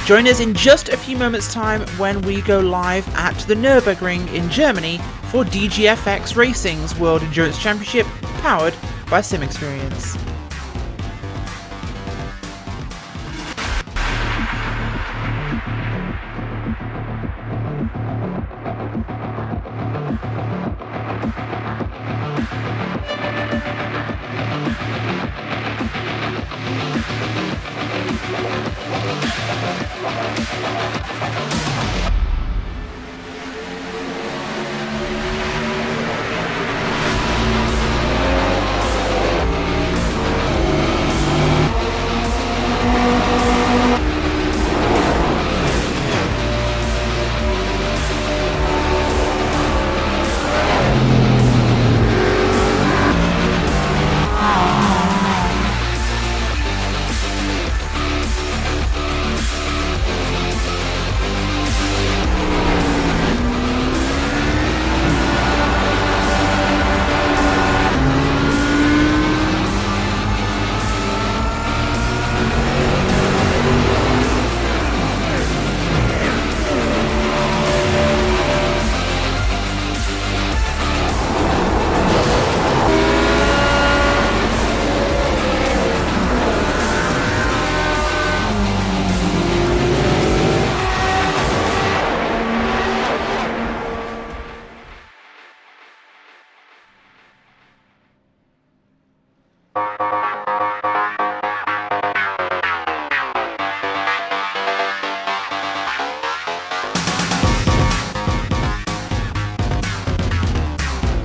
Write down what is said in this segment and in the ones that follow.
Join us in just a few moments' time when we go live at the Nürburgring in Germany for DGFX Racing's World Endurance Championship, powered by SimExperience.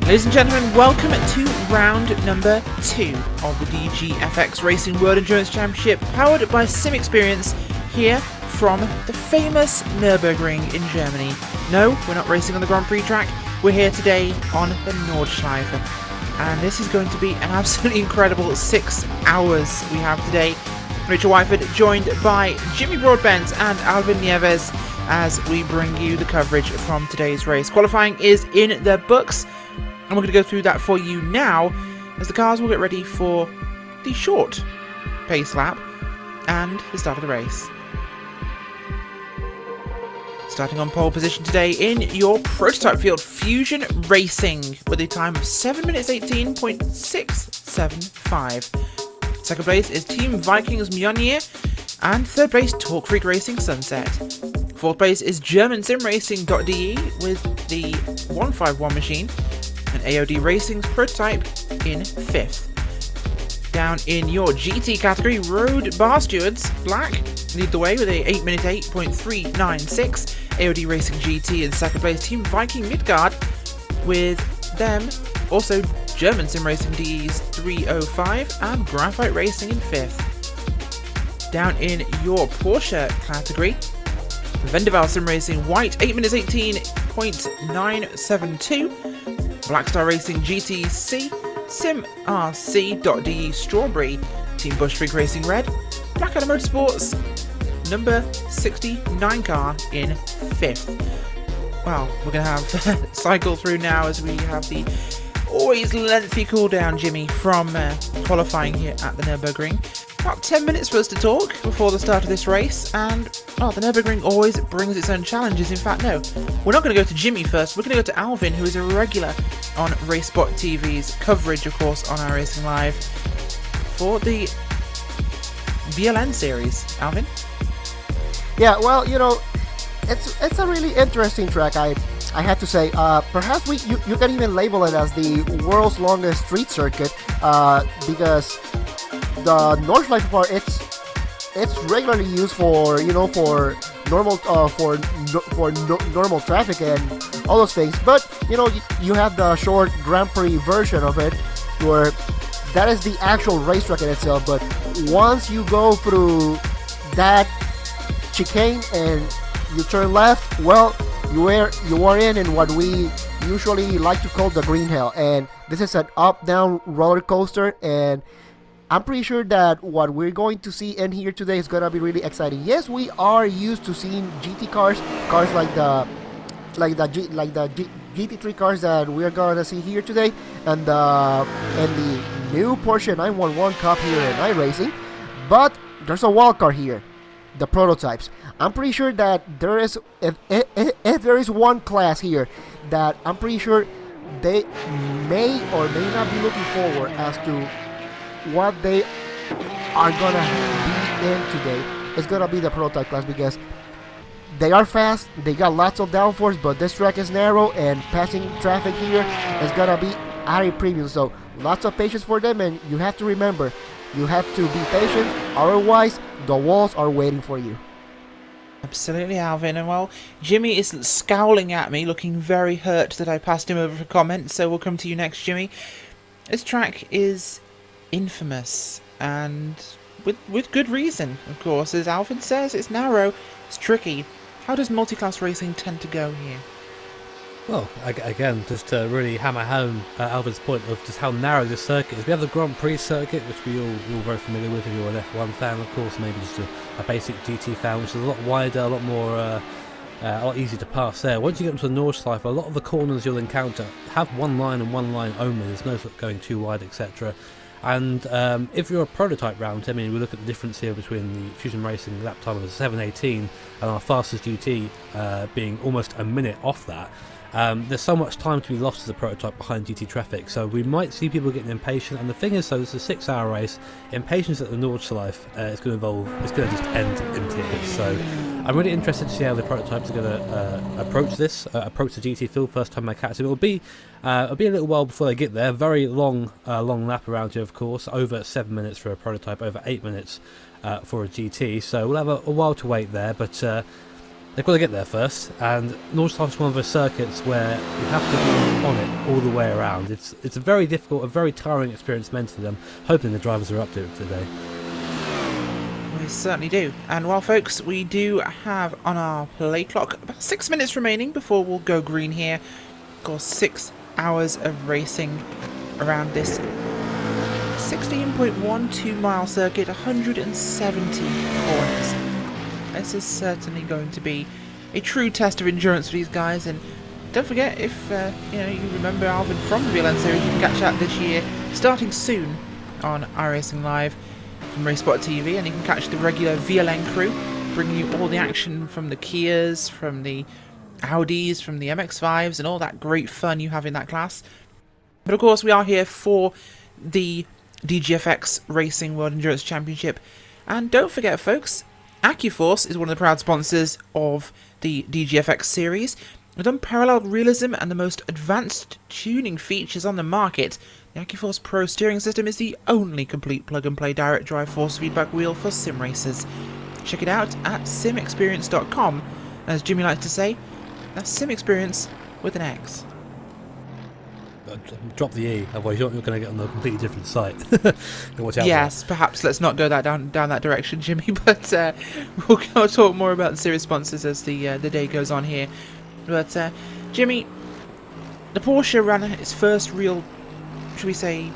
Ladies and gentlemen, welcome to round number 2 of the DGFX Racing World Endurance Championship, powered by SimExperience, here from the famous Nürburgring in Germany. No, we're not racing on the Grand Prix track, we're here today on the Nordschleife. And this is going to be an absolutely incredible 6 hours we have today. Rachel Wyford joined by Jimmy Broadbent and Alvin Nieves as we bring you the coverage from today's race. Qualifying is in the books, and we're going to go through that for you now as the cars will get ready for the short pace lap and the start of the race. Starting on pole position today in your prototype field, Fusion Racing with a time of 7 minutes 18.675. Second place is Team Vikings Mjolnir, and third place Torque Freak Racing Sunset. Fourth place is German Sim Racing.de with the 151 machine, and AOD Racing's prototype in 5th. Down in your GT category, Road Bar Stewards Black lead the way with a 8 minute 8.396. AOD Racing GT in second place, Team Viking Midgard with them also German Sim Racing DE's 305 and Graphite Racing in 5th. Down in your Porsche category, Vendaval Sim Racing White 8 minutes 18.972. Blackstar Racing GTC, SimRC.de Strawberry, Team Bush Freak Racing Red, Blackadder Motorsports, number 69 car in 5th. Well, we're going to have cycle through now as we have the always lengthy cooldown, Jimmy, from qualifying here at the Nürburgring. About 10 minutes for us to talk before the start of this race, and the Nürburgring always brings its own challenges. In fact, no, we're not going to go to Jimmy first, we're going to go to Alvin, who is a regular on RaceSpotTV's coverage, of course, on our Racing Live for the VLN series. Alvin? Yeah, well, you know, it's a really interesting track, I have to say. Perhaps you can even label it as the world's longest street circuit, because the Nordschleife part, it's regularly used for, you know, for normal normal traffic and all those things. But you know, you have the short Grand Prix version of it, where that is the actual racetrack in itself. But once you go through that chicane and you turn left, well, you are in what we usually like to call the green hell, and this is an up-down roller coaster, and I'm pretty sure that what we're going to see in here today is gonna be really exciting. Yes, we are used to seeing GT cars like the GT3 cars that we're gonna see here today, and the new Porsche 911 Cup here in iRacing. But there's a wild card here. the prototypes. I'm pretty sure that there is, if there is one class here that I'm pretty sure they may or may not be looking forward as to what they are gonna be in today, it's gonna be the prototype class, because they are fast, they got lots of downforce, but this track is narrow and passing traffic here is gonna be at a premium. So lots of patience for them, and you have to remember, you have to be patient, otherwise the walls are waiting for you. Absolutely, Alvin. And well, Jimmy is scowling at me, looking very hurt that I passed him over for comment, so we'll come to you next, Jimmy. This track is infamous, and with good reason, of course. As Alvin says, it's narrow, it's tricky. How does multi-class racing tend to go here? Well, again, just to really hammer home Alvin's point of just how narrow this circuit is. We have the Grand Prix circuit, which we're all very familiar with if you're an F1 fan, of course, maybe just a basic GT fan, which is a lot wider, a lot more, a lot easier to pass there. Once you get into the Nordschleife, a lot of the corners you'll encounter have one line and one line only. There's no sort of going too wide, etc. And if you're a prototype round, I mean, we look at the difference here between the Fusion Racing lap time of a 7:18 and our fastest GT being almost a minute off that. There's so much time to be lost as a prototype behind GT traffic, so we might see people getting impatient. And the thing is, so this is a 6-hour race. Impatience at the Nordschleife is going to evolve. It's going to just end in tears. So I'm really interested to see how the prototypes are going to approach this, approach the GT field first time they catch it. It'll be a little while before they get there. Very long lap around here, of course. Over 7 minutes for a prototype, over 8 minutes for a GT. So we'll have a while to wait there, but. They've got to get there first, and Nordschleife is one of those circuits where you have to be on it all the way around. It's a very difficult, a very tiring experience mentally. I'm hoping the drivers are up to it today. We certainly do. And well, folks, we do have on our play clock about 6 minutes remaining before we'll go green here. Of course, 6 hours of racing around this 16.12 mile circuit, 170 corners. This is certainly going to be a true test of endurance for these guys, and don't forget, if you remember Alvin from the VLN series, you can catch that this year, starting soon on iRacing Live from RaceSpotTV, and you can catch the regular VLN crew, bringing you all the action from the Kias, from the Audis, from the MX-5s, and all that great fun you have in that class. But of course, we are here for the DGFX Racing World Endurance Championship, and don't forget, folks, AccuForce is one of the proud sponsors of the DGFX series. With unparalleled realism and the most advanced tuning features on the market, the AccuForce Pro steering system is the only complete plug-and-play direct drive force feedback wheel for sim racers. Check it out at simexperience.com. As Jimmy likes to say, that's sim experience with an X. Drop the E, otherwise you're going to get on a completely different site. Yes, perhaps let's not go down that direction, Jimmy, but we'll talk more about the series sponsors as the day goes on here. But Jimmy, the Porsche ran its first real, should we say,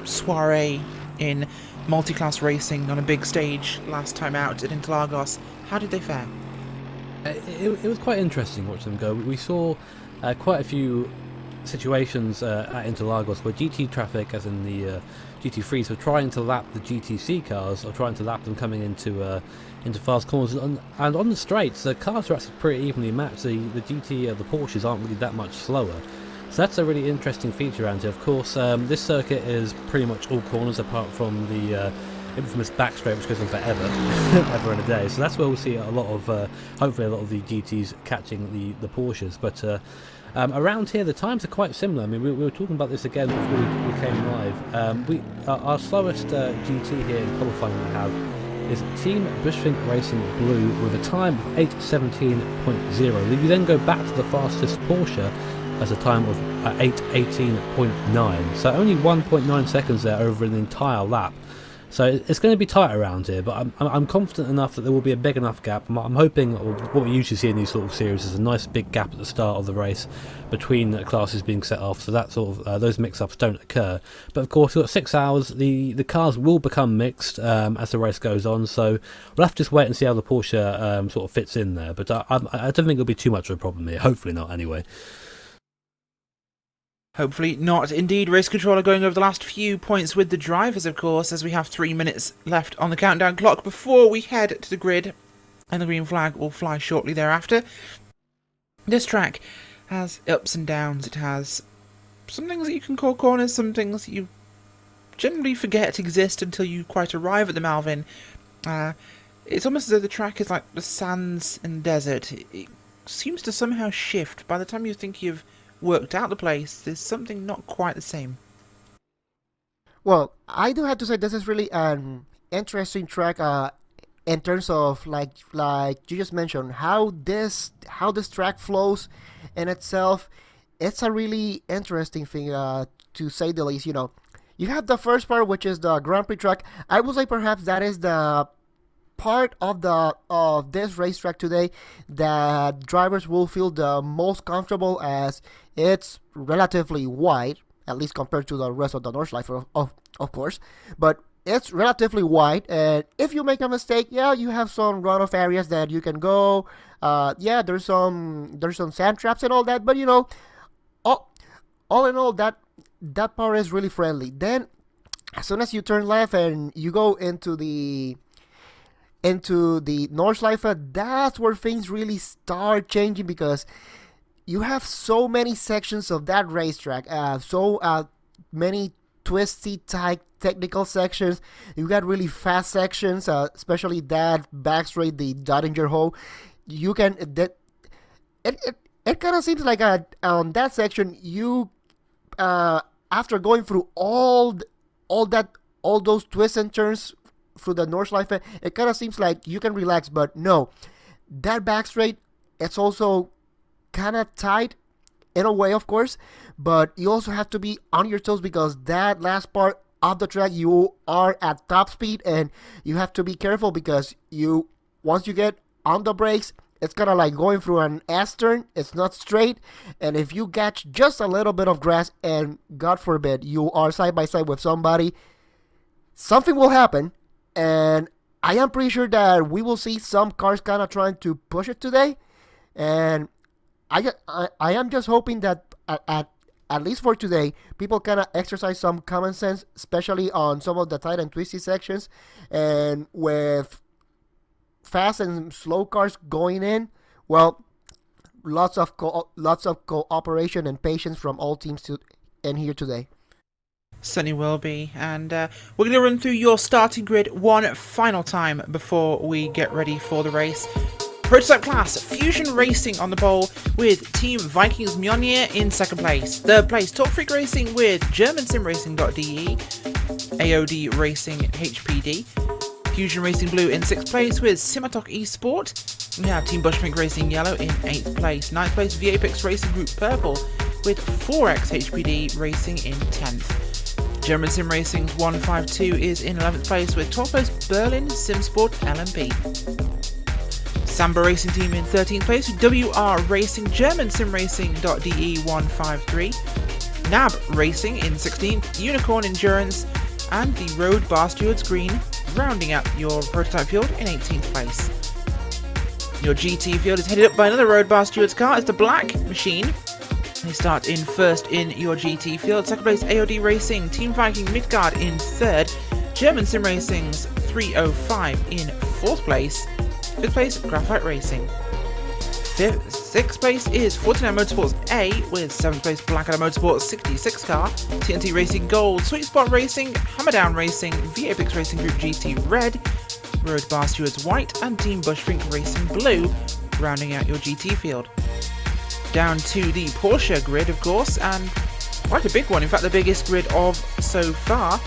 soiree in multi-class racing on a big stage last time out at Interlagos. How did they fare? It was quite interesting watching them go. We saw quite a few situations at Interlagos where GT traffic, as in the GT3s, were trying to lap the GTC cars, or trying to lap them coming into fast corners, and on the straights the cars are actually pretty evenly matched. The Porsches aren't really that much slower, so that's a really interesting feature around here. Of course, this circuit is pretty much all corners apart from the infamous back straight, which goes on forever ever and a day, so that's where we'll see a lot of hopefully a lot of the GTs catching the Porsches. But around here the times are quite similar. I mean, we were talking about this again before we came live. Our slowest GT here in qualifying we have is Team Bushfink Racing Blue with a time of 8:17.0. You then go back to the fastest Porsche as a time of 8:18.9, so only 1.9 seconds there over an entire lap. So it's going to be tight around here, but I'm confident enough that there will be a big enough gap. I'm hoping, or what we usually see in these sort of series, is a nice big gap at the start of the race between classes being set off, so that sort of those mix-ups don't occur. But of course, we've got 6 hours. The cars will become mixed as the race goes on, so we'll have to just wait and see how the Porsche sort of fits in there. But I don't think it'll be too much of a problem here. Hopefully not, anyway. Hopefully not. Indeed, Race Controller going over the last few points with the drivers, of course, as we have 3 minutes left on the countdown clock before we head to the grid. and the green flag will fly shortly thereafter. This track has ups and downs. It has some things that you can call corners, some things that you generally forget exist until you quite arrive at the Malvin. It's almost as though the track is like the sands in the desert. It seems to somehow shift. By the time you think you've worked out the place, there's something not quite the same. Well, I do have to say this is really an interesting track in terms of like you just mentioned how this track flows in itself. It's a really interesting thing to say the least. You know, you have the first part, which is the Grand Prix track. I would say perhaps that is the part of this racetrack today that drivers will feel the most comfortable, as it's relatively wide, at least compared to the rest of the Nordschleife, of course. But it's relatively wide, and if you make a mistake, yeah, you have some runoff areas that you can go. Yeah, there's some sand traps and all that, but you know, all in all, that part is really friendly. Then, as soon as you turn left and you go into the Nordschleife, that's where things really start changing, because you have so many sections of that racetrack, so many twisty tight technical sections. You got really fast sections, especially that back straight, the Dottinger hole. You can it kind of seems like on that section, you after going through all those twists and turns through the Nordschleife, it kind of seems like you can relax. But no, that back straight, it's also kind of tight in a way, of course, but you also have to be on your toes, because that last part of the track, you are at top speed and you have to be careful, because once you get on the brakes, it's kind of like going through an S-turn. It's not straight, and if you catch just a little bit of grass and God forbid you are side by side with somebody, something will happen. And I am pretty sure that we will see some cars kind of trying to push it today, and I am just hoping that at least for today, people kind of exercise some common sense, especially on some of the tight and twisty sections, and with fast and slow cars going in. Well, lots of cooperation and patience from all teams in here today. Certainly will be, and we're going to run through your starting grid one final time before we get ready for the race. Prototype class, Fusion Racing on the pole with Team Vikings Mjolnir in second place. Third place, Talk Freak Racing with German SimRacing.de, AOD Racing HPD. Fusion Racing Blue in sixth place with Simatok Esport. We have Team Bushmink Racing Yellow in eighth place. Ninth place, VAPEX Racing Group Purple with 4X HPD Racing in 10th. German Sim Racing's 152 is in 11th place with 12th place Berlin Simsport LMP. Samba Racing Team in 13th place with WR Racing German SimRacing.de 153. NAB Racing in 16th, Unicorn Endurance, and the Road Bar Stewards Green rounding out your prototype field in 18th place. Your GT field is headed up by another Road Bar Stewards car. It's the Black Machine. They start in first in your GT field. Second place, AOD Racing, Team Viking Midgard in third. German Sim Racing's 305 in fourth place. Fifth place, Graphite Racing. Sixth place is 49 Motorsports A with seventh place Blackadder Motorsports 66 car. TNT Racing Gold, Sweet Spot Racing, Hammerdown Racing, VAPEX Racing Group GT Red, Road Bar Stewards White, and Team Bushmink Racing Blue rounding out your GT field. Down to the Porsche grid, of course, and quite a big one. In fact, the biggest grid of so far.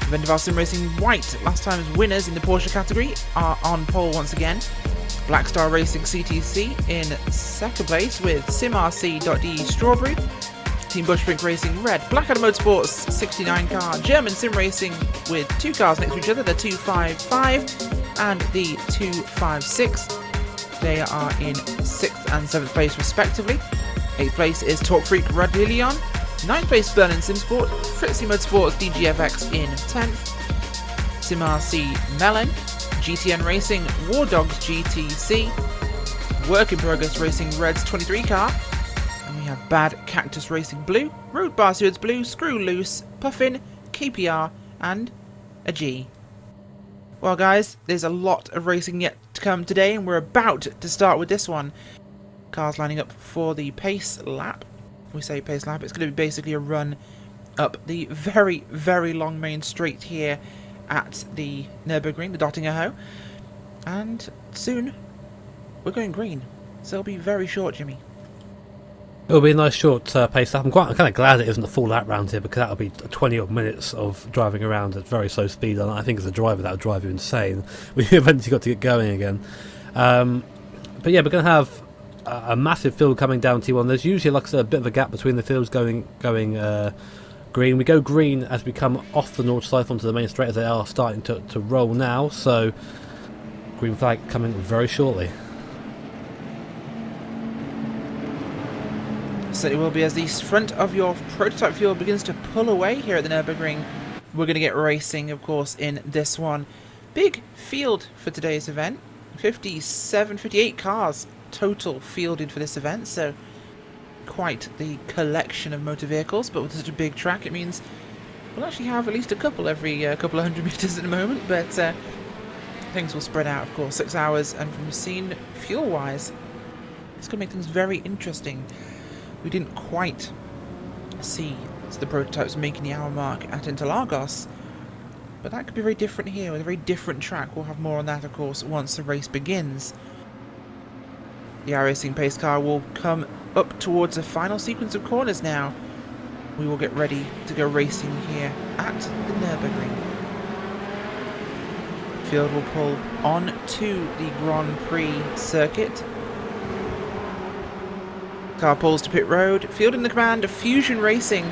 Vendaval Sim Racing White, last time's winners in the Porsche category, are on pole once again. Blackstar Racing CTC in second place with SimRC.de Strawberry. Team Bushmink Racing Red, Blackadder Motorsports 69 car, German Sim Racing with two cars next to each other, the 255 and the 256. They are in 6th and 7th place respectively. 8th place is Talk Freak Radillion. 9th place Berlin Simsport. Fritzy Motorsports DGFX in 10th. SimRC Melon. GTN Racing War Dogs GTC. Work in Progress Racing Red's 23 car. And we have Bad Cactus Racing Blue. Road Bar Stewards Blue. Screw Loose. Puffin. KPR. And a G. Well guys, there's a lot of racing yet to come today, and we're about to start with this one. Cars lining up for the pace lap. We say pace lap, it's going to be basically a run up the very, very long main straight here at the Nürburgring, the Dottinger Ho. And soon, we're going green. So it'll be very short, Jimmy. It'll be a nice short pace lap. I'm kind of glad it isn't a full lap round here, because that'll be 20 odd minutes of driving around at very slow speed. And I think as a driver that would drive you insane. We've eventually got to get going again. But yeah, we're going to have a massive field coming down T1. There's usually, like I said, a bit of a gap between the fields going green. We go green as we come off the North side onto the main straight, as they are starting to roll now. So green flag coming very shortly. Certainly will be, as the front of your prototype field begins to pull away here at the Nürburgring. We're going to get racing, of course, in this one. Big field for today's event. 58 cars total fielded for this event, so quite the collection of motor vehicles. But with such a big track, it means we'll actually have at least a couple every couple of 100 meters at the moment, but things will spread out, of course. 6 hours, and from the scene, fuel-wise, it's going to make things very interesting. We didn't quite see the prototypes making the hour mark at Interlagos, but that could be very different here with a very different track. We'll have more on that, of course, once the race begins. The iRacing pace car will come up towards the final sequence of corners now. We will get ready to go racing here at the Nürburgring. Field will pull on to the Grand Prix circuit. Car pulls to pit road, fielding the command of Fusion Racing.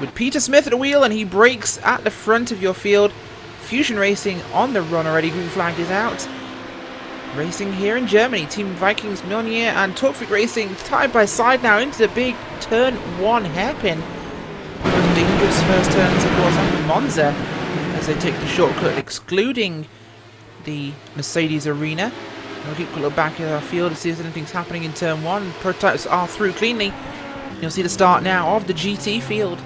With Peter Smith at the wheel, and he brakes at the front of your field. Fusion Racing on the run already, green flag is out. Racing here in Germany, Team Vikings Meunier and Torquefreak Racing side by side now into the big turn 1 hairpin. Most dangerous first turns, of course, after Monza, as they take the shortcut, excluding the Mercedes Arena. We'll keep a look back at our field to see if anything's happening in turn 1. Prototypes are through cleanly. You'll see the start now of the GT field.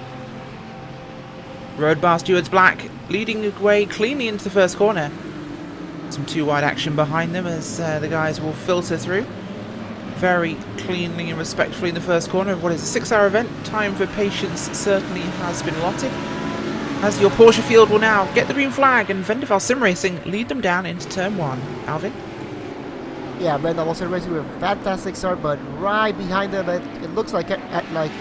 Road bar stewards black, leading the way cleanly into the first corner. Some too wide action behind them as the guys will filter through. Very cleanly and respectfully in the first corner of what is a 6-hour event. Time for patience certainly has been allotted, as your Porsche field will now get the green flag, and Vendaval Sim Racing lead them down into turn 1. Alvin? Yeah, Vendaval Sim Racing with a fantastic start, but right behind them, it looks like everybody,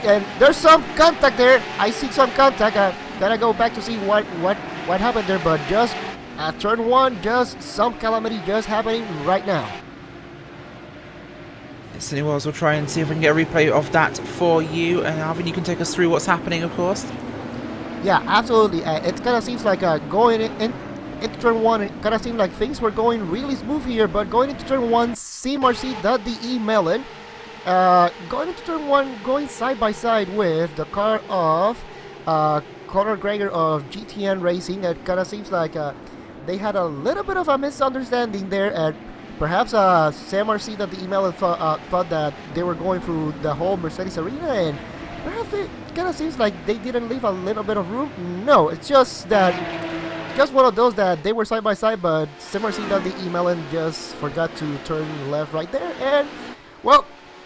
and there's some contact there. I see some contact. Gotta go back to see what happened there, but just at turn 1, just some calamity just happening right now. Cindy Wells will try and see if we can get a replay of that for you, and Alvin, you can take us through what's happening, of course. Yeah, absolutely. It kind of seems like going into turn 1, it kind of seemed like things were going really smooth here, but going into turn 1, CMRC.de Melon, going into turn 1, going side by side with the car of Conor Gregor of GTN Racing. It kind of seems like they had a little bit of a misunderstanding there, and perhaps CMRC.de Melon thought that they were going through the whole Mercedes arena, and perhaps it kind of seems like they didn't leave a little bit of room. No, it's just one of those that they were side by side, but CMRC.de Melon just forgot to turn left right there, and well,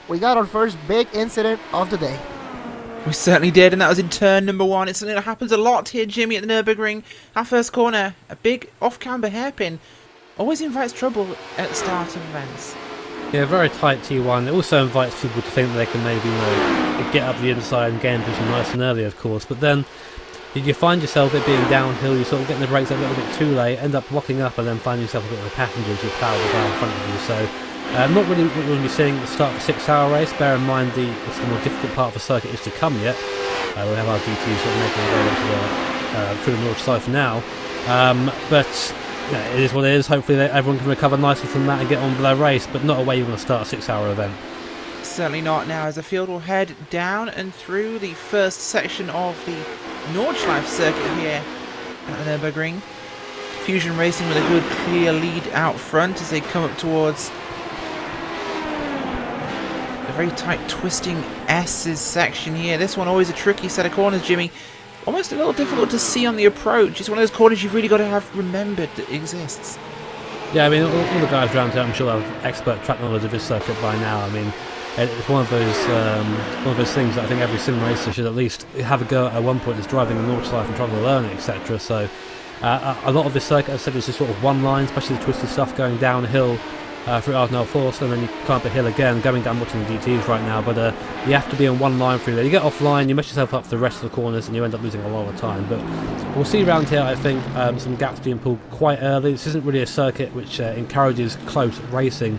we got our first big incident of the day. We certainly did, and that was in turn number 1. It's something that happens a lot here, Jimmy, at the Nürburgring. Our first corner, a big off-camber hairpin, always invites trouble at the start of events. Yeah, very tight T1. It also invites people to think that they can maybe get up the inside and gain position nice and early, of course, but then you find yourself it being downhill, you sort of getting the brakes a little bit too late, end up locking up, and then find yourself a bit of a passenger as you plough the car in front of you. So not really what you're going to be seeing at the start of a 6-hour race. Bear in mind the more difficult part of the circuit is to come yet. We'll have our GT sort of making their way into through the north side for now. But yeah, it is what it is. Hopefully everyone can recover nicely from that and get on with their race, but not a way you're going to start a 6-hour event. Certainly not now, as the field will head down and through the first section of the Nordschleife circuit here at the Nürburgring. Fusion Racing with a good clear lead out front as they come up towards a very tight twisting S's section here. This one always a tricky set of corners, Jimmy. almost a little difficult to see on the approach. It's one of those corners you've really got to have remembered that exists. Yeah, I mean, all the guys around here, I'm sure have expert track knowledge of this circuit by now. I mean, it's one of those things that I think every sim racer should at least have a go at one point, is driving the North Side and trying to learn it, etc. So a lot of this circuit, as I said, is just sort of one line, especially the twisty stuff going downhill through Ardenal Force, and then you come up a hill again, going down, watching the DTs right now, but you have to be on one line through there. You get offline, you mess yourself up for the rest of the corners, and you end up losing a lot of time. But we'll see around here, I think, some gaps being pulled quite early. This isn't really a circuit which encourages close racing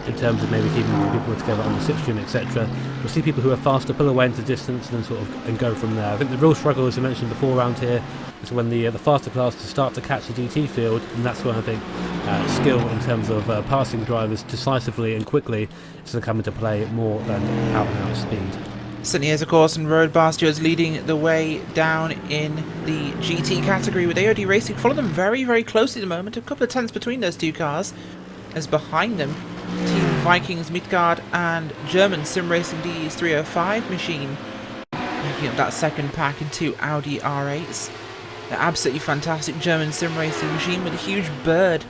in terms of maybe keeping people together on the slipstream, etc. We'll see people who are faster pull away into distance and then sort of and go from there. I think the real struggle, as I mentioned before around here, is when the faster classes start to catch the DT field, and that's when I think skill in terms of passing drivers decisively and quickly is going to come into play more than out-and-out speed. Certainly is, of course, and Road Bastards leading the way down in the GT category with AOD Racing. Follow them very, very closely at the moment. A couple of tenths between those two cars, as behind them, Team Vikings Midgard and German Sim Racing D's 305 machine making up that second pack in two Audi R8s. The absolutely fantastic German sim racing machine with a huge bird,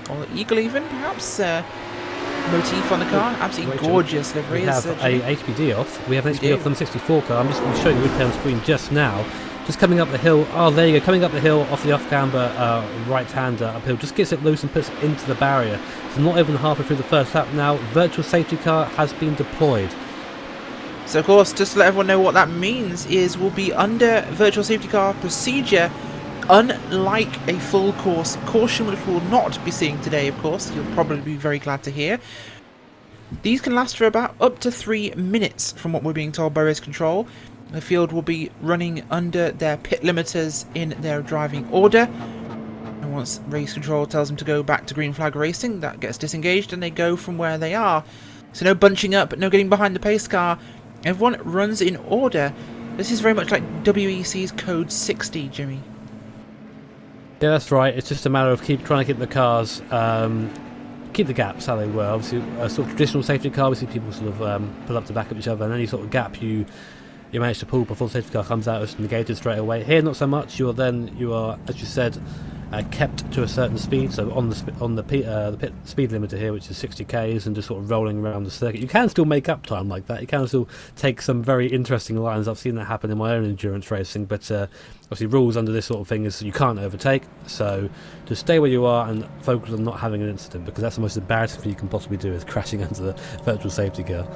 or eagle even, perhaps, motif on the car. Absolutely gorgeous livery. We have a HPD off. We have an HPD off on the 64 car. I'm just showing you the on screen just now. Just coming up the hill. Oh, there you go. Coming up the hill off the off-camber right-hander uphill. Just gets it loose and puts it into the barrier. So not even halfway through the first lap now. Virtual safety car has been deployed. So, of course, just to let everyone know what that means is we'll be under virtual safety car procedure, unlike a full course caution, which we'll not be seeing today, of course. You'll probably be very glad to hear. These can last for about up to 3 minutes from what we're being told by race control. The field will be running under their pit limiters in their driving order. And once race control tells them to go back to green flag racing, that gets disengaged and they go from where they are. So no bunching up, no getting behind the pace car. Everyone runs in order. This is very much like WEC's Code 60, Jimmy. Yeah, that's right. It's just a matter of trying to keep the cars, keep the gaps how they were. Obviously, a sort of traditional safety car, we see people sort of pull up to back of each other, and any sort of gap you manage to pull before the safety car comes out is negated straight away. Here, not so much. You are, as you said, kept to a certain speed, so on the pit speed limiter here, which is 60 k's, and just sort of rolling around the circuit. You can still make up time like that. You can still take some very interesting lines. I've seen that happen in my own endurance racing, but obviously rules under this sort of thing is you can't overtake, so just stay where you are and focus on not having an incident, because that's the most embarrassing thing you can possibly do, is crashing into the virtual safety car.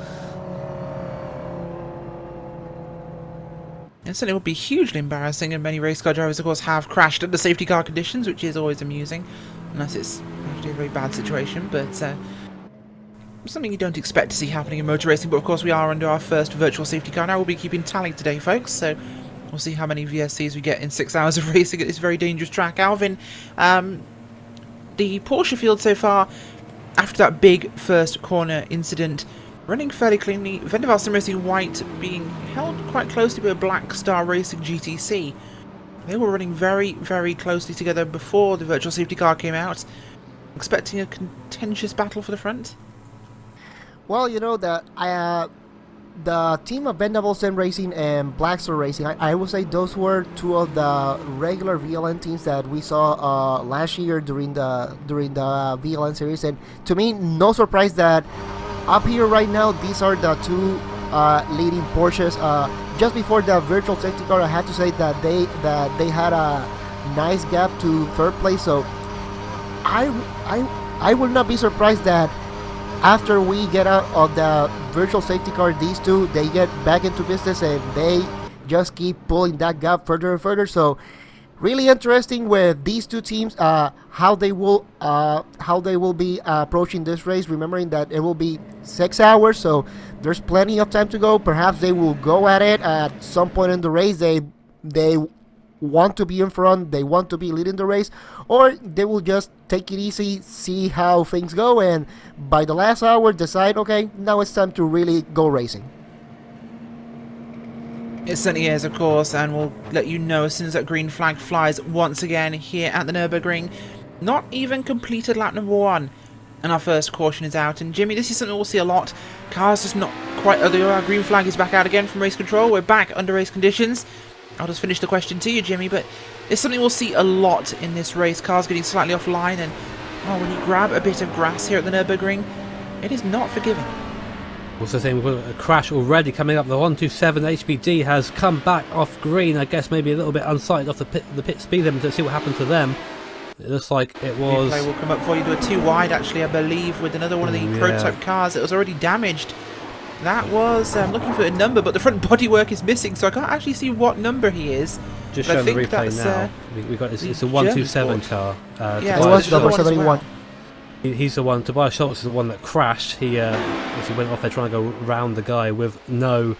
It certainly would be hugely embarrassing, and many race car drivers, of course, have crashed under safety car conditions, which is always amusing, unless it's actually a very bad situation, but something you don't expect to see happening in motor racing. But of course, we are under our first virtual safety car now. We'll be keeping tally today, folks, so we'll see how many VSCs we get in 6 hours of racing at this very dangerous track. Alvin, the Porsche field so far, after that big first corner incident, running fairly cleanly. Vendaval Sim Racing White being held quite closely by Black Star Racing GTC. They were running very, very closely together before the virtual safety car came out. Expecting a contentious battle for the front? Well, you know that the team of Vendaval Sim Racing and Black Star Racing, I would say those were two of the regular VLN teams that we saw last year during the VLN series, and to me, no surprise that up here right now, these are the two leading Porsches. Just before the virtual safety car, I have to say that they had a nice gap to third place. So I would not be surprised that after we get out of the virtual safety car, these two, they get back into business and they just keep pulling that gap further and further. So really interesting with these two teams, how they will be approaching this race, remembering that it will be 6 hours, so there's plenty of time to go. Perhaps they will go at it at some point in the race. They want to be in front, they want to be leading the race, or they will just take it easy, see how things go, and by the last hour decide, okay, now it's time to really go racing. It certainly is, of course, and we'll let you know as soon as that green flag flies once again here at the Nürburgring. Not even completed lap number 1, and our first caution is out. And Jimmy, this is something we'll see a lot. Cars just not quite... Our green flag is back out again from race control. We're back under race conditions. I'll just finish the question to you, Jimmy, but it's something we'll see a lot in this race. Cars getting slightly offline, and when you grab a bit of grass here at the Nürburgring, it is not forgiving. Also saying we've got a crash already coming up. The 127 HBD has come back off green. I guess maybe a little bit unsighted off the pit speed limit. To see what happened to them. It looks like it was... Replay will come up for you. Do a too wide, actually, I believe, with another one of the prototype cars that was already damaged. That was... I'm looking for a number, but the front bodywork is missing, so I can't actually see what number he is. Just showing the replay now. We got it's a 127 car. Yeah, it was number 71. He's the one. Tobias Schultz is the one that crashed. He went off there trying to go round the guy with no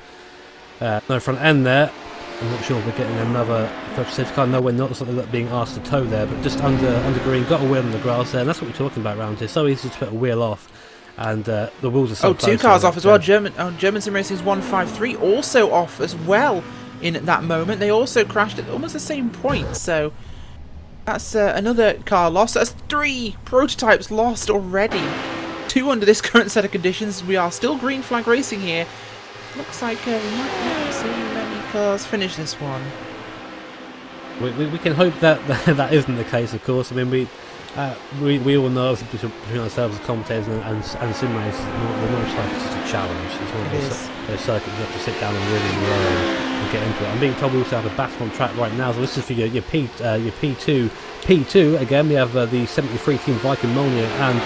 front end there. I'm not sure if we're getting another safety car. No, we're not. It's not being asked to tow there, but just under green, got a wheel on the grass there, and that's what we're talking about around here. So easy to put a wheel off, and the wheels are so close. Two cars off as well. German Sim Racing's 153 also off as well in that moment. They also crashed at almost the same point, so that's another car lost. That's 3 prototypes lost already. 2 under this current set of conditions. We are still green flag racing here. Looks like we might not see many cars finish this one. We can hope that that isn't the case, of course. I mean, we all know between ourselves as commentators and sim racers, the launch cycle is just a challenge. It's one of those circuits you have to sit down and really learn and get into it. I'm being told we also have a battle on track right now, so this is for your P2. Again, we have the 73 Team Viking Molnier and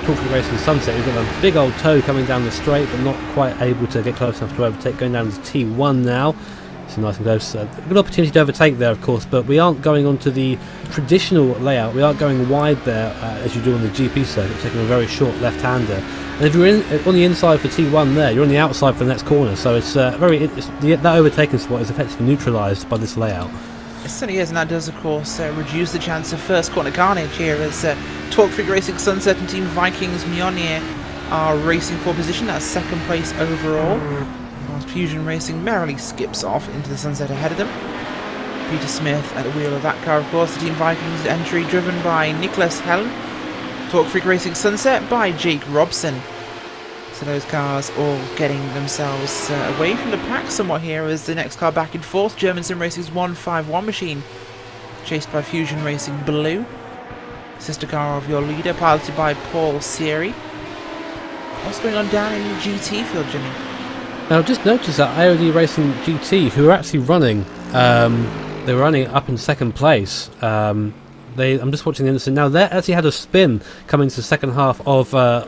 Torture Racing Sunset. We've got a big old tow coming down the straight, but not quite able to get close enough to overtake. Going down to T1 now. It's a nice and close. Good opportunity to overtake there, of course, but we aren't going onto the traditional layout. We aren't going wide there as you do on the GP circuit, taking a very short left-hander. And if you're on the inside for T1 there, you're on the outside for the next corner. So it's that overtaking spot is effectively neutralised by this layout. It certainly is, and that does, of course, reduce the chance of first corner carnage here as Torque Freak Racing Sunset and Team Vikings Mjolnir are racing for position. That's second place overall. Whilst Fusion Racing merrily skips off into the sunset ahead of them. Peter Smith at the wheel of that car, of course. The Team Vikings entry driven by Nicholas Helm. Torque Freak Racing Sunset by Jake Robson. So those cars all getting themselves away from the pack somewhat here as the next car back in fourth. German Sim Racing's 151 machine, chased by Fusion Racing Blue. Sister car of your leader, piloted by Paul Siri. What's going on down in the GT field, Jimmy? Now, I've just noticed that IOD Racing GT, who are actually running, they were running up in second place. I'm just watching the instant now. They actually had a spin coming to the second half of the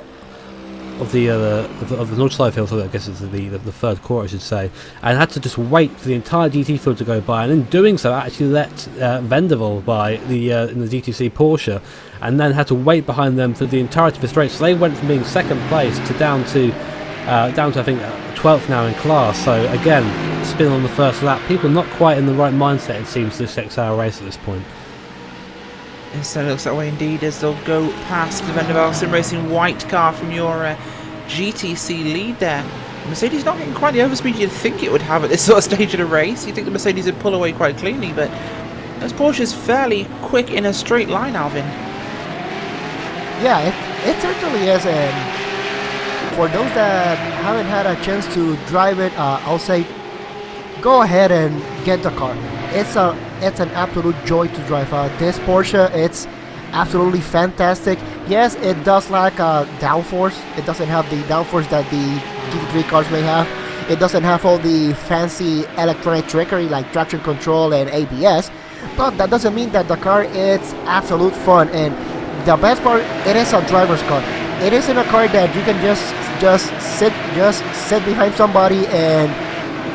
North Side field, so I guess it's the third quarter, I should say, and had to just wait for the entire GT field to go by, and in doing so actually let Vendeval by in the GTC Porsche, and then had to wait behind them for the entirety of the race. So they went from being second place to down to I think 12th now in class. So again, spin on the first lap. People not quite in the right mindset, it seems, this 6-hour race at this point. So it looks that way indeed as they'll go past the Vendeval Sim Racing white car from your GTC lead there. Mercedes not getting quite the overspeed you'd think it would have at this sort of stage of the race. You'd think the Mercedes would pull away quite cleanly, but this Porsche's fairly quick in a straight line, Alvin. Yeah, it certainly is, and for those that haven't had a chance to drive it, I'll say go ahead and get the car. It's an absolute joy to drive. This Porsche, it's absolutely fantastic. Yes, it does lack downforce. It doesn't have the downforce that the GT3 cars may have. It doesn't have all the fancy electronic trickery like traction control and ABS. But that doesn't mean that the car is absolute fun. And the best part, it is a driver's car. It isn't a car that you can just sit behind somebody and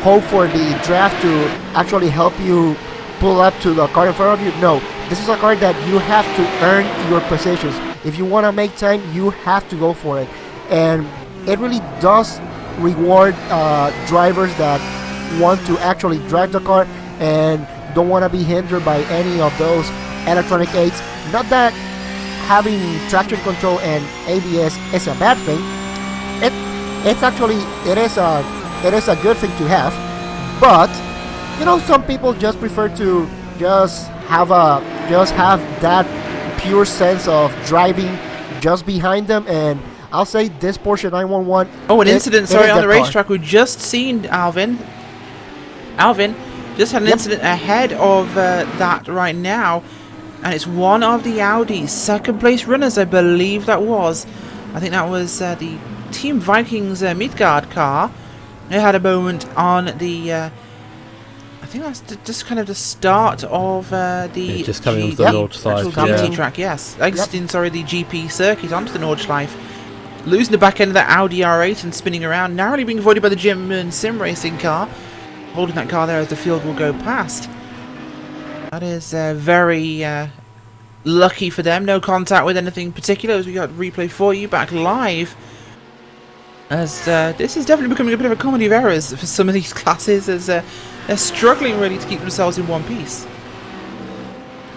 hope for the draft to actually help you pull up to the car in front of you. No, this is a car that you have to earn your positions. If you want to make time, you have to go for it. And it really does reward drivers that want to actually drive the car and don't want to be hindered by any of those electronic aids. Not that having traction control and ABS is a bad thing. It is a good thing to have, but you know, some people just prefer to just have that pure sense of driving just behind them, and I'll say this Porsche 911. Oh, an incident! Sorry, on the racetrack. We've just seen Alvin Just had an incident ahead of that right now, and it's one of the Audi's second place runners, I believe that was. I think that was the Team Vikings Midgard car. They had a moment on the I think that's just kind of the start of the just coming onto the Nordschleife track, yes. Exiting, sorry, the GP circuit onto the Nordschleife. Losing the back end of that Audi R8 and spinning around, narrowly being avoided by the German sim racing car. Holding that car there as the field will go past. That is very lucky for them. No contact with anything particular, as we got replay for you back live. As this is definitely becoming a bit of a comedy of errors for some of these classes, as they're struggling really to keep themselves in one piece.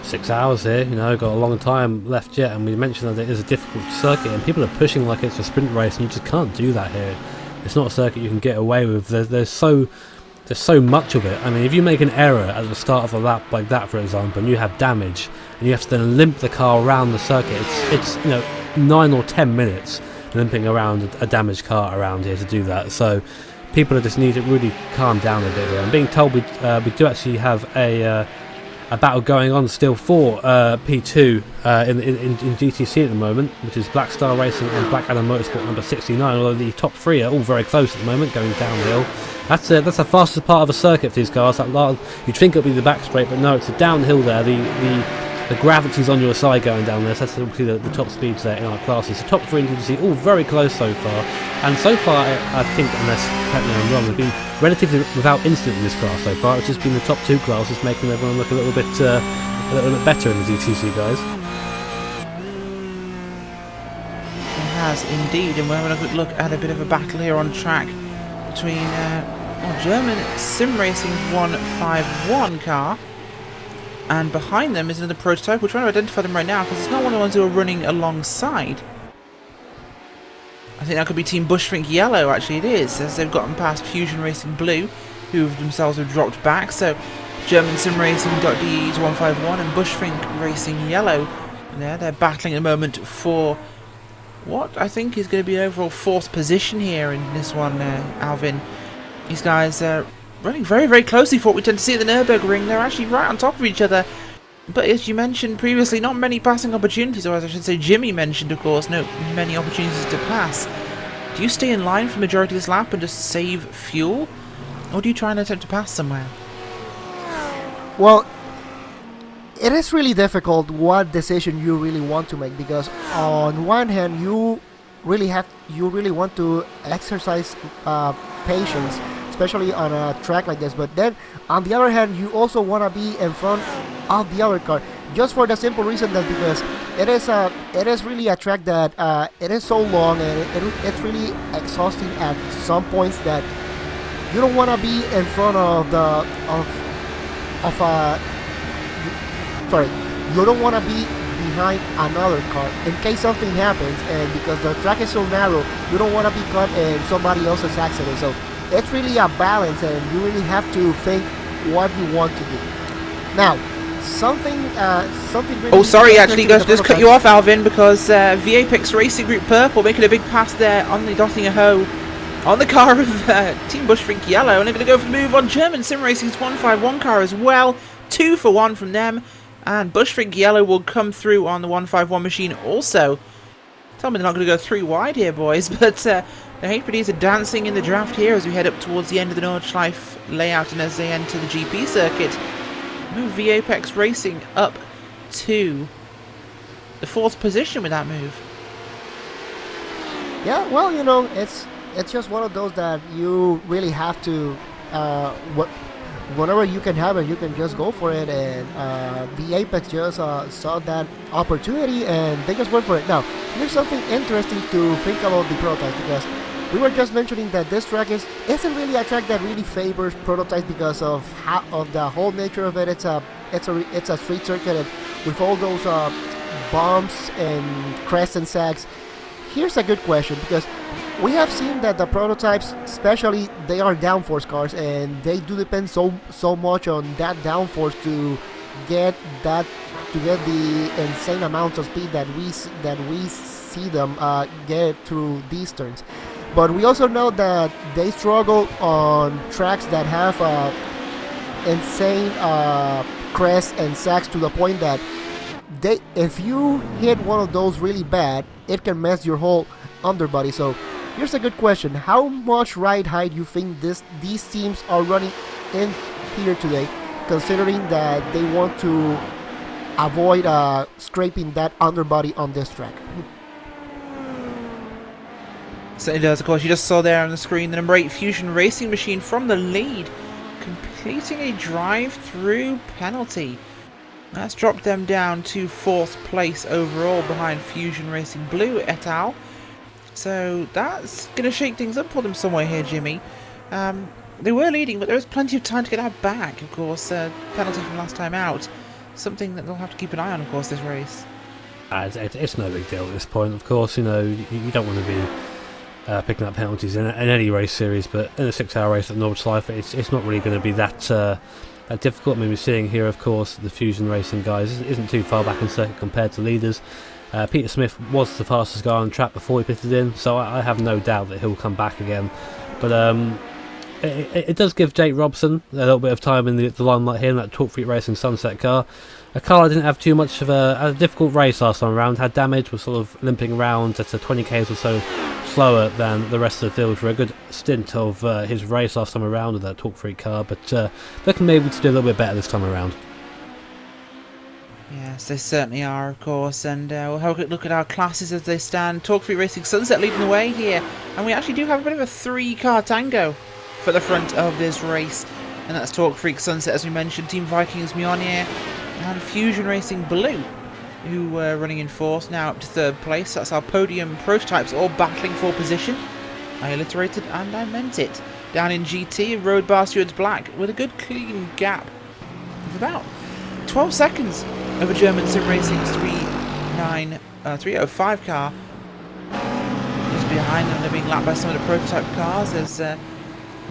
6 hours here, you know, got a long time left yet, and we mentioned that it is a difficult circuit, and people are pushing like it's a sprint race, and you just can't do that here. It's not a circuit you can get away with. There's so much of it. I mean, if you make an error at the start of a lap like that, for example, and you have damage, and you have to then limp the car around the circuit, it's 9 or 10 minutes limping around a damaged car around here to do that. So people just need to really calm down a bit here. I'm being told we do actually have a battle going on still for P2 in GTC at the moment, which is Black Star Racing and Black Adam Motorsport number 69, although the top three are all very close at the moment, going downhill. That's the fastest part of a circuit for these cars. You'd think it would be the back straight, but no, it's a downhill there. The gravity's on your side going down there, so that's obviously the top speeds there in our classes. The top three in GTC all very close so far, and so far I think, unless apparently I'm wrong, they've been relatively without incident in this class so far. It's just been the top two classes making everyone look a little bit better in the GTC, guys. It has indeed, and we're having a good look at a bit of a battle here on track between German Sim Racing's 151 car, and behind them is another prototype. We're trying to identify them right now because it's not one of the ones who are running alongside. I think that could be Team Bushfink Yellow, actually it is, as they've gotten past Fusion Racing Blue, who themselves have dropped back. So German Sim Racing.de's 151 and Bushfink Racing Yellow, they're battling at the moment for what I think is going to be an overall fourth position here in this one, Alvin. These guys are running very, very closely for what we tend to see at the Nürburgring. They're actually right on top of each other. But as you mentioned previously, not many passing opportunities, or as I should say Jimmy mentioned, of course, no many opportunities to pass. Do you stay in line for the majority of this lap and just save fuel? Or do you try and attempt to pass somewhere? Well, it is really difficult what decision you really want to make, because on one hand you really want to exercise patience, especially on a track like this, but then on the other hand you also want to be in front of the other car, just for the simple reason that because it is really a track that it is so long, and it's really exhausting at some points that you don't want to be in front of you don't want to be behind another car in case something happens, and because the track is so narrow you don't want to be caught in somebody else's accident. So it's really a balance, and you really have to think what you want to do. Now, something really... Oh, sorry, actually, guys, just cut you off, Alvin, because VAPEX Racing Group Purple making a big pass there on the Dotting a Ho on the car of Team Bushfink Yellow, and they're going to go for the move on German Sim Racing's 151 car as well. 2 for 1 from them, and Bushfink Yellow will come through on the 151 machine also. Tell me they're not going to go 3 wide here, boys, but the HPDs are dancing in the draft here as we head up towards the end of the Nordschleife layout and as they enter the GP circuit. Move VAPEX Racing up to the 4th position with that move. Yeah, well, it's just one of those that you really have to whenever you can have it, you can just go for it, and the Apex just saw that opportunity and they just went for it. Now, here's something interesting to think about the prototypes, because we were just mentioning that this track isn't really a track that really favors prototypes because of the whole nature of it. It's a street circuit, and with all those bumps and crests and sags. Here's a good question, because we have seen that the prototypes, especially, they are downforce cars, and they do depend so much on that downforce to get the insane amounts of speed that we see them get through these turns. But we also know that they struggle on tracks that have insane crests and sacks to the point that if you hit one of those really bad, it can mess your whole underbody. So here's a good question: how much ride height you think these teams are running in here today, considering that they want to avoid scraping that underbody on this track? Certainly does. Of course, you just saw there on the screen the number 8 Fusion Racing Machine from the lead, completing a drive-through penalty. That's dropped them down to 4th place overall behind Fusion Racing Blue et al. So that's going to shake things up for them somewhere here, Jimmy. They were leading, but there was plenty of time to get that back, of course. Penalty from last time out. Something that they'll have to keep an eye on, of course, this race. It's no big deal at this point, of course. You know, you don't want to be picking up penalties in any race series, but in a 6-hour race at Nordschleife, it's not really going to be that difficult. I mean, we're seeing here, of course, the Fusion Racing guys isn't too far back in circuit compared to leaders. Peter Smith was the fastest guy on track before he pitted in, so I have no doubt that he'll come back again. But it does give Jake Robson a little bit of time in the limelight here in that Talk Freak Racing Sunset car. A car didn't have too much of a difficult race last time around, had damage, was sort of limping around at 20 k's or so slower than the rest of the field for a good stint of his race last time around with that Talk Freak car, but looking maybe to do a little bit better this time around. Yes, they certainly are, of course, and we'll have a quick look at our classes as they stand. Talk Freak Racing Sunset leading the way here, and we actually do have a bit of a 3-car tango for the front of this race, and that's Talk Freak Sunset, as we mentioned, Team Vikings Mjolnir and Fusion Racing Blue, who were running in 4th, now up to 3rd place. That's our podium prototypes, all battling for position. I alliterated and I meant it. Down in GT, Road Bar Stewards Black with a good clean gap of about 12 seconds over German Sim Racing's 305 car. Just behind them, they're being lapped by some of the prototype cars as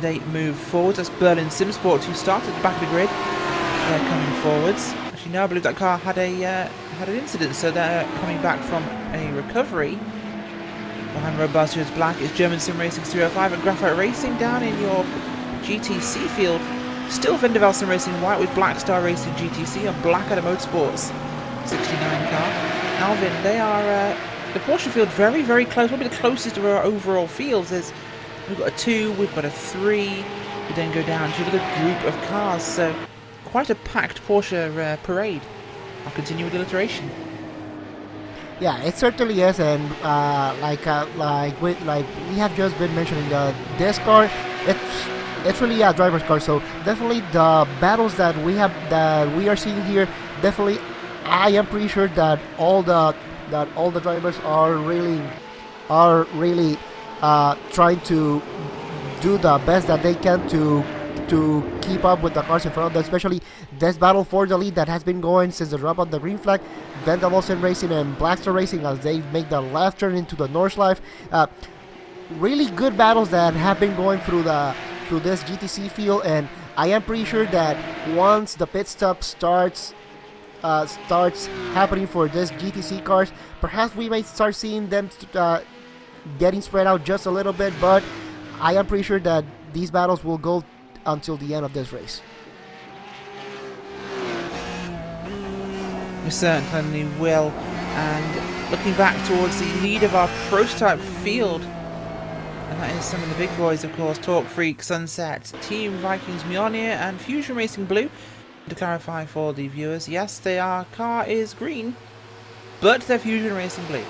they move forwards. That's Berlin Sim Sports, who started at the back of the grid. They're coming forwards. Actually, no, I believe that car had an incident, so they're coming back from a recovery. Behind Road Bar Stewards Black is German Sim Racing's 305 and Graphite Racing. Down in your GTC field, still Vendevel Sim Racing White with Black Star Racing GTC and Blackadder Motorsports 69 car. Alvin, they are the Porsche field very, very close. Probably the closest to our overall fields. We've got a 2, we've got a 3. We then go down to another group of cars. So quite a packed Porsche parade. I'll continue with the alliteration. Yeah, it certainly is, and like we have just been mentioning, this car, it's really a driver's car. So definitely the battles that we are seeing here, definitely, I am pretty sure that all the drivers are really trying to do the best that they can to keep up with the cars in front of them, especially this battle for the lead that has been going since the drop of the green flag. Vendevel Sim Racing and Blackstar Racing as they make the left turn into the Nordschleife. Really good battles that have been going through this GTC field, and I am pretty sure that once the pit stop starts happening for this GTC cars, perhaps we may start seeing them getting spread out just a little bit, but I am pretty sure that these battles will go until the end of this race. We certainly will. And looking back towards the lead of our prototype field, and that is some of the big boys, of course, Talk Freak Sunset, Team Vikings Mjolnir and Fusion Racing Blue. To clarify for the viewers, yes, their car is green, but they're Fusion Racing Blue,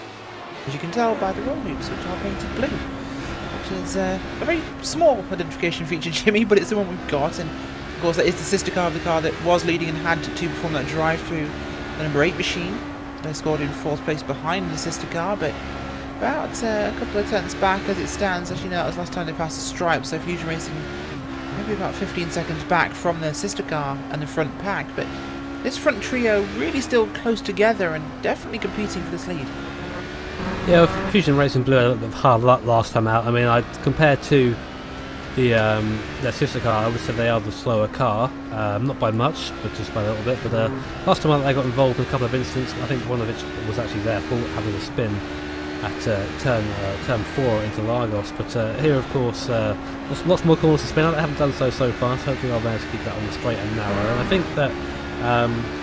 as you can tell by the roll hoops, which are painted blue, which is a very small identification feature, Jimmy, but it's the one we've got. And of course that is the sister car of the car that was leading and had to perform that drive through the number 8 machine. They scored in 4th place behind the sister car, but about a couple of tenths back as it stands. Actually, no, that was last time they passed the stripe, so Fusion Racing maybe about 15 seconds back from their sister car and the front pack. But this front trio really still close together and definitely competing for this lead. Yeah, Fusion Racing Blue had a little bit of hard luck last time out. I mean, compared to their sister car, I would say they are the slower car, not by much, but just by a little bit. But last time out they got involved in a couple of incidents. I think one of which was actually their fault, having a spin at turn 4 into Lagos. But here, of course, lots more corners to spin out. I haven't done so far, so hopefully I'll manage to keep that on the straight and narrow. And I think that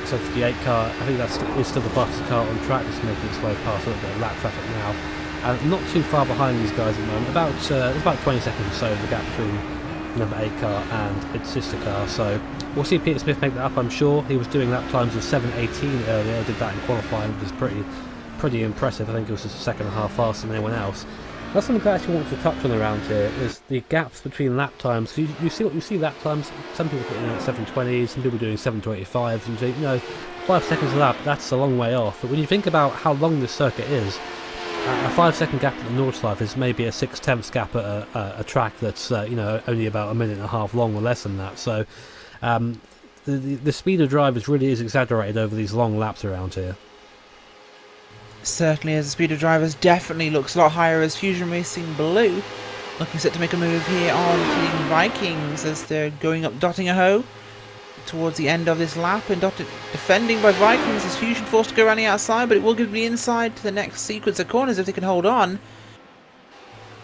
so for the 8 car, I think that is still the fastest car on track, just making its way past a little bit of lap traffic now. And not too far behind these guys at the moment. There's about 20 seconds or so, the gap between number 8 car and its sister car. So we'll see Peter Smith make that up, I'm sure. He was doing lap times of 7:18 earlier. Did that in qualifying, which is pretty impressive. I think it was just a second and a half faster than anyone else. That's something I actually want to touch on around here, is the gaps between lap times. You see lap times, some people putting in at 7:20, some people doing 7:25, and you think, 5 seconds a lap, that's a long way off. But when you think about how long this circuit is, a 5-second gap at the Nordschleife is maybe a 6/10 gap at a track that's only about a minute and a half long or less than that. So the speed of drivers really is exaggerated over these long laps around here. Certainly, as the speed of drivers definitely looks a lot higher as Fusion Racing Blue looking set to make a move here on Team Vikings as they're going up Dottingerhoe towards the end of this lap, and defending by Vikings as Fusion forced to go around the outside, but it will give the inside to the next sequence of corners if they can hold on.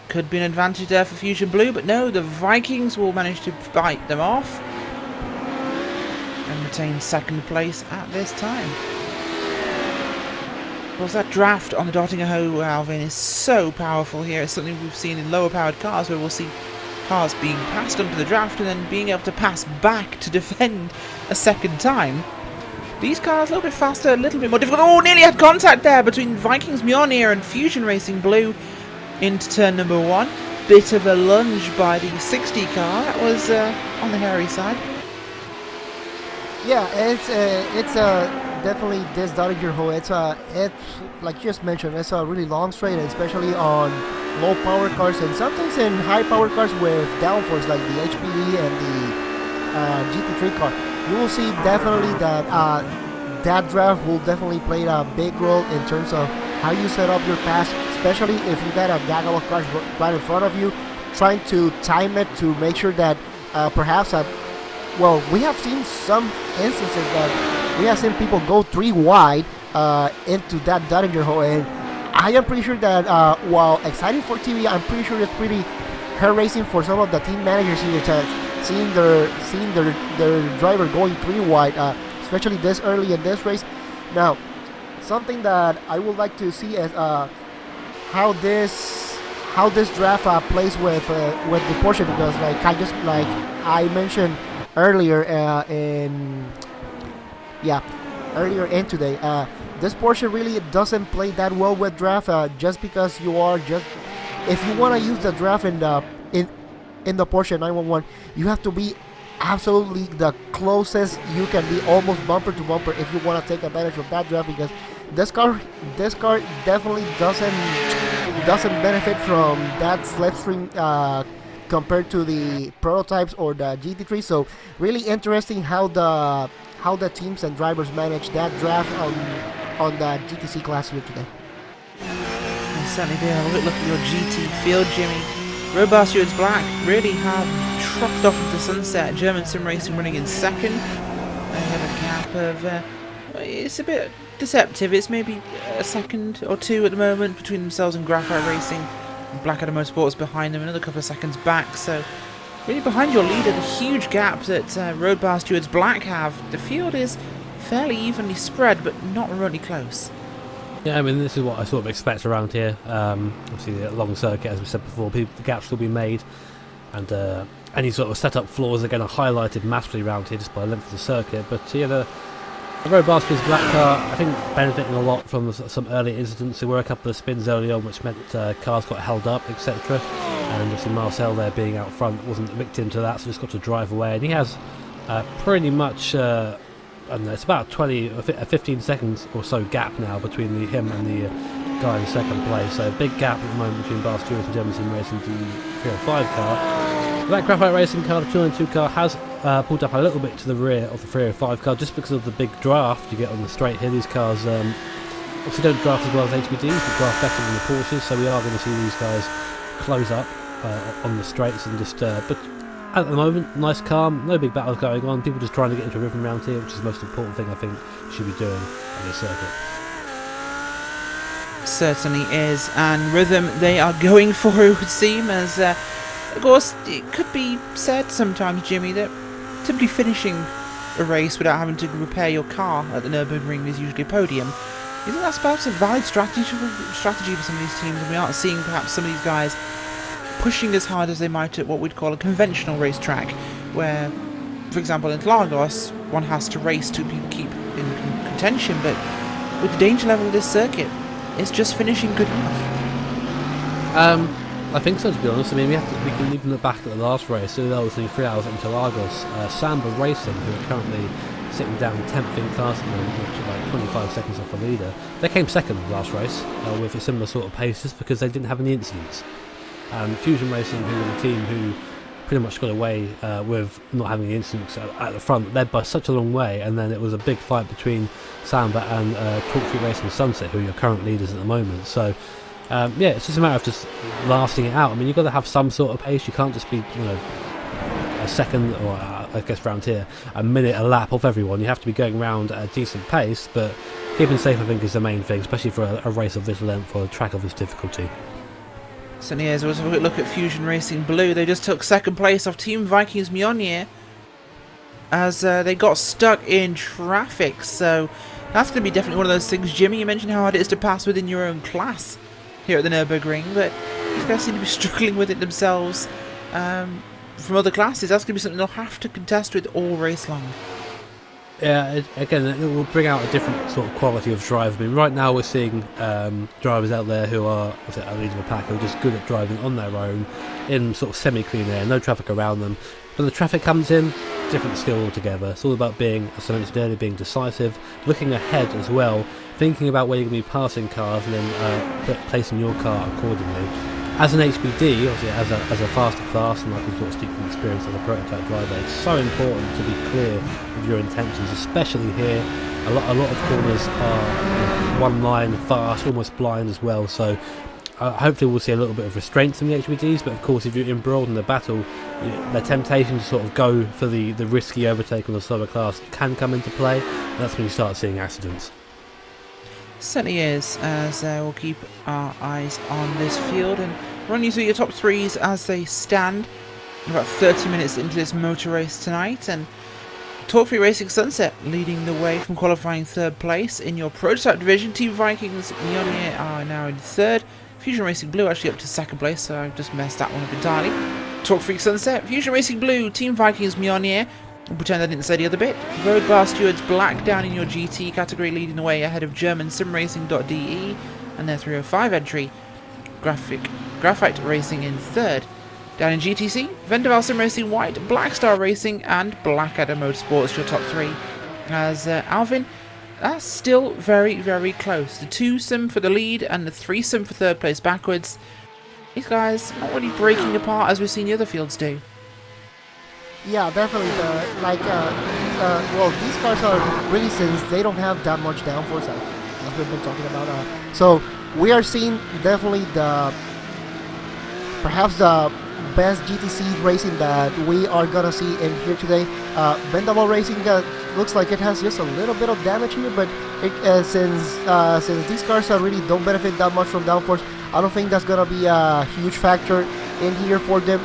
Could be an advantage there for Fusion Blue, but no, the Vikings will manage to bite them off and retain second place at this time. Of course, that draft on the Dottingerhoe, Alvin, is so powerful here. It's something we've seen in lower powered cars where we'll see cars being passed under the draft and then being able to pass back to defend a second time. These cars a little bit faster, a little bit more difficult. Oh, nearly had contact there between Vikings Mjolnir and Fusion Racing Blue into turn number 1. Bit of a lunge by the 60 car. That was on the hairy side. Yeah, it's definitely this Dottingerhoe. It's like you just mentioned, it's a really long straight, especially on low power cars and sometimes in high power cars with downforce like the HPD and the GT3 car. You will see definitely that that draft will definitely play a big role in terms of how you set up your pass, especially if you got a gaggle of cars right in front of you, trying to time it to make sure that perhaps well, we have seen some instances that we have seen people go 3 wide into that Dottingerhoe, and I am pretty sure that while exciting for TV, I'm pretty sure it's pretty hair-raising for some of the team managers here to seeing their driver going 3 wide, especially this early in this race. Now, something that I would like to see is how this draft plays with the Porsche, because like I mentioned earlier earlier in today, this Porsche really doesn't play that well with draft, just because if you want to use the draft in the Porsche 911, you have to be absolutely the closest you can be, almost bumper to bumper, if you want to take advantage of that draft, because this car definitely doesn't benefit from that slipstream compared to the prototypes or the GT3. So really interesting how the teams and drivers manage that draft on the GTC class here today. And certainly do have a look at your GT field, Jimmy. Robust Stewards Black really have trucked off into the sunset. German Sim Racing running in second. They have a gap of it's a bit deceptive. It's maybe a second or 2 at the moment between themselves and Graphite Racing. Blackadder Motorsports behind them, another couple of seconds back, so really behind your leader, the huge gap that Road Bar Stewards Black have. The field is fairly evenly spread, but not remotely close. Yeah, I mean, this is what I sort of expect around here. Obviously, the long circuit, as we said before, the gaps will be made, and any sort of setup flaws are going to highlighted massively around here just by the length of the circuit. But yeah, the Road Bar Stewards Black car, I think, benefiting a lot from some early incidents. There were a couple of spins early on, which meant cars got held up, etc. And obviously Marcel there being out front wasn't a victim to that, so just got to drive away. And he has pretty much, I don't know, it's about 15 seconds or so gap now between him and the guy in second place. So big gap at the moment between Bar Stewards and German Sim Racing, the 305 car. That Graphite Racing car, the 292 car, has pulled up a little bit to the rear of the 305 car just because of the big draft you get on the straight here. These cars obviously don't draft as well as HBDs, but draft better than the Porsches, so we are going to see these guys close up on the straights and just but at the moment, nice calm, no big battles going on, people just trying to get into a rhythm around here, which is the most important thing I think you should be doing on this circuit. Certainly is, and rhythm they are going for, it would seem, as of course it could be said sometimes, Jimmy, that simply finishing a race without having to repair your car at the Nürburgring is usually a podium. You think that's perhaps a valid strategy for some of these teams, and we aren't seeing perhaps some of these guys pushing as hard as they might at what we'd call a conventional racetrack, where, for example, in Lagos, one has to race to keep in contention, but with the danger level of this circuit, it's just finishing good enough. I think so, to be honest. I mean, we can even look back at the last race. So that was only 3 hours into Lagos. Samba Racing, who are currently sitting down 10th in class at the moment, which is like 25 seconds off the leader. They came second last race with a similar sort of paces because they didn't have any incidents. And Fusion Racing, who were the team who pretty much got away with not having the incidents at the front, led by such a long way, and then it was a big fight between Samba and Talk Free Racing Sunset, who are your current leaders at the moment. So yeah, it's just a matter of just lasting it out. I mean, you've got to have some sort of pace. You can't just be, a second, or I guess around here, a minute a lap off everyone. You have to be going around at a decent pace, but keeping safe, I think, is the main thing, especially for a race of this length or a track of this difficulty. So here's a quick look at Fusion Racing Blue. They just took second place off Team Vikings Mjolnir as they got stuck in traffic. So that's going to be definitely one of those things. Jimmy, you mentioned how hard it is to pass within your own class here at the Nürburgring, but these guys seem to be struggling with it themselves from other classes. That's going to be something they'll have to contest with all race long. Yeah, again, it will bring out a different sort of quality of drive. I mean, right now we're seeing drivers out there who are a leader of a pack, who are just good at driving on their own in sort of semi-clean air, no traffic around them. When the traffic comes in, different skill altogether. It's all about being, as I mentioned earlier, being decisive, looking ahead as well, thinking about where you're going to be passing cars, and then placing your car accordingly. As an HBD, obviously as a faster class, and I can sort of speak from experience as a prototype driver, it's so important to be clear with your intentions, especially here. A lot of corners are one line fast, almost blind as well, so hopefully we'll see a little bit of restraint from the HBDs, but of course if you're embroiled in the battle, the temptation to sort of go for the risky overtake on the slower class can come into play, and that's when you start seeing accidents. Certainly is, as we'll keep our eyes on this field and run you through your top threes as they stand. About 30 minutes into this motor race tonight, and Talk Free Racing Sunset leading the way from qualifying third place in your prototype division. Team Vikings Mjolnir are now in third. Fusion Racing Blue actually up to second place, so I've just messed that one up entirely. Talk Free Sunset, Fusion Racing Blue, Team Vikings Mjolnir. We'll pretend I didn't say the other bit. Road Bar Stewards Black down in your GT category, leading the way ahead of German SimRacing.de and their 305 entry. Graphite Racing in third. Down in GTC, Vendaval Sim Racing White, Black Star Racing and Blackadder Motorsports, your top three. As Alvin, that's still very, very close. The 2 sim for the lead and the 3 sim for third place backwards. These guys not really breaking apart as we've seen the other fields do. Yeah, definitely. Well, these cars are really, since they don't have that much downforce, as we've been talking about. So we are seeing definitely perhaps the best GTC racing that we are gonna see in here today. Vendaval Racing looks like it has just a little bit of damage here, but since these cars really don't benefit that much from downforce, I don't think that's gonna be a huge factor in here for them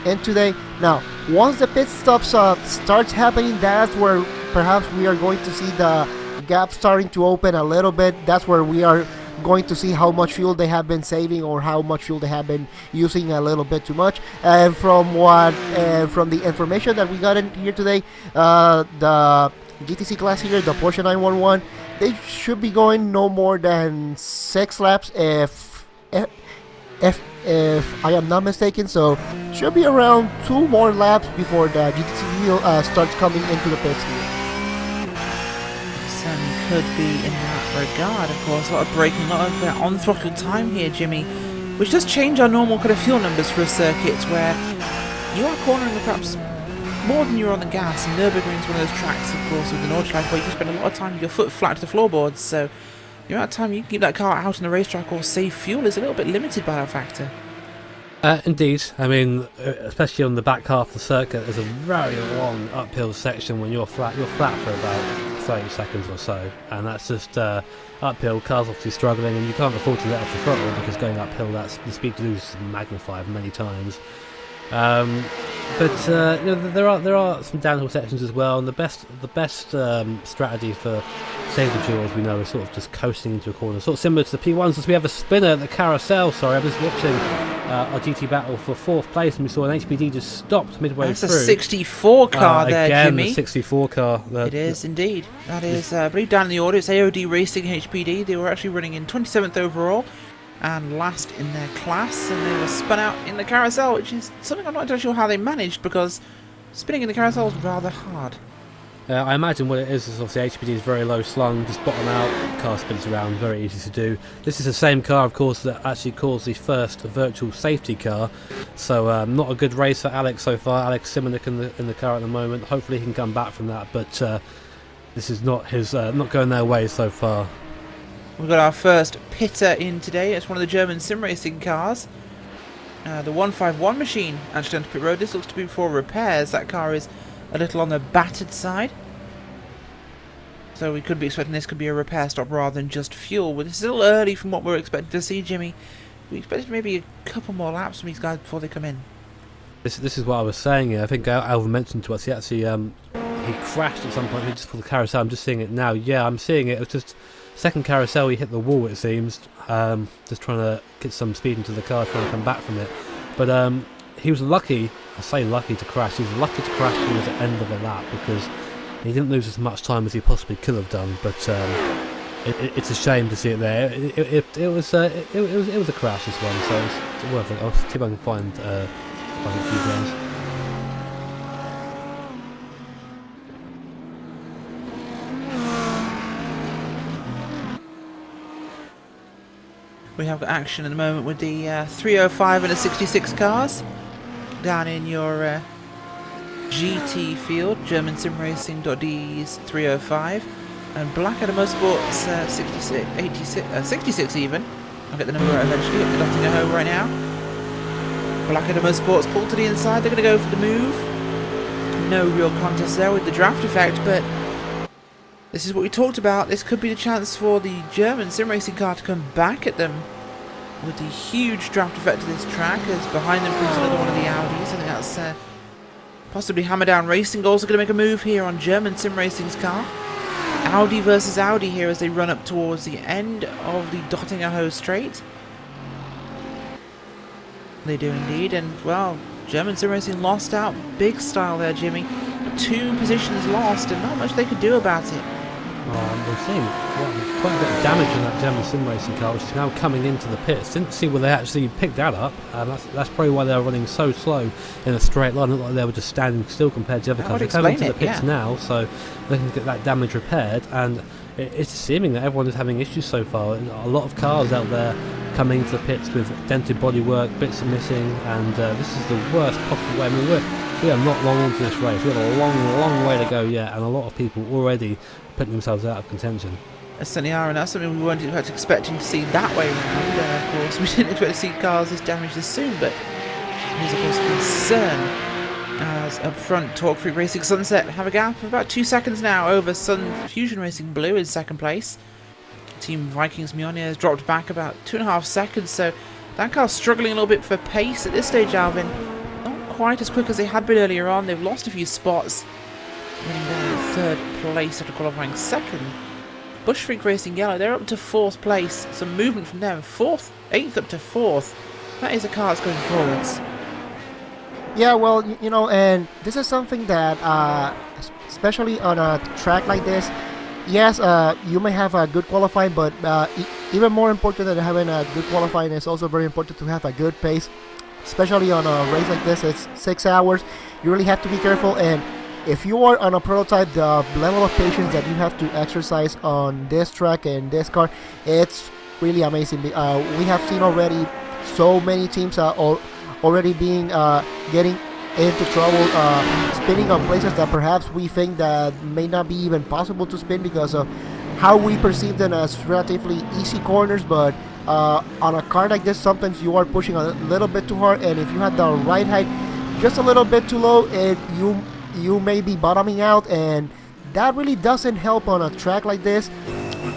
and today. Now, once the pit stops starts happening, that's where perhaps we are going to see the gap starting to open a little bit. That's where we are going to see how much fuel they have been saving or how much fuel they have been using a little bit too much. And from the information that we got in here today, the GTC class here, the Porsche 911, they should be going no more than 6 laps if I am not mistaken. So should be around 2 more laps before the GTC wheel starts coming into the pits here. Certainly could be in that regard. Of course, a lot of braking, a lot of on-throttle time here, Jimmy, which does change our normal kind of fuel numbers for a circuit where you are cornering perhaps more than you're on the gas. And Nürburgring is one of those tracks, of course, with the Nordschleife where you can spend a lot of time with your foot flat to the floorboards. So the amount of time you can keep that car out on the racetrack or save fuel is a little bit limited by that factor. Indeed, I mean, especially on the back half of the circuit, there's a very long uphill section when you're flat. You're flat for about 30 seconds or so, and that's just uphill. Cars obviously struggling, and you can't afford to let off the throttle because going uphill, that's the speed to lose is magnified many times. But you know, there are some downhill sections as well, and the best strategy for saving fuel, as we know, is sort of just coasting into a corner, sort of similar to the P1s. As we have a spinner at the carousel. Sorry, I was watching our GT battle for 4th place, and we saw an HPD just stopped midway That's through. a 64 car there, again, Jimmy. The 64 car. It is indeed. That is, I believe, down in the order. It's AOD Racing HPD. They were actually running in 27th overall and last in their class, and they were spun out in the carousel, which is something I'm not entirely sure how they managed, because spinning in the carousel is rather hard. I imagine what it is obviously HPD is very low slung, just bottom out, car spins around, very easy to do. This is the same car, of course, that actually caused the first virtual safety car, so not a good race for Alex so far. Alex Simonik in the car at the moment. Hopefully he can come back from that, but this is not his not going their way so far. We've got our first pitter in today. It's one of the German sim racing cars. The 151 machine actually on pit road. This looks to be for repairs. That car is a little on the battered side, so we could be expecting this could be a repair stop rather than just fuel. But it's still early from what we're expecting to see, Jimmy. We expected maybe a couple more laps from these guys before they come in. This is what I was saying here. I think Alvin mentioned to us he actually he crashed at some point just for the carousel. I'm just seeing it now. Yeah, I'm seeing it. It was just second carousel, he hit the wall, it seems, just trying to get some speed into the car, trying to come back from it. But he was lucky, I say lucky to crash, he was lucky to crash towards the end of the lap, because he didn't lose as much time as he possibly could have done. But it's a shame to see it there. It was a crash, this one, so it's worth it. I'll see if I can find a few guys. We have got action at the moment with the 305 and the 66 cars down in your GT field, German Sim Racing.de's 305, and Blackadder Motorsports 66, 86, 66 even. I'll get the number eventually. At the Nottingham home right now. Blackadder Motorsports pulled to the inside. They're going to go for the move. No real contest there with the draft effect, but this is what we talked about. This could be the chance for the German sim racing car to come back at them with the huge draft effect of this track, as behind them comes another one of the Audis. I think that's possibly Hammer Down Racing also going to make a move here on German sim racing's car. Audi versus Audi here as they run up towards the end of the Dottingerhoe Straight. They do indeed, and well, German sim racing lost out big style there, Jimmy. 2 positions lost and not much they could do about it. We're seeing quite a bit of damage on that German sim racing car, which is now coming into the pits. Didn't see where they actually picked that up, and that's probably why they were running so slow in a straight line. It looked like they were just standing still compared to the other cars. They're coming into the pits now, so they can get that damage repaired, and it's seeming that everyone is having issues so far. A lot of cars out there coming into the pits with dented bodywork, bits are missing, and this is the worst possible way. I mean, we are not long into this race. We have a long way to go yet, and a lot of people already putting themselves out of contention. Certainly are, and that's something we weren't expecting to see that way around. Of course, we didn't expect to see cars this damaged this soon, but there's of course concern as up front Torque Freak Racing Sunset have a gap of about 2 seconds now over Sun Fusion Racing Blue in second place. Team Vikings Mjolnir has dropped back about 2.5 seconds, so that car's struggling a little bit for pace at this stage, Alvin. Not quite as quick as they had been earlier on. They've lost a few spots, running down in third place after qualifying second. Bush Freak Racing Yellow, they're up to 4th place. Some movement from them. 8th up to 4th. That is a car that's going forwards. Yeah, well, you know, and this is something that, especially on a track like this, yes, you may have a good qualifying, but even more important than having a good qualifying is also very important to have a good pace. Especially on a race like this, it's 6 hours. You really have to be careful, and if you are on a prototype, the level of patience that you have to exercise on this track and this car, it's really amazing. We have seen already so many teams already being getting into trouble, spinning on places that perhaps we think that may not be even possible to spin because of how we perceive them as relatively easy corners, but on a car like this, sometimes you are pushing a little bit too hard, and if you had the right height just a little bit too low, you may be bottoming out, and that really doesn't help on a track like this,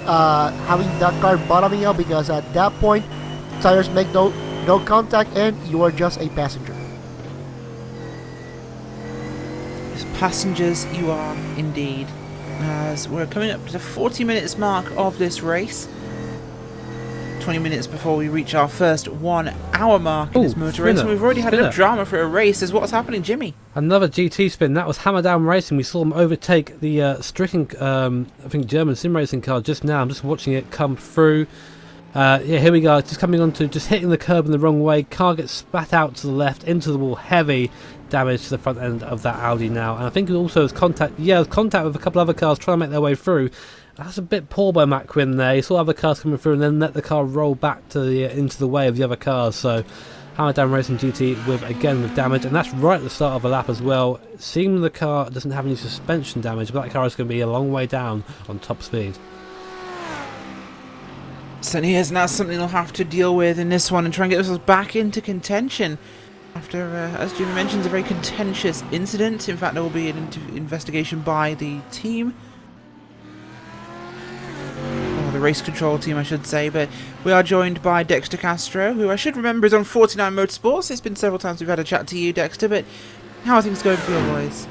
having that car bottoming out, because at that point tires make no contact and you are just a passenger. As passengers you are indeed, as we're coming up to the 40 minutes mark of this race. 20 minutes before we reach our first 1 hour mark in this motor race, and we've already had enough drama for a race. Is what's happening, Jimmy? Another GT spin. That was Hammer Down Racing. We saw them overtake the stricken, I think, German sim racing car just now. I'm just watching it come through. Yeah, here we go. Just coming on to just hitting the curb in the wrong way. Car gets spat out to the left into the wall. Heavy damage to the front end of that Audi now. And I think it also has contact. Yeah, it was contact with a couple other cars trying to make their way through. That's a bit poor by Matt Quinn there. He saw other cars coming through and then let the car roll back to the into the way of the other cars. So Hammer Down Racing GT with damage, and that's right at the start of a lap as well. Seeing the car doesn't have any suspension damage, but that car is going to be a long way down on top speed. Certainly is, and that's something they'll have to deal with in this one and try and get themselves back into contention after, as Jimmy mentioned, a very contentious incident. In fact, there will be an investigation by the team. The race control team, I should say, but we are joined by Dexter Castro, who I should remember is on 49 Motorsports. It's been several times we've had a chat to you, Dexter, but how are things going for your boys?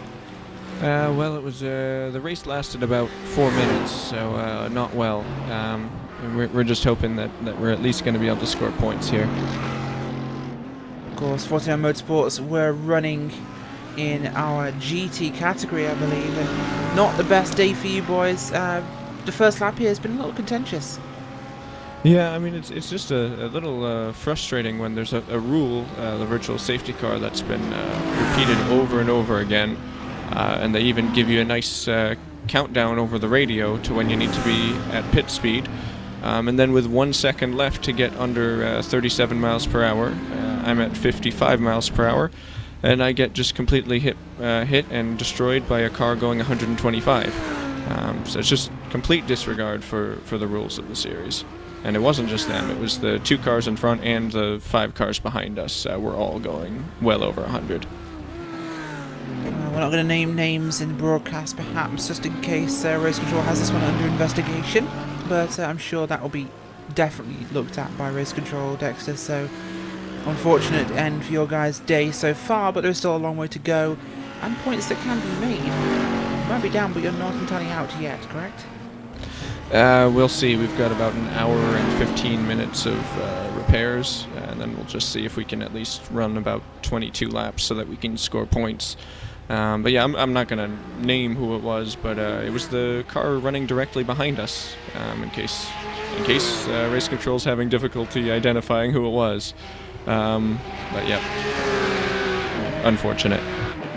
Well, it was the race lasted about 4 minutes, so not well. We're just hoping that we're at least going to be able to score points here. Of course, 49 Motorsports were running in our GT category, I believe, and not the best day for you boys. The first lap here has been a little contentious. Yeah, I mean, it's just a little frustrating when there's a rule, the virtual safety car, that's been repeated over and over again, and they even give you a nice countdown over the radio to when you need to be at pit speed, and then with 1 second left to get under 37 miles per hour, I'm at 55 miles per hour, and I get just completely hit and destroyed by a car going 125. So it's just complete disregard for the rules of the series. And it wasn't just them, it was the 2 cars in front and the 5 cars behind us were all going well over 100. We're not going to name names in the broadcast, perhaps, just in case Race Control has this one under investigation. But I'm sure that will be definitely looked at by Race Control, Dexter. So, unfortunate end for your guys' day so far, but there's still a long way to go. And points that can be made. Might be down, but you're not entirely out yet, correct? We'll see. We've got about an hour and 15 minutes of repairs, and then we'll just see if we can at least run about 22 laps so that we can score points. But yeah, I'm not going to name who it was, but it was the car running directly behind us, in case Race Control's having difficulty identifying who it was. But yeah, unfortunate.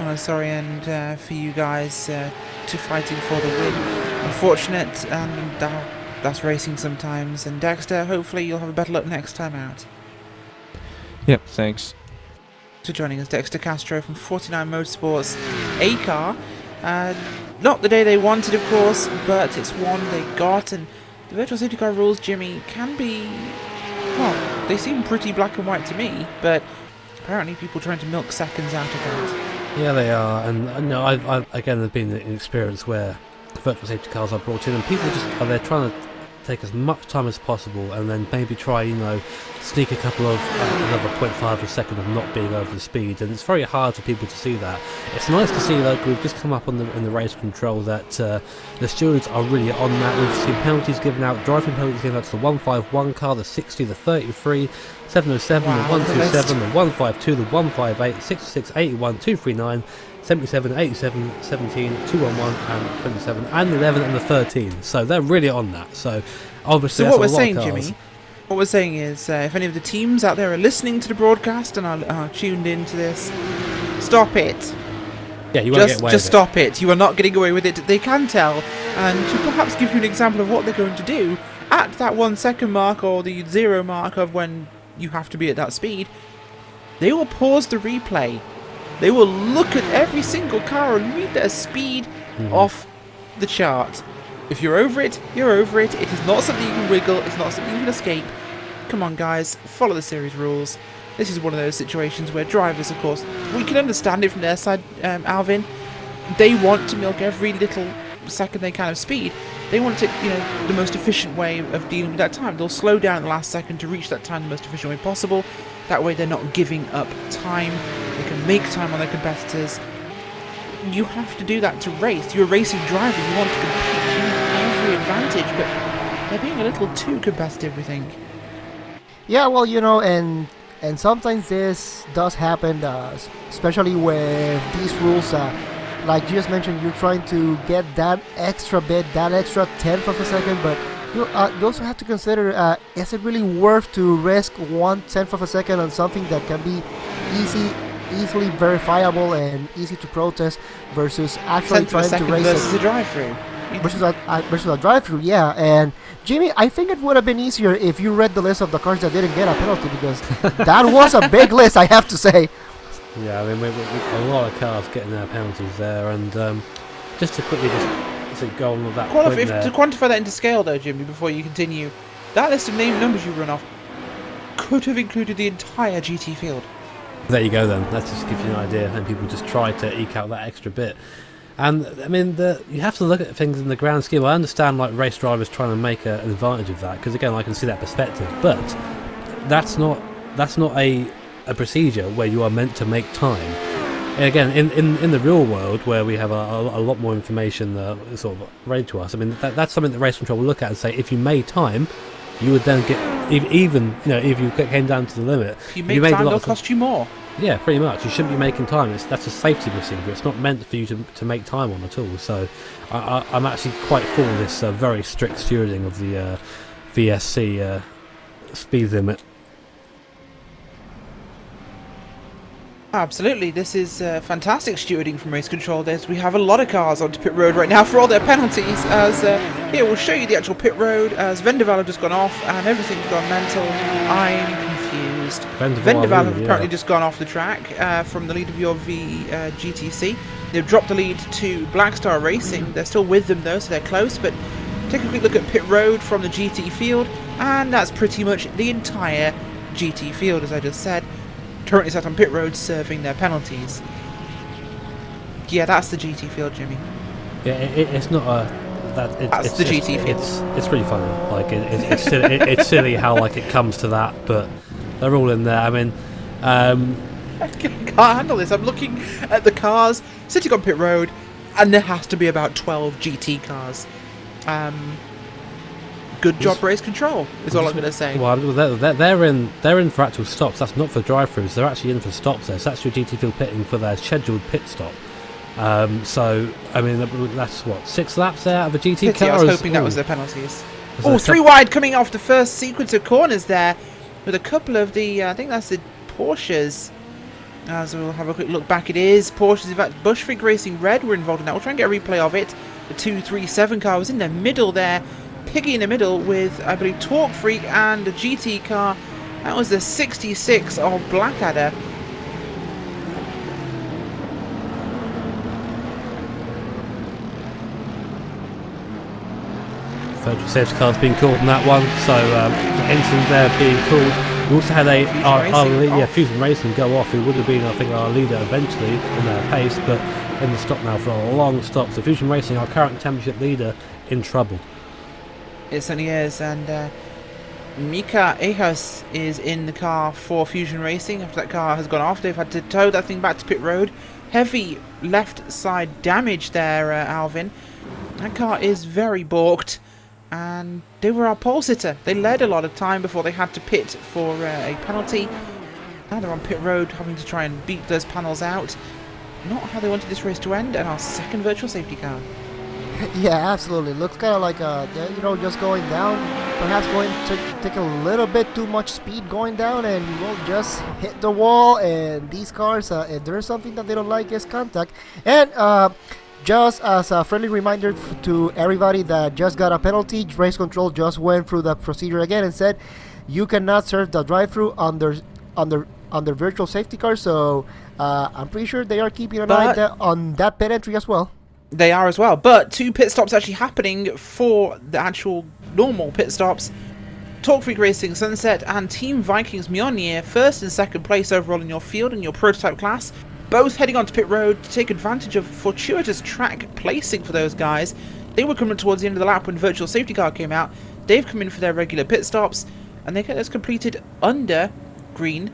Oh, sorry, and for you guys to fighting for the win. Unfortunate, and that's racing sometimes. And Dexter, hopefully you'll have a better luck next time out. Yep, thanks. For joining us, Dexter Castro from 49 Motorsports, a car. Not the day they wanted, of course, but it's one they got. And the virtual safety car rules, Jimmy, can be, well, they seem pretty black and white to me, but apparently people trying to milk seconds out of that. Yeah, they are, and you know, I've again, there's been an experience where virtual safety cars are brought in, and people just are there trying to take as much time as possible, and then maybe try, you know, sneak a couple of another 0.5 of a second of not being over the speed, and it's very hard for people to see that. It's nice to see, like we've just come up on in the race control, that the stewards are really on that. We've seen penalties given out, driving penalties given out to the 151 car, the 60, the 33, 707, the 127, the 152, the 158, 66, 81, 239, 77, 87, 17, 211, and 27, and 11, and the 13. So they're really on that. So obviously, so what we're saying, Jimmy, what we're saying is, if any of the teams out there are listening to the broadcast and are tuned into this, stop it. Yeah, you won't get away with it. Just stop it. You are not getting away with it. They can tell, and to perhaps give you an example of what they're going to do at that 1 second mark or the 0 mark of when you have to be at that speed, they will pause the replay. They will look at every single car and read their speed off the chart. If you're over it, you're over it. It is not something you can wiggle. It's not something you can escape. come on guys, follow the series rules. This is one of those situations where drivers, of course, we can understand it from their side, Alvin. They want to milk every little second they can of speed. They want to, the most efficient way of dealing with that time. They'll slow down at the last second to reach that time the most efficient way possible. That way they're not giving up time. They can make time on their competitors. You have to do that to race. You're a racing driver. You want to compete. You have every advantage, but they're being a little too competitive, we think. Yeah, well, and sometimes this does happen, especially with these rules. Like you just mentioned, you're trying to get that extra bit, that extra tenth of a second, but you also have to consider, is it really worth to risk 1/10 of a second on something that can be easily verifiable and easy to protest versus actually trying to race versus a drive-through. Versus a drive-through, yeah. And Jimmy, I think it would have been easier if you read the list of the cars that didn't get a penalty, because that was a big list, I have to say. Yeah, I mean, we a lot of cars getting their penalties there, and just to quickly go on with that point there. To quantify that into scale, though, Jimmy, before you continue, that list of numbers you run off could have included the entire GT field. There you go, then. That just gives you an idea, and people just try to eke out that extra bit. And I mean, you have to look at things in the grand scheme. I understand, like, race drivers trying to make an advantage of that, because again, I can see that perspective. But that's not a procedure where you are meant to make time. And again, in the real world, where we have a lot more information sort of ready to us, I mean, that's something that race control will look at and say, if you made time, you would then get even if you came down to the limit. If you made time, it'll cost you more. Yeah, pretty much. You shouldn't be making time. That's a safety procedure. It's not meant for you to make time on at all. So I'm actually quite for this very strict stewarding of the VSC speed limit. Absolutely, this is fantastic stewarding from race control. We have a lot of cars onto pit road right now for all their penalties. As here, we'll show you the actual pit road. As Vendaval have just gone off and everything's gone mental. I'm confused. Vendaval have apparently just gone off the track from the lead of your GTC. They've dropped the lead to Blackstar Racing. They're still with them though, so they're close. But take a quick look at pit road from the GT field, and that's pretty much the entire GT field, as I just said. Currently sat on pit road serving their penalties. Yeah, that's the GT field, Jimmy. Yeah, it's not a... That's the GT field. It's pretty funny. Like, it's silly, it's silly how, like, it comes to that, but they're all in there. I mean... I can't handle this. I'm looking at the cars sitting on pit road, and there has to be about 12 GT cars. Good job, race control, is all I'm going to say. Well, they're in for actual stops. That's not for drive-throughs. They're actually in for stops there. So that's your GT field pitting for their scheduled pit stop. So, I mean, that's what, 6 laps there out of a GT car? I was hoping that was their penalties. Oh, 3 wide coming off the first sequence of corners there, with a couple of the, I think that's the Porsches. As we'll have a quick look back, it is Porsches. In fact, Bushwick Racing Red were involved in that. We'll try and get a replay of it. The 237 car was in the middle there. Piggy in the middle with, I believe, Torque Freak and a GT car. That was the 66 of Blackadder. Virtual safety car's being called in that one, so Ensign there being called. We also had Fusion Racing go off, who would have been, I think, our leader eventually in their pace, but in the stop now for a long stop. So Fusion Racing, our current championship leader, in trouble. It certainly is, and Mika Ehas is in the car for Fusion Racing. After that car has gone off, they've had to tow that thing back to pit road. Heavy left side damage there, Alvin. That car is very balked, and they were our pole sitter. They led a lot of time before they had to pit for a penalty. Now they're on pit road, having to try and beat those panels out. Not how they wanted this race to end, and our second virtual safety car. Yeah, absolutely. Looks kind of like, just going down. Perhaps going to take a little bit too much speed going down, and you will just hit the wall. And these cars, if there's something that they don't like, is contact. And just as a friendly reminder to everybody that just got a penalty, race control just went through the procedure again and said you cannot serve the drive-through under virtual safety car. So I'm pretty sure they are keeping an eye on that pit entry as well. They are as well, but 2 pit stops actually happening for the actual normal pit stops. Talk Freak Racing Sunset and Team Vikings Mjolnir, first and second place overall in your field in your prototype class, both heading onto pit road to take advantage of fortuitous track placing for those guys. They were coming towards the end of the lap when Virtual Safety Car came out. They've come in for their regular pit stops, and they get those completed under green,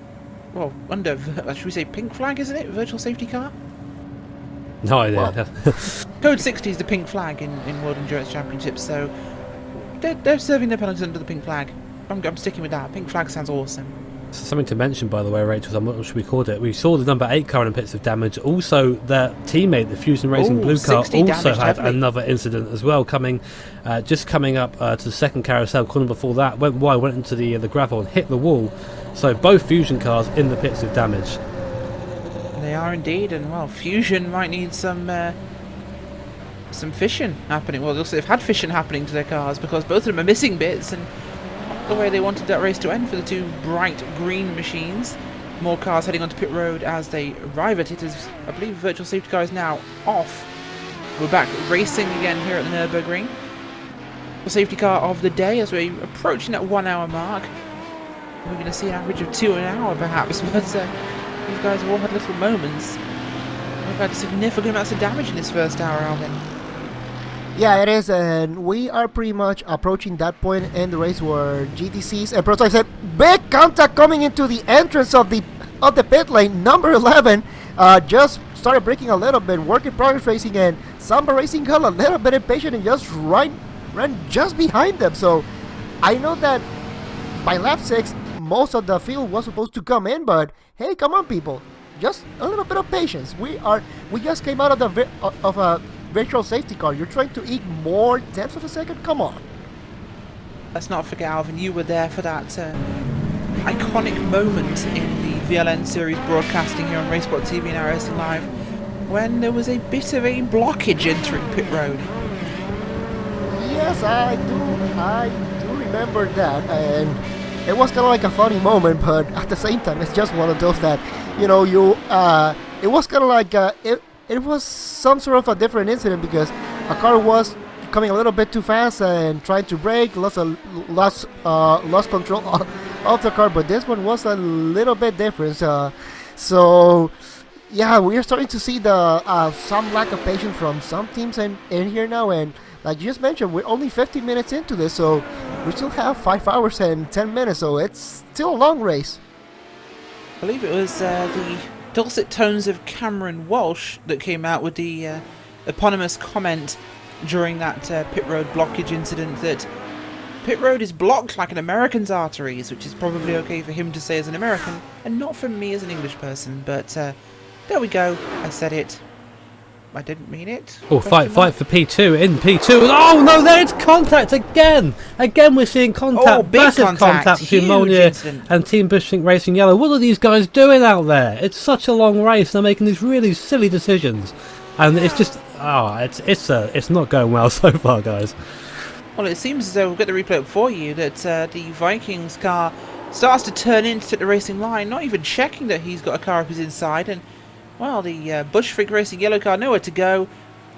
well, under, should we say pink flag, isn't it? Virtual Safety Car? No idea. Code 60 is the pink flag in World Endurance Championships, so they're serving their penalties under the pink flag. I'm sticking with that. Pink flag sounds awesome. Something to mention, by the way, Rachel, I'm not sure we called it. We saw the number 8 car in pits of damage. Also, their teammate, the Fusion Racing Blue car, also had another incident as well. Just coming up to the second carousel corner before that, went wide, went into the gravel and hit the wall. So both Fusion cars in the pits of damage. They are indeed, and well, Fusion might need some fission happening. Well, they've had fission happening to their cars because both of them are missing bits, and the way they wanted that race to end for the two bright green machines. More cars heading onto pit road as they arrive at it, as I believe Virtual Safety Car is now off. We're back racing again here at the Nürburgring. The safety car of the day as we're approaching that 1 hour mark. We're going to see an average of 2 an hour perhaps, but these guys have all had little moments. We've had significant amounts of damage in this first hour, Alvin. Yeah, it is, and we are pretty much approaching that point in the race where GTCs and prototypes had big contact coming into the entrance of the pit lane. Number 11 just started braking a little bit. Work in Progress Racing and Samba Racing got a little bit impatient and just ran just behind them. So I know that by lap 6, most of the field was supposed to come in, but hey, come on, people, just a little bit of patience. We just came out of a virtual safety car. You're trying to eat more tenths of a second? Come on. Let's not forget, Alvin, you were there for that iconic moment in the VLN series broadcasting here on RaceSpotTV and our Racing Live when there was a bit of a blockage entering pit road. Yes, I do remember that, and it was kind of like a funny moment, but at the same time, it's just one of those that, it was kind of like, it was some sort of a different incident because a car was coming a little bit too fast and trying to brake, lost control of the car, but this one was a little bit different. So yeah, we are starting to see the some lack of patience from some teams in here now, and like you just mentioned, we're only 15 minutes into this, so we still have 5 hours and 10 minutes, so it's still a long race. I believe it was the dulcet tones of Cameron Walsh that came out with the eponymous comment during that pit road blockage incident that pit road is blocked like an American's arteries, which is probably okay for him to say as an American and not for me as an English person, but there we go, I said it. I didn't mean it. Oh, fight for P2 in P2. Oh no, there it's contact again. Again, we're seeing contact. Oh, big massive contact between Mjolnir and Team Bushfink Racing Yellow. What are these guys doing out there? It's such a long race. They're making these really silly decisions, and it's just it's not going well so far, guys. Well, it seems as though we've got the replay up for you that the Vikings car starts to turn in to the racing line, not even checking that he's got a car up his inside, and well, the Bushfink Racing Yellow car nowhere to go.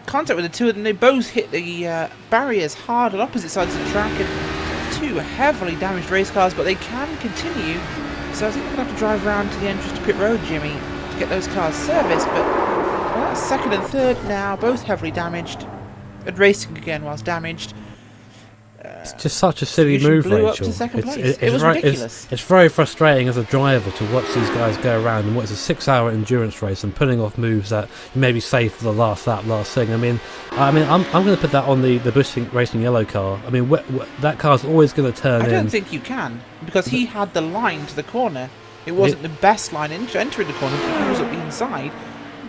Contact with the two of them, they both hit the barriers hard on opposite sides of the track, and two heavily damaged race cars, but they can continue. So I think we're going to have to drive around to the entrance to pit road, Jimmy, to get those cars serviced, but well, that's second and third now, both heavily damaged, and racing again whilst damaged. It's just such a silly move, Rachel. It was ridiculous. It's very frustrating as a driver to watch these guys go around in what is a 6-hour endurance race and pulling off moves that you maybe save for the last lap, last thing. I'm going to put that on the Bushfink Racing Yellow car. I mean, that car's always going to turn in. I don't think you can, because he had the line to the corner. It wasn't the best line entering the corner, but he was up the inside.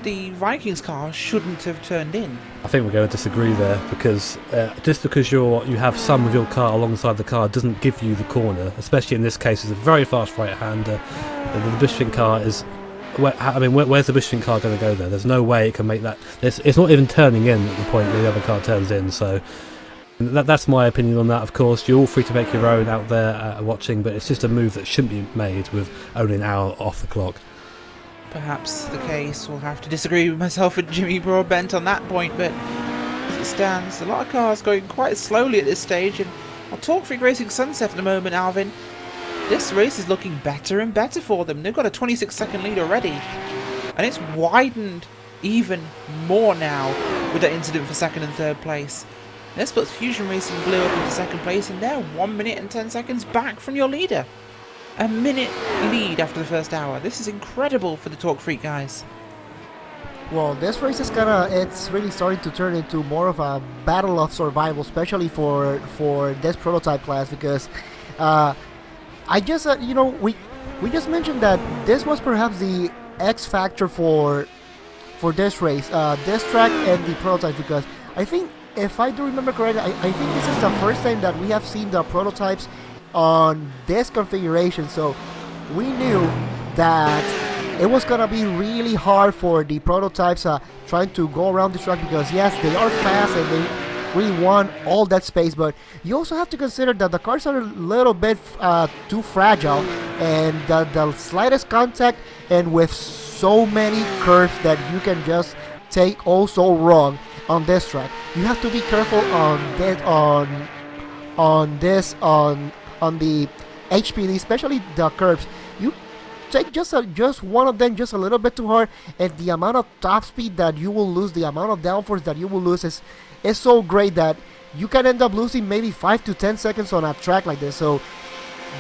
The Vikings car shouldn't have turned in. I think we're going to disagree there, because just because you have some of your car alongside the car doesn't give you the corner, especially in this case. It's a very fast right-hander. The Bushfink car is... where's the Bushfink car going to go there? There's no way it can make that... It's not even turning in at the point where the other car turns in, so... That's my opinion on that, of course. You're all free to make your own out there watching, but it's just a move that shouldn't be made with only an hour off the clock. Perhaps the case. We'll have to disagree with myself and Jimmy Broadbent on that point, but as it stands, a lot of cars going quite slowly at this stage, and Well, Talk Freak Racing Sunset at the moment, Alvin. This race is looking better and better for them. They've got a 26-second lead already. And it's widened even more now with that incident for second and third place. This puts Fusion Racing Blue up into second place, and they're 1 minute and 10 seconds back from your leader. A minute lead after the first hour. This is incredible for the Talk Freak guys. Well, this race is it's really starting to turn into more of a battle of survival, especially for this prototype class, because I just, we just mentioned that this was perhaps the X factor for this race, this track and the prototype, because I think, if I do remember correctly, I think this is the first time that we have seen the prototypes on this configuration, so we knew that it was gonna be really hard for the prototypes trying to go around this track, because yes, they are fast and they really want all that space, but you also have to consider that the cars are a little bit too fragile, and the slightest contact, and with so many curves that you can just take also wrong on this track. You have to be careful on the HPD, especially the curves. You take just one of them just a little bit too hard, and the amount of top speed that you will lose, the amount of downforce that you will lose is so great that you can end up losing maybe 5 to 10 seconds on a track like this. So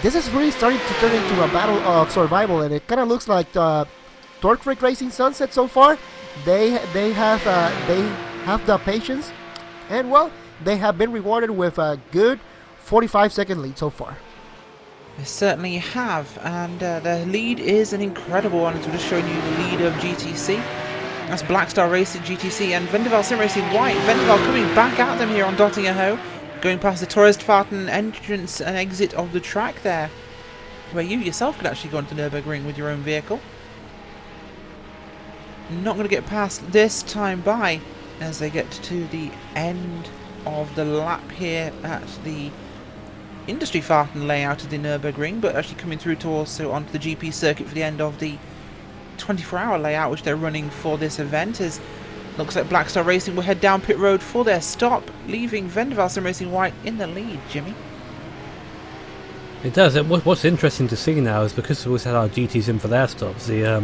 this is really starting to turn into a battle of survival, and it kind of looks like Torque Freak Racing Sunset so far. They have the patience, and well, they have been rewarded with a good 45-second lead so far. They certainly have, and their lead is an incredible one. As we're just showing you the lead of GTC. That's Blackstar Racing GTC and Vendaval Sim Racing White. Vendaval coming back at them here on Dottingerho, going past the Touristfahrten entrance and exit of the track there, where you yourself could actually go into Nürburgring with your own vehicle. Not going to get past this time by as they get to the end of the lap here at the Industriefahrten layout of the Nürburgring, but actually coming through to also onto the GP circuit for the end of the 24-hour layout which they're running for this event. As looks like Blackstar Racing will head down pit road for their stop, leaving Vendaval Sim Racing White in the lead. Jimmy? It does. What's interesting to see now is, because we've had our GTs in for their stops, I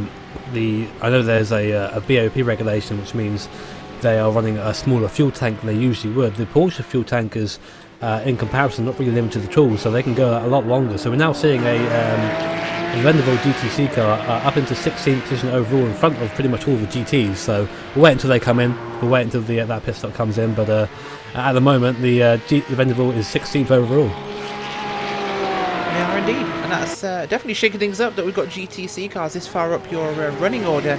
know there's a BOP regulation, which means they are running a smaller fuel tank than they usually would. The Porsche fuel tankers, in comparison, not really limited at all, so they can go a lot longer. So we're now seeing a Vendaval GTC car up into 16th position overall in front of pretty much all the GTs. So we'll wait until they come in. We'll wait until that pit stop comes in. But at the moment, the Vendaval is 16th overall. They are indeed, and that's definitely shaking things up that we've got GTC cars this far up your running order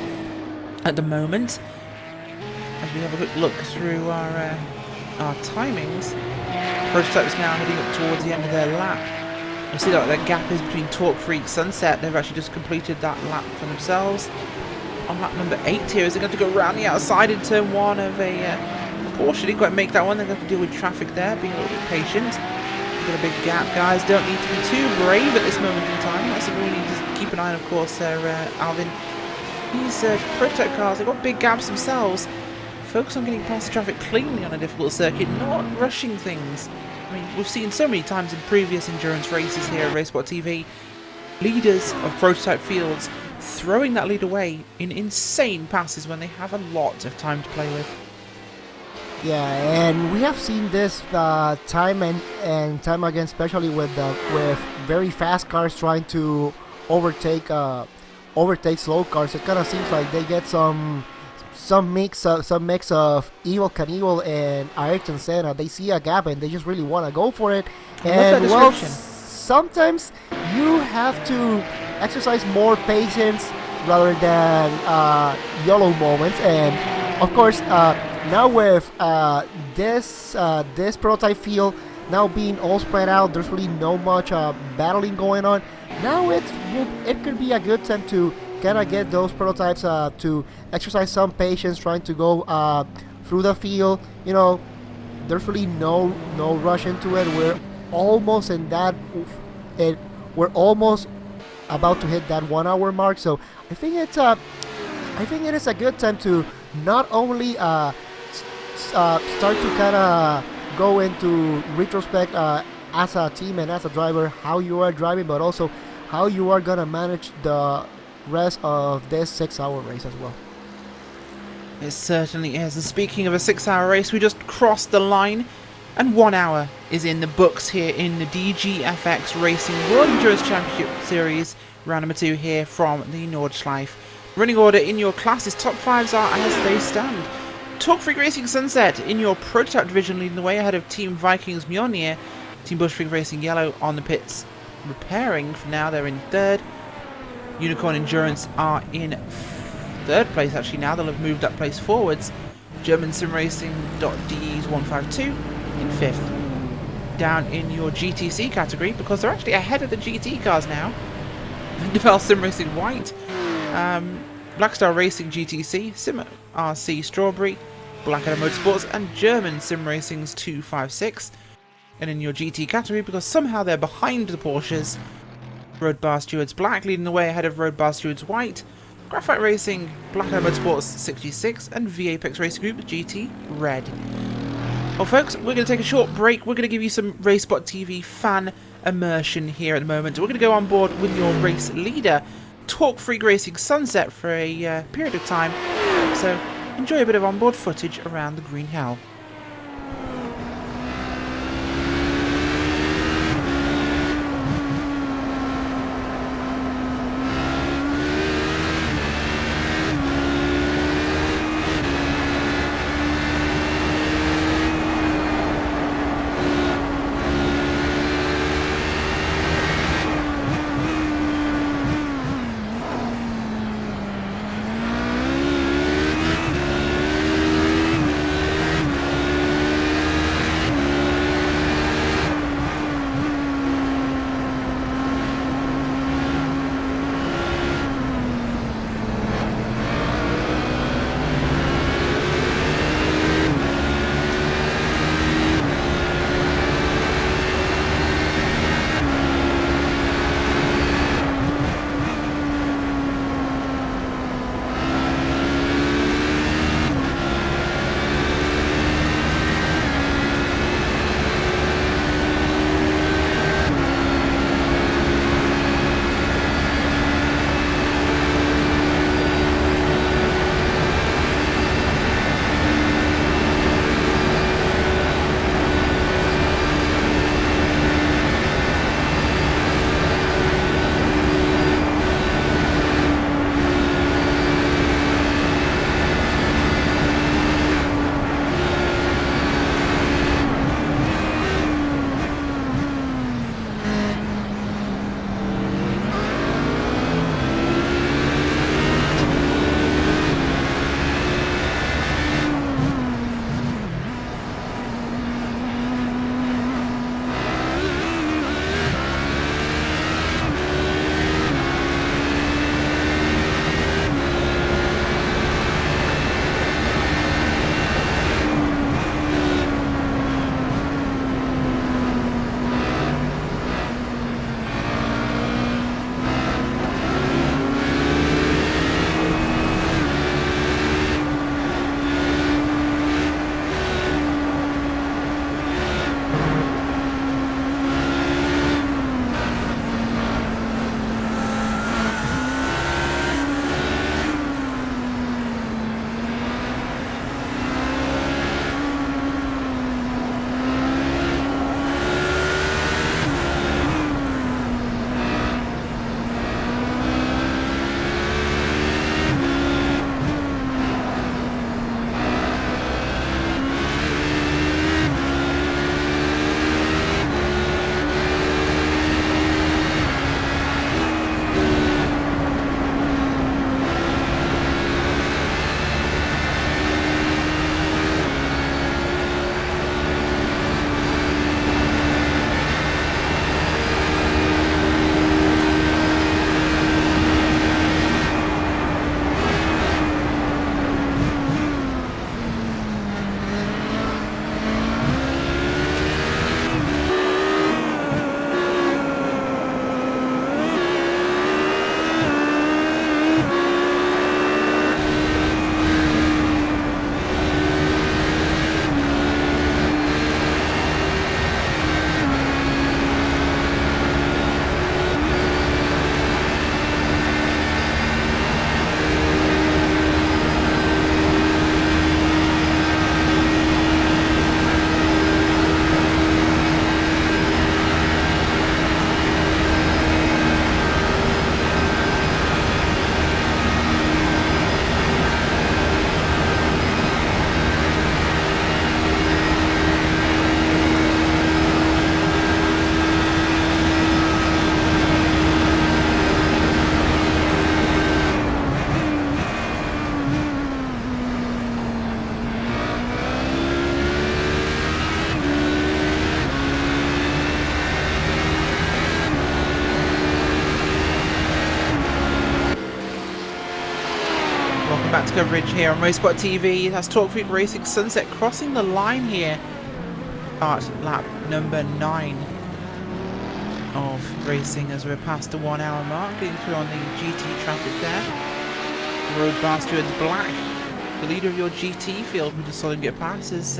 at the moment. As we have a quick look through our timings, prototypes now heading up towards the end of their lap. You'll see that gap is between Torque Freak Sunset. They've actually just completed that lap for themselves. On lap number 8 here, is they're going to go around the outside in turn 1 of a Porsche. Didn't quite make that one. They're going to have to deal with traffic there, being a little bit patient. Got a big gap, guys. Don't need to be too brave at this moment in time. That's something we need to keep an eye on, of course, Alvin. These prototype cars, they've got big gaps themselves. Focus on getting past the traffic cleanly on a difficult circuit, not rushing things. I mean, we've seen so many times in previous endurance races here at RaceSpotTV, leaders of prototype fields throwing that lead away in insane passes when they have a lot of time to play with. Yeah, and we have seen this time and time again, especially with very fast cars trying to overtake slow cars. It kind of seems like they get some mix of Evel Knievel and Ayrton Senna. They see a gap and they just really want to go for it. And well, sometimes you have to exercise more patience rather than YOLO moments. And of course, now with this prototype field now being all spread out, there's really no much battling going on. Now it could be a good time to kind of get those prototypes to exercise some patience, trying to go through the field. You know, there's really no rush into it. We're almost in that. We're almost about to hit that 1 hour mark. So I think it is a good time to not only start to kind of go into retrospect as a team and as a driver how you are driving, but also how you are gonna manage the rest of this 6-hour race as well. It certainly is. And speaking of a 6-hour race, we just crossed the line, and 1 hour is in the books here in the DGFX Racing World Endurance Championship Series, round number 2 here from the Nordschleife. Running order in your classes, top 5s are as they stand. Talk Freak Racing Sunset in your prototype division leading the way ahead of Team Vikings Mjolnir. Team Bush Freak Racing Yellow on the pits repairing for now, they're in 3rd. Unicorn Endurance are in 3rd place actually now, they'll have moved that place forwards. German Sim Racing.de's 152 in 5th. Down in your GTC category, because they're actually ahead of the GT cars now. Devel Sim Racing White, Blackstar Racing GTC, Sim RC Strawberry, Blackadder Motorsports, and German Sim Racing's 256. And in your GT category, because somehow they're behind the Porsches, Road Bar Stewards Black leading the way ahead of Road Bar Stewards White, Graphite Racing, Blackadder Motorsports 66, and V-Apex Racing Group GT Red. Well folks, we're going to take a short break. We're going to give you some RaceSpotTV fan immersion here at the moment. We're going to go on board with your race leader, Talk Freak Racing Sunset, for a period of time. So enjoy a bit of onboard footage around the Green Hell. start coverage here on RaceSpotTV. That's Talk Freak Racing Sunset crossing the line here at lap number 9 of racing as we're past the 1 hour mark, getting through on the GT traffic there. Road bar stewards black, the leader of your GT field, we just saw him get past, is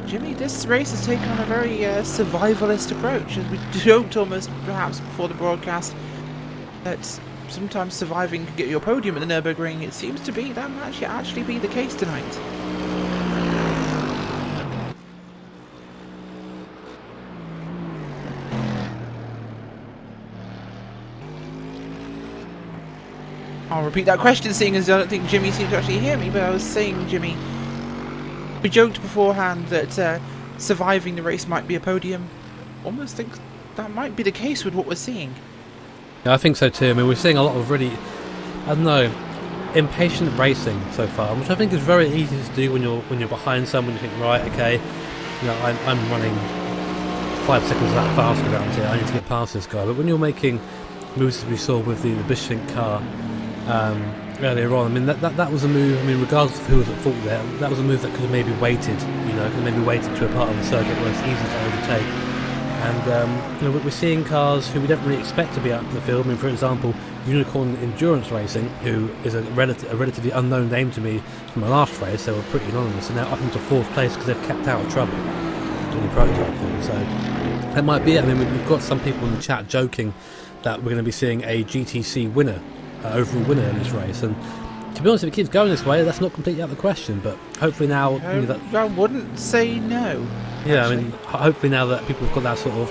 Jimmy. This race has taken on a very survivalist approach, as we joked almost perhaps before the broadcast that sometimes surviving can get you a podium at the Nürburgring. It seems to be that might actually be the case tonight. I'll repeat that question, seeing as I don't think Jimmy seemed to actually hear me, but I was saying, Jimmy, we joked beforehand that surviving the race might be a podium. Almost think that might be the case with what we're seeing. Yeah, I think so too. I mean, we're seeing a lot of really, I don't know, impatient racing so far, which I think is very easy to do when you're behind someone. You think, right, okay, you know, I'm running 5 seconds that faster down here. I need to get past this guy. But when you're making moves, as we saw with the Bischink car earlier on, I mean that was a move. I mean, regardless of who was at fault there, that was a move that could have maybe waited. You know, could have maybe waited to a part of the circuit where it's easy to overtake. And you know, we're seeing cars who we don't really expect to be out in the field. I mean, for example, Unicorn Endurance Racing, who is a relatively unknown name to me from the last race. They were pretty anonymous, and now up into 4th place because they've kept out of trouble in the prototype field. So that might be it. I mean, we've got some people in the chat joking that we're going to be seeing a GTC winner, overall winner in this race. And to be honest, if it keeps going this way, that's not completely out of the question. But hopefully now, you know, I wouldn't say no. Yeah, actually. I mean, hopefully now that people have got that sort of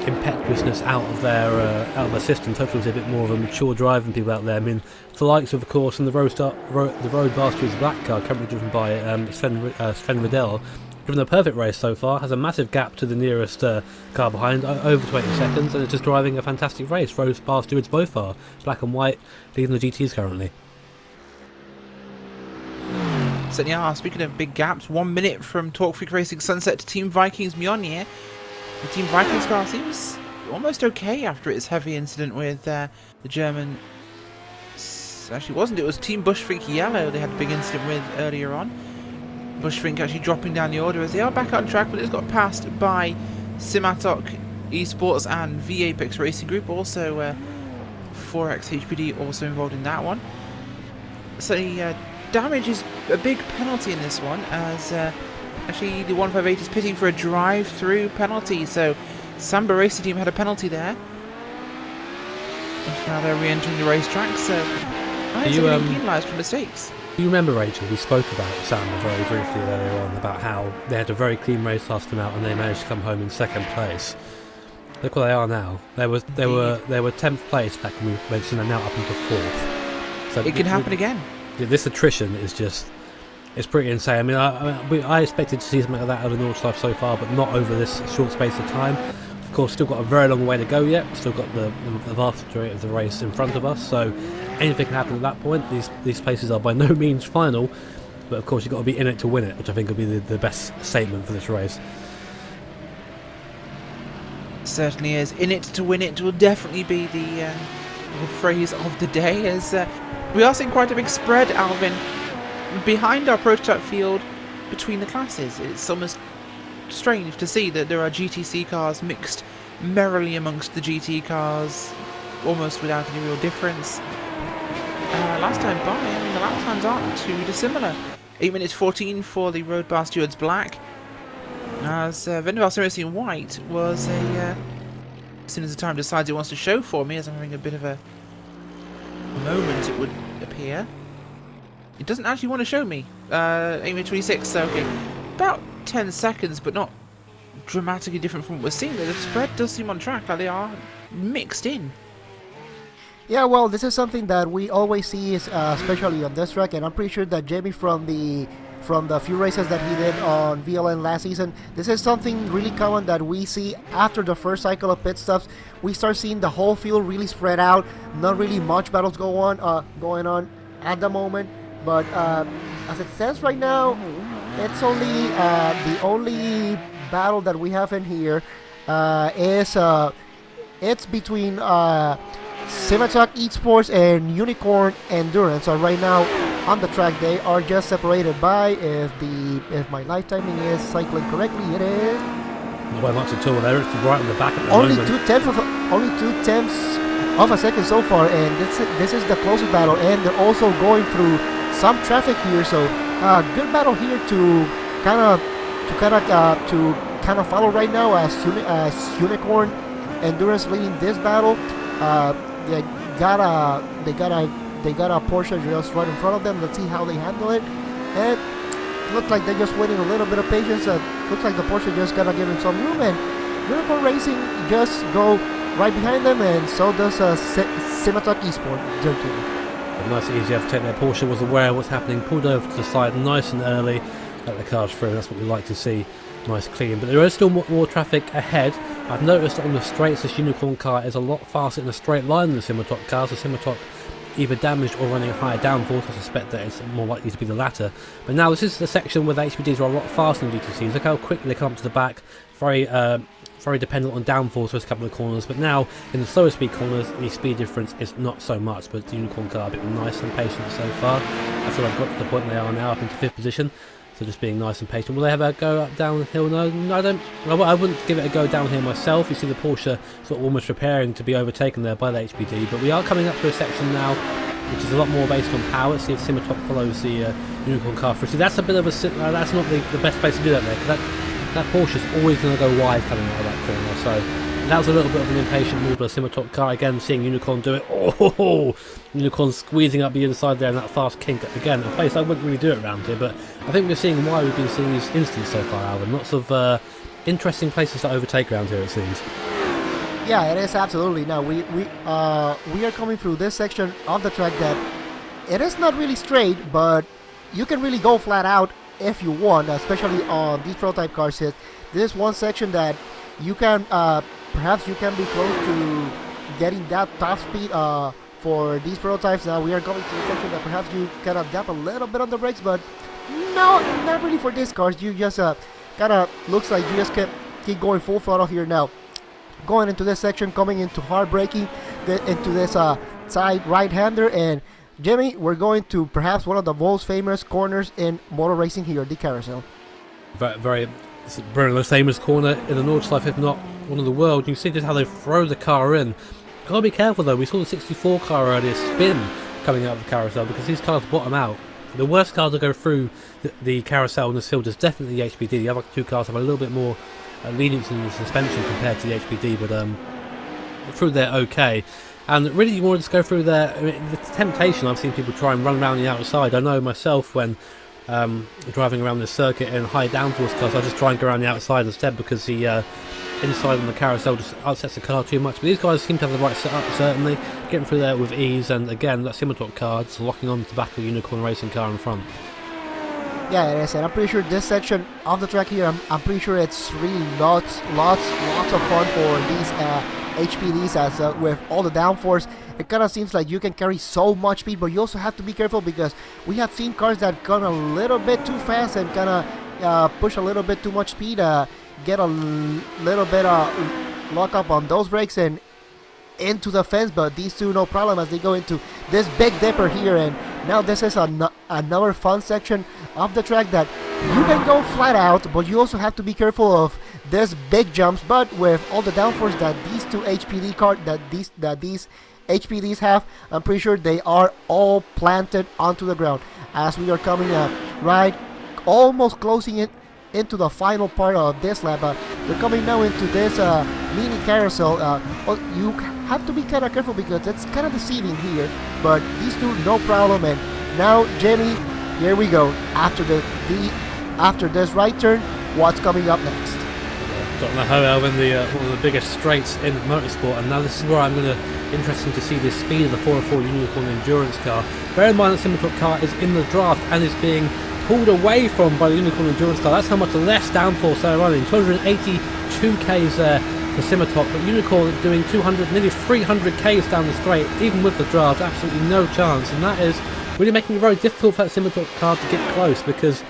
impetuousness out of their systems, hopefully there's a bit more of a mature driving people out there. I mean, the likes of course, and the road Bastard's black car, currently driven by Sven Riddell, driven a perfect race so far, has a massive gap to the nearest car behind, over 20 seconds, and it's just driving a fantastic race. Rose Bastards both are black and white, leading the GTs currently. Certainly are. Speaking of big gaps, 1 minute from Talk Freak Racing Sunset to Team Vikings Mjolnir. The Team Vikings car seems almost okay after its heavy incident with the German. Actually, wasn't it? It was Team Bushfink Yellow they had a big incident with earlier on. Bushfink actually dropping down the order as they are back on track, but it's got passed by Simatok Esports and V Apex Racing Group. Also, 4X HPD also involved in that one. So damage is a big penalty in this one, as actually the 158 is pitting for a drive-through penalty, so Samba Racing Team had a penalty there. And now they're re-entering the racetrack, so I being penalised for mistakes. You remember, Rachel, we spoke about Samba very briefly earlier on, about how they had a very clean race last time out and they managed to come home in 2nd place. Look where they are now. They were 10th place back when we went, and they're now up into 4th. So it can happen again. This attrition is just, it's pretty insane. I mean, I expected to see something like that over Nordschleife so far, but not over this short space of time. Of course, still got a very long way to go yet. Still got the vast majority of the race in front of us, so anything can happen at that point. These places are by no means final, but of course you've got to be in it to win it, which I think will be the best statement for this race. Certainly is. In it to win it will definitely be the phrase of the day, as we are seeing quite a big spread, Alvin, behind our prototype field between the classes. It's almost strange to see that there are GTC cars mixed merrily amongst the GT cars, almost without any real difference. Last time by, I mean, the lap times aren't too dissimilar. 8 minutes 14 for the Road Bar Stewards Black, as Vendaval Racing White was as soon as the time decides it wants to show for me, as I'm having a bit of a moment, it would appear. It doesn't actually want to show me. 8 minutes 26, so okay. About 10 seconds, but not dramatically different from what we're seeing. The spread does seem on track, like they are mixed in. Yeah, well, this is something that we always see, especially on this track, and I'm pretty sure that Jamie from the few races that he did on VLN last season, this is something really common that we see after the first cycle of pit stops. We start seeing the whole field really spread out, not really much battles going on at the moment, but as it stands right now, it's only the only battle that we have in here is it's between Simatok Esports and Unicorn Endurance. So right now on the track. They are just separated by, if my live timing is cycling correctly, it is Not by much at all. They're actually right in the back at the only moment. 2/10 of a second so far, and this is the closest battle, and they're also going through some traffic here. So good battle here to kind of follow right now as Unicorn Endurance leading this battle. They got a Porsche just right in front of them. Let's see how they handle it. And looks like they're just waiting a little bit of patience. Looks like the Porsche just gonna give him some room, and Unicorn Racing just go right behind them, and so does Cimatalk Esport. Nice and easy to take there. Porsche was aware of what's happening, pulled over to the side nice and early, let the cars through. That's what we like to see, nice clean. But there is still more traffic ahead. I've noticed that on the straights this Unicorn car is a lot faster in a straight line than the Cimatalk car, so Cimatalk either damaged or running a higher downforce. I suspect that it's more likely to be the latter. But now this is the section where the HPDs are a lot faster than GTCs. Look how quickly they come up to the back, very dependent on downforce for a couple of corners, but now in the slower speed corners the speed difference is not so much. But the Unicorn car a bit nice and patient so far. That's what I've got to the point they are now, up into 5th position. So just being nice and patient. Will they have a go up downhill? No, I don't. I wouldn't give it a go down here myself. You see the Porsche sort of almost preparing to be overtaken there by the HPD. But we are coming up to a section now which is a lot more based on power. Let's see if Cimatalk follows the Unicorn car through. See, that's a bit of a that's not the best place to do that there, because that Porsche's always going to go wide coming out of that corner. So that was a little bit of an impatient move by the Cimatalk car. Again, seeing Unicorn do it. Oh, Unicorn squeezing up the inside there in that fast kink. Again, a place I wouldn't really do it around here, but I think we're seeing why we've been seeing these incidents so far, Alvin. Lots of interesting places to overtake around here, it seems. Yeah, it is absolutely. Now we are coming through this section of the track that it is not really straight, but you can really go flat out if you want, especially on these prototype cars. This is one section that you can perhaps you can be close to getting that top speed for these prototypes. Now we are going to a section that perhaps you can adapt a little bit on the brakes, but no, not really for these cars. You just kind of looks like you just keep going full throttle here now. Going into this section, coming into hard braking, into this side right-hander, and Jimmy, we're going to perhaps one of the most famous corners in motor racing here, the carousel. Very most famous corner in the Nordschleife, if not one of the world. You can see just how they throw the car in. Gotta be careful though. We saw the 64 car earlier spin coming out of the carousel because these cars bottom out. The worst car to go through the carousel in the field is definitely the HPD. The other two cars have a little bit more leniency in the suspension compared to the HPD, but through there okay. And really you want to just go through there. I mean, the temptation, I've seen people try and run around the outside. I know myself when driving around this circuit in high downforce cars, I just try and go around the outside instead because the inside on the carousel just upsets the car too much. But these guys seem to have the right setup, certainly getting through there with ease. And again, that Cimatalk car just locking on to the back of the Unicorn Racing car in front. Yeah, it is, and I'm pretty sure this section of the track here, I'm pretty sure it's really lots of fun for these HPDs, as with all the downforce. It kind of seems like you can carry so much speed, but you also have to be careful because we have seen cars that gone a little bit too fast and kind of push a little bit too much speed, get a little bit lock up on those brakes and into the fence. But these two, no problem, as they go into this big dipper here. And now this is another fun section of the track that you can go flat out, but you also have to be careful of this big jumps. But with all the downforce that these two HPD cars that these HPDs have, I'm pretty sure they are all planted onto the ground as we are coming right almost closing it into the final part of this lap. We're coming now into this mini carousel. You have to be kind of careful because it's kind of deceiving here, but these two, no problem. And now Jimmy, here we go. After this right turn, what's coming up next? Don't know how, Alvin, one of the biggest straights in motorsport, and now this is where I'm going to interesting to see the speed of the 404 Unicorn Endurance car. Bear in mind that Cimatalk car is in the draft and is being pulled away from by the Unicorn Endurance car. That's how much less downforce they're running. 282 k's there for Cimatalk, but Unicorn doing 200, nearly 300 k's down the straight, even with the draft. Absolutely no chance, and that is really making it very difficult for that Cimatalk car to get close, because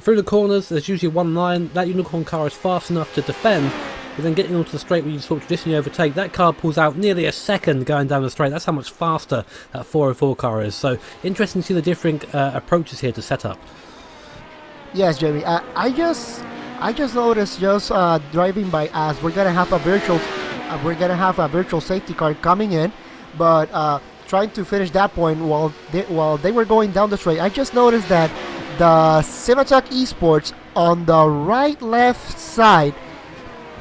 through the corners there's usually one line. That Unicorn car is fast enough to defend, but then getting onto the straight where you sort of traditionally overtake, that car pulls out nearly a second going down the straight. That's how much faster that 404 car is. So interesting to see the different approaches here to setup. Yes, Jamie. I just noticed driving by as we're gonna have a virtual safety car coming in, but trying to finish that point while they were going down the straight. I just noticed that the Civitalk Esports on the left side,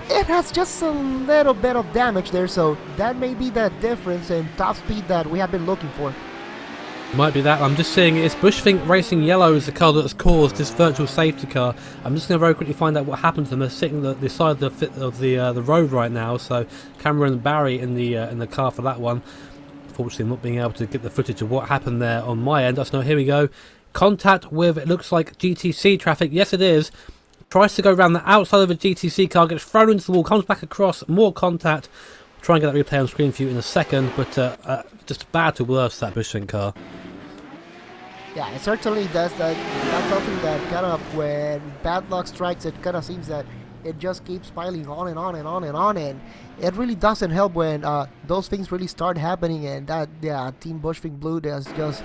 it has just a little bit of damage there, so that may be the difference in top speed that we have been looking for. Might be that. I'm just seeing it's Bushfink Racing Yellow is the car that's caused this virtual safety car. I'm just going to very quickly find out what happened to them. They're sitting the side of the road right now. So Cameron and Barry in the car for that one. Unfortunately, I'm not being able to get the footage of what happened there on my end. That's no. Here we go. Contact with, it looks like GTC traffic. Yes, it is. Tries to go around the outside of a GTC car, gets thrown into the wall, comes back across. More contact. Try and get that replay on screen for you in a second, but just bad to worse, that Bushfink car. Yeah, it certainly does that. That's something that kind of, when bad luck strikes, it kind of seems that it just keeps piling on and on and on and on, and it really doesn't help when those things really start happening, and that, yeah, Team Bushfink Blue has just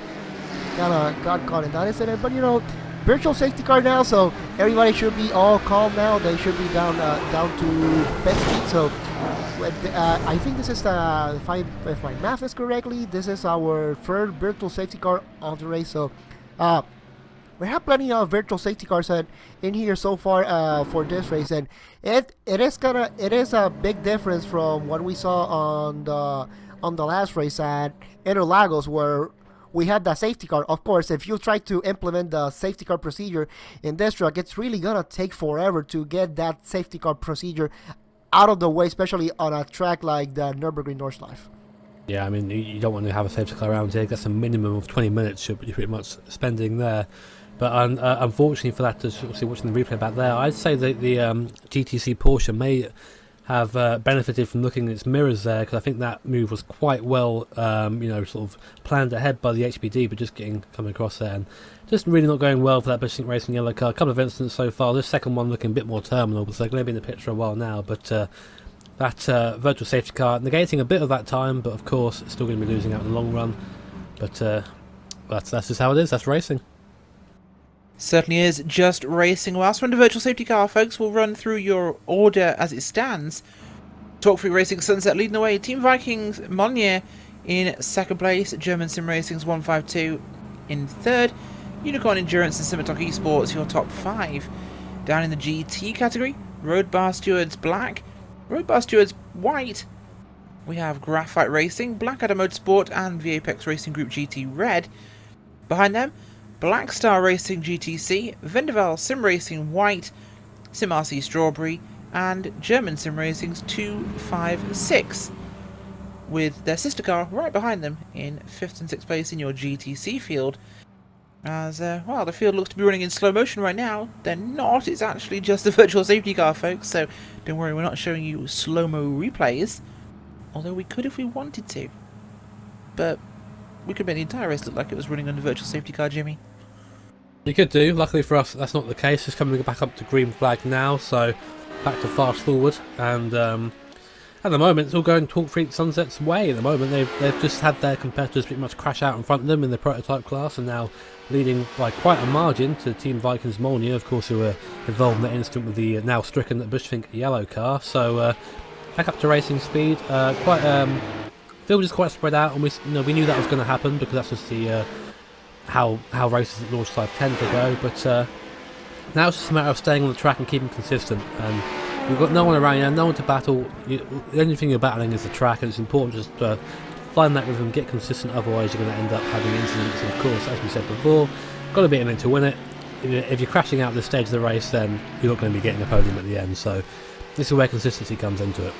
kind of got caught in that incident. But, you know, virtual safety car now, so everybody should be all calm now. They should be down to pit speed, so I think this is, if my math is correctly, this is our third virtual safety car on the race. So we have plenty of virtual safety cars in here so far for this race, and it is a big difference from what we saw on the last race at Interlagos, where we had the safety car. Of course, if you try to implement the safety car procedure in this track, it's really gonna take forever to get that safety car procedure out of the way, especially on a track like the Nürburgring Nordschleife. Yeah, I mean, you don't want to have a safety car around here. That's a minimum of 20 minutes you're pretty much spending there. But unfortunately for that, to sort of see watching the replay back there, I'd say that the GTC Porsche may have benefited from looking at its mirrors there, because I think that move was quite well, sort of planned ahead by the HPD, but just coming across there and just really not going well for that Bushfink Racing Yellow car. A couple of incidents so far. This second one looking a bit more terminal, but they're going to be in the pits for a while now. But that virtual safety car negating a bit of that time, but of course it's still going to be losing out in the long run. But that's just how it is. That's racing. Certainly is just racing. Whilst we're in the virtual safety car, folks, we'll run through your order as it stands. Talk Free Racing Sunset leading the way. Team Vikings Monnier in second place. German Sim Racing's 152 in third. Unicorn Endurance and Civitalk Esports, your top 5. Down in the GT category, Road Bar Stewards Black, Road Bar Stewards White. We have Graphite Racing, Blackadder Motorsport and the Apex Racing Group GT Red. Behind them, Black Star Racing GTC, Vendaval Sim Racing White, Sim RC Strawberry, and German Sim Racing's 256, with their sister car right behind them in 5th and 6th place in your GTC field. As, well, the field looks to be running in slow motion right now. They're not, it's actually just the virtual safety car, folks, so don't worry, we're not showing you slow-mo replays, although we could if we wanted to. But we could make the entire race look like it was running on the virtual safety car, Jimmy. You could do. Luckily for us, that's not the case. It's coming back up to green flag now, so back to fast forward. And at the moment, it's all going Talk Free Sunset's way. At the moment, they've just had their competitors pretty much crash out in front of them in the prototype class, and now leading by quite a margin to Team Vikings Molyneux, of course, who were involved in that incident with the now stricken Bushfink yellow car. So back up to racing speed. Field is quite spread out, and we knew that was going to happen because that's just the how races at Nordschleife tend to go. But now it's just a matter of staying on the track and keeping consistent. And we've got no one around here, no one to battle. The only thing you're battling is the track, and it's important just to find that rhythm, get consistent. Otherwise, you're going to end up having incidents. And of course, as we said before, got to be in it to win it. If you're crashing out at this stage of the race, then you're not going to be getting a podium at the end. So this is where consistency comes into it.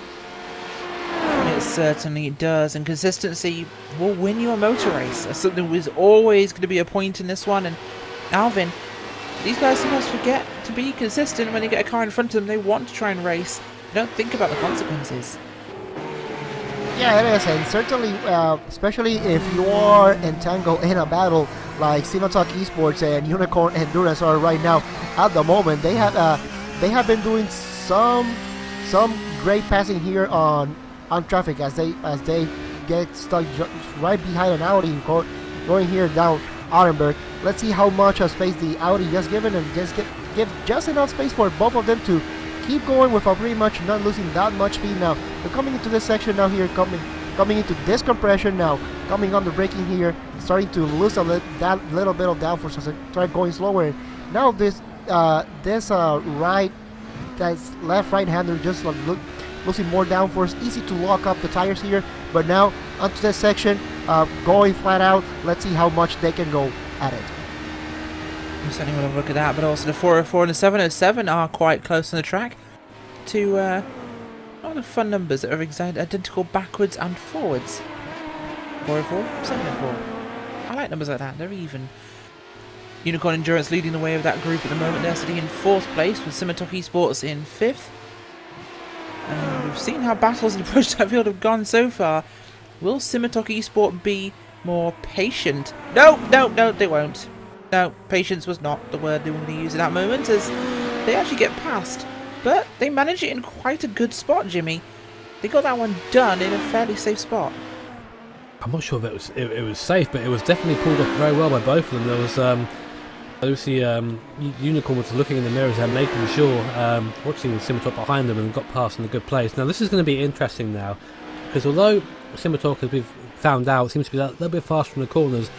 It certainly does, and consistency will win you a motor race. That's something that was always going to be a point in this one. And Alvin, these guys sometimes forget to be consistent when they get a car in front of them. They want to try and race. They don't think about the consequences. Yeah, it is, and certainly, especially if you're entangled in a battle like Civitalk Esports and Unicorn Endurance are right now. At the moment, they have been doing some some great passing here on traffic as they get stuck right behind an Audi going here down Ottenberg. Let's see how much space the Audi just given, and give just enough space for both of them to keep going without pretty much not losing that much speed. Now we're coming into this section now here, coming into this compression now, coming on the braking here, starting to lose that little bit of downforce as I try going slower. Now this right, that's left right hander just losing more downforce, easy to lock up the tires here. But now onto this section, going flat out. Let's see how much they can go at it. I'm certainly want to look at that, but also the 404 and the 707 are quite close on the track to all the fun numbers that are exactly identical backwards and forwards. 404, 704. I like numbers like that, they're even. Unicorn Endurance leading the way of that group at the moment. They're sitting in 4th place with Simitok Esports in 5th. And we've seen how battles in the prototype field have gone so far. Will Simitok Esport be more patient? No, they won't. No, patience was not the word they were going to use at that moment, as they actually get past. But they manage it in quite a good spot, Jimmy. They got that one done in a fairly safe spot. I'm not sure if it was safe, but it was definitely pulled off very well by both of them. There was Lucy Unicorn was looking in the mirrors and making sure, watching the Simitok behind them, and got past in a good place. Now this is going to be interesting now, because although Simitok, as we've found out, seems to be a little bit faster in the corners,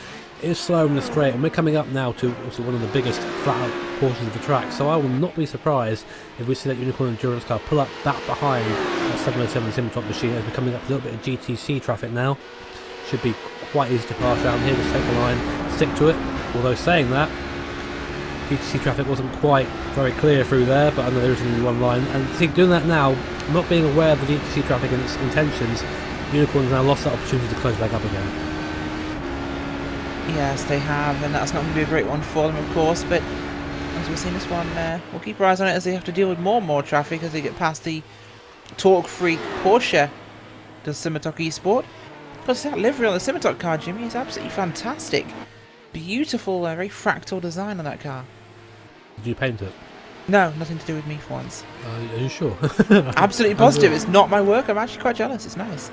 it is slower in the straight, and we're coming up now to also one of the biggest flat-out portions of the track. So I will not be surprised if we see that Unicorn Endurance car pull up back behind that 707 Simitok machine as we're coming up a little bit of GTC traffic now. Should be quite easy to pass around here. Just take the line, stick to it. Although saying that, GTC traffic wasn't quite very clear through there, but I know there is only one line. And see, doing that now, not being aware of the GTC traffic and its intentions, Unicorn's now lost that opportunity to close back up again. Yes, they have, and that's not going to be a great one for them, of course, but as we've seen this one, we'll keep our eyes on it as they have to deal with more and more traffic as they get past the Torque Freak Porsche, does Simitok Esport. Because that livery on the Simitok car, Jimmy, is absolutely fantastic. Beautiful, very fractal design on that car. Did you paint it? No, nothing to do with me for once. Are you sure? Absolutely positive, it's not my work, I'm actually quite jealous, it's nice.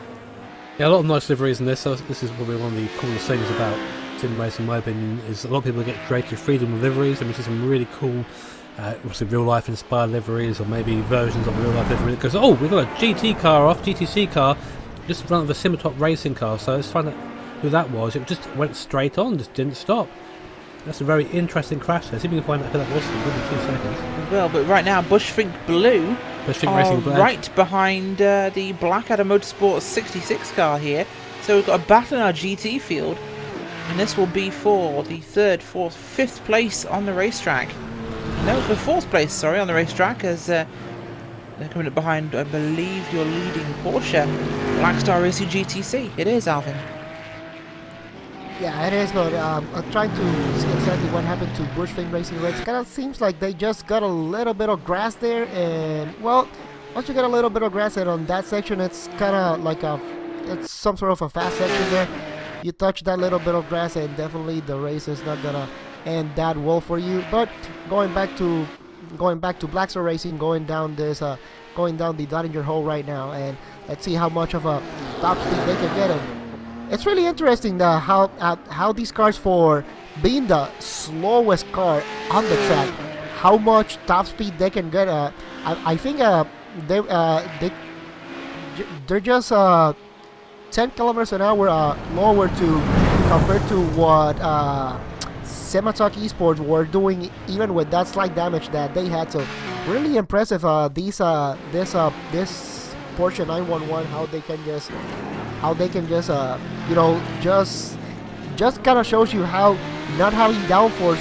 Yeah, a lot of nice liveries in this. So this is probably one of the coolest things about sim racing, in my opinion, is a lot of people get creative freedom with liveries, and we see some really cool, obviously real life inspired liveries, or maybe versions of a real life livery. Because oh, we've got a GTC car just in front of a Simitok racing car. So let's find out who that was. It just went straight on, just didn't stop. That's a very interesting crash there. See if we can find out who that was in 2 seconds. Well, but right now, Bushfink Blue Racing Blue right behind the Blackadder Motorsports 66 car here. So we've got a battle in our GT field, and this will be for the 3rd, 4th, 5th place on the racetrack. No, for 4th place, sorry, on the racetrack, as they're coming up behind, I believe, your leading Porsche, Blackstar Racing GTC. It is, Alvin. Yeah, it is, but I'm trying to see exactly what happened to Bushfink Racing Reds. Kind of seems like they just got a little bit of grass there, and well, once you get a little bit of grass and on that section, it's kind of like it's some sort of a fast section there. You touch that little bit of grass, and definitely the race is not gonna end that well for you. But going back to Blackstar Racing, going down the Dottinger hole right now, and let's see how much of a top speed they can get in. It's really interesting how these cars, for being the slowest car on the track, how much top speed they can get. I think they're just 10 kilometers an hour lower compared to what Simitok Esports were doing, even with that slight damage that they had. So really impressive. This Porsche 911, how they can just just kind of shows you how not having downforce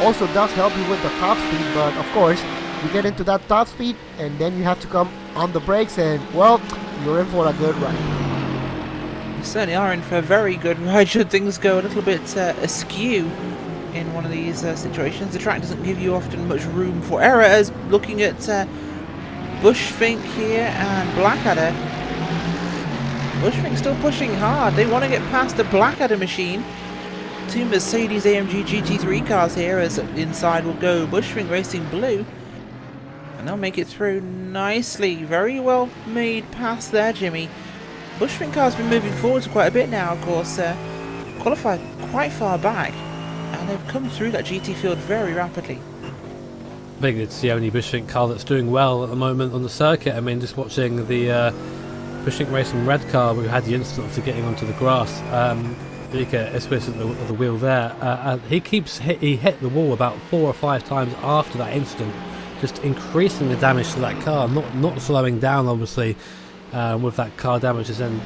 also does help you with the top speed. But of course, you get into that top speed, and then you have to come on the brakes, and well, you're in for a good ride. You certainly are in for a very good ride should things go a little bit askew in one of these situations. The track doesn't give you often much room for error, as looking at Bushfink here and Blackadder. Bushfink's still pushing hard. They want to get past the Blackadder machine. 2 Mercedes AMG GT3 cars here, as inside will go Bushfink Racing Blue. And they'll make it through nicely. Very well made pass there, Jimmy. Bushfink car's been moving forwards quite a bit now, of course. Qualified quite far back. And they've come through that GT field very rapidly. I think it's the only Bushfink car that's doing well at the moment on the circuit. I mean, just watching the Bushfink Racing red car, we had the incident of getting onto the grass. Ika Esquis at the wheel there. He hit the wall about 4 or 5 times after that incident, just increasing the damage to that car, not slowing down obviously. With that car damage has then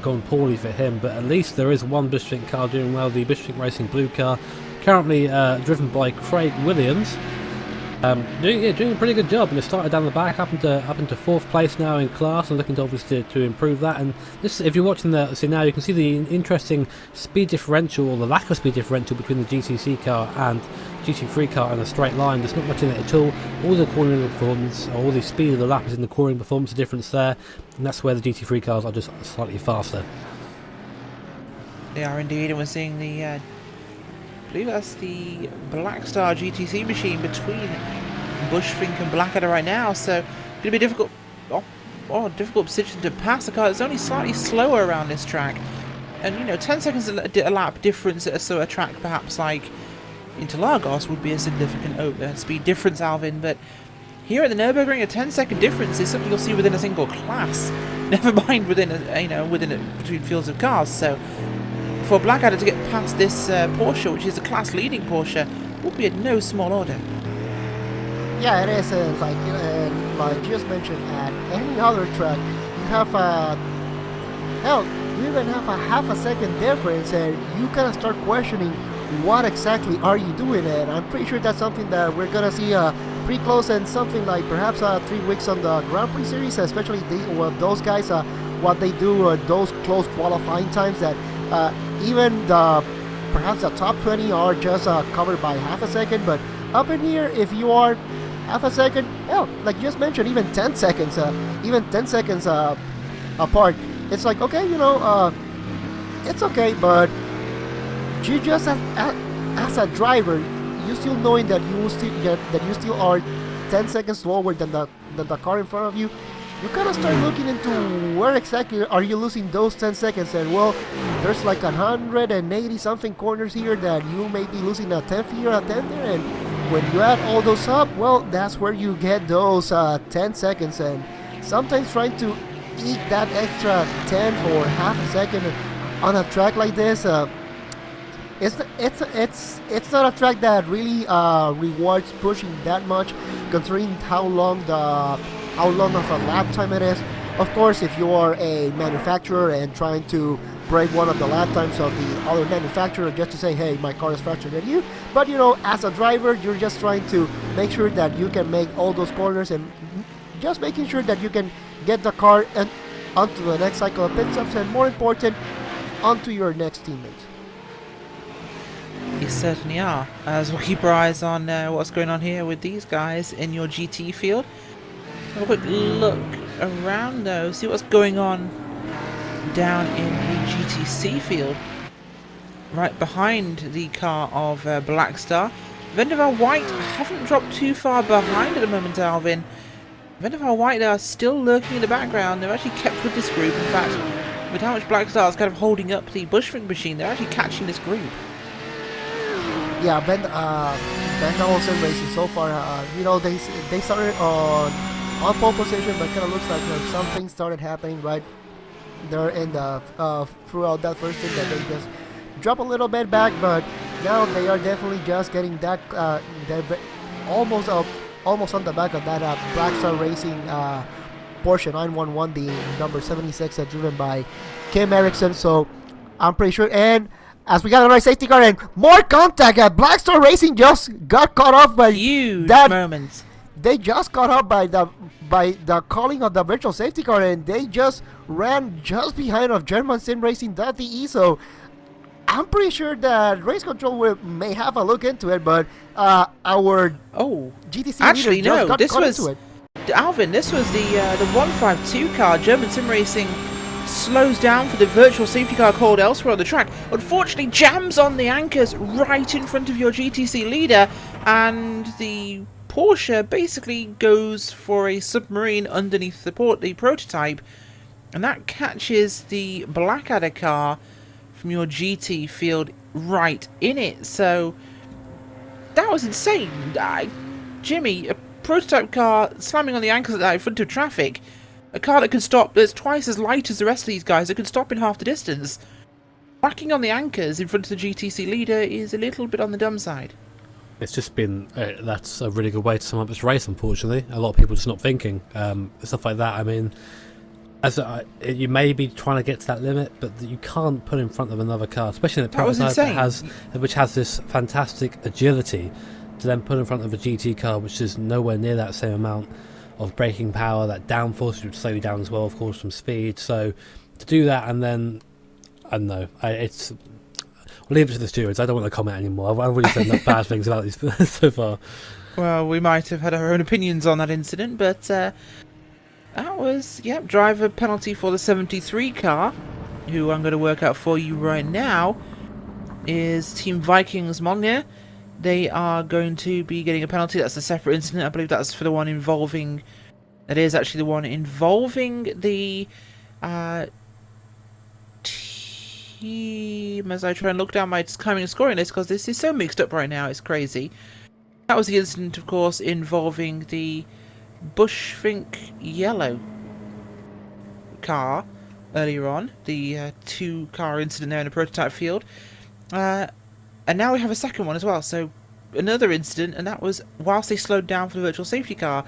gone poorly for him, but at least there is one Bushfink car doing well, the Bushfink Racing blue car, currently driven by Craig Williams. Doing a pretty good job, and it started down the back, up into 4th place now in class, and looking to obviously to improve that. And this, if you're watching now, you can see the interesting speed differential, or the lack of speed differential between the GTC car and GT3 car in a straight line. There's not much in it at all. All the cornering performance, or all the speed of the lap is in the cornering performance difference there, and that's where the GT3 cars are just slightly faster. They are indeed, and we're seeing the I believe that's the Blackstar GTC machine between Bushfink and Blackadder right now, so going to be difficult. Difficult position to pass the car. It's only slightly slower around this track, and 10 seconds a lap difference at a track perhaps like Interlagos would be a significant speed difference, Alvin. But here at the Nürburgring, a 10-second difference is something you'll see within a single class. Never mind within between fields of cars. So for Blackadder to get past this Porsche, which is a class-leading Porsche, will be at no small order. Yeah, it is. Like just mentioned, at any other track, you have you even have a half a second difference, and you kind of start questioning what exactly are you doing. And I'm pretty sure that's something that we're gonna see pretty close, and something like perhaps 3 weeks on the Grand Prix series, especially those guys, what they do, those close qualifying times that even perhaps the top 20 are just covered by half a second, but up in here, if you are half a second, hell, like you just mentioned, even 10 seconds apart, it's like, okay, it's okay, but you just as a driver, you still knowing that you still are 10 seconds slower than the car in front of you. You kind of start looking into where exactly are you losing those 10 seconds, and well, there's like 180 something corners here that you may be losing a tenth here, a tenth there, and when you add all those up, well, that's where you get those 10 seconds, and sometimes trying to eat that extra 10 or half a second on a track like this, it's not a track that really rewards pushing that much, considering how long of a lap time it is. Of course, if you are a manufacturer and trying to break one of the lap times of the other manufacturer just to say, hey, my car is faster than you, but as a driver, you're just trying to make sure that you can make all those corners, and just making sure that you can get the car and onto the next cycle of pit stops, and more important, onto your next teammates. You certainly are, as we'll keep our eyes on what's going on here with these guys in your GT field. Have a quick look around though, see what's going on down in the GTC field. Right behind the car of Blackstar. Vendaval White haven't dropped too far behind at the moment, Alvin. Vendaval White are still lurking in the background. They're actually kept with this group. In fact, with how much Blackstar is kind of holding up the Bushfink machine, they're actually catching this group. Yeah, Vendaval Sim Racing so far, they started on pole position, but kind of looks like something started happening right there in the throughout that first thing, that they just drop a little bit back, but now they are definitely just getting that almost on the back of that Blackstar Racing Porsche 911, the number 76, driven by Kim Erickson. So I'm pretty sure, and as we got another safety car and more contact, Blackstar Racing just got caught off by huge moments. They just got up by the calling of the virtual safety car, and they just ran just behind of German Sim Racing.de. So I'm pretty sure that Race Control may have a look into it, but our GTC actually leader just no, got this caught was into it. Alvin. This was the 152 car. German Sim Racing slows down for the virtual safety car called elsewhere on the track. Unfortunately, jams on the anchors right in front of your GTC leader, and the Porsche basically goes for a submarine underneath the prototype, and that catches the Blackadder car from your GT field right in it. So that was insane. Jimmy, a prototype car slamming on the ankles like that in front of traffic, a car that can stop, that's twice as light as the rest of these guys, that can stop in half the distance. Whacking on the anchors in front of the GTC leader is a little bit on the dumb side. It's just been, that's a really good way to sum up this race, unfortunately. A lot of people just not thinking, stuff like that. I mean, you may be trying to get to that limit, but you can't put in front of another car, especially in a prototype which has this fantastic agility, to then put in front of a GT car which is nowhere near that same amount of braking power, that downforce which would slow you down as well, of course, from speed. So to do that, and then, I don't know, I'll leave it to the stewards. I don't want to comment anymore. I've already said enough bad things about these so far. Well, we might have had our own opinions on that incident, but that was, driver penalty for the 73 car, who I'm going to work out for you right now, is Team Vikings Molnir. They are going to be getting a penalty. That's a separate incident. I believe that's for the one involving... That is actually the one involving the team, as I try and look down my timing and scoring list, because this is so mixed up right now, it's crazy. That was the incident, of course, involving the Bushfink yellow car earlier on, the two-car incident there in the prototype field. And now we have a second one as well, so another incident, and that was whilst they slowed down for the virtual safety car.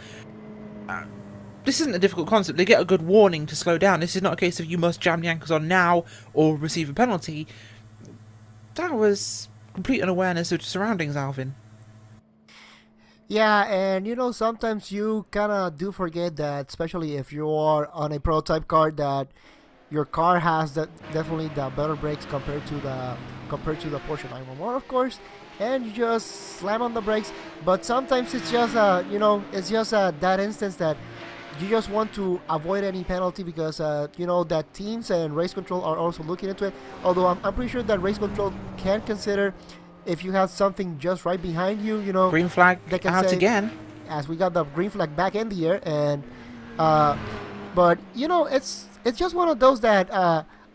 This isn't a difficult concept. They get a good warning to slow down. This is not a case of you must jam the ankles on now or receive a penalty. That was complete unawareness of surroundings, Alvin. Yeah, and you know, sometimes you kind of do forget that, especially if you are on a prototype car, that your car has definitely the better brakes compared to the Porsche 911, of course, and you just slam on the brakes. But sometimes it's just it's just that instance that you just want to avoid any penalty, because that teams and race control are also looking into it. Although I'm pretty sure that race control can consider if you have something just right behind you, green flag they can out say, again, as we got the green flag back in the air. And but it's just one of those that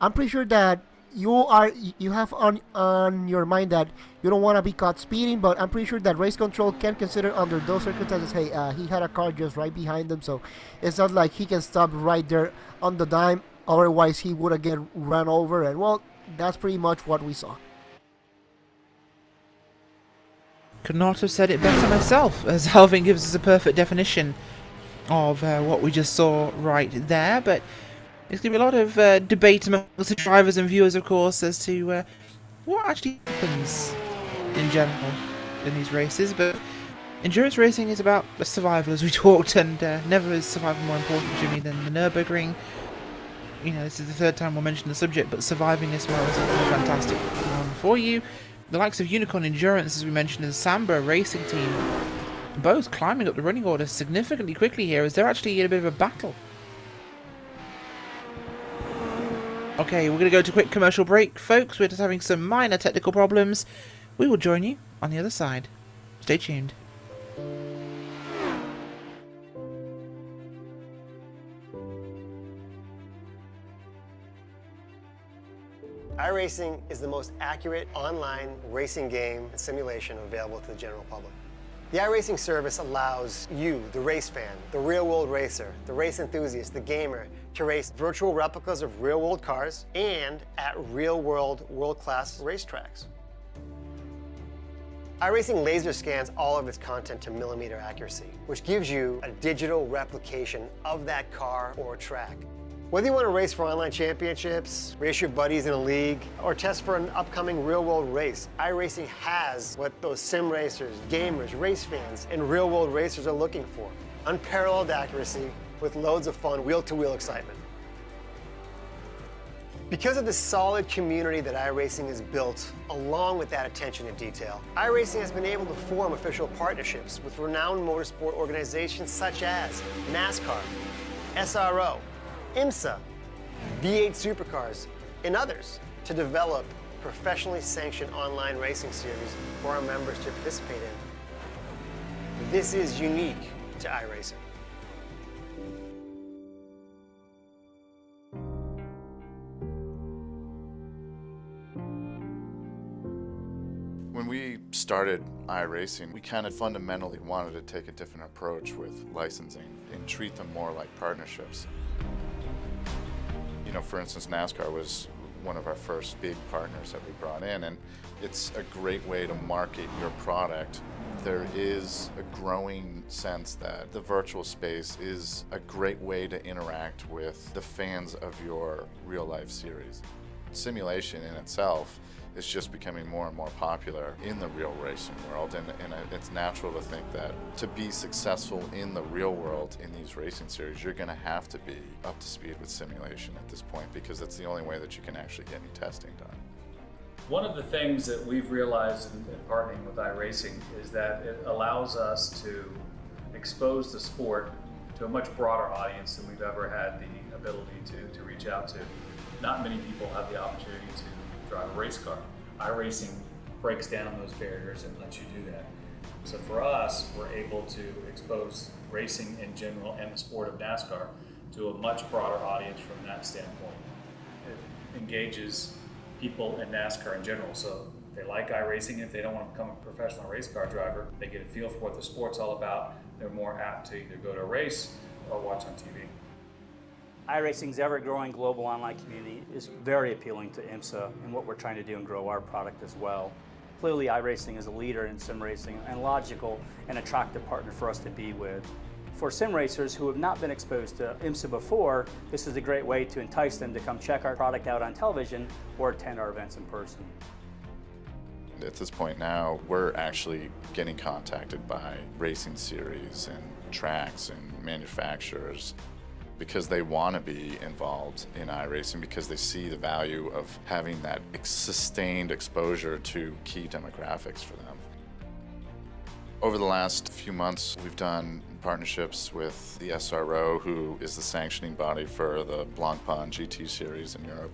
I'm pretty sure that you have on your mind that you don't want to be caught speeding, but I'm pretty sure that race control can consider under those circumstances, hey, he had a car just right behind him, so it's not like he can stop right there on the dime, otherwise he would again run over. And well, that's pretty much what we saw. Could not have said it better myself, as Alvin gives us a perfect definition of what we just saw right there. But there's going to be a lot of debate amongst the drivers and viewers, of course, as to what actually happens in general in these races. But endurance racing is about survival, as we talked, and never is survival more important, Jimmy, than the Nürburgring. This is the third time we'll mention the subject, but surviving this well is a fantastic one for you. The likes of Unicorn Endurance, as we mentioned, and Samba Racing Team, both climbing up the running order significantly quickly here, as they're actually in a bit of a battle. Okay, we're going to go to a quick commercial break, folks. We're just having some minor technical problems. We will join you on the other side. Stay tuned. iRacing is the most accurate online racing game and simulation available to the general public. The iRacing service allows you, the race fan, the real-world racer, the race enthusiast, the gamer, to race virtual replicas of real-world cars and at real-world, world-class racetracks. iRacing laser scans all of its content to millimeter accuracy, which gives you a digital replication of that car or track. Whether you want to race for online championships, race your buddies in a league, or test for an upcoming real-world race, iRacing has what those sim racers, gamers, race fans, and real-world racers are looking for. Unparalleled accuracy with loads of fun wheel-to-wheel excitement. Because of the solid community that iRacing has built, along with that attention to detail, iRacing has been able to form official partnerships with renowned motorsport organizations such as NASCAR, SRO, IMSA, V8 Supercars, and others to develop professionally sanctioned online racing series for our members to participate in. This is unique to iRacing. When we started iRacing, we kind of fundamentally wanted to take a different approach with licensing and treat them more like partnerships. You know, for instance, NASCAR was one of our first big partners that we brought in, and it's a great way to market your product. There is a growing sense that the virtual space is a great way to interact with the fans of your real-life series. Simulation in itself is just becoming more and more popular in the real racing world, and it's natural to think that to be successful in the real world in these racing series, you're going to have to be up to speed with simulation at this point, because it's the only way that you can actually get any testing done. One of the things that we've realized in partnering with iRacing is that it allows us to expose the sport to a much broader audience than we've ever had the ability to reach out to. Not many people have the opportunity to drive a race car. iRacing breaks down those barriers and lets you do that. So for us, we're able to expose racing in general and the sport of NASCAR to a much broader audience from that standpoint. It engages people in NASCAR in general. So if they like iRacing, if they don't want to become a professional race car driver, they get a feel for what the sport's all about. They're more apt to either go to a race or watch on TV. iRacing's ever-growing global online community is very appealing to IMSA and what we're trying to do and grow our product as well. Clearly, iRacing is a leader in sim racing and logical and attractive partner for us to be with. For sim racers who have not been exposed to IMSA before, this is a great way to entice them to come check our product out on television or attend our events in person. At this point now, we're actually getting contacted by racing series and tracks and manufacturers because they want to be involved in iRacing, because they see the value of having that sustained exposure to key demographics for them. Over the last few months, we've done partnerships with the SRO, who is the sanctioning body for the Blancpain GT series in Europe.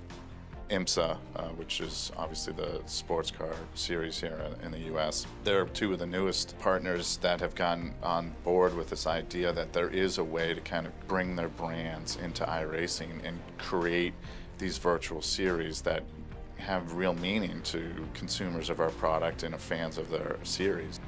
IMSA, which is obviously the sports car series here in the US. They're two of the newest partners that have gotten on board with this idea that there is a way to kind of bring their brands into iRacing and create these virtual series that have real meaning to consumers of our product and fans of their series.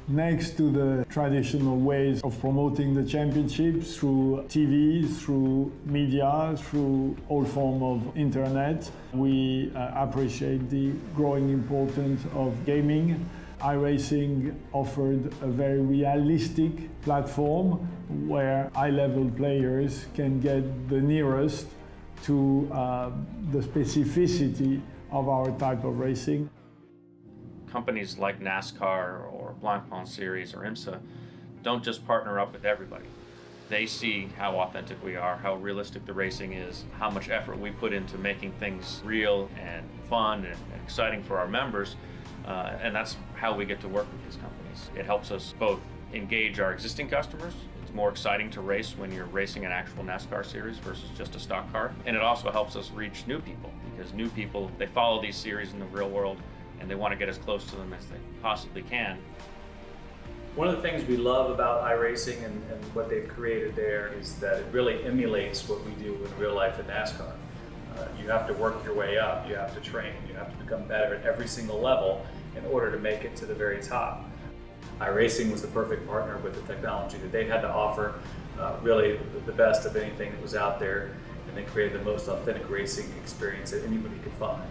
Next to the traditional ways of promoting the championships through TV, through media, through all forms of internet, we appreciate the growing importance of gaming. iRacing offered a very realistic platform where high-level players can get the nearest to the specificity of our type of racing. Companies like NASCAR or Blancpain Series or IMSA don't just partner up with everybody. They see how authentic we are, how realistic the racing is, how much effort we put into making things real and fun and exciting for our members, and that's how we get to work with these companies. It helps us both engage our existing customers. It's more exciting to race when you're racing an actual NASCAR series versus just a stock car. And it also helps us reach new people, because new people, they follow these series in the real world and they want to get as close to them as they possibly can. One of the things we love about iRacing and what they've created there is that it really emulates what we do in real life in NASCAR. You have to work your way up, you have to train, you have to become better at every single level in order to make it to the very top. iRacing was the perfect partner with the technology that they had to offer, really the best of anything that was out there, and they created the most authentic racing experience that anybody could find.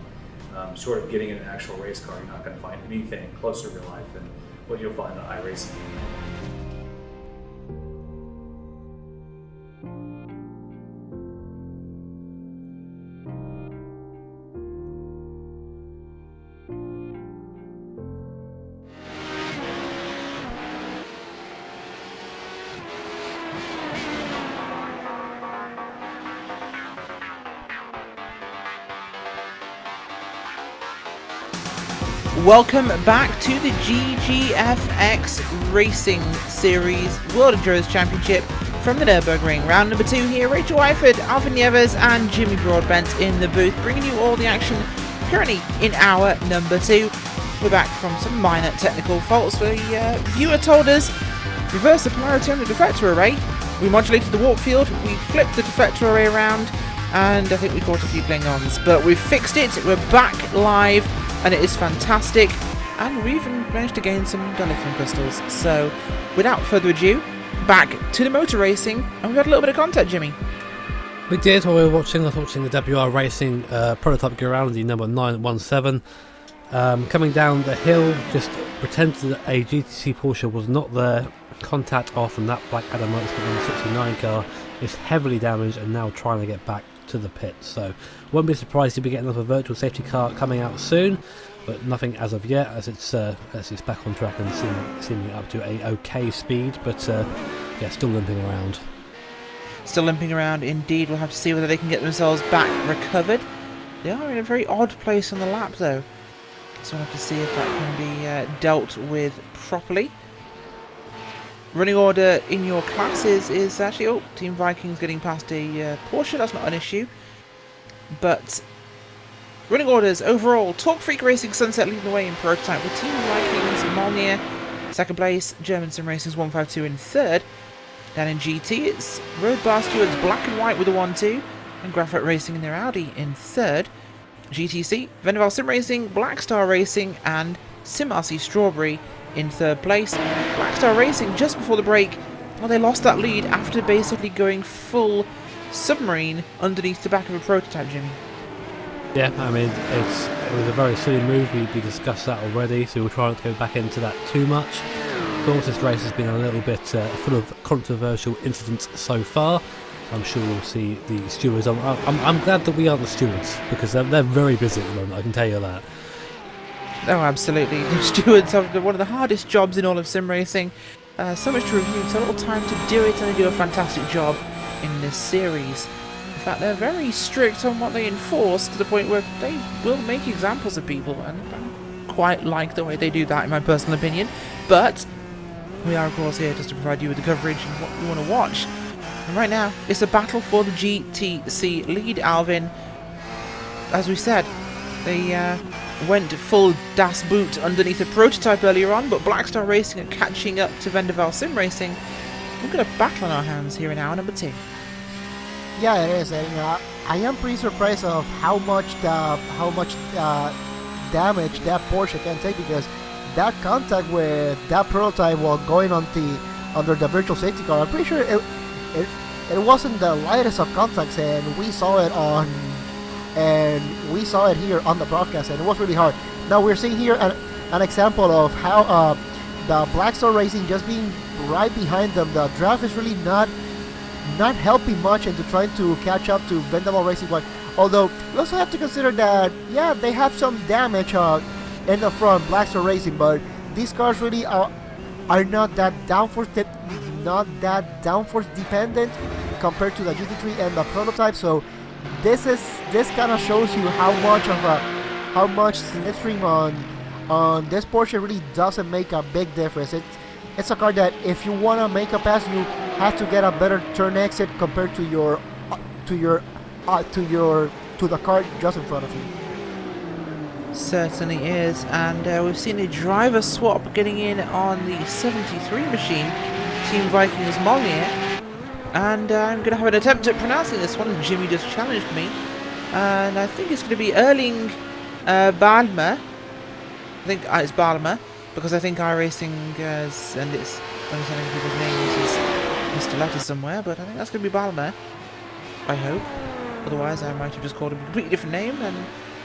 Short of getting in an actual race car, you're not going to find anything closer to real life than what you'll find on iRacing. Welcome back to the DGFX Racing Series World Endurance Championship from the Nürburgring. Round number 2 here, Rachel Whiteford, Alvin Nieves and Jimmy Broadbent in the booth, bringing you all the action currently in hour number 2. we're back from some minor technical faults. The viewer told us reverse the polarity on the deflector array. We modulated the warp field, we flipped the deflector array around, and I think we caught a few Klingons. But we've fixed it, we're back live, and it is fantastic. And we even managed to gain some dilithium crystals. So, without further ado, back to the motor racing, and we've had a little bit of content, Jimmy. We did while we were watching. I was watching the WR Racing prototype go around, the number 917. Coming down the hill, just pretended that a GTC Porsche was not there. Contact off, and that Black Adam Motorsport number 69 car is heavily damaged and now trying to get back to the pit. So, won't be surprised if we get another virtual safety car coming out soon, but nothing as of yet, as it's back on track and seeming up to a okay speed, but yeah, still limping around. Still limping around indeed. We'll have to see whether they can get themselves back recovered. They are in a very odd place on the lap though, so we'll have to see if that can be dealt with properly. Running order in your classes is actually, oh, Team Vikings getting past a Porsche, that's not an issue. But running orders overall, Talk Freak Racing Sunset leading the way in prototype with Team Vikings, Molnier, second place, German Sim Racing's 152 in third. Down in GT, it's Road Bar Stewards Black and White with a 1-2, and Graphite Racing in their Audi in third. GTC, Vendaval Sim Racing, Black Star Racing, and Sim RC Strawberry in third place. Black Star Racing just before the break, well, they lost that lead after basically going full submarine underneath the back of a prototype, Jimmy. Yeah, I mean, it was a very silly move. We discussed that already, so we'll try not to go back into that too much. Of course, this race has been a little bit full of controversial incidents so far. I'm sure we'll see the stewards. I'm glad that we aren't the stewards, because they're very busy at the moment, I can tell you that. Oh, absolutely. The stewards have one of the hardest jobs in all of sim racing. So much to review, so little time to do it, and they do a fantastic job in this series. In fact, they're very strict on what they enforce, to the point where they will make examples of people, and I quite like the way they do that, in my personal opinion. But we are, of course, here just to provide you with the coverage and what you want to watch. And right now, it's a battle for the GTC lead, Alvin. As we said, they went full Das Boot underneath a prototype earlier on, but Black Star Racing are catching up to Vendaval Sim Racing. We've got a battle on our hands here in hour number 2. Yeah, it is, and I am pretty surprised of how much damage that Porsche can take, because that contact with that prototype while going on under the virtual safety car, I'm pretty sure it wasn't the lightest of contacts, and we saw it here on the broadcast, and it was really hard. Now we're seeing here an example of how the Black Star Racing just being right behind them. The draft is really not helping much into trying to catch up to Vendaval Racing. But although we also have to consider that, yeah, they have some damage in the front, Black Star Racing, but these cars really are not that downforce dependent compared to the GT3 and the prototype. So this kind of shows you how much slipstream on this Porsche really doesn't make a big difference. It's a car that if you want to make a pass, you have to get a better turn exit compared to the car just in front of you. Certainly is, and we've seen a driver swap getting in on the 73 machine, Team Vikings Molnier, and I'm going to have an attempt at pronouncing this one, as Jimmy just challenged me, and I think it's going to be Erling Balmer. I think it's Balmer, because I think iRacing and it's understanding people's names is Mr. Letter somewhere, but I think that's going to be Balmer, I hope. Otherwise I might have just called him a completely different name and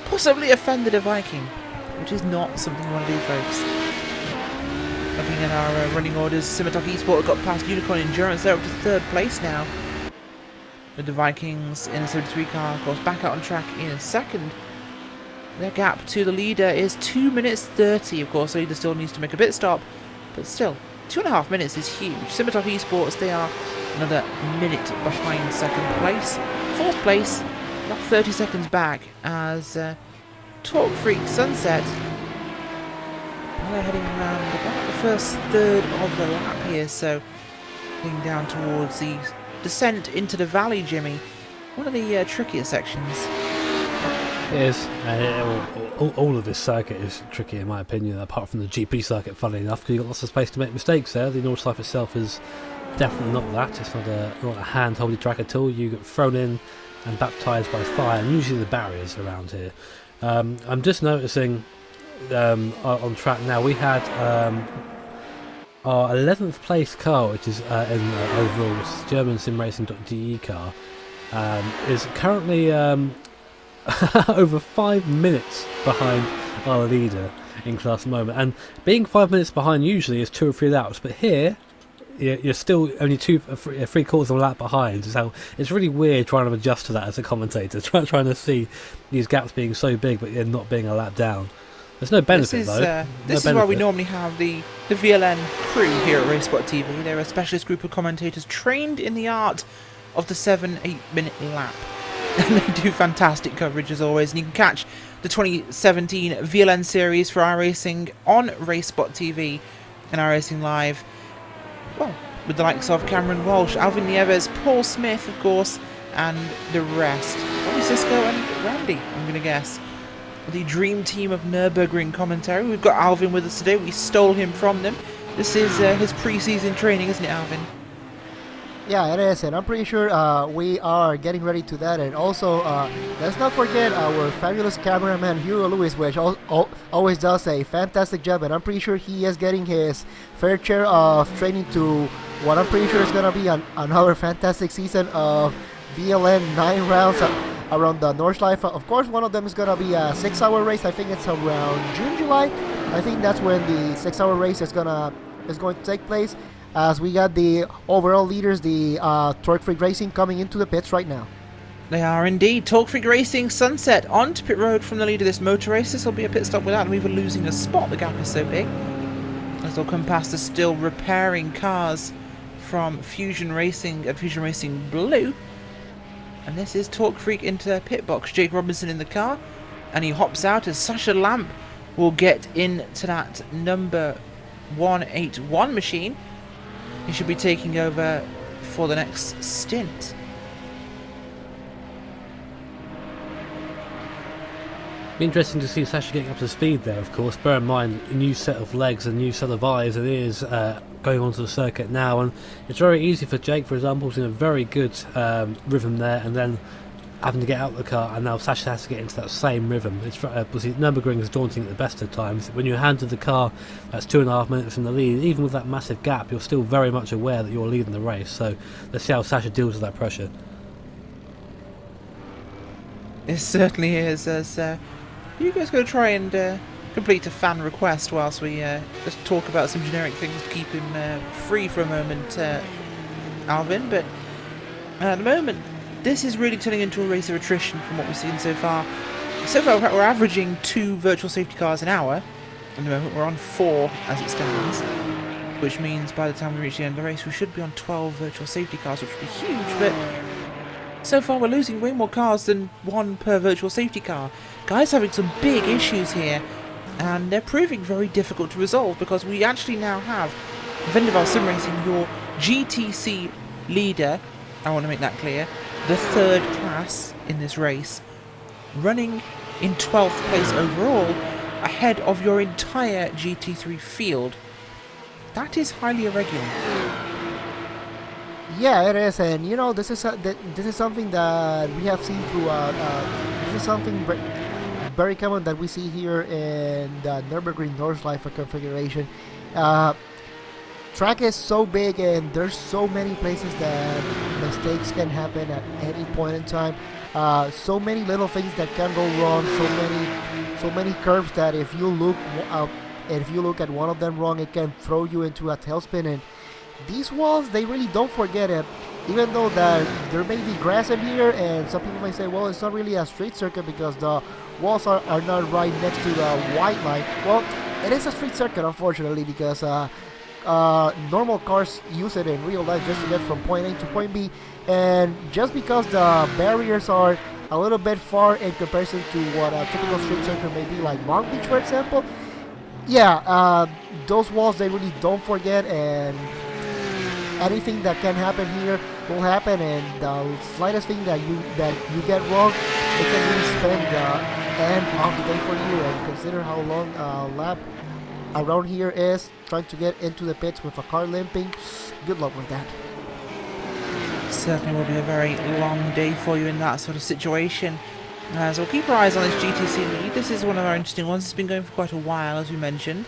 possibly offended a Viking, which is not something we want to do, folks. Looking at our running orders, Scimitar Esport got past Unicorn Endurance. They're up to third place now, with the Vikings in the 73 car, of course, back out on track in second. Their gap to the leader is 2 minutes 30. Of course, the leader still needs to make a pit stop, but still, 2.5 minutes is huge. Scimitar Esports, they are another minute behind second place. Fourth place, about 30 seconds back, as Talk Freak Sunset, they're heading around about the first third of the lap here, so heading down towards the descent into the valley, Jimmy. One of the trickier sections. It is. All of this circuit is tricky in my opinion, apart from the GP circuit, funnily enough, because you've got lots of space to make mistakes there. The Nordschleife itself is definitely not that. It's not a hand-holdy track at all. You get thrown in and baptised by fire, and usually the barriers around here. I'm just noticing on track now, we had our 11th place car, which is in overall German simracing.de car, is currently over 5 minutes behind our leader in class moment, and being 5 minutes behind usually is 2 or 3 laps, but here you're still only 3 quarters of a lap behind. So it's really weird trying to adjust to that as a commentator, trying to see these gaps being so big but yet not being a lap down. There's no benefit though. This is why we normally have the VLN crew here at RaceSpotTV. They're a specialist group of commentators trained in the art of the 7-8 minute lap. And they do fantastic coverage as always, and you can catch the 2017 VLN series for iRacing on RaceSpotTV and iRacing Live, well, with the likes of Cameron Walsh, Alvin Nieves, Paul Smith, of course, and the rest. Bobby Sisko and Randy, I'm going to guess. The dream team of Nürburgring commentary. We've got Alvin with us today. We stole him from them. This is his pre-season training, isn't it, Alvin? Yeah, it is, and I'm pretty sure we are getting ready to that. And also, let's not forget our fabulous cameraman, Hugo Lewis, which always does a fantastic job. And I'm pretty sure he is getting his fair share of training to what I'm pretty sure is going to be another fantastic season of VLN 9 rounds around the Nordschleife. Of course, one of them is going to be a 6-hour race. I think it's around June, July. I think that's when the 6-hour race is going to take place. As we got the overall leaders, the Torque Freak Racing, coming into the pits right now. They are indeed. Torque Freak Racing Sunset onto pit road from the lead of this motor race. This will be a pit stop without them even losing a spot. The gap is so big. As they'll come past the still repairing cars from Fusion Racing and Fusion Racing Blue. And this is Torque Freak into their pit box. Jake Robinson in the car. And he hops out as Sasha Lamp will get into that number 181 machine. He should be taking over for the next stint. Be interesting to see Sasha getting up to speed there, of course. Bear in mind, a new set of legs, a new set of eyes and ears going onto the circuit now, and it's very easy for Jake, for example, who's in a very good rhythm there, and then having to get out of the car, and now Sasha has to get into that same rhythm. It's Nürburgring is daunting at the best of times. When you're handed the car that's 2.5 minutes in the lead, even with that massive gap, you're still very much aware that you're leading the race. So let's see how Sasha deals with that pressure. It certainly is. As you guys going to try and complete a fan request whilst we just talk about some generic things to keep him free for a moment, Alvin. But at the moment, this is really turning into a race of attrition from what we've seen so far. So far, we're averaging 2 virtual safety cars an hour. At the moment, we're on 4 as it stands, which means by the time we reach the end of the race, we should be on 12 virtual safety cars, which would be huge. But so far, we're losing way more cars than 1 per virtual safety car. Guys having some big issues here, and they're proving very difficult to resolve because we actually now have Vendaval Sim Racing, your GTC leader. I want to make that clear. The 3rd class in this race, running in 12th place overall, ahead of your entire GT3 field. That is highly irregular. Yeah, it is, and you know, this is something that we have seen throughout. This is something very common that we see here in the Nürburgring Nordschleife configuration. Track is so big and there's so many places that mistakes can happen at any point in time. So many little things that can go wrong. So many curves that if you look at one of them wrong, it can throw you into a tailspin. And these walls, they really don't forget it. Even though that there may be grass in here, and some people may say, well, it's not really a street circuit because the walls are not right next to the white line. Well, it is a street circuit, unfortunately, because normal cars use it in real life just to get from point A to point B, and just because the barriers are a little bit far in comparison to what a typical street circuit may be, like Long Beach, for example, yeah, those walls, they really don't forget, and anything that can happen here will happen, and the slightest thing that you get wrong it can really spend the end of the day for you. And consider how long a lap around here is, trying to get into the pits with a car limping. Good luck with that. Certainly will be a very long day for you in that sort of situation. So we'll keep our eyes on this GTC lead. This is one of our interesting ones. It's been going for quite a while, as we mentioned.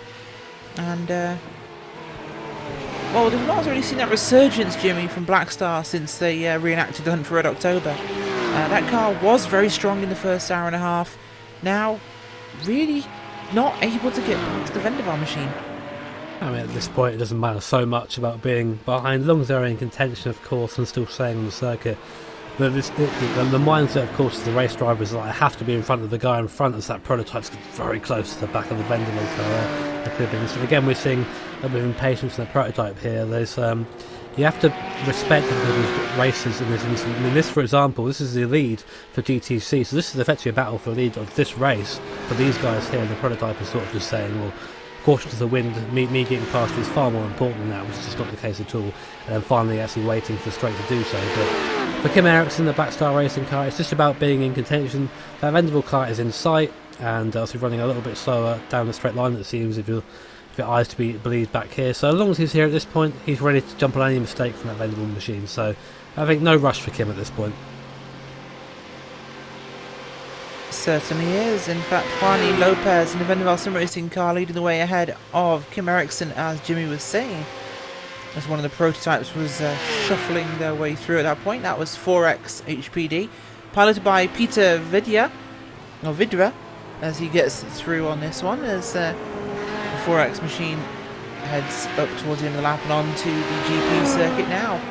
And, well, we've not really seen that resurgence, Jimmy, from Blackstar since they reenacted the Hunt for Red October. That car was very strong in the first hour and a half. Now, really not able to get past the Vendaval machine. I mean, at this point, it doesn't matter so much about being behind, as long as they're in contention, of course, and still staying on the circuit. But the mindset, of course, of the race driver is that I have to be in front of the guy in front, as that prototype's very close to the back of the Vendaval car. That could have been. So again, we're seeing a bit of impatience in the prototype here. There's you have to respect the races in this instance. I mean, this, for example, this is the lead for GTC, so this is effectively a battle for the lead of this race for these guys here. And the prototype is sort of just saying, well, caution to the wind, me getting past is far more important than that, which is just not the case at all. And then finally actually waiting for the straight to do so. But for Kim Eriksson, the Blackstar Racing car, it's just about being in contention. That Vendaval car is in sight, and also running a little bit slower down the straight line, it seems, if your eyes to be believed back here. So as long as he's here at this point, he's ready to jump on any mistake from that Vendaval machine. So I think no rush for Kim at this point. Certainly is. In fact, Juani Lopez in the Vendaval Sim Racing car leading the way ahead of Kim Eriksson, as Jimmy was saying, as one of the prototypes was shuffling their way through at that point. That was 4X HPD, piloted by Peter Vidra, as he gets through on this one, as the 4X machine heads up towards the end of the lap and on to the GP circuit now.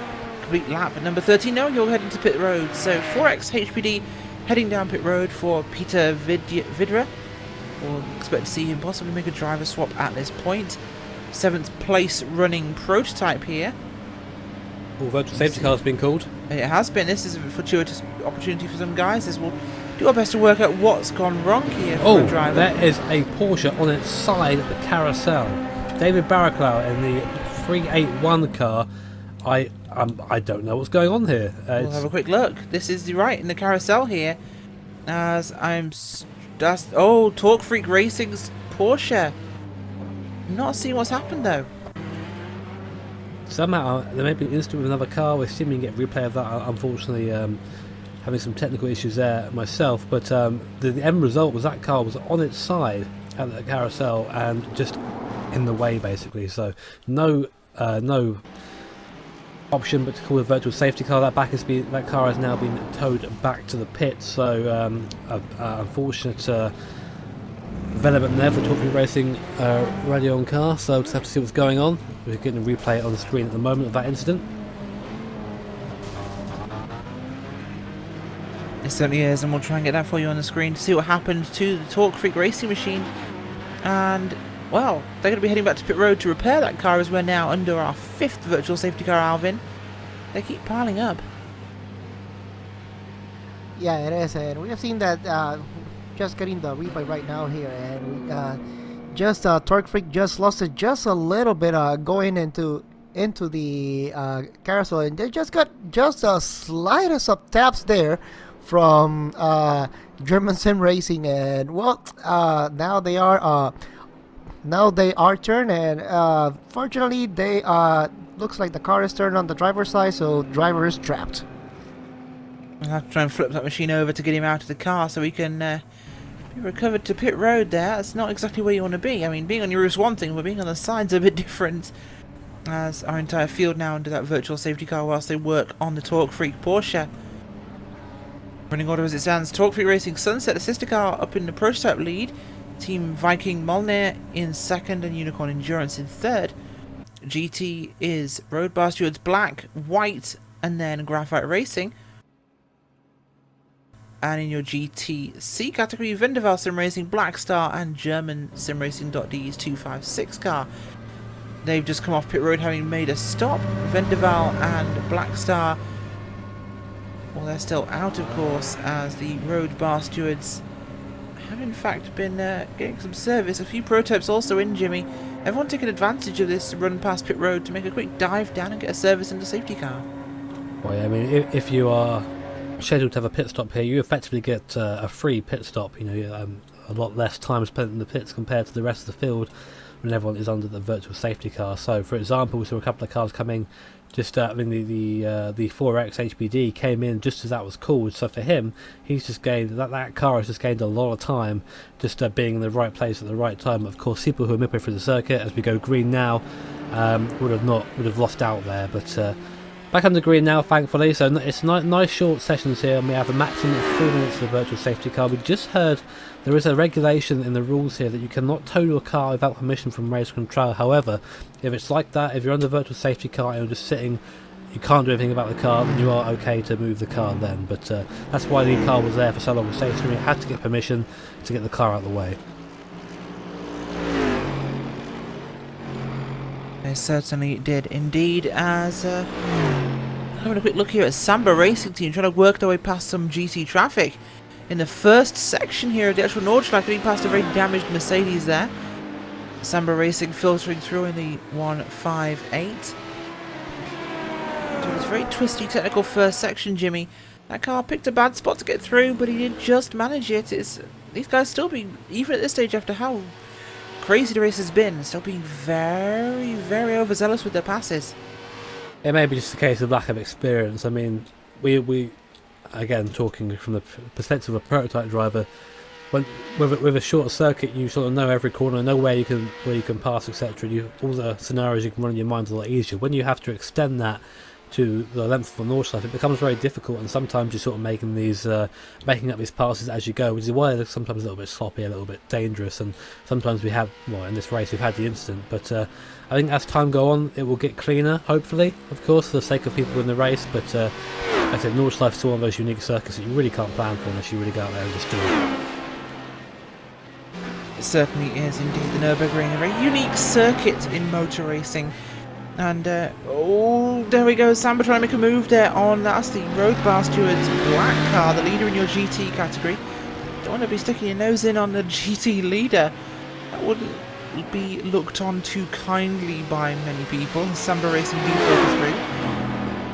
Complete lap at number 13. Now you're heading to pit road. So 4X HPD heading down pit road for Peter Vidra. We'll expect to see him possibly make a driver swap at this point. 7th place running prototype here. Virtual safety car has been called. It has been. This is a fortuitous opportunity for some guys, as we'll do our best to work out what's gone wrong here for a driver. There is a Porsche on its side at the carousel. David Barraclough in the 381 car. I don't know what's going on here. We'll have a quick look. This is right in the carousel here, as I'm just Torque Freak Racing's Porsche. Not seeing what's happened though. Somehow there may be an incident with another car. We're assuming get replay of that. Unfortunately, having some technical issues there myself. But the end result was that car was on its side at the carousel and just in the way basically. So no option but to call a virtual safety car. That car has now been towed back to the pit. So unfortunate development there for Torque Freak Racing radio on car. So we'll just have to see what's going on. We're getting a replay on the screen at the moment of that incident. It certainly is, and we'll try and get that for you on the screen to see what happened to the Torque Freak Racing machine. And, well, they're going to be heading back to pit road to repair that car, as we're now under our 5th virtual safety car, Alvin. They keep piling up. Yeah, it is, and we have seen that just getting the replay right now here, and we Torque Freak just lost it just a little bit going into the carousel, and they just got just the slightest of taps there from German Sim Racing, and well, now they are turned, and fortunately they looks like the car is turned on the driver's side, so driver is trapped. I'll have to try and flip that machine over to get him out of the car so he can be recovered to pit road there. That's not exactly where you want to be. I mean, being on your roof's one thing, but being on the side's a bit different. As our entire field now under that virtual safety car whilst they work on the Torque Freak Porsche. Running order as it stands: Torque Freak Racing Sunset, the sister car, up in the prototype lead. Team Viking Molnir in 2nd and Unicorn Endurance in 3rd. GT is Road Bar Stewards Black, White, and then Graphite Racing. And in your GTC category, Vendaval Sim Racing, Blackstar, and German Sim Racing.D's 256 car. They've just come off pit road having made a stop. Vendaval and Blackstar, well, they're still out of course, as the Road Bar Stewards have in fact been getting some service. A few prototypes also in, Jimmy. Everyone taking advantage of this run past pit road to make a quick dive down and get a service in the safety car. Well, yeah, I mean, if you are scheduled to have a pit stop here, you effectively get a free pit stop. You know, a lot less time spent in the pits compared to the rest of the field when everyone is under the virtual safety car. So, for example, we saw a couple of cars coming just I mean the 4X HPD came in just as that was called. So for him, he's just gained that car has just gained a lot of time just being in the right place at the right time. Of course, people who are midway through the circuit as we go green now would have lost out there, but back under green now, thankfully. So it's nice short sessions here, and we have a maximum of 3 minutes for the virtual safety car. We just heard there is a regulation in the rules here that you cannot tow your car without permission from race control. However, if it's like that, if you're on the virtual safety car and you're just sitting, you can't do anything about the car, then you are okay to move the car then. But that's why the car was there for so long. Stationary, had to get permission to get the car out of the way. They certainly did indeed. As having a quick look here at Samba Racing Team, trying to work their way past some GT traffic in the first section here of the actual Nordschleife, getting past a very damaged Mercedes there. Samba Racing filtering through in the 158. So it's a very twisty technical first section, Jimmy. That car picked a bad spot to get through, but he did just manage it. These guys still being, even at this stage after how crazy the race has been, still being very, very overzealous with their passes. It may be just a case of lack of experience. I mean, we again, talking from the perspective of a prototype driver, with a short circuit, you sort of know every corner, know where you can pass, etc. All the scenarios you can run in your mind a lot easier. When you have to extend that to the length of the Nordschleife, it becomes very difficult, and sometimes you're sort of making up these passes as you go, which is why they're sometimes a little bit sloppy, a little bit dangerous, and sometimes we have, well, in this race we've had the incident, but I think as time go on it will get cleaner, hopefully, of course, for the sake of people in the race. But like I said, Nordschleife is one of those unique circuits that you really can't plan for unless you really go out there and just do it. It certainly is indeed the Nürburgring, a very unique circuit in motor racing. And, oh, there we go, Samba trying to make a move there on, that's the Road Bar Stewards black car, the leader in your GT category. Don't want to be sticking your nose in on the GT leader. That wouldn't be looked on too kindly by many people. Samba Racing do focus through.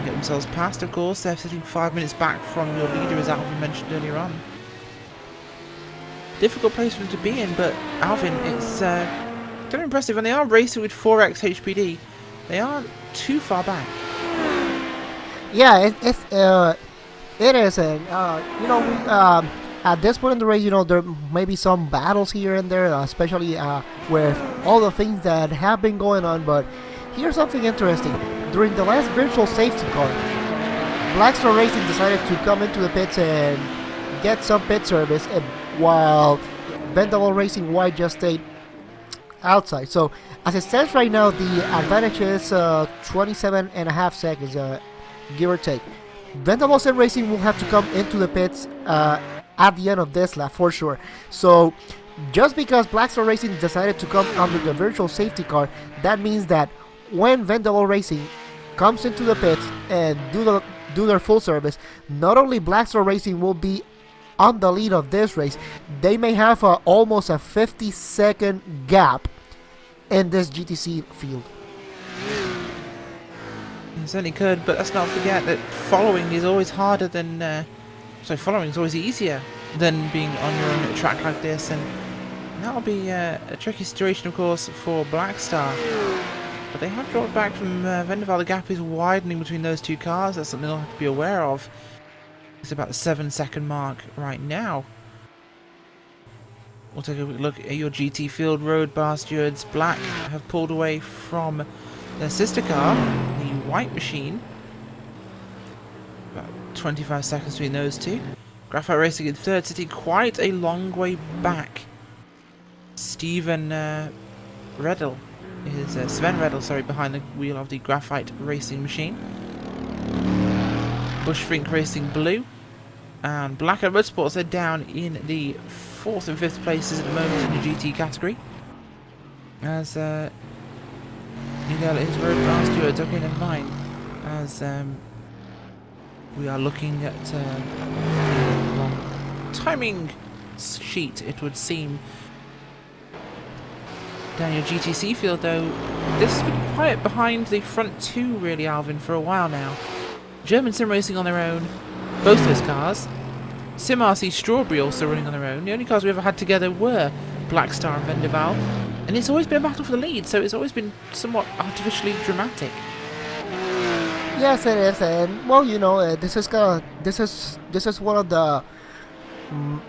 Get themselves past, of course. They're sitting 5 minutes back from your leader, as Alvin mentioned earlier on. Difficult place for them to be in, but Alvin, it's kind of impressive. And they are racing with 4X HPD. They aren't too far back. Yeah, it is, and you know, at this point in the race, you know, there may be some battles here and there, especially with all the things that have been going on. But here's something interesting: during the last virtual safety car, Blackstar Racing decided to come into the pits and get some pit service, while Vendable Racing White just stayed outside. So as it stands right now, the advantage is 27.5 seconds, give or take. Vendable Racing will have to come into the pits at the end of this lap for sure. So just because Blackstar Racing decided to come under the virtual safety car, that means that when Vendable Racing comes into the pits and do their full service, not only Blackstar Racing will be on the lead of this race, they may have almost a 50-second gap in this GTC field. It certainly could, but let's not forget that following is always harder than... following is always easier than being on your own track like this, and that'll be a tricky situation, of course, for Blackstar. But they have dropped back from Vendaval. The gap is widening between those two cars. That's something they'll have to be aware of. It's about the 7-second mark right now. We'll take a look at your GT field. Road Bar Stewards Black have pulled away from their sister car, the White Machine. About 25 seconds between those two. Graphite Racing in third, sitting quite a long way back. Sven Redl, sorry, behind the wheel of the Graphite Racing Machine. Bushfink Racing Blue and Black and Motorsports are down in the 4th and 5th places at the moment in the GT category. As Nidell is Road Bar Stewards. Okay, never mind. As we are looking at the long timing sheet, it would seem. Down your GTC field, though, this has been quiet behind the front two, really, Alvin, for a while now. German Sim Racing on their own. both those cars. Sim RC Strawberry also running on their own. The only cars we ever had together were Black Star and Vendaval, and it's always been a battle for the lead, so it's always been somewhat artificially dramatic. Yes, it is, and well, you know, this is one of the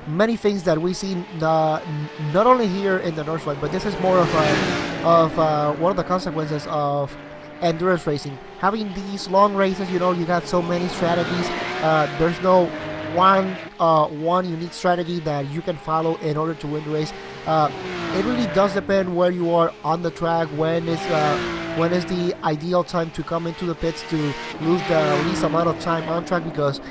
many things that we see not only here in the Northland, but this is more of one of the consequences of endurance racing. Having these long races, you know, you got so many strategies. There's no one unique strategy that you can follow in order to win the race. It really does depend where you are on the track, when is the ideal time to come into the pits to lose the least amount of time on track, because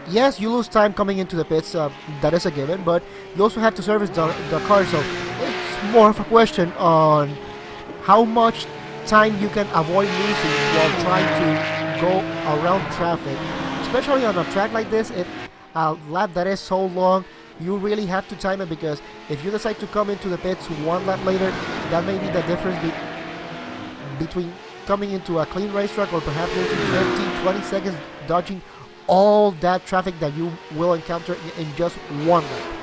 yes, you lose time coming into the pits, that is a given, but you also have to service the car, so it's more of a question on how much time you can avoid losing while trying to go around traffic. Especially on a track like this, a lap that is so long, you really have to time it, because if you decide to come into the pits one lap later, that may be the difference between coming into a clean racetrack or perhaps losing 15-20 seconds dodging all that traffic that you will encounter in just one lap.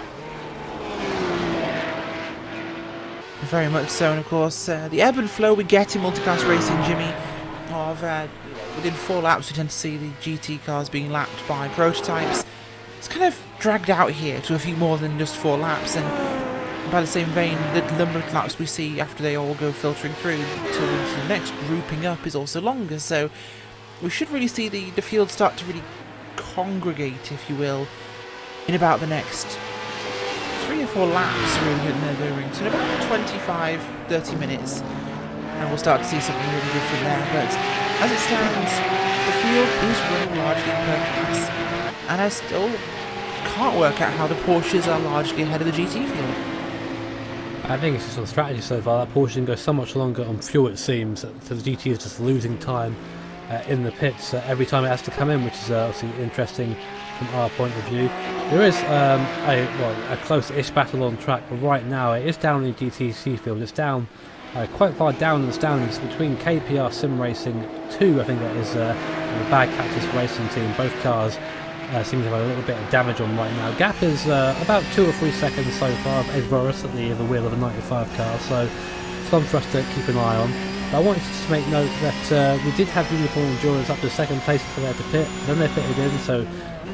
Very much so, and of course, the ebb and flow we get in multiclass racing, Jimmy, of within 4 laps we tend to see the GT cars being lapped by prototypes. It's kind of dragged out here to a few more than just 4 laps, and by the same vein, the number of laps we see after they all go filtering through to the next grouping up is also longer, so we should really see the field start to really congregate, if you will, in about the next 3 or 4 laps really hitting their rings, so in about 25-30 minutes, and we'll start to see something really good from there. But as it stands, the field is running largely per class, and I still can't work out how the Porsches are largely ahead of the GT field. I think it's just on strategy so far. That Porsche can go so much longer on fuel, it seems, so the GT is just losing time in the pits every time it has to come in, which is obviously interesting from our point of view. There is a close-ish battle on track, but right now it is down in the GTC field. It's down quite far down in the standings between KPR Sim Racing 2, I think that is, and the Bad Cactus Racing team. Both cars seem to have a little bit of damage on right now. Gap is about 2 or 3 seconds so far of Ed Voris at the wheel of a 95 car, so some for us to keep an eye on. But I wanted to just make note that we did have Unicorn Endurance up to 2nd place for there to pit, then they pitted in, so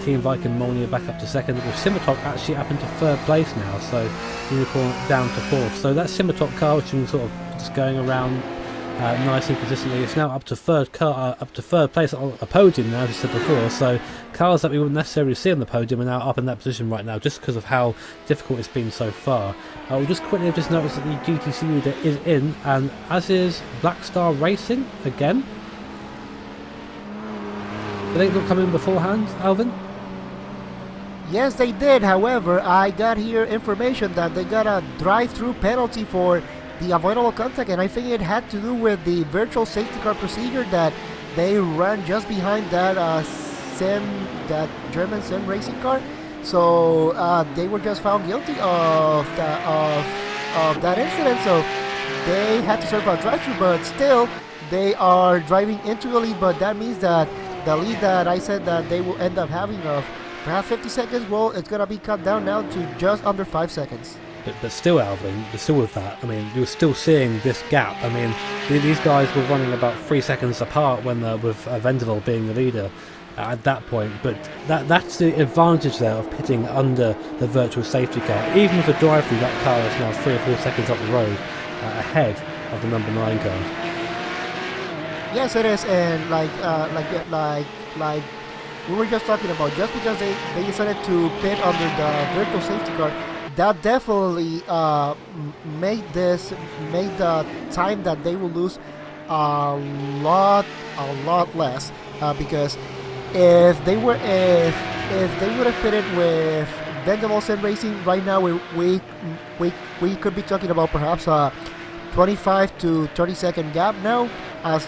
Team Viking Molnir back up to 2nd, with Simitok actually up into 3rd place now, so Unicorn down to 4th. So that Simitok car, which is sort of just going around nice and consistently, it's now up to 3rd place on a podium now, as I said before, so cars that we wouldn't necessarily see on the podium are now up in that position right now, just because of how difficult it's been so far. We'll just quickly just notice that the GTC leader is in, and as is Black Star Racing again. Did they not come in beforehand, Alvin? Yes, they did. However, I got here information that they got a drive-through penalty for the avoidable contact, and I think it had to do with the virtual safety car procedure that they ran just behind that German sim racing car. So they were just found guilty of that incident. So they had to serve a drive-through, but still they are driving into the lead. But that means that the lead that I said that they will end up having of perhaps 50 seconds, well, it's gonna be cut down now to just under 5 seconds. But still, Alvin, still with that, I mean, you're still seeing this gap. I mean, these guys were running about 3 seconds apart when with Vendaval being the leader at that point. But that's the advantage there of pitting under the virtual safety car. Even with a drive-through, that car is now 3 or 4 seconds up the road ahead of the number 9 car. Yes, it is, and like we were just talking about, just because they decided to pit under the virtual safety car, that definitely made the time that they will lose a lot less, because if they would have pitted with Vendaval Sim Racing right now, we could be talking about perhaps a 25 to 30 second gap now as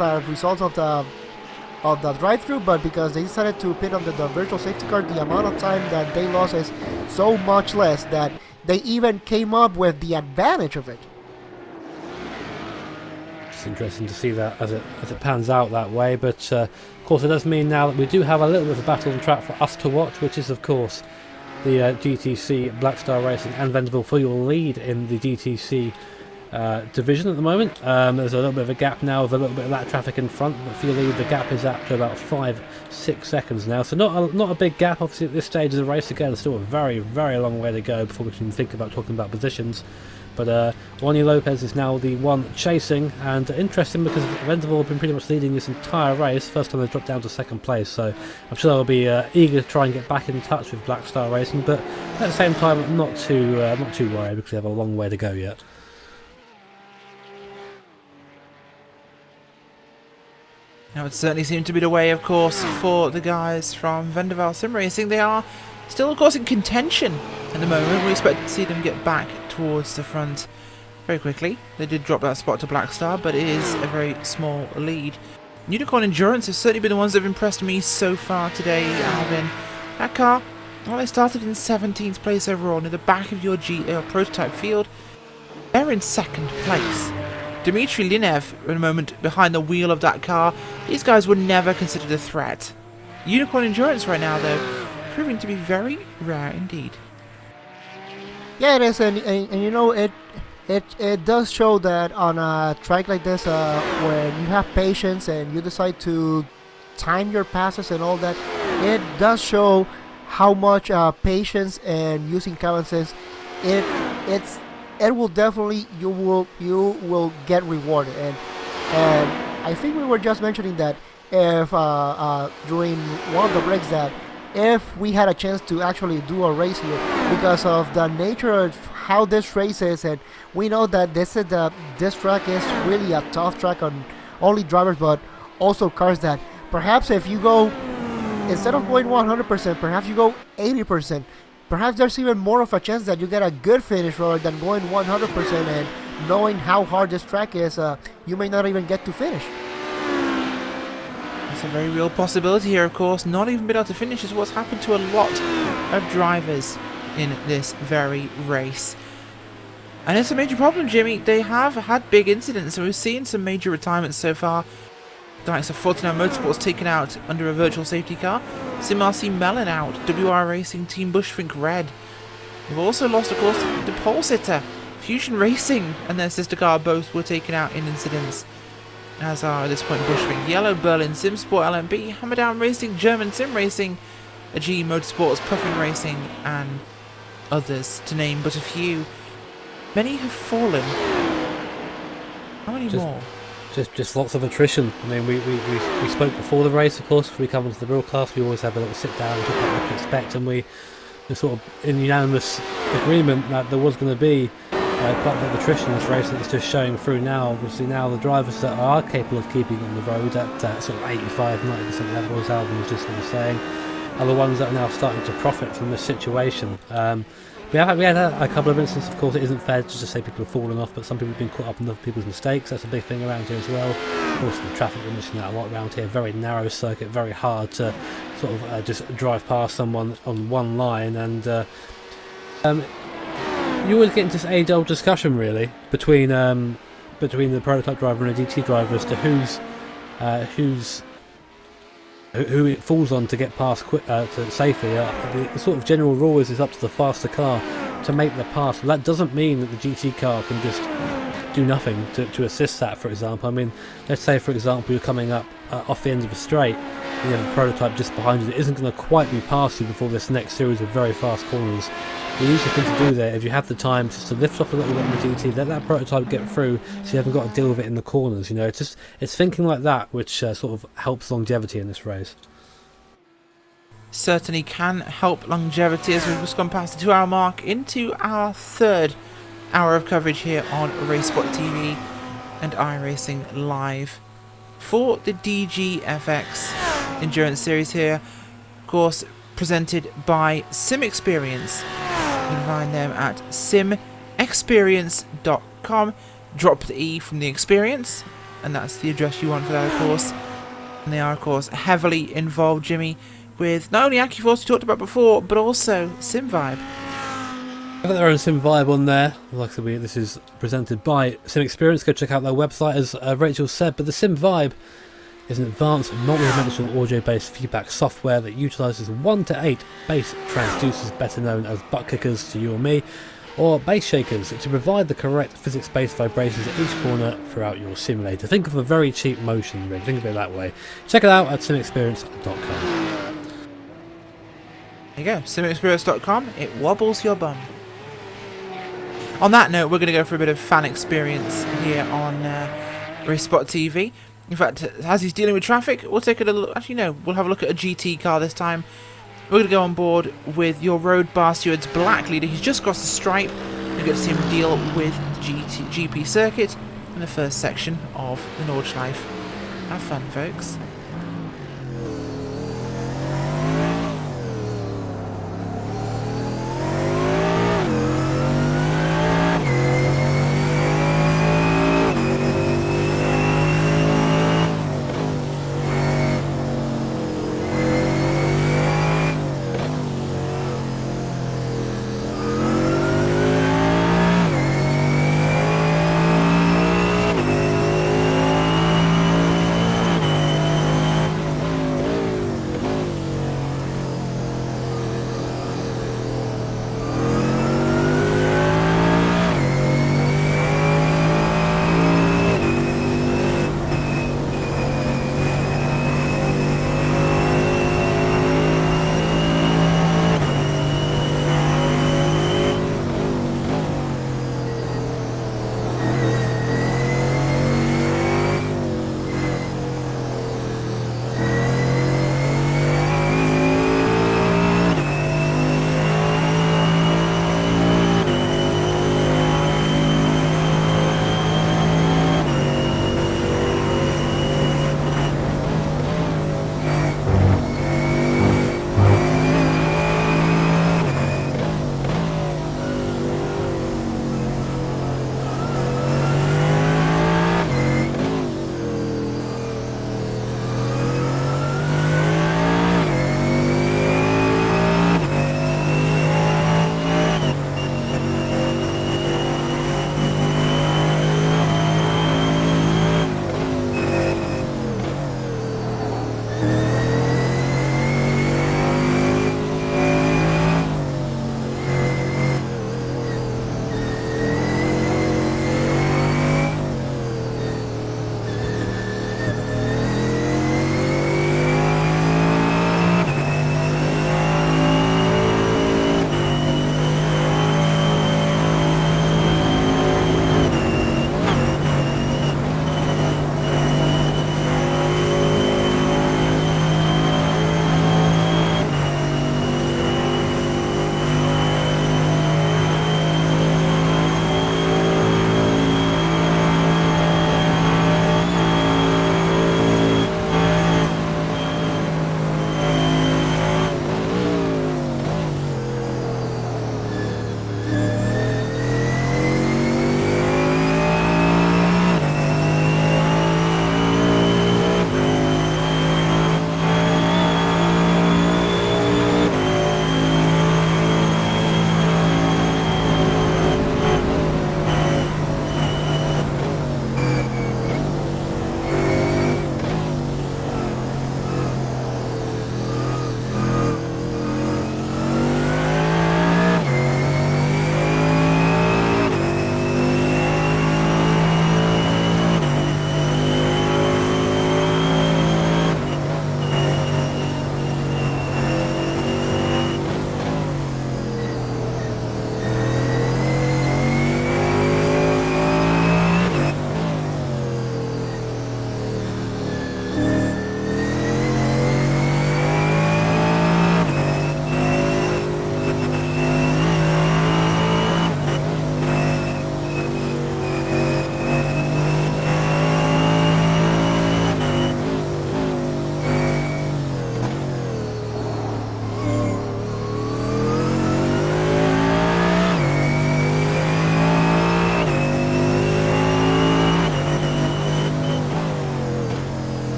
a result of the drive-through, but because they decided to pit under the virtual safety car, the amount of time that they lost is so much less that they even came up with the advantage of it. it's interesting to see that as it pans out that way. But of course, it does mean now that we do have a little bit of a battle on track for us to watch, which is of course the GTC Black Star Racing and Venderville for your lead in the GTC division at the moment. There's a little bit of a gap now with a little bit of that traffic in front, but for your lead the gap is up to about 5-6 seconds now, so not a big gap. Obviously at this stage of the race, again, there's still a very long way to go before we can think about talking about positions. But Juan Lopez is now the one chasing, and interesting because Venderville have been pretty much leading this entire race. First time they dropped down to second place, so I'm sure they'll be eager to try and get back in touch with Black Star Racing, but at the same time not too worried because they have a long way to go yet. Now, it certainly seemed to be the way, of course, for the guys from Venderville Sim Racing. They are still, of course, in contention at the moment. We expect to see them get back towards the front very quickly. They did drop that spot to Black Star, but it is a very small lead. Unicorn Endurance have certainly been the ones that have impressed me so far today, Alvin. That car, well, they started in 17th place overall, near the back of your prototype field. They're in second place. Dmitry Linev, at the moment, behind the wheel of that car. These guys were never considered a threat. Unicorn Endurance right now, though, proving to be very rare indeed. Yeah, it is, and you know, it does show that on a track like this, when you have patience and you decide to time your passes and all that, it does show how much patience and using common sense it will definitely, you will get rewarded. And I think we were just mentioning that if during one of the breaks that if we had a chance to actually do a race here, because of the nature of how this race is, and we know that this track is really a tough track on only drivers but also cars, that perhaps if you go, instead of going 100%, perhaps you go 80%. Perhaps there's even more of a chance that you get a good finish rather than going 100%, and knowing how hard this track is, you may not even get to finish. It's a very real possibility here, of course. Not even being able to finish is what's happened to a lot of drivers in this very race. And it's a major problem, Jimmy. They have had big incidents, and we've seen some major retirements so far. The likes of 49 Motorsports taken out under a virtual safety car. Sim RC Mellon out. WR Racing Team Bushfink Red. We've also lost, of course, the pole sitter. Fusion Racing and their sister car both were taken out in incidents, as are at this point Bushfink Yellow, Berlin Simsport LMB, Hammerdown Racing, German Sim Racing, AG Motorsports, Puffin Racing, and others, to name but a few. Many have fallen. How many more? Just lots of attrition. I mean, we spoke before the race, of course. Before we come into the broadcast, we always have a little sit down and talk about what to expect, and we're sort of in unanimous agreement that there was going to be quite a bit of attrition in this race, and it's just showing through now. Obviously, now the drivers that are capable of keeping on the road at sort of 85-90% level, as Alvin was just saying, are the ones that are now starting to profit from this situation. We had a couple of instances, of course. It isn't fair just to say people have fallen off, but some people have been caught up in other people's mistakes. That's a big thing around here as well. Of course, the traffic, we're missing that a lot around here. Very narrow circuit, very hard to sort of just drive past someone on one line. And you always get into this age-old discussion, really, between the prototype driver and a DT driver as to who it falls on to get past safely. The sort of general rule is it's up to the faster car to make the pass. But that doesn't mean that the GT car can just do nothing to assist that, for example. I mean, let's say, for example, you're coming up off the end of a straight, and you have a prototype just behind you that isn't going to quite be past you before this next series of very fast corners. The easiest thing to do there, if you have the time, just to lift off a little bit in the GT, let that prototype get through, so you haven't got to deal with it in the corners. You know, it's thinking like that which sort of helps longevity in this race. Certainly can help longevity, as we've just gone past the 2-hour mark into our third hour of coverage here on RaceSpotTV and iRacing Live for the DGFX Endurance Series here, of course, presented by Sim Experience. You can find them at simexperience.com. Drop the E from the experience, and that's the address you want for that, of course. And they are, of course, heavily involved, Jimmy, with not only AccuForce we talked about before, but also SimVibe. I've got their own sim vibe on there. Like I said, this is presented by Sim Experience. Go check out their website, as Rachel said. But the sim vibe is an advanced multi-dimensional audio-based feedback software that utilises 1 to 8 bass transducers, better known as butt kickers to you or me, or bass shakers, to provide the correct physics-based vibrations at each corner throughout your simulator. Think of a very cheap motion rig, think of it that way. Check it out at simexperience.com. There you go, simexperience.com, it wobbles your bum. On that note, we're going to go for a bit of fan experience here on RaceSpotTV. In fact, as he's dealing with traffic, we'll take a little... Actually, no, we'll have a look at a GT car this time. We're going to go on board with your road bar steward's black leader. He's just crossed the stripe. You get to see him deal with the GP circuit in the first section of the Nordschleife. Have fun, folks.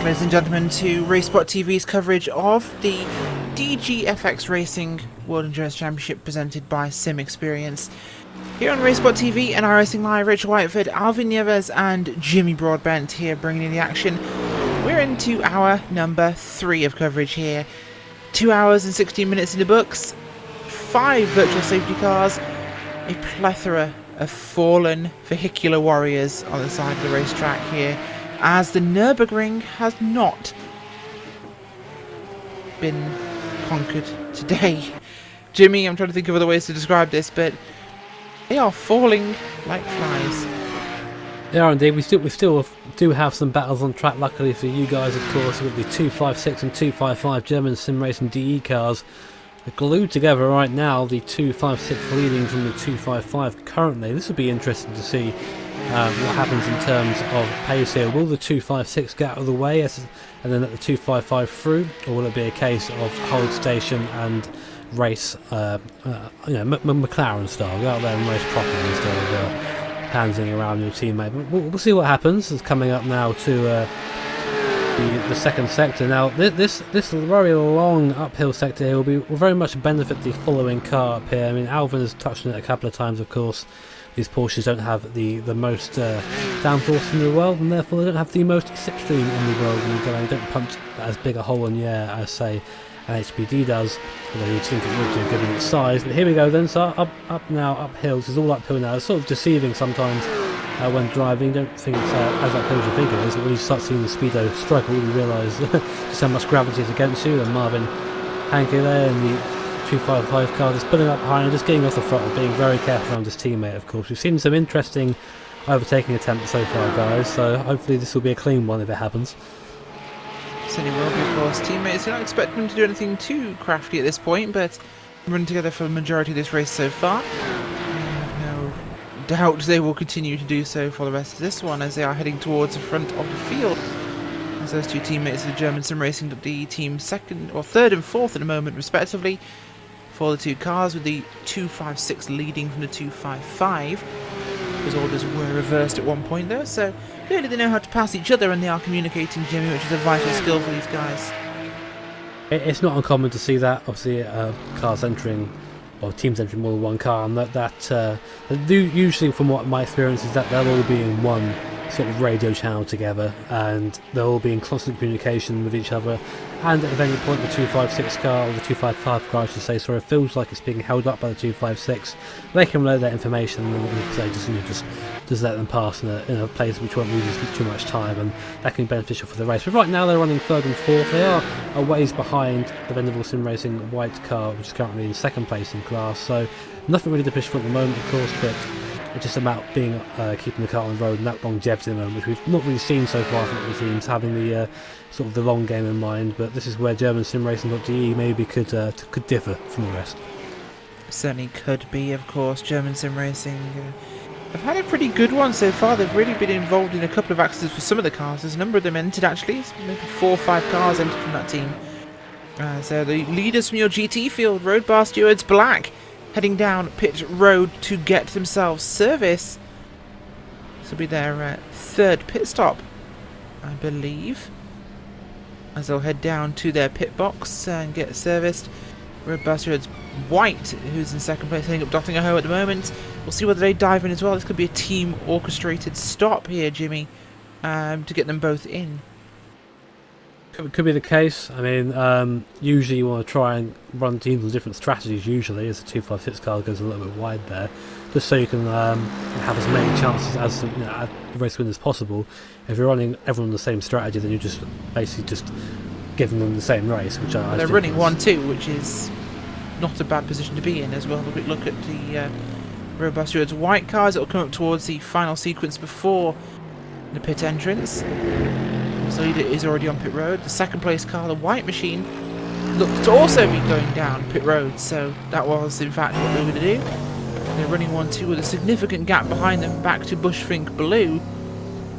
ladies and gentlemen, to RaceSpotTV's coverage of the DGFX Racing World Endurance Championship presented by Sim Experience. Here on RaceSpotTV and iRacing Live, Rachel Whiteford, Alvin Nieves and Jimmy Broadbent here bringing in the action. We're into hour number 3 of coverage here. 2 hours and 16 minutes in the books, 5 virtual safety cars, a plethora of fallen vehicular warriors on the side of the racetrack here, as the Nürburgring has not been conquered today. Jimmy, I'm trying to think of other ways to describe this, but they are falling like flies. They are indeed. We still do have some battles on track, luckily for you guys, of course, with the 256 and 255 German sim racing DE cars. They're glued together right now, the 256 leading from the 255 currently. This will be interesting to see what happens in terms of pace here. Will the 256 get out of the way and then let the 255 through, or will it be a case of hold station and race, McLaren style, go out there and race properly instead of handsing around your teammate? We'll see what happens. It's coming up now to the second sector. Now this very long uphill sector here will very much benefit the following car up here. I mean, Alvin has touched on it a couple of times, of course. These Porsches don't have the most downforce in the world, and therefore they don't have the most slipstream in the world when you go and don't punch as big a hole in the air as, say, an HPD does, although you'd think it would do given its size. But here we go then, so up now, uphill. This is all uphill now. It's sort of deceiving sometimes when driving. Don't think it's as uphill as you think it is, but when you start seeing the speedo struggle, you realise just how much gravity is against you. And Marvin Hankey there in the 255 car just pulling up behind and just getting off the throttle, being very careful around his teammate, of course. We've seen some interesting overtaking attempts so far, guys, so hopefully this will be a clean one if it happens. Certainly will be, of course. Teammates, you're not expecting them to do anything too crafty at this point, but running together for the majority of this race so far. I have no doubt they will continue to do so for the rest of this one as they are heading towards the front of the field. As those two teammates of the German Sim Racing the team third and fourth at the moment, respectively, for the two cars, with the 256 leading from the 255. His orders were reversed at one point though, so clearly they know how to pass each other and they are communicating, Jimmy, which is a vital skill for these guys. It's not uncommon to see that, obviously, cars entering, or teams entering more than one car, and that usually, from what my experience is, that they'll all be in one sort of radio channel together, and they'll all be in constant communication with each other. And at any point the 256 car, or the 255 car I should say, sorry, feels like it's being held up by the 256, they can relay that information and say just let them pass in a place which won't lose too much time, and that can be beneficial for the race. But right now they're running third and fourth. They are a ways behind the Venable Sim Racing white car, which is currently in second place in class, so nothing really to push for at the moment, of course, but it's just about keeping the car on the road and that longevity at the moment, which we've not really seen so far from the teams, having the sort of the long game in mind. But this is where German Sim Racing.de maybe could differ from the rest. Certainly could be, of course. German Sim Racing have had a pretty good one so far. They've really been involved in a couple of accidents for some of the cars. There's a number of them entered actually. Maybe 4 or 5 cars entered from that team. So the leaders from your GT field, Road Bar Stewards Black, heading down pit road to get themselves service. This will be their third pit stop, I believe, as they'll head down to their pit box and get serviced. Road Bastards White, who's in second place, heading up Dottingerho at the moment. We'll see whether they dive in as well. This could be a team orchestrated stop here, Jimmy, to get them both in. Could be the case. I mean, usually you want to try and run teams with different strategies, usually, as the 256 car goes a little bit wide there, just so you can have as many chances as at the race win as possible. If you're running everyone the same strategy, then you're just basically just giving them the same race, which I they're running 1-2, which is not a bad position to be in as well. Have a quick look at the Robust Stewards white cars that will come up towards the final sequence before the pit entrance. The leader is already on pit road. The second place car, the white machine, looked to also be going down pit road, so that was in fact what they were going to do. They're running 1-2 with a significant gap behind them back to Bushfink Blue.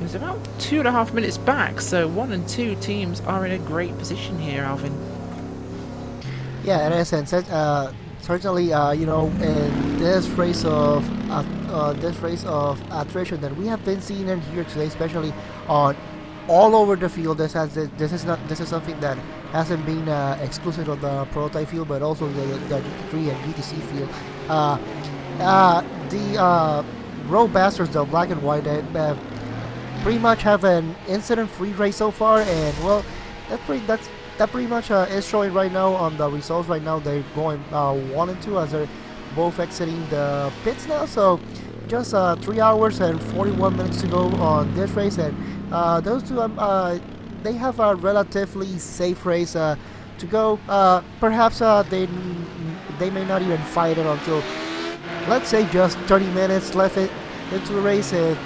It's about 2.5 minutes back, so 1 and 2 teams are in a great position here, Alvin. Yeah, in a sense, certainly, in this race of attrition that we have been seeing in here today, especially on all over the field. This is something that hasn't been exclusive of the prototype field, but also the GT3 and GTC field. The Road Bastards, the black and white, pretty much have an incident-free race so far, and well, that pretty much is showing right now on the results. Right now, they're going 1 and 2 as they're both exiting the pits now. So just 3 hours and 41 minutes to go on this race, and those two they have a relatively safe race to go. Perhaps they may not even fight it until, let's say, just 30 minutes left into the race. If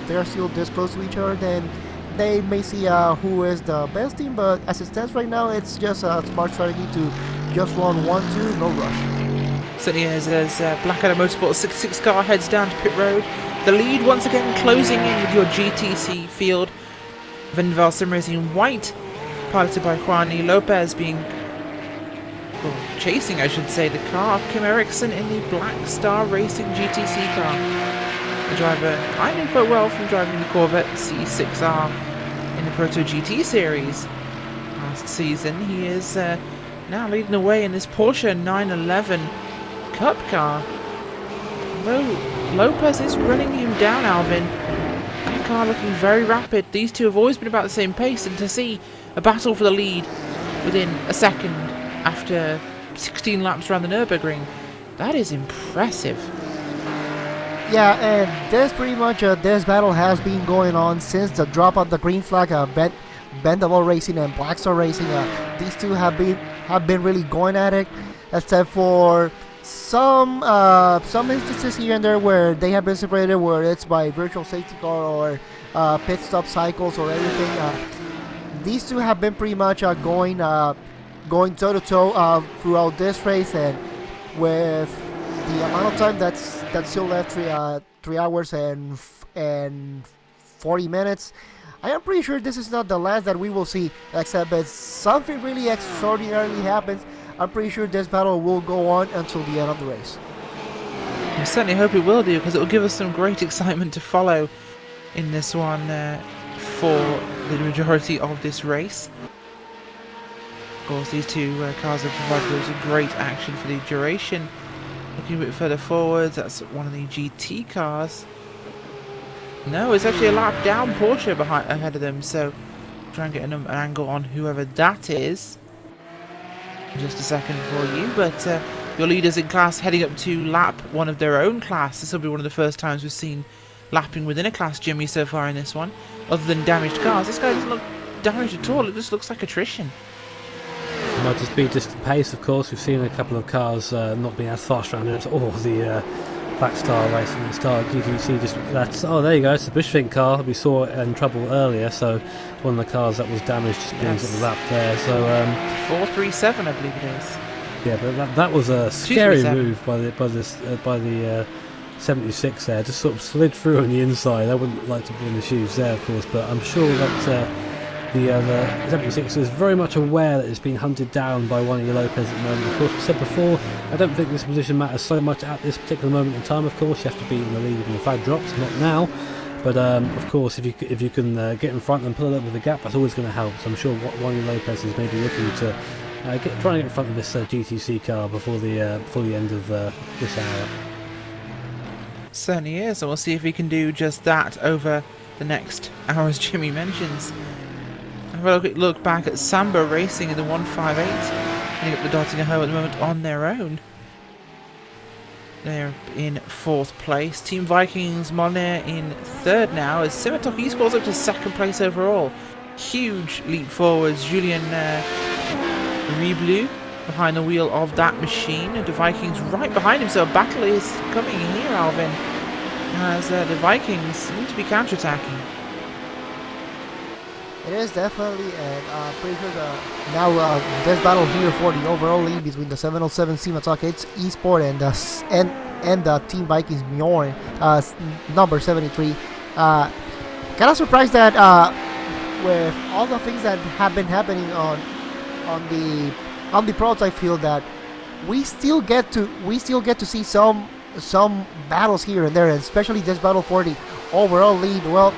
they're still this close to each other, then they may see who is the best team. But as it stands right now, it's just a smart strategy to just run 1-2, no rush. Certainly is, as Blackadder Motorsports 66 car heads down to pit road. The lead once again closing in with your GTC field. Vinval Sim Racing white, piloted by Juani Lopez, chasing, I should say, the car of Kim Eriksson in the Black Star Racing GTC car. The driver I knew quite well from driving the Corvette C6R in the Proto GT series last season. He is now leading the way in this Porsche 911 Cup car. Though Lopez is running him down, Alvin. That car looking very rapid. These two have always been about the same pace, and to see a battle for the lead within a second after 16 laps around the Nürburgring, that is impressive. Yeah, and this pretty much this battle has been going on since the drop of the green flag. Bendable Racing and Black Star Racing, these two have been really going at it, except for some instances here and there where they have been separated, where it's by virtual safety car or pit stop cycles or everything. These two have been pretty much going toe to toe throughout this race, and with the amount of time that's still left, 3 hours and 40 minutes. I am pretty sure this is not the last that we will see, except if something really extraordinarily happens. I'm pretty sure this battle will go on until the end of the race. I certainly hope it will do, because it will give us some great excitement to follow in this one for the majority of this race. Of course, these two cars have provided us a great action for the duration. Looking a bit further forwards, that's one of the GT cars. No, it's actually a lap down Porsche ahead of them, so try and get an angle on whoever that is in just a second for you. But your leaders in class heading up to lap one of their own class. This will be one of the first times we've seen lapping within a class, Jimmy, so far in this one. Other than damaged cars, this guy doesn't look damaged at all. It just looks like attrition. It might just be just the pace, of course. We've seen a couple of cars not being as fast around it, or the Black Star Racing and Star GTC. Oh, there you go. It's the Bushfink car we saw in trouble earlier. So one of the cars that was damaged just being sort of lapped there. So 437, I believe it is. Yeah, but that was a scary move by the 76 there. Just sort of slid through on the inside. I wouldn't like to be in the shoes there, of course, but I'm sure that the 76 is very much aware that it's being hunted down by Juani Lopez at the moment. Of course, we said before, I don't think this position matters so much at this particular moment in time. Of course, you have to be in the lead when the flag drops, not now. But of course, if you can get in front and pull a little bit of a gap, that's always going to help. So I'm sure Juani Lopez is maybe looking to try and get in front of this GTC car before the end of this hour. Certainly is, and we'll see if he can do just that over the next hour, as Jimmy mentions. Have a look back at Samba Racing in the 158, heading up the Dottinger Hoe at the moment on their own. They're in 4th place. Team Vikings Molyneux in 3rd now, as Simitok Esports up to 2nd place overall. Huge leap forwards. Julien Riblu behind the wheel of that machine, and the Vikings right behind him, so a battle is coming here, Alvin, as the Vikings seem to be counterattacking. It is definitely, and I'm pretty sure this battle here for the overall lead between the 707 Simitok Esport and the Team Vikings Bjorn, number 73. Kind of surprised that with all the things that have been happening on the prototype field, that we still get to see some battles here and there, and especially this battle for the overall lead. Well,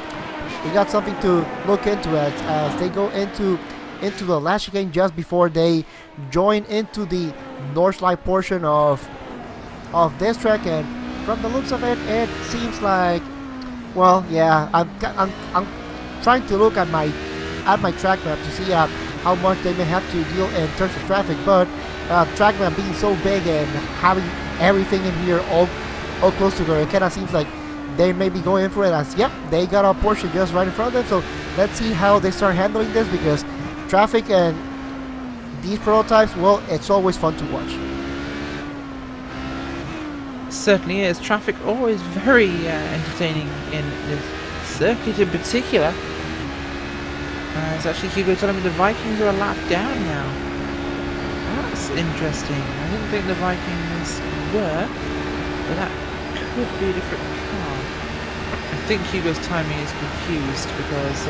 we got something to look into as they go into the last chicane just before they join into the north slide portion of this track. And from the looks of it, it seems like, well, yeah, I'm trying to look at my track map to see how much they may have to deal in terms of traffic, but track map being so big and having everything in here all close together, it kind of seems like they may be going in for it as, yep, they got a Porsche just right in front of them. So let's see how they start handling this, because traffic and these prototypes, well, it's always fun to watch. Certainly is. Traffic always very entertaining in this circuit in particular. It's actually Hugo telling me the Vikings are a lap down now. That's interesting. I didn't think the Vikings were, but that could be a different car. I think Hugo's timing is confused because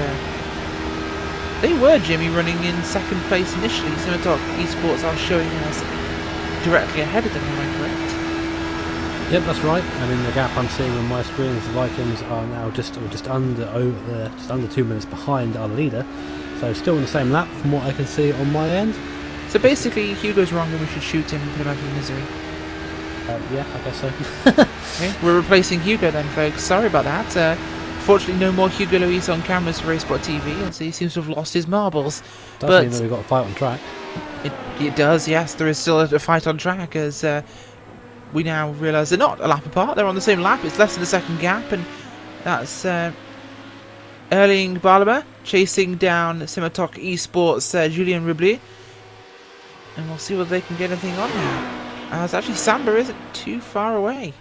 they were, Jimmy, running in second place initially. Simotalk Esports are showing us directly ahead of them, am I correct? Yep, that's right. I mean, the gap I'm seeing on my screen is the Vikings are now just under 2 minutes behind our leader. So still in the same lap from what I can see on my end. So basically, Hugo's wrong and we should shoot him and put him out of misery. Yeah, I guess so. Okay, we're replacing Hugo then, folks. Sorry about that. Fortunately, no more Hugo Luis on cameras for RaceSpotTV, as he seems to have lost his marbles. Does mean that we've got a fight on track. It does, yes. There is still a fight on track, as we now realise they're not a lap apart. They're on the same lap. It's less than a second gap, and that's Erling Barlaber chasing down Simotalk Esports Julien Ribli. And we'll see whether they can get anything on now. As actually Samba isn't too far away.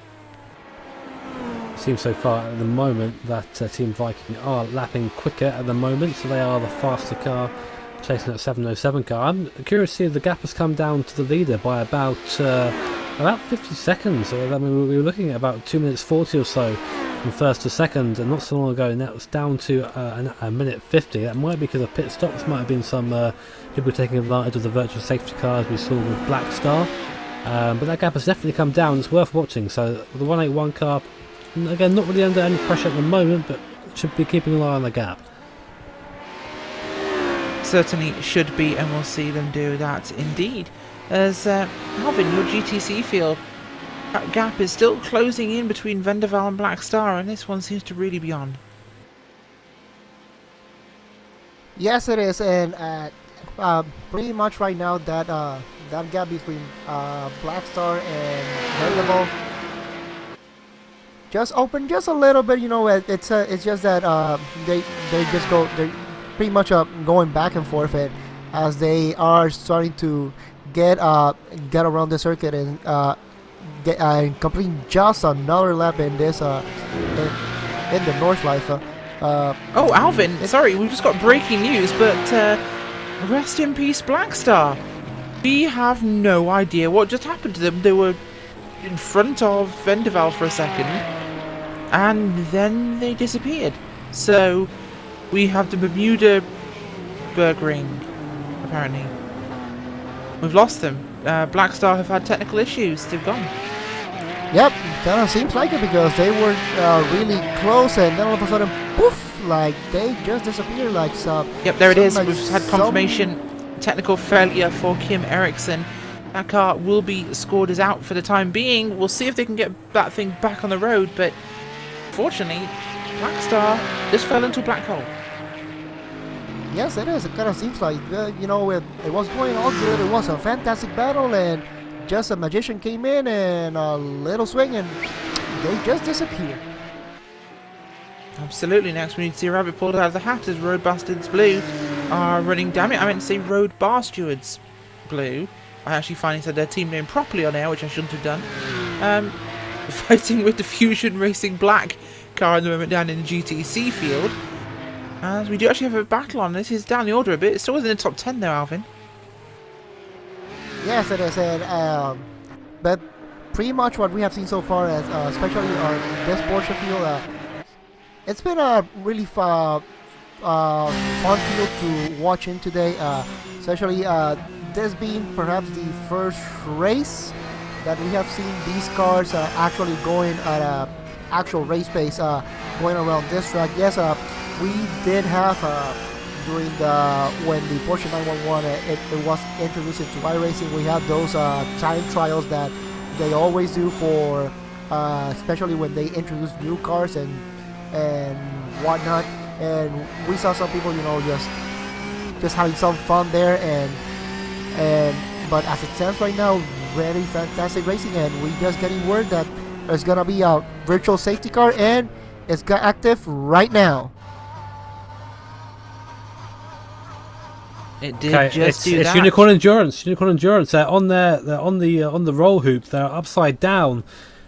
Seems so far at the moment that Team Viking are lapping quicker at the moment, so they are the faster car chasing that 707 car. I'm curious to see if the gap has come down to the leader by about 50 seconds. I mean, we were looking at about 2 minutes 40 or so from first to second, and not so long ago, and that was down to a minute 50. That might be because of pit stops. Might have been some people taking advantage of the virtual safety cars we saw with Black Star. But that gap has definitely come down. It's worth watching. So the 181 car, again, not really under any pressure at the moment, but should be keeping an eye on the gap. Certainly should be, and we'll see them do that indeed. As Alvin, your GTC field, that gap is still closing in between Vendaval and Black Star, and this one seems to really be on. Yes, it is, and pretty much right now that that gap between Black Star and Vendaval just open just a little bit. You know, it's just that they're pretty much going back and forth, and as they are starting to get around the circuit and completing just another lap in this in the North Life. Oh, Alvin, sorry, we've just got breaking news, but rest in peace, Black Star. We have no idea what just happened to them. They were in front of Vendaval for a second, and then they disappeared. So we have the Bermuda Burgering, apparently. We've lost them. Black Star have had technical issues. They've gone. Yep, kind of seems like it, because they were really close, and then all of a sudden, poof, like they just disappeared. Like so. Yep, there it is. Like we've had confirmation. Technical failure for Kim Eriksson. That car will be scored as out for the time being. We'll see if they can get that thing back on the road, but fortunately, Black Star just fell into a black hole. Yes, it is. It kind of seems like, you know, it was going all good. It was a fantastic battle, and just a magician came in and a little swing, and they just disappeared. Absolutely. Next, we need to see a rabbit pulled out of the hat as Road Bastards Blue are running. Damn it, I meant to say Road Bar Stewards Blue. I actually finally said their team name properly on air, which I shouldn't have done. Fighting with the Fusion Racing Black car at the moment down in the GTC field. As we do actually have a battle on. This is down the order a bit. It's still within the top 10 though, Alvin. Yes, it is. And but pretty much what we have seen so far, as especially on this Porsche field, it's been a really fun field to watch in today. Especially this being perhaps the first race that we have seen these cars actually going at a actual race pace, going around this track. Yes, we did have during when the Porsche 911 it was introduced into iRacing, we had those time trials that they always do for especially when they introduce new cars and whatnot. And we saw some people, just having some fun there, but as it stands right now, very fantastic racing, and we just getting word that there's gonna be a virtual safety car, and it's active right now. It did just do that. It's Unicorn Endurance. They're on the roll hoop. They're upside down.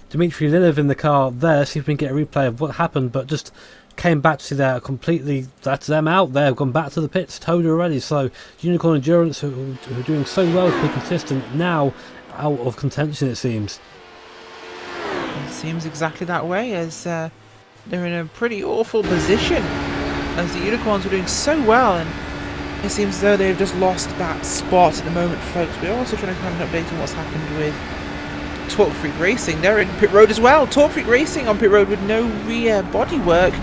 Dmitry Lilov in the car there. See if we can get a replay of what happened, but just came back to there completely. That's them out there. Gone back to the pits, towed already. So Unicorn Endurance, who are doing so well to be consistent, now out of contention. It seems. It seems exactly that way, as they're in a pretty awful position, as the Unicorns were doing so well, and it seems as though they've just lost that spot at the moment, folks. We're also trying to find an update on what's happened with Torque Freak Racing. They're in pit road as well. Torque Freak Racing on pit road with no rear bodywork.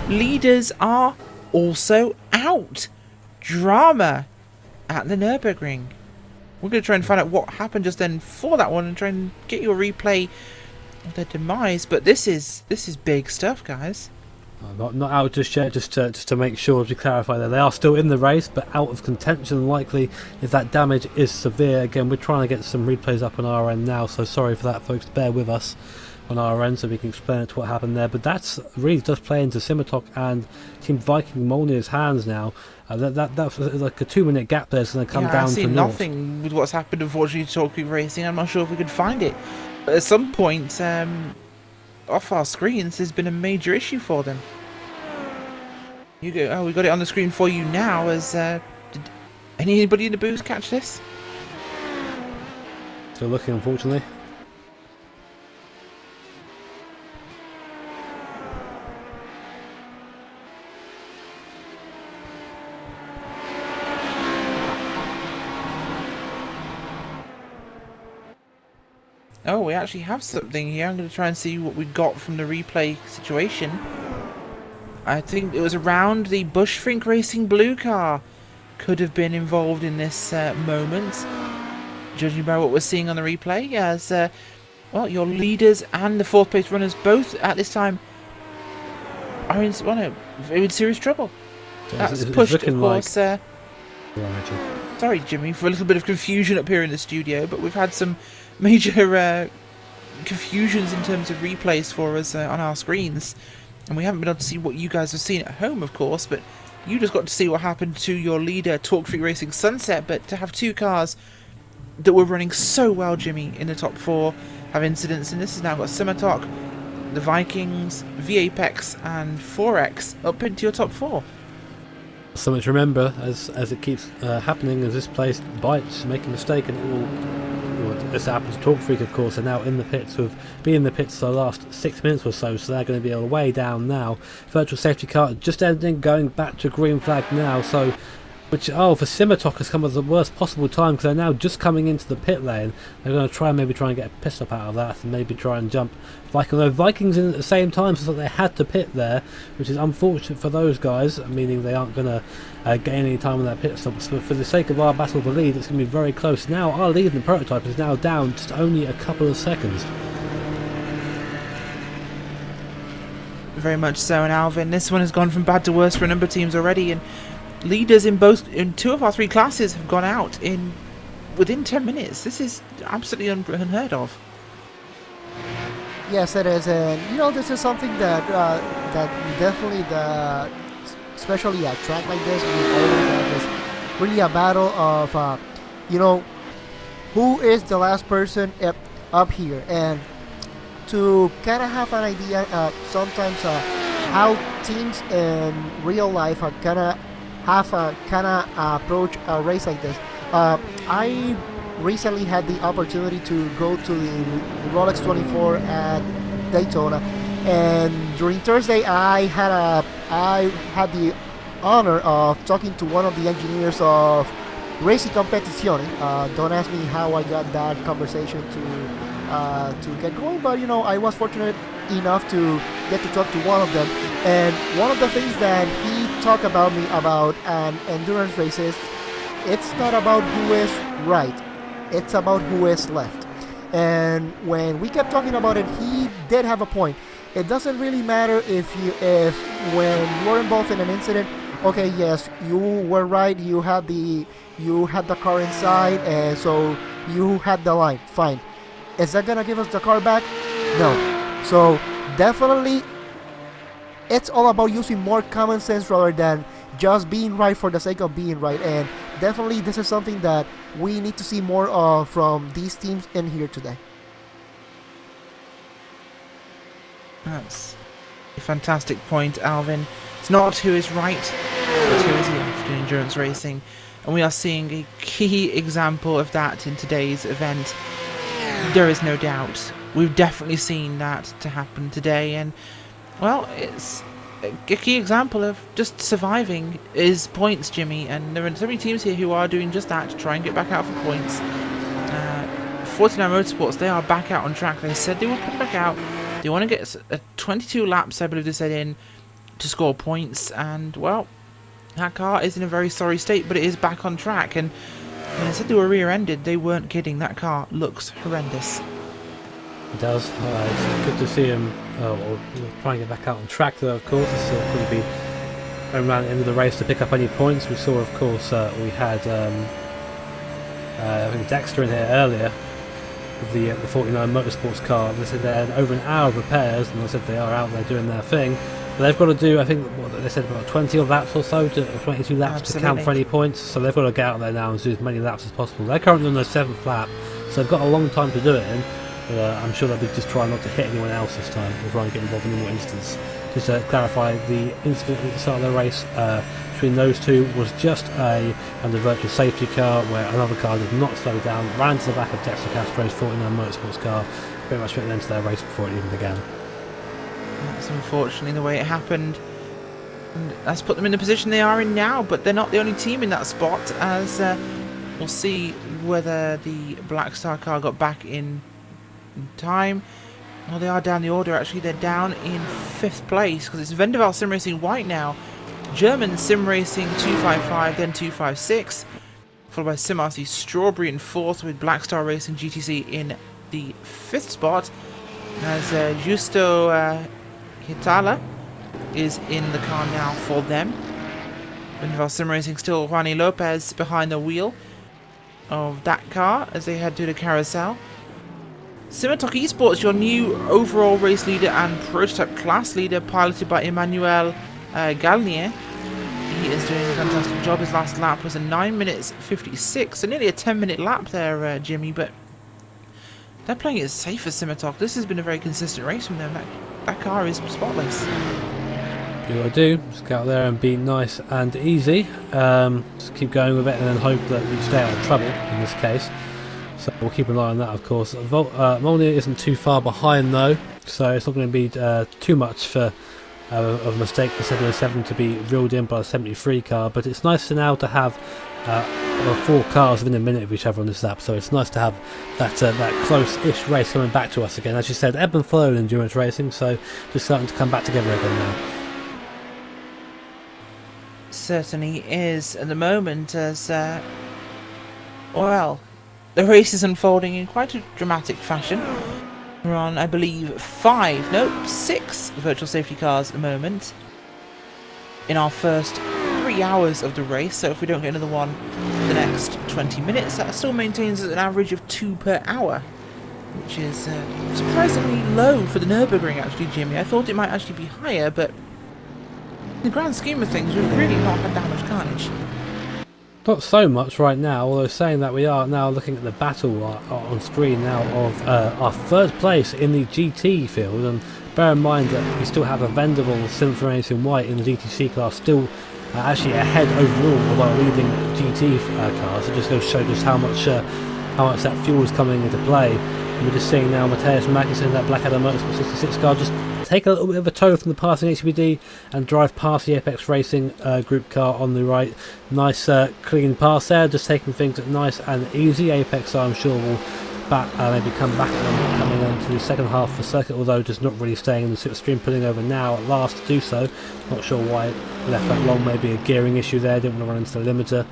Leaders are also out. Drama at the Nürburgring. We're going to try and find out what happened just then for that one and try and get you a replay of their demise. But this is big stuff, guys. Not out just yet, just to make sure, to clarify that they are still in the race, but out of contention likely if that damage is severe. Again, we're trying to get some replays up on our end now, so sorry for that, folks. Bear with us on our end so we can explain it to what happened there. But that's really just playing to Simitok and Team Viking Molnir's hands now. That's like a 2-minute gap there. It's going to come down to I see nothing with what's happened, unfortunately, to Torque Freak Racing. I'm not sure if we could find it. But at some point, off our screens, there's been a major issue for them. You go. Oh, we got it on the screen for you now. As did anybody in the booth catch this? Still looking, unfortunately. Oh, we actually have something here. I'm going to try and see what we got from the replay situation. I think it was around the Bushfink Racing blue car could have been involved in this moment, judging by what we're seeing on the replay, as well, your leaders and the fourth place runners both at this time are in serious trouble. That's pushed, of course. Sorry, Jimmy, for a little bit of confusion up here in the studio, but we've had some major confusions in terms of replays for us on our screens. And we haven't been able to see what you guys have seen at home, of course, but you just got to see what happened to your leader, Torque Freak Racing Sunset. But to have two cars that were running so well, Jimmy, in the top four have incidents, and this has now got Simitok, the Vikings, V-Apex, and 4X up into your top four. Something to remember as it keeps happening, as this place bites, make a mistake, and it will. This happens to Torque Freak, of course, are now in the pits. Have been in the pits for the last 6 minutes or so, so they're going to be way down now. Virtual safety car just ending, going back to green flag now. So, for Simitok has come at the worst possible time, because they're now just coming into the pit lane. They're going to try and get a pit stop out of that, and maybe try and jump Vikings in at the same time, so they had to pit there, which is unfortunate for those guys, meaning they aren't going to gain any time on that pit stop. So for the sake of our battle for lead, it's going to be very close. Now our lead in the prototype is now down just only a couple of seconds. Very much so, and Alvin, this one has gone from bad to worse for a number of teams already, and leaders in two of our three classes have gone out within 10 minutes. This is absolutely unheard of. Yes, it is, and this is something that definitely especially a track like this, we always have this really a battle of who is the last person up here, and to kind of have an idea sometimes how teams in real life are gonna have a kind of approach a race like this. I recently had the opportunity to go to the Rolex 24 at Daytona, and during Thursday I had the honor of talking to one of the engineers of Racing Competizione. Don't ask me how I got that conversation to get going, but I was fortunate enough to get to talk to one of them. And one of the things that he talked about me about an endurance race is, it's not about who is right, it's about who is left. And when we kept talking about it, he did have a point. It doesn't really matter if when you're involved in an incident, okay, yes, you were right, you had the car inside, and so you had the line, fine. Is that gonna give us the car back? No. So definitely it's all about using more common sense rather than just being right for the sake of being right. And definitely this is something that we need to see more of from these teams in here today. That's a fantastic point, Alvin. It's not who is right, but who is left in endurance racing. And we are seeing a key example of that in today's event. There is no doubt. We've definitely seen that to happen today. And, well, it's a key example of just surviving is points, Jimmy. And there are so many teams here who are doing just that to try and get back out for points. 49 Motorsports, they are back out on track. They said they will come back out. They want to get 22 laps, I believe they said, in to score points. And, well, that car is in a very sorry state, but it is back on track. And when I said they were rear-ended, they weren't kidding. That car looks horrendous. It does. It's good to see him trying to get back out on track, though, of course. It's going to be around the end of the race to pick up any points. We saw, of course, we had I think Dexter in here earlier with the 49 Motorsports car. They said they had over an hour of repairs, and they said they are out there doing their thing. But they've got to do, I think, what they said, about 20 laps or so, 22 laps to count for any points. So they've got to get out there now and do as many laps as possible. They're currently on their 7th lap, so they've got a long time to do it in. But I'm sure they'll be just trying not to hit anyone else this time, or try and get involved in any more incidents. Just to clarify, the incident at the start of the race between those two was just a virtual safety car where another car did not slow down, ran to the back of Dexter Castro's 49 Motorsports car, pretty much at the end of their race before it even began. That's unfortunately the way it happened. And that's put them in the position they are in now, but they're not the only team in that spot, as we'll see whether the Black Star car got back in time. Well, they are down the order, actually. They're down in 5th place, because it's Vendaval Sim Racing White now, German Sim Racing 255, then 256, followed by Sim RC Strawberry in 4th, with Black Star Racing GTC in the 5th spot, as Justo Hitala is in the car now for them. Vendaval Sim Racing still Juani Lopez behind the wheel of that car as they head to the carousel. Simatok Esports, your new overall race leader and prototype class leader, piloted by Emmanuel Galnier. He is doing a fantastic job. His last lap was a 9 minutes 56, so nearly a 10-minute lap there, Jimmy, but they're playing it safe for Simatok. This has been a very consistent race from them. That car is spotless. Do what I do, just go out there and be nice and easy. Just keep going with it and then hope that you stay out of trouble in this case. So we'll keep an eye on that, of course. Molnir isn't too far behind though, so it's not going to be too much for of a mistake for 707 to be reeled in by the 73 car. But it's nice to now to have 4 cars within a minute of each other on this lap, so it's nice to have that close-ish race coming back to us again. As you said, ebb and flow in endurance racing, so just starting to come back together again now. Certainly is at the moment, as well, the race is unfolding in quite a dramatic fashion. We're on, I believe, 6 virtual safety cars at the moment in our first 3 hours of the race. So if we don't get another one for the next 20 minutes, that still maintains an average of 2 per hour, which is surprisingly low for the Nürburgring, actually, Jimmy. I thought it might actually be higher, but in the grand scheme of things, we've really not had that much carnage. Not so much right now, although saying that, we are now looking at the battle on screen now of our 3rd place in the GT field, and bear in mind that we still have a Vendaval Sim Racing White in the GTC class still actually ahead overall of our leading GT cars. It just goes to show just how much that fuel is coming into play. And we're just seeing now Matthias Magnussen, that Blackadder Motorsport 66 car, just take a little bit of a tow from the passing HBD and drive past the Apex Racing group car on the right. Nice clean pass there, just taking things nice and easy. Apex, I'm sure, will maybe come back at them coming into the second half of the circuit, although just not really staying in the slipstream, pulling over now at last to do so. Not sure why it left that long, maybe a gearing issue there, didn't want to run into the limiter.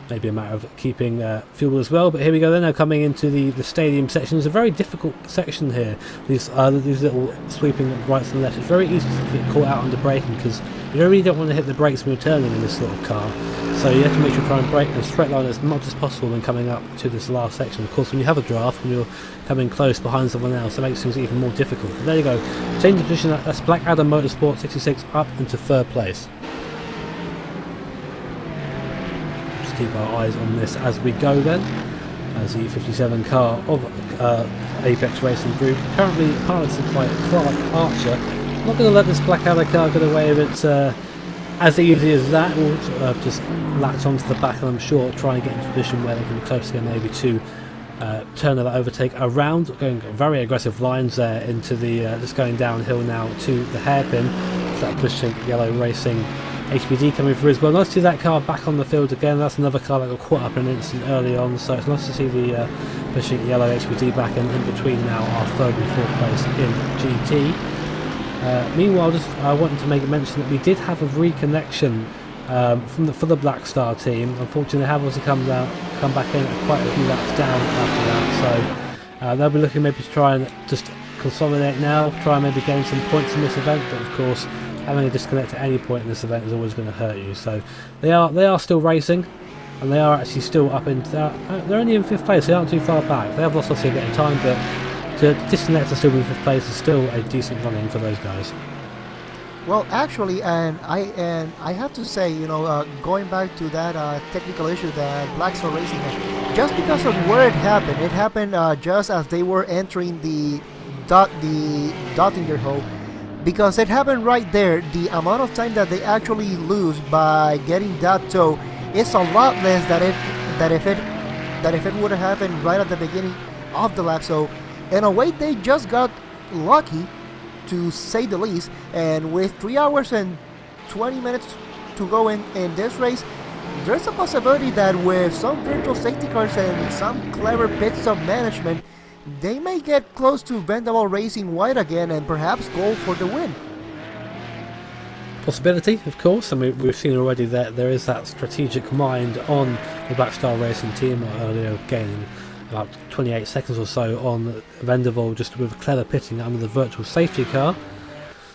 Maybe a matter of keeping fuel as well. But here we go. They're now coming into the stadium section. It's a very difficult section here. These little sweeping rights and lefts. It's very easy to get caught out under braking because you really don't want to hit the brakes when you're turning in this sort of car. So you have to make sure you try and brake in a straight line as much as possible when coming up to this last section. Of course, when you have a draft, when you're coming close behind someone else, it makes things even more difficult. But there you go. Change of position. That's Black Adam Motorsport 66 up into third place. Keep our eyes on this as we go then, as the 57 car of Apex Racing Group, currently piloted by Clark Archer. I'm not going to let this Blackadder car get away with it as easy as that. We'll just latch onto the back and I'm sure try and get into a position where they can be close again, maybe to turn that overtake around, going very aggressive lines there into the just going downhill now to the hairpin. So that pushing Yellow Racing HBD coming through as well. Nice to see that car back on the field again. That's another car that got caught up in an incident early on, so it's nice to see the pushing Yellow HBD back in between now our third and fourth place in GT. Meanwhile, just I wanted to make a mention that we did have a reconnection for the Black Star team. Unfortunately, they have also come back in quite a few laps down after that, so they'll be looking maybe to try and just consolidate now, try and maybe gain some points in this event, but of course having a disconnect at any point in this event is always going to hurt you. So they are still racing, and they are actually still up in. They're only in fifth place. They aren't too far back. They have lost obviously a bit of time, but to disconnect and still be in fifth place is still a decent running for those guys. Well, actually, and I have to say, going back to that technical issue that Black Star Racing had, just because of where it happened just as they were entering the Dottinger hole. Because it happened right there, the amount of time that they actually lose by getting that tow is a lot less than if it would have happened right at the beginning of the lap. So in a way, they just got lucky, to say the least. And with 3 hours and 20 minutes to go in this race, there's a possibility that with some virtual safety cars and some clever pit stop management, they may get close to Bendable Racing White again and perhaps go for the win. Possibility, of course. I mean, we've seen already that there is that strategic mind on the Black Star Racing team, earlier gaining about 28 seconds or so on Vendaval just with clever pitting under the virtual safety car.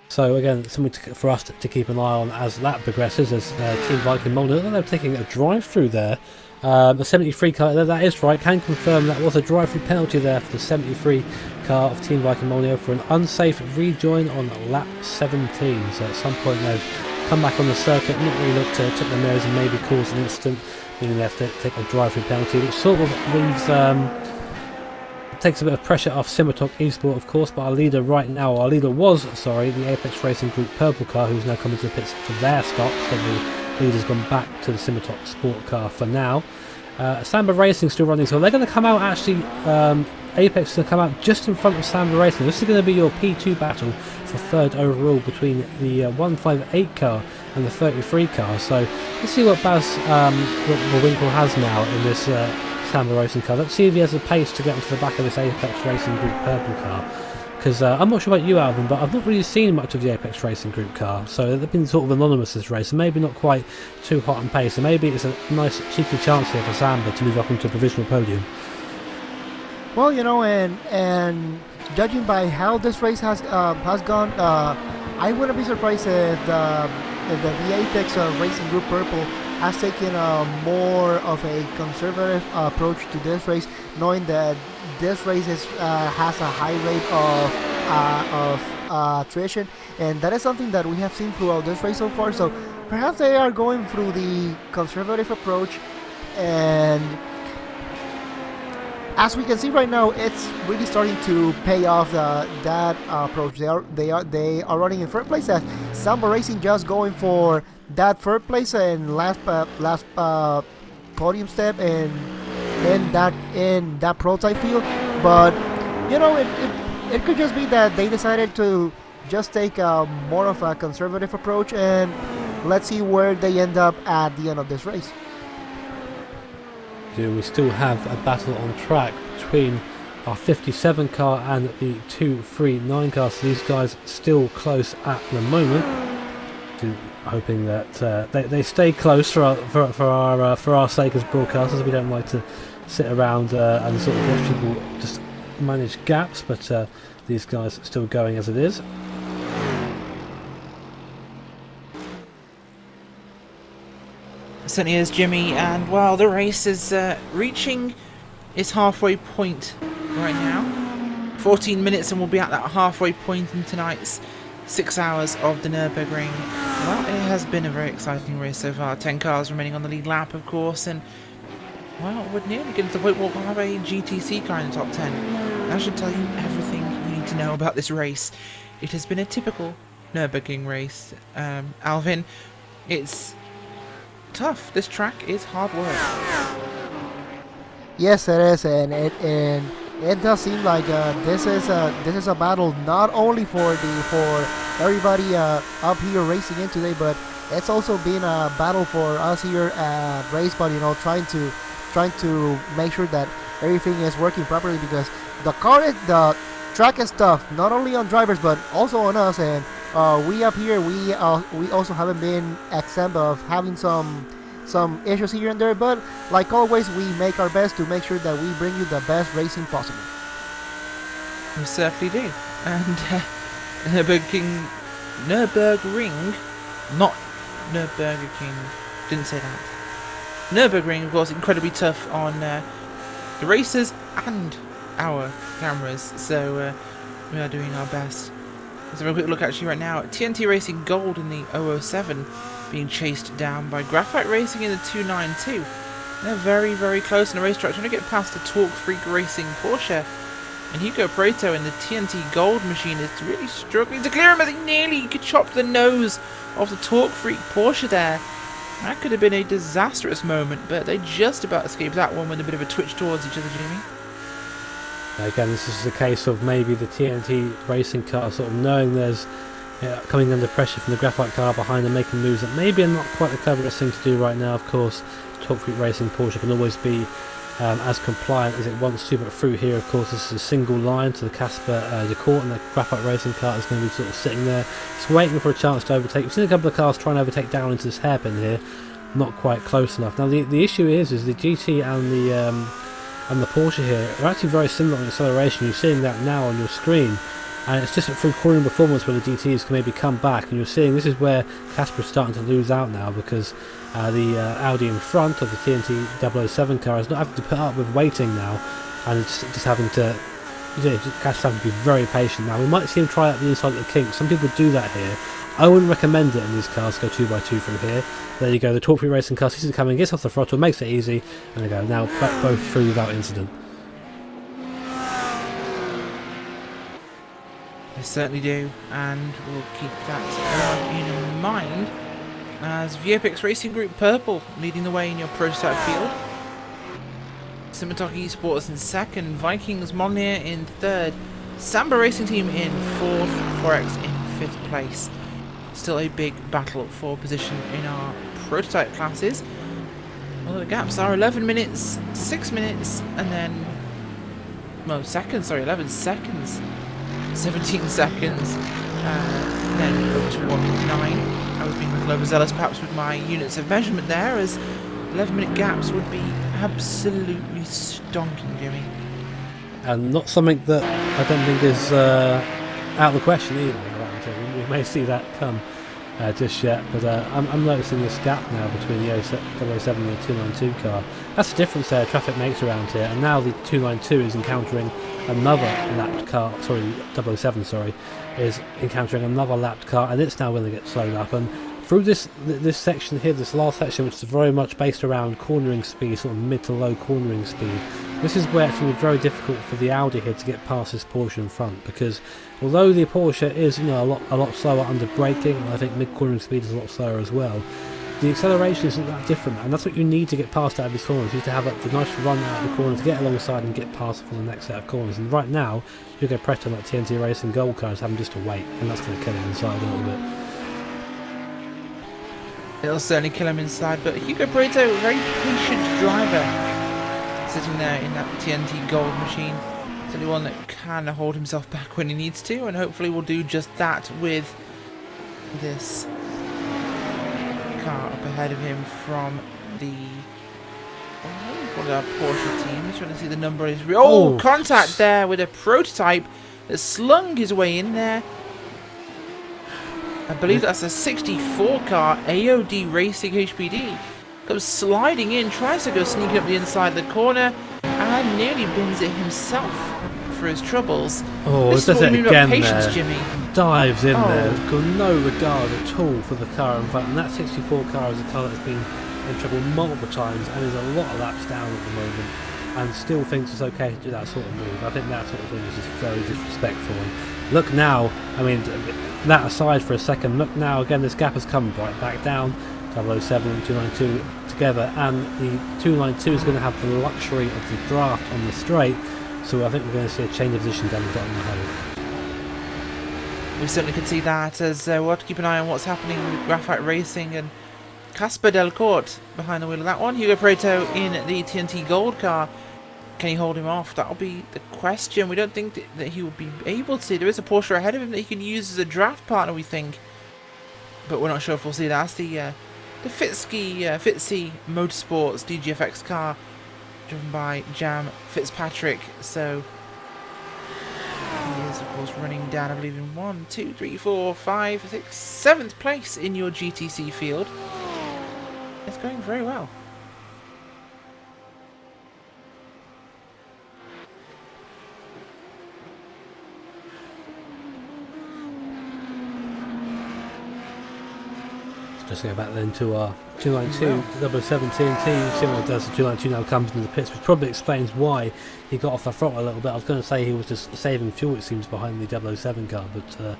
So again, something for us to keep an eye on as that progresses, as Team Viking Molyneux, they're taking a drive-through there. The 73 car, that is right, can confirm that was a drive-through penalty there for the 73 car of Team Viking Molyneux for an unsafe rejoin on lap 17. So at some point they've come back on the circuit, not really looked to tip the mirrors and maybe cause an incident, meaning they have to take a drive-through penalty, which sort of leaves, takes a bit of pressure off Simatoc Esport, of course, but our leader was the Apex Racing Group purple car, who's now coming to the pits for their stop, so the leader's gone back to the Simatoc Sport car for now. Samba Racing still running, so they're going to come out actually, Apex is going to come out just in front of Samba Racing. This is going to be your P2 battle for third overall between the 158 car and the 33 car. So let's see what Baz Winkle has now in this Samba Racing car. Let's see if he has the pace to get onto the back of this Apex Racing Group purple car. Because I'm not sure about you, Alvin, but I've not really seen much of the Apex Racing Group car, so they've been sort of anonymous this race, and maybe not quite too hot on pace, so maybe it's a nice cheeky chance here for Samba to move up into a provisional podium. Well, and judging by how this race has gone, I wouldn't be surprised if the Apex Racing Group Purple has taken more of a conservative approach to this race, knowing that this race has a high rate of attrition, and that is something that we have seen throughout this race so far. So perhaps they are going through the conservative approach, and as we can see right now, it's really starting to pay off that approach. They are running in third place, as Samba Racing just going for that third place and last podium step and in that prototype field. But it could just be that they decided to just take more of a conservative approach, and let's see where they end up at the end of this race. We still have a battle on track between our 57 car and the 239 car. So these guys still close at the moment. Hoping that they stay close for our sake as broadcasters. We don't like to sit around and sort of watch people just manage gaps, but these guys are still going as it is. Certainly is, Jimmy, and well, the race is reaching its halfway point right now. 14 minutes and we'll be at that halfway point in tonight's 6 hours of the Nürburgring. Well, it has been a very exciting race so far. 10 cars remaining on the lead lap, of course, and well, we're nearly getting to the point where we'll have a GTC car in the top 10. That should tell you everything you need to know about this race. It has been a typical Nürburgring race, Alvin. It's tough. This track is hard work. Yes, it is, and it does seem like this is a battle not only for everybody up here racing in today, but it's also been a battle for us here at RaceSpot. You know, trying to make sure that everything is working properly, because the track is tough, not only on drivers but also on us, and we up here we also haven't been exempt of having some issues here and there, but like always we make our best to make sure that we bring you the best racing possible. We certainly do. And Nürburgring, not Nürburger King, didn't say that. Nürburgring, of course, incredibly tough on the racers and our cameras, so we are doing our best. Let's have a quick look actually right now at TNT Racing Gold in the 007 being chased down by Graphite Racing in the 292. They're very, very close in the racetrack, trying to get past the Torque Freak Racing Porsche. And Hugo Preto in the TNT Gold machine is really struggling to clear him as he nearly chopped the nose of the Torque Freak Porsche there. That could have been a disastrous moment, but they just about escaped that one with a bit of a twitch towards each other, Jimmy. Again, this is a case of maybe the TNT racing car sort of knowing there's coming under pressure from the Graphite car behind and making moves that maybe are not quite the cleverest thing to do right now. Of course, Torque Freak Racing Porsche can always be as compliant as it wants to, but through here, of course, this is a single line to the Casper Decourt, and the Graphite Racing car is going to be sort of sitting there, just waiting for a chance to overtake. We've seen a couple of cars trying to overtake down into this hairpin here, not quite close enough. Now, the issue is the GT and the Porsche here are actually very similar in acceleration. You're seeing that now on your screen, and it's just through cornering performance where the GTs can maybe come back, and you're seeing this is where Casper is starting to lose out now, because the Audi in front of the TNT 007 car is not having to put up with waiting now, and it's just having to, Casper's having to be very patient now. We might see him try out the inside of the kink. Some people do that here. I wouldn't recommend it in these cars, go 2x2 from here. There you go, the Torque Freak Racing car sees it coming, gets off the throttle, makes it easy, and they go, now back both through without incident. They certainly do, and we'll keep that in mind as VFX Racing Group Purple leading the way in your prototype field. Simataki Esports in second, Vikings Molnir in third, Samba Racing Team in fourth, Forex in fifth place. Still a big battle for position in our prototype classes. Well, the gaps are 11 minutes, 6 minutes, and then, well, seconds, sorry, 11 seconds, 17 seconds, then up to 1.9. I was being a little overzealous perhaps with my units of measurement there, as 11-minute gaps would be absolutely stonking, Jimmy. And not something that I don't think is out of the question either. We may see that come just yet, but I'm noticing this gap now between the 007 and the 292 car. That's the difference there traffic makes around here, and now the 292 is encountering another lapped car, sorry, 007, sorry, is encountering another lapped car, and it's now going to get slowed up. And through this section here, this last section, which is very much based around cornering speed, sort of mid to low cornering speed, this is where it's going to be very difficult for the Audi here to get past this Porsche in front, because although the Porsche is, a lot slower under braking, and I think mid cornering speed is a lot slower as well, the acceleration isn't that different, and that's what you need to get past out of these corners. You need to have the nice run out of the corner to get alongside and get past for the next set of corners. And right now, Hugo Preto on that TNT Racing Gold car is having just to wait, and that's going to kill him inside a little bit. It'll certainly kill him inside, but Hugo Preto, a very patient driver, sitting there in that TNT Gold machine. He's the only one that can hold himself back when he needs to, and hopefully will do just that with this car up ahead of him from the our Porsche team. Just trying to see the number is contact there with a prototype that slung his way in there. I believe that's a 64 car AOD Racing HPD. Comes sliding in, tries to go sneaking up the inside of the corner, and nearly bins it himself for his troubles. Oh, this does is what it we mean again about patience, there. Jimmy. Dives in there, got no regard at all for the car in front. And that 64 car is a car that's been in trouble multiple times and is a lot of laps down at the moment, and still thinks it's okay to do that sort of move. I think that sort of thing is just very disrespectful. And look now, I mean, that aside for a second, look now, again, this gap has come right back down. 007 and 292 together, and the 292 is going to have the luxury of the draft on the straight, so I think we're going to see a change of position down the bottom of the hole. We certainly can see that, as we'll have to keep an eye on what's happening with Graphite Racing and Casper Delcourt behind the wheel of that one. Hugo Preto in the TNT Gold car. Can he hold him off? That'll be the question. We don't think that he will be able to. There is a Porsche ahead of him that he can use as a draft partner, we think, but we're not sure if we'll see that. That's the Fitzy Motorsports DGFX car, driven by Jam Fitzpatrick. So he is, of course, running down, I believe, in 1, 2, 3, 4, 5, 6, 7th place in your GTC field. It's going very well. Just go back then to our 292 007 TNT. See what does. The 292 now comes into the pits, which probably explains why he got off the throttle a little bit. I was going to say he was just saving fuel, it seems, behind the 007 car, but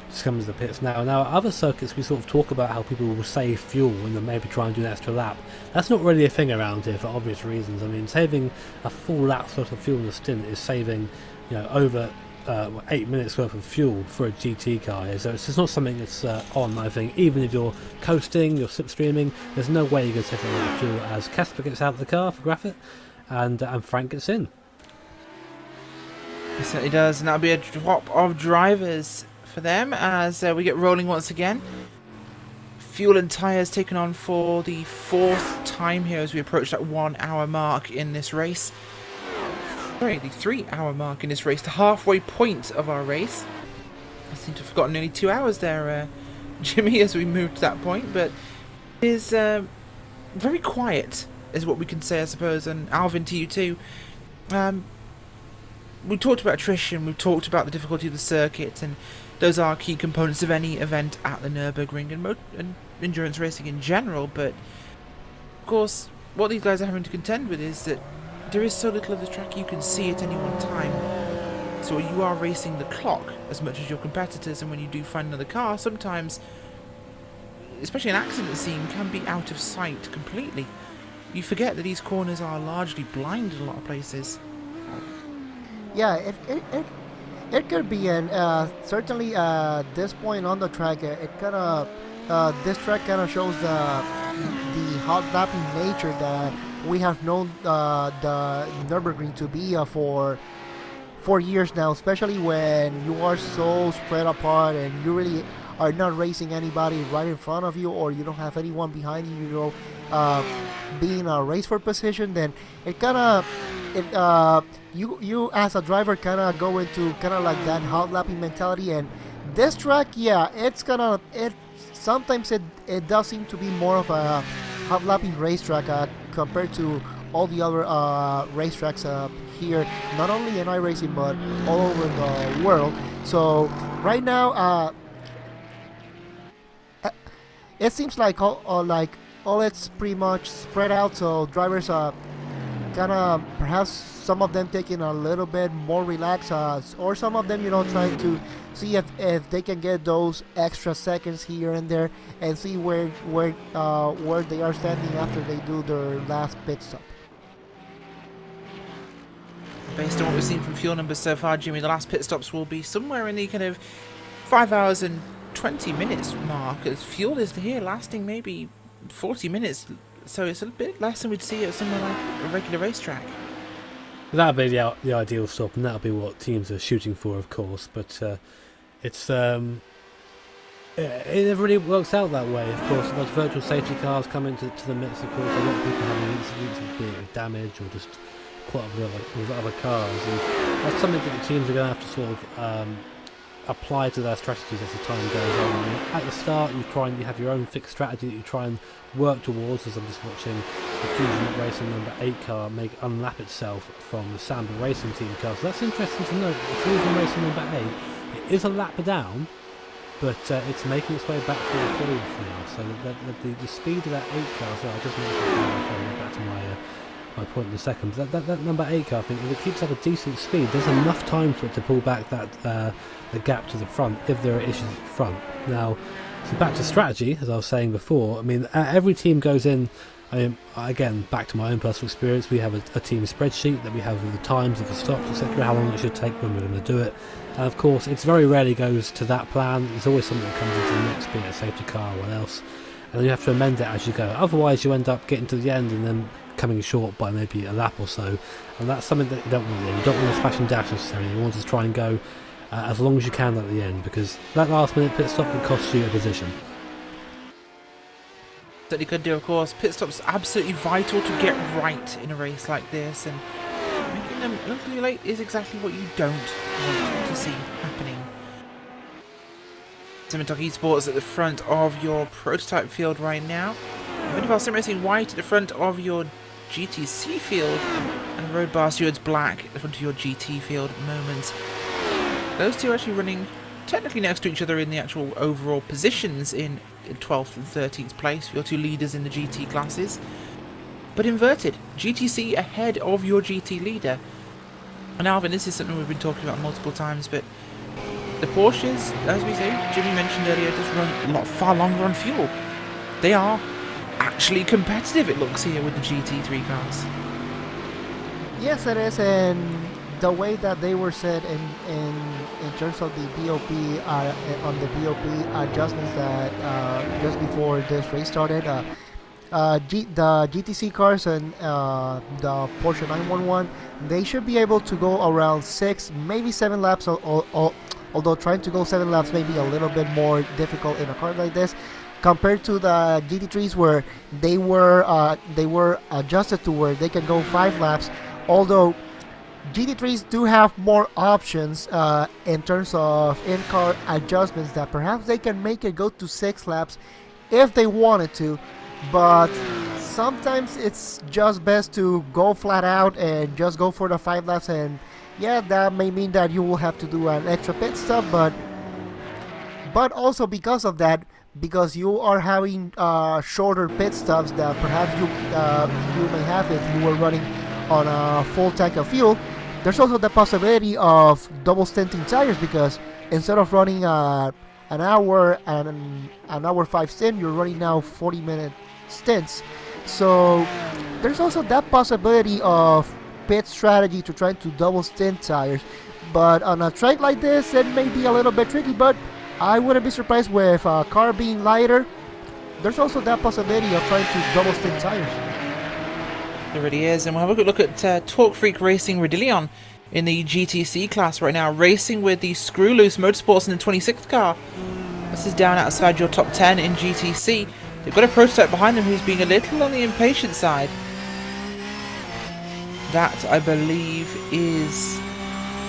just comes to the pits now. Now, other circuits we sort of talk about how people will save fuel when they maybe try and do an extra lap. That's not really a thing around here for obvious reasons. I mean, saving a full lap's worth of fuel in a stint is saving, you know, over 8 minutes worth of fuel for a GT car here, so it's just not something that's on, I think. Even if you're coasting, you're slipstreaming, there's no way you're going to save a lot of fuel, as Casper gets out of the car for Graphite and Frank gets in. It certainly does, and that'll be a drop of drivers for them as we get rolling once again. Fuel and tyres taken on for the 4th time here as we approach that 1 hour mark in this race. Sorry, the 3 hour mark in this race, the halfway point of our race. I seem to have forgotten nearly 2 hours there, Jimmy, as we moved to that point, but it is very quiet, is what we can say, I suppose, and Alvin, to you too. We talked about attrition, we've talked about the difficulty of the circuit, and those are key components of any event at the Nürburgring and endurance racing in general, but of course, what these guys are having to contend with is that there is so little of the track you can see at any one time. So you are racing the clock as much as your competitors, and when you do find another car, sometimes, especially an accident scene, can be out of sight completely. You forget that these corners are largely blind in a lot of places. Yeah, it could be, and certainly this point on the track, it kind of this track kind of shows the hot lapping nature that we have known the Nürburgring to be for years now, especially when you are so spread apart and you really are not racing anybody right in front of you, or you don't have anyone behind you, you know, being a race for position. Then it kind of you as a driver kind of go into kind of like that hot lapping mentality. And this track, yeah, sometimes it does seem to be more of a hot lapping racetrack compared to all the other racetracks here, not only in iRacing but all over the world. So right now, it seems like all it's pretty much spread out. So drivers kind of, perhaps some of them taking a little bit more relaxed, or some of them, you know, trying to see if they can get those extra seconds here and there, and see where they are standing after they do their last pit stop. Based on what we've seen from fuel numbers so far, Jimmy, the last pit stops will be somewhere in the kind of 5 hours and 20 minutes mark, as fuel is here lasting maybe 40 minutes, so it's a bit less than we'd see at somewhere like a regular racetrack. That'll be the ideal stop, and that'll be what teams are shooting for, of course. But it's it never really works out that way. Of course, those virtual safety cars come into the mix. Of course, a lot of people having incidents, be it damage or just caught up with other cars, and that's something that the teams are going to have to sort of apply to their strategies as the time goes on. I mean, at the start, you have your own fixed strategy that you try and work towards. As I'm just watching the Fusion Racing number 8 car unlap itself from the Samba Racing team car. So that's interesting to note. The Fusion Racing number 8, it is a lap down, but it's making its way back through the field now. So the speed of that 8 car, so I just mentioned back to my point in a second. That number 8 car, I think, if it keeps up a decent speed, there's enough time for it to pull back the gap to the front if there are issues at the front. Now, so back to strategy, as I was saying before. I mean, every team goes in. I mean, again, back to my own personal experience, we have a team spreadsheet that we have with the times of the stops, etc., how long it should take, when we're going to do it. And of course, it's very rarely goes to that plan. There's always something that comes into the mix, be it a safety car or what else, and then you have to amend it as you go. Otherwise, you end up getting to the end and then coming short by maybe a lap or so, and that's something that you don't want to do. You don't want to splash and dash necessarily. You want to try and go as long as you can at the end, because that last minute pit stop can cost you a position. That you could do, of course. Pit stops absolutely vital to get right in a race like this, and making them look really late is exactly what you don't want to see happening. Simontok Esports at the front of your prototype field right now. Minival Sim Racing White at the front of your GTC field, and Road Bar Stewards Black at the front of your GT field at the moment. Those two are actually running technically next to each other in the actual overall positions in 12th and 13th place for your two leaders in the GT classes. But inverted, GTC ahead of your GT leader. And Alvin, this is something we've been talking about multiple times, but the Porsches, as we say, Jimmy mentioned earlier, just run a lot far longer on fuel. They are actually competitive, it looks here, with the GT3 cars. Yes, it is, and the way that they were set in terms of the BOP on the BOP adjustments that just before this race started, the GTC cars and the Porsche 911, they should be able to go around 6, maybe 7 laps. Although trying to go 7 laps may be a little bit more difficult in a car like this, compared to the GT3s where they were adjusted to where they can go 5 laps. Although GT3s do have more options in terms of in-car adjustments that perhaps they can make it go to 6 laps if they wanted to, but sometimes it's just best to go flat out and just go for the 5 laps, and yeah, that may mean that you will have to do an extra pit stop, but also because of that, because you are having shorter pit stops that perhaps you may have if you were running on a full tank of fuel, there's also the possibility of double stinting tires, because instead of running an hour and an hour 5 stint, you're running now 40-minute stints. So there's also that possibility of pit strategy to try to double stint tires. But on a track like this, it may be a little bit tricky, but I wouldn't be surprised with a car being lighter. There's also that possibility of trying to double stint tires. There really is, and we'll have a good look at Torque Freak Racing Rodillion in the GTC class right now, racing with the Screw Loose Motorsports in the 26th car. This is down outside your top 10 in GTC. They've got a prototype behind them who's being a little on the impatient side. That, I believe, is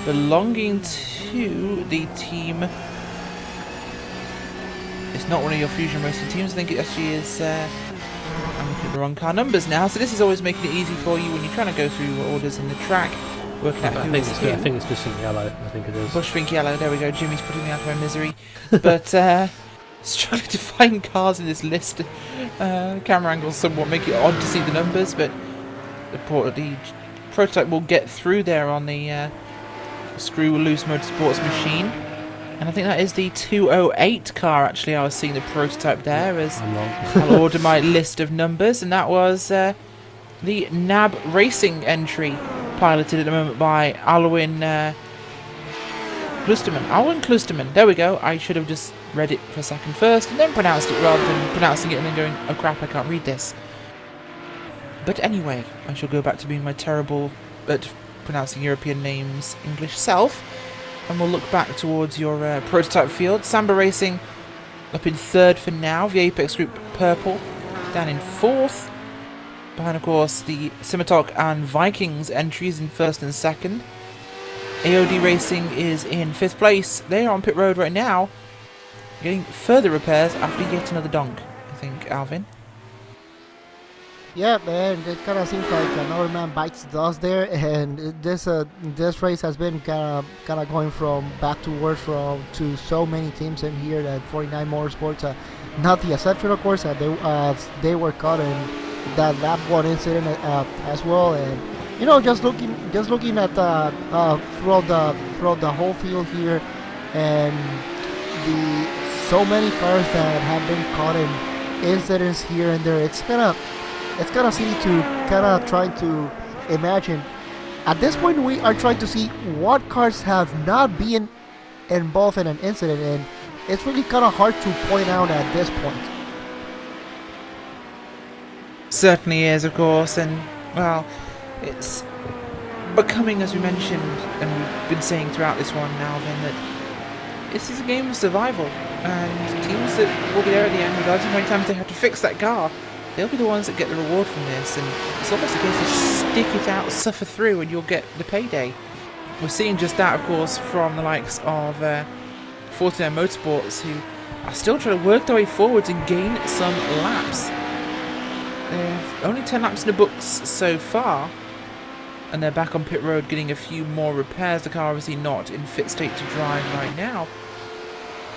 belonging to the team. It's not one of your Fusion Racing teams. I think it actually is. I'm looking at the wrong car numbers now, so this is always making it easy for you when you're trying to go through orders in the track, working out who is who. I think it's Bushfink Yellow, I think it is. Bushfink Yellow, there we go. Jimmy's putting me out of my misery. But struggling to find cars in this list. Camera angles somewhat make it odd to see the numbers, but the prototype will get through there on the Screw Loose Motorsports machine. And I think that is the 208 car, actually. I was seeing the prototype there as I'll order my list of numbers. And that was the NAB Racing entry, piloted at the moment by Alwyn Klusterman. Alwyn Klusterman, there we go. I should have just read it for a second first and then pronounced it, rather than pronouncing it and then going, oh crap, I can't read this. But anyway, I shall go back to being my terrible, but pronouncing European names English self. And we'll look back towards your prototype field. Samba Racing up in 3rd for now. The Apex Group Purple down in 4th. Behind, of course, the Simitok and Vikings entries in 1st and 2nd. AOD Racing is in 5th place. They are on pit road right now, getting further repairs after yet another donk, I think, Alvin. Yeah, man, it kind of seems like another man bites the dust there, and this race has been kind of going from bad to worse to so many teams in here that 49 Motorsports, not the exception, of course. They were caught in that lap 1 incident as well, and you know, just looking at throughout the whole field here, and so many cars that have been caught in incidents here and there, it's kind of silly to kind of try to imagine. At this point, we are trying to see what cars have not been involved in an incident, and it's really kind of hard to point out at this point. Certainly is, of course, and well, it's becoming, as we mentioned, and we've been saying throughout this one now, then, that this is a game of survival, and teams that will be there at the end, regardless of how many times they have to fix that car, they'll be the ones that get the reward from this, and it's almost a case of stick it out, suffer through, and you'll get the payday. We're seeing just that, of course, from the likes of 49 Motorsports, who are still trying to work their way forwards and gain some laps. They've only 10 laps in the books so far, and they're back on pit road getting a few more repairs. The car obviously not in fit state to drive right now,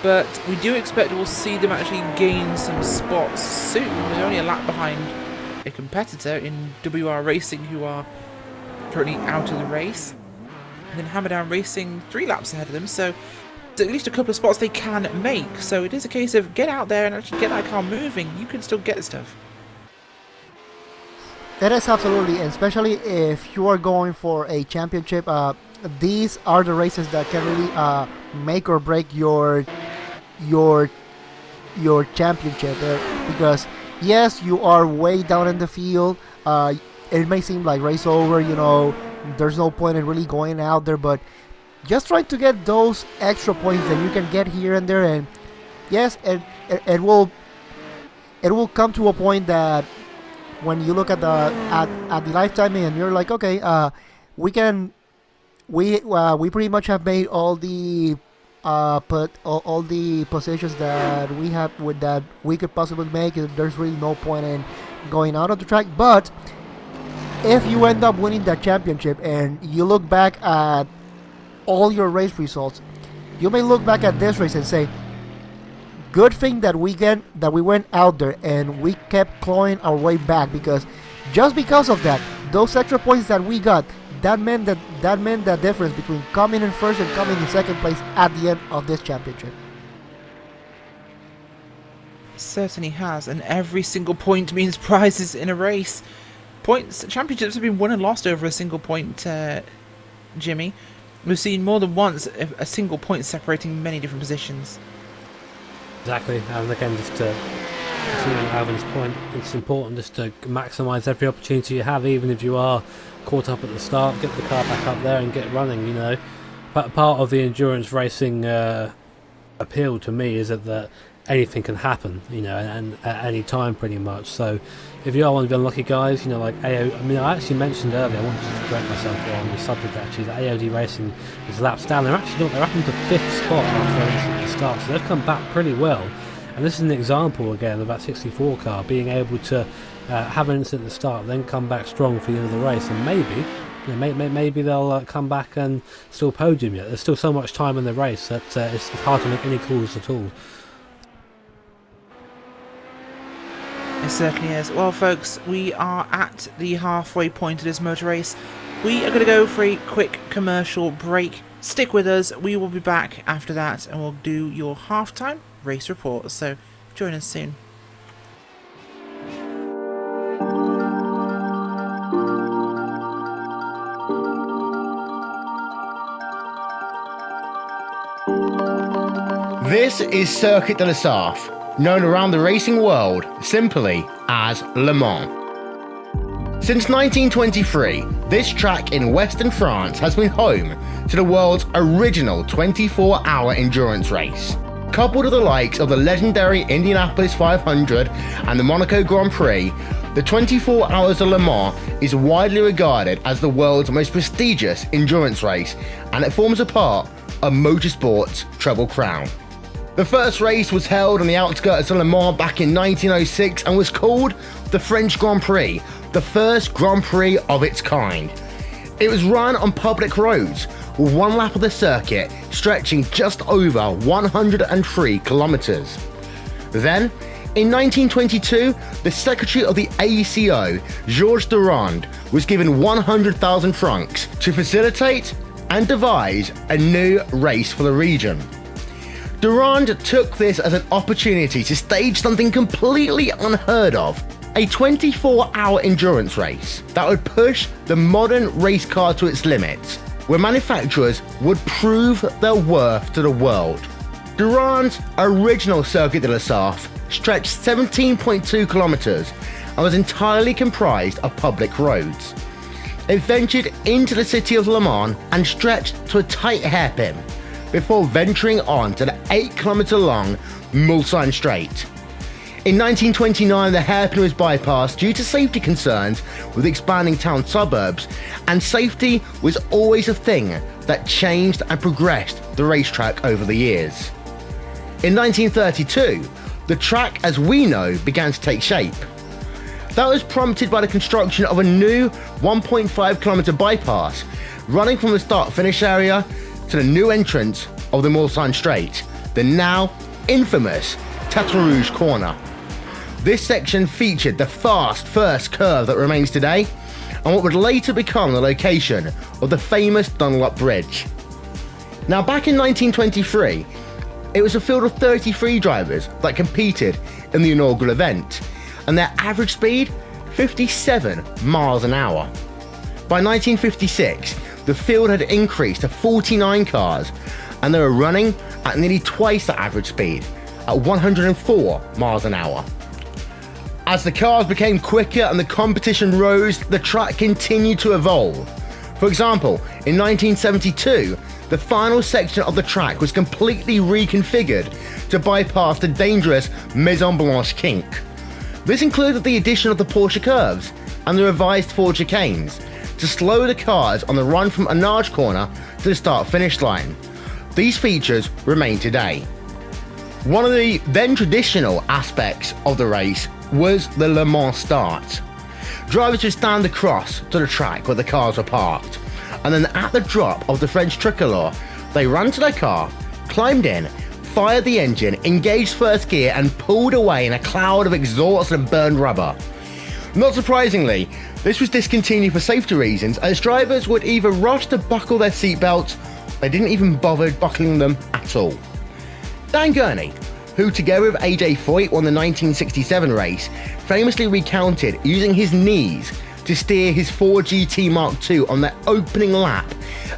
but we do expect we'll see them actually gain some spots soon. They're only a lap behind a competitor in WR Racing, who are currently out of the race, and then Hammerdown Racing 3 laps ahead of them, so at least a couple of spots they can make. So it is a case of get out there and actually get that car moving. You can still get stuff. That is absolutely, and especially if you are going for a championship, these are the races that can really make or break your championship. Because yes, you are way down in the field. It may seem like race over. You know, there's no point in really going out there, but just trying to get those extra points that you can get here and there, and yes, it will come to a point that when you look at the lifetime and you're like, okay, we pretty much have made all the all the positions that we have that we could possibly make. There's really no point in going out of the track. But if you end up winning that championship and you look back at all your race results, you may look back at this race and say, good thing that we went out there and we kept clawing our way back, because just because of that, those extra points that we got, that meant the difference between coming in first and coming in second place at the end of this championship. Certainly has, and every single point means prizes in a race. Championships have been won and lost over a single point, Jimmy. We've seen more than once a single point separating many different positions. Exactly, and again, just to continue on Alvin's point, it's important just to maximise every opportunity you have, even if you are caught up at the start, get the car back up there and get running, you know. But part of the endurance racing appeal to me is that anything can happen, you know, and at any time pretty much. So if you are one of the unlucky guys, you know, like I actually mentioned earlier, I wanted to correct myself on the subject actually, that AOD Racing is laps down. They're actually not, they're up into 5th spot after the start, so they've come back pretty well. And this is an example again of that 64 car being able to have an incident at the start, then come back strong for the end of the race, and maybe they'll come back and still podium yet. There's still so much time in the race that it's hard to make any calls at all. It certainly is. Well, folks, we are at the halfway point of this motor race. We are going to go for a quick commercial break. Stick with us. We will be back after that, and we'll do your halftime race report. So join us soon. This is Circuit de la Sarthe, known around the racing world simply as Le Mans. Since 1923, this track in western France has been home to the world's original 24-hour endurance race. Coupled with the likes of the legendary Indianapolis 500 and the Monaco Grand Prix, the 24 Hours of Le Mans is widely regarded as the world's most prestigious endurance race, and it forms a part of motorsport's Triple Crown. The first race was held on the outskirts of Le Mans back in 1906 and was called the French Grand Prix, the first Grand Prix of its kind. It was run on public roads, with one lap of the circuit stretching just over 103 kilometers. Then, in 1922, the secretary of the AECO, Georges Durand, was given 100,000 francs to facilitate and devise a new race for the region. Durand took this as an opportunity to stage something completely unheard of, a 24-hour endurance race that would push the modern race car to its limits, where manufacturers would prove their worth to the world. Durand's original Circuit de la Sarthe stretched 17.2 kilometers and was entirely comprised of public roads. It ventured into the city of Le Mans and stretched to a tight hairpin before venturing on to the 8-kilometer long Mulsanne Straight. In 1929, the hairpin was bypassed due to safety concerns with expanding town suburbs, and safety was always a thing that changed and progressed the racetrack over the years. In 1932, the track as we know began to take shape. That was prompted by the construction of a new 1.5 kilometer bypass running from the start-finish area to the new entrance of the Mulsanne Straight, the now infamous Tête Rouge corner. This section featured the fast first curve that remains today, and what would later become the location of the famous Dunlop Bridge. Now, back in 1923, it was a field of 33 drivers that competed in the inaugural event, and their average speed, 57 miles an hour. By 1956, the field had increased to 49 cars, and they were running at nearly twice the average speed, at 104 miles an hour. As the cars became quicker and the competition rose, the track continued to evolve. For example, in 1972, the final section of the track was completely reconfigured to bypass the dangerous Maison Blanche kink. This included the addition of the Porsche curves and the revised Ford chicanes to slow the cars on the run from Annage corner to the start-finish line. These features remain today. One of the then traditional aspects of the race was the Le Mans start. Drivers would stand across to the track where the cars were parked, and then at the drop of the French tricolor, they ran to their car, climbed in, fired the engine, engaged first gear, and pulled away in a cloud of exhaust and burned rubber. Not surprisingly, this was discontinued for safety reasons, as drivers would either rush to buckle their seatbelts, or they didn't even bother buckling them at all. Dan Gurney, who together with AJ Foyt won the 1967 race, famously recounted using his knees to steer his Ford GT Mark II on their opening lap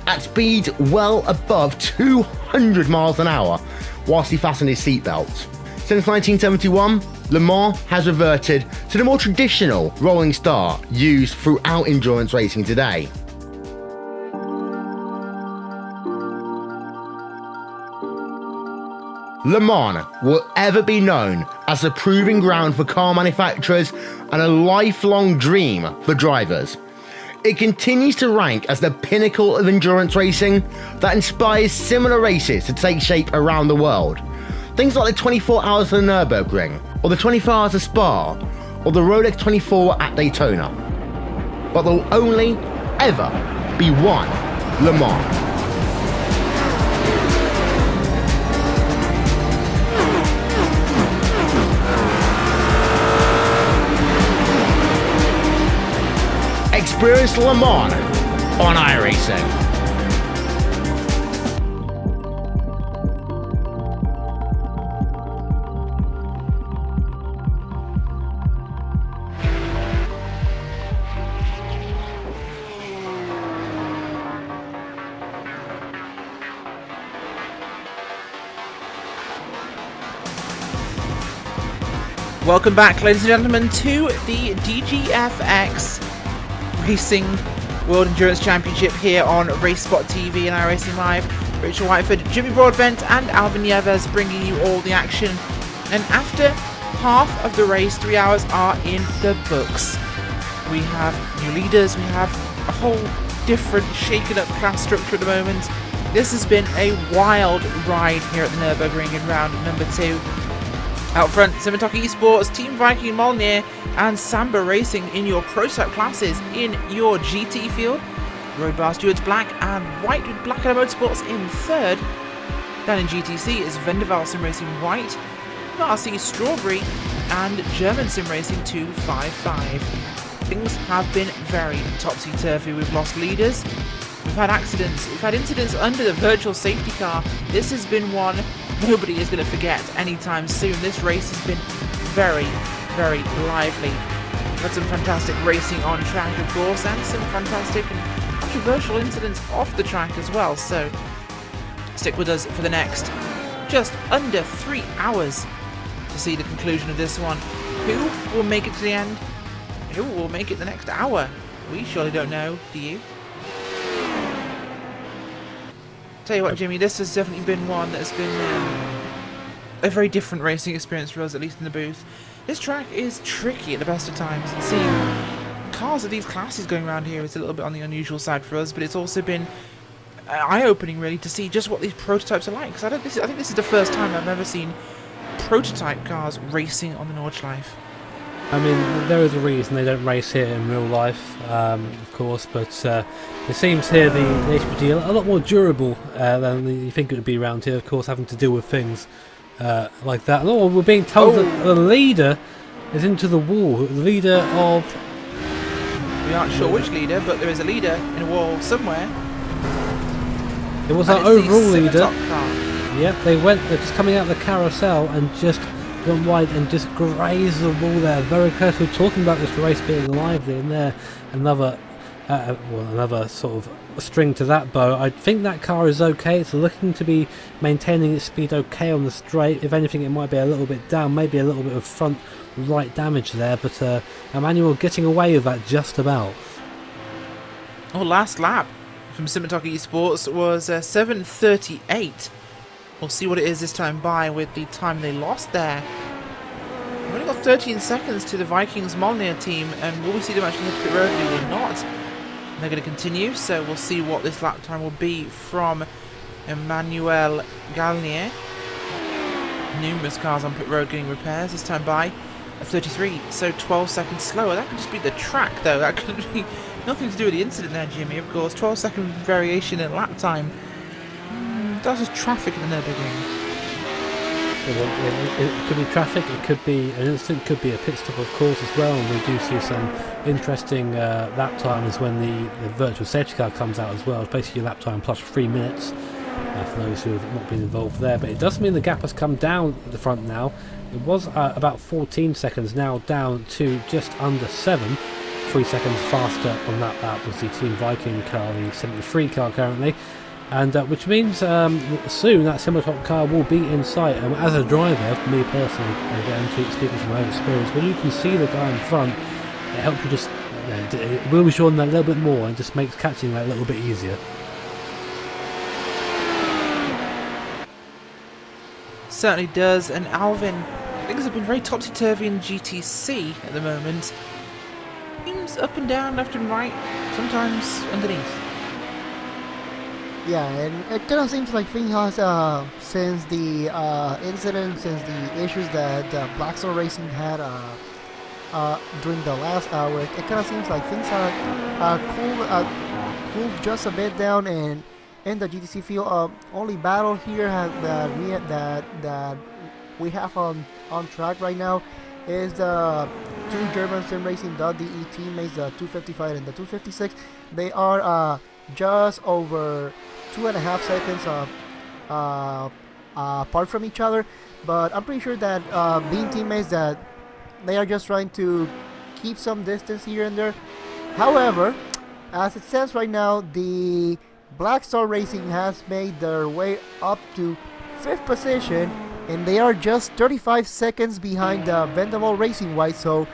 at speeds well above 200 miles an hour whilst he fastened his seatbelt. Since 1971, Le Mans has reverted to the more traditional rolling start used throughout endurance racing today. Le Mans will ever be known as the proving ground for car manufacturers and a lifelong dream for drivers. It continues to rank as the pinnacle of endurance racing that inspires similar races to take shape around the world. Things like the 24 Hours of the Nürburgring, or the 24 Hours of Spa, or the Rolex 24 at Daytona. But there will only ever be one Le Mans. Experience Le Mans on iRacing. Welcome back, ladies and gentlemen, to the DGFX Racing World Endurance Championship here on RaceSpotTV and iRacing Live. Rachel Whiteford, Jimmy Broadbent and Alvin Nieves bringing you all the action. And after half of the race, 3 hours are in the books. We have new leaders, we have a whole different shaken up class structure at the moment. This has been a wild ride here at the Nürburgring in round number 2. Out front, Simataki Esports, Team Viking Molnir and Samba Racing in your prototype classes. In your GT field, Road Bar Stewards Black and White with Black and Motorsports in third. Down in GTC is Vendaval Sim Racing White, RC Strawberry and German Sim Racing 255. Things have been very topsy-turvy. We've lost leaders, we've had accidents, we've had incidents under the virtual safety car. This has been one nobody is going to forget anytime soon. This race has been very, very lively. We've had some fantastic racing on track, of course, and some fantastic and controversial incidents off the track as well. So stick with us for the next just under 3 hours to see the conclusion of this one. Who will make it to the end? Who will make it the next hour? We surely don't know, do you? Tell you what, Jimmy, this has definitely been one that has been a very different racing experience for us, at least in the booth. This track is tricky at the best of times, and seeing cars of these classes going around here is a little bit on the unusual side for us, but it's also been eye-opening, really, to see just what these prototypes are like. Because I think this is the first time I've ever seen prototype cars racing on the Nordschleife. I mean, there is a reason they don't race here in real life, of course, but it seems here the HPG are a lot more durable than you think it would be around here, of course, having to deal with things like that. And we're being told that the leader is into the wall. The leader of... We aren't sure which leader, but there is a leader in a wall somewhere. It was our overall leader. Yep, they're just coming out of the carousel and just gone wide and just grazed the wall there. Very close. We're talking about this race being lively, and there another sort of string to that bow. I think that car is okay. It's looking to be maintaining its speed okay on the straight. If anything, it might be a little bit down, maybe a little bit of front right damage there, but Emmanuel getting away with that just about. Last lap from Simataki Esports was 7:38. We'll see what it is this time by with the time they lost there. We've only got 13 seconds to the Vikings Molnir team, and will we see them actually hit pit road? We will not. They're going to continue, so we'll see what this lap time will be from Emmanuel Galnier. Numerous cars on pit road getting repairs, this time by 33, so 12 seconds slower. That could just be the track, though. That could be nothing to do with the incident there, Jimmy, of course. 12-second variation in lap time. That's just traffic in the Nürburgring. It could be traffic, it could be an incident, it could be a pit stop, of course, as well. And we do see some interesting lap times when the virtual safety car comes out as well. It's basically lap time plus 3 minutes for those who have not been involved there. But it does mean the gap has come down at the front now. It was about 14 seconds, now down to just under 7. 3 seconds faster on that lap was the Team Viking car, the 73 car currently. And which means soon that similar top car will be in sight. As a driver, for me personally, again, speaking from my own experience, when you can see the guy in front, it helps you just, it will be shorten that a little bit more and just makes catching that a little bit easier. Certainly does, and Alvin, things have been very topsy-turvy in GTC at the moment. Seems up and down, left and right, sometimes underneath. Yeah, and it kind of seems like things has, since the incident, since the issues that Black Star Racing had during the last hour, it kind of seems like things are cooled just a bit down, and in the GTC field, only battle here that we have on track right now is the two German sim racing .de teammates, the 255 and the 256. They are just over 2.5 seconds apart from each other, but I'm pretty sure that being teammates, that they are just trying to keep some distance here and there. However, as it stands right now, the Black Star Racing has made their way up to 5th position, and they are just 35 seconds behind Vendaval Racing White, so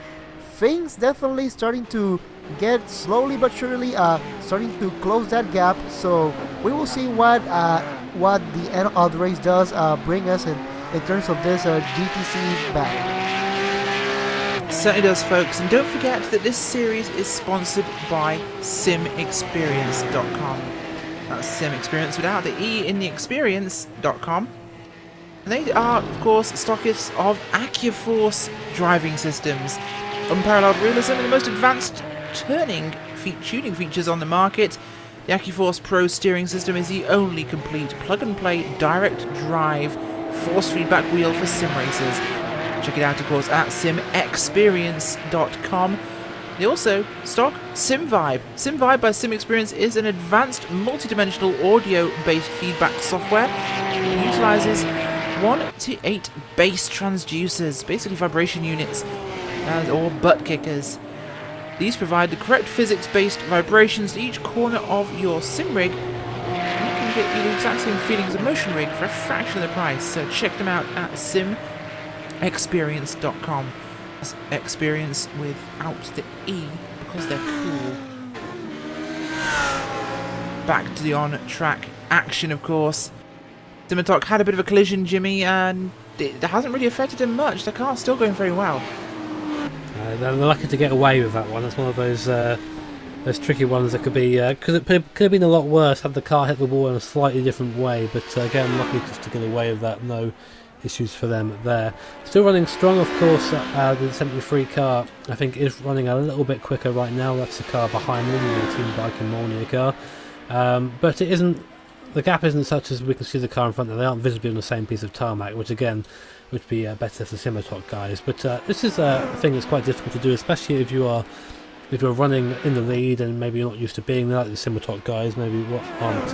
things definitely starting to get slowly but surely starting to close that gap. So we will see what the end of the race does bring us in terms of this GTC battle. Certainly does, folks, and don't forget that this series is sponsored by SimExperience.com. That's Sim Experience without the E in the experience.com. And they are, of course, stockists of AccuForce driving systems, unparalleled realism and the most advanced tuning features on the market. The AccuForce Pro steering system is the only complete plug-and-play direct drive force feedback wheel for sim racers. Check it out, of course, at simexperience.com. They also stock SimVibe. SimVibe by SimExperience is an advanced multi-dimensional audio-based feedback software that utilizes 1 to 8 bass transducers, basically vibration units, or butt kickers. These provide the correct physics-based vibrations to each corner of your sim rig, and you can get the exact same feeling as a motion rig for a fraction of the price. So check them out at simexperience.com. That's experience without the E because they're cool. Back to the on-track action, of course. Simotok had a bit of a collision, Jimmy, and it hasn't really affected him much. The car's still going very well. They're lucky to get away with that one. That's one of those tricky ones that could be, because it could have been a lot worse had the car hit the wall in a slightly different way. But again, lucky just to get away with that. No issues for them there. Still running strong, of course. The 73 car, I think, is running a little bit quicker right now. That's the car behind them, the Team Bike and Molyneux car. But it isn't. The gap isn't such as we can see the car in front of them. They aren't visibly on the same piece of tarmac, which again would be better for Simotok guys. But this is a thing that's quite difficult to do, especially if you're running in the lead and maybe you're not used to being there, like the Simotok guys. Maybe what aren't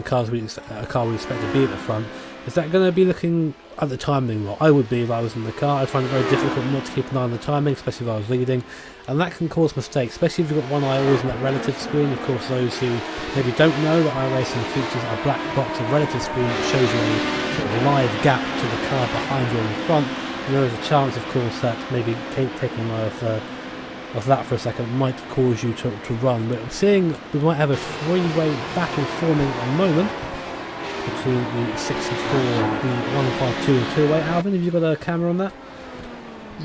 cars a car we expect to be at the front. Is that going to be looking at the timing? Well, I would be if I was in the car. I'd find it very difficult not to keep an eye on the timing, especially if I was leading, and that can cause mistakes, especially if you've got one eye always in that relative screen. Of course, those who maybe don't know that iRacing features a black box of relative screen that shows you a sort of live gap to the car behind you in front. And there is a chance, of course, that maybe taking an eye off that for a second might cause you to run. But I'm seeing we might have a three-way battle forming at the moment between the 64, the 152 and 208. Alvin, have you got a camera on that?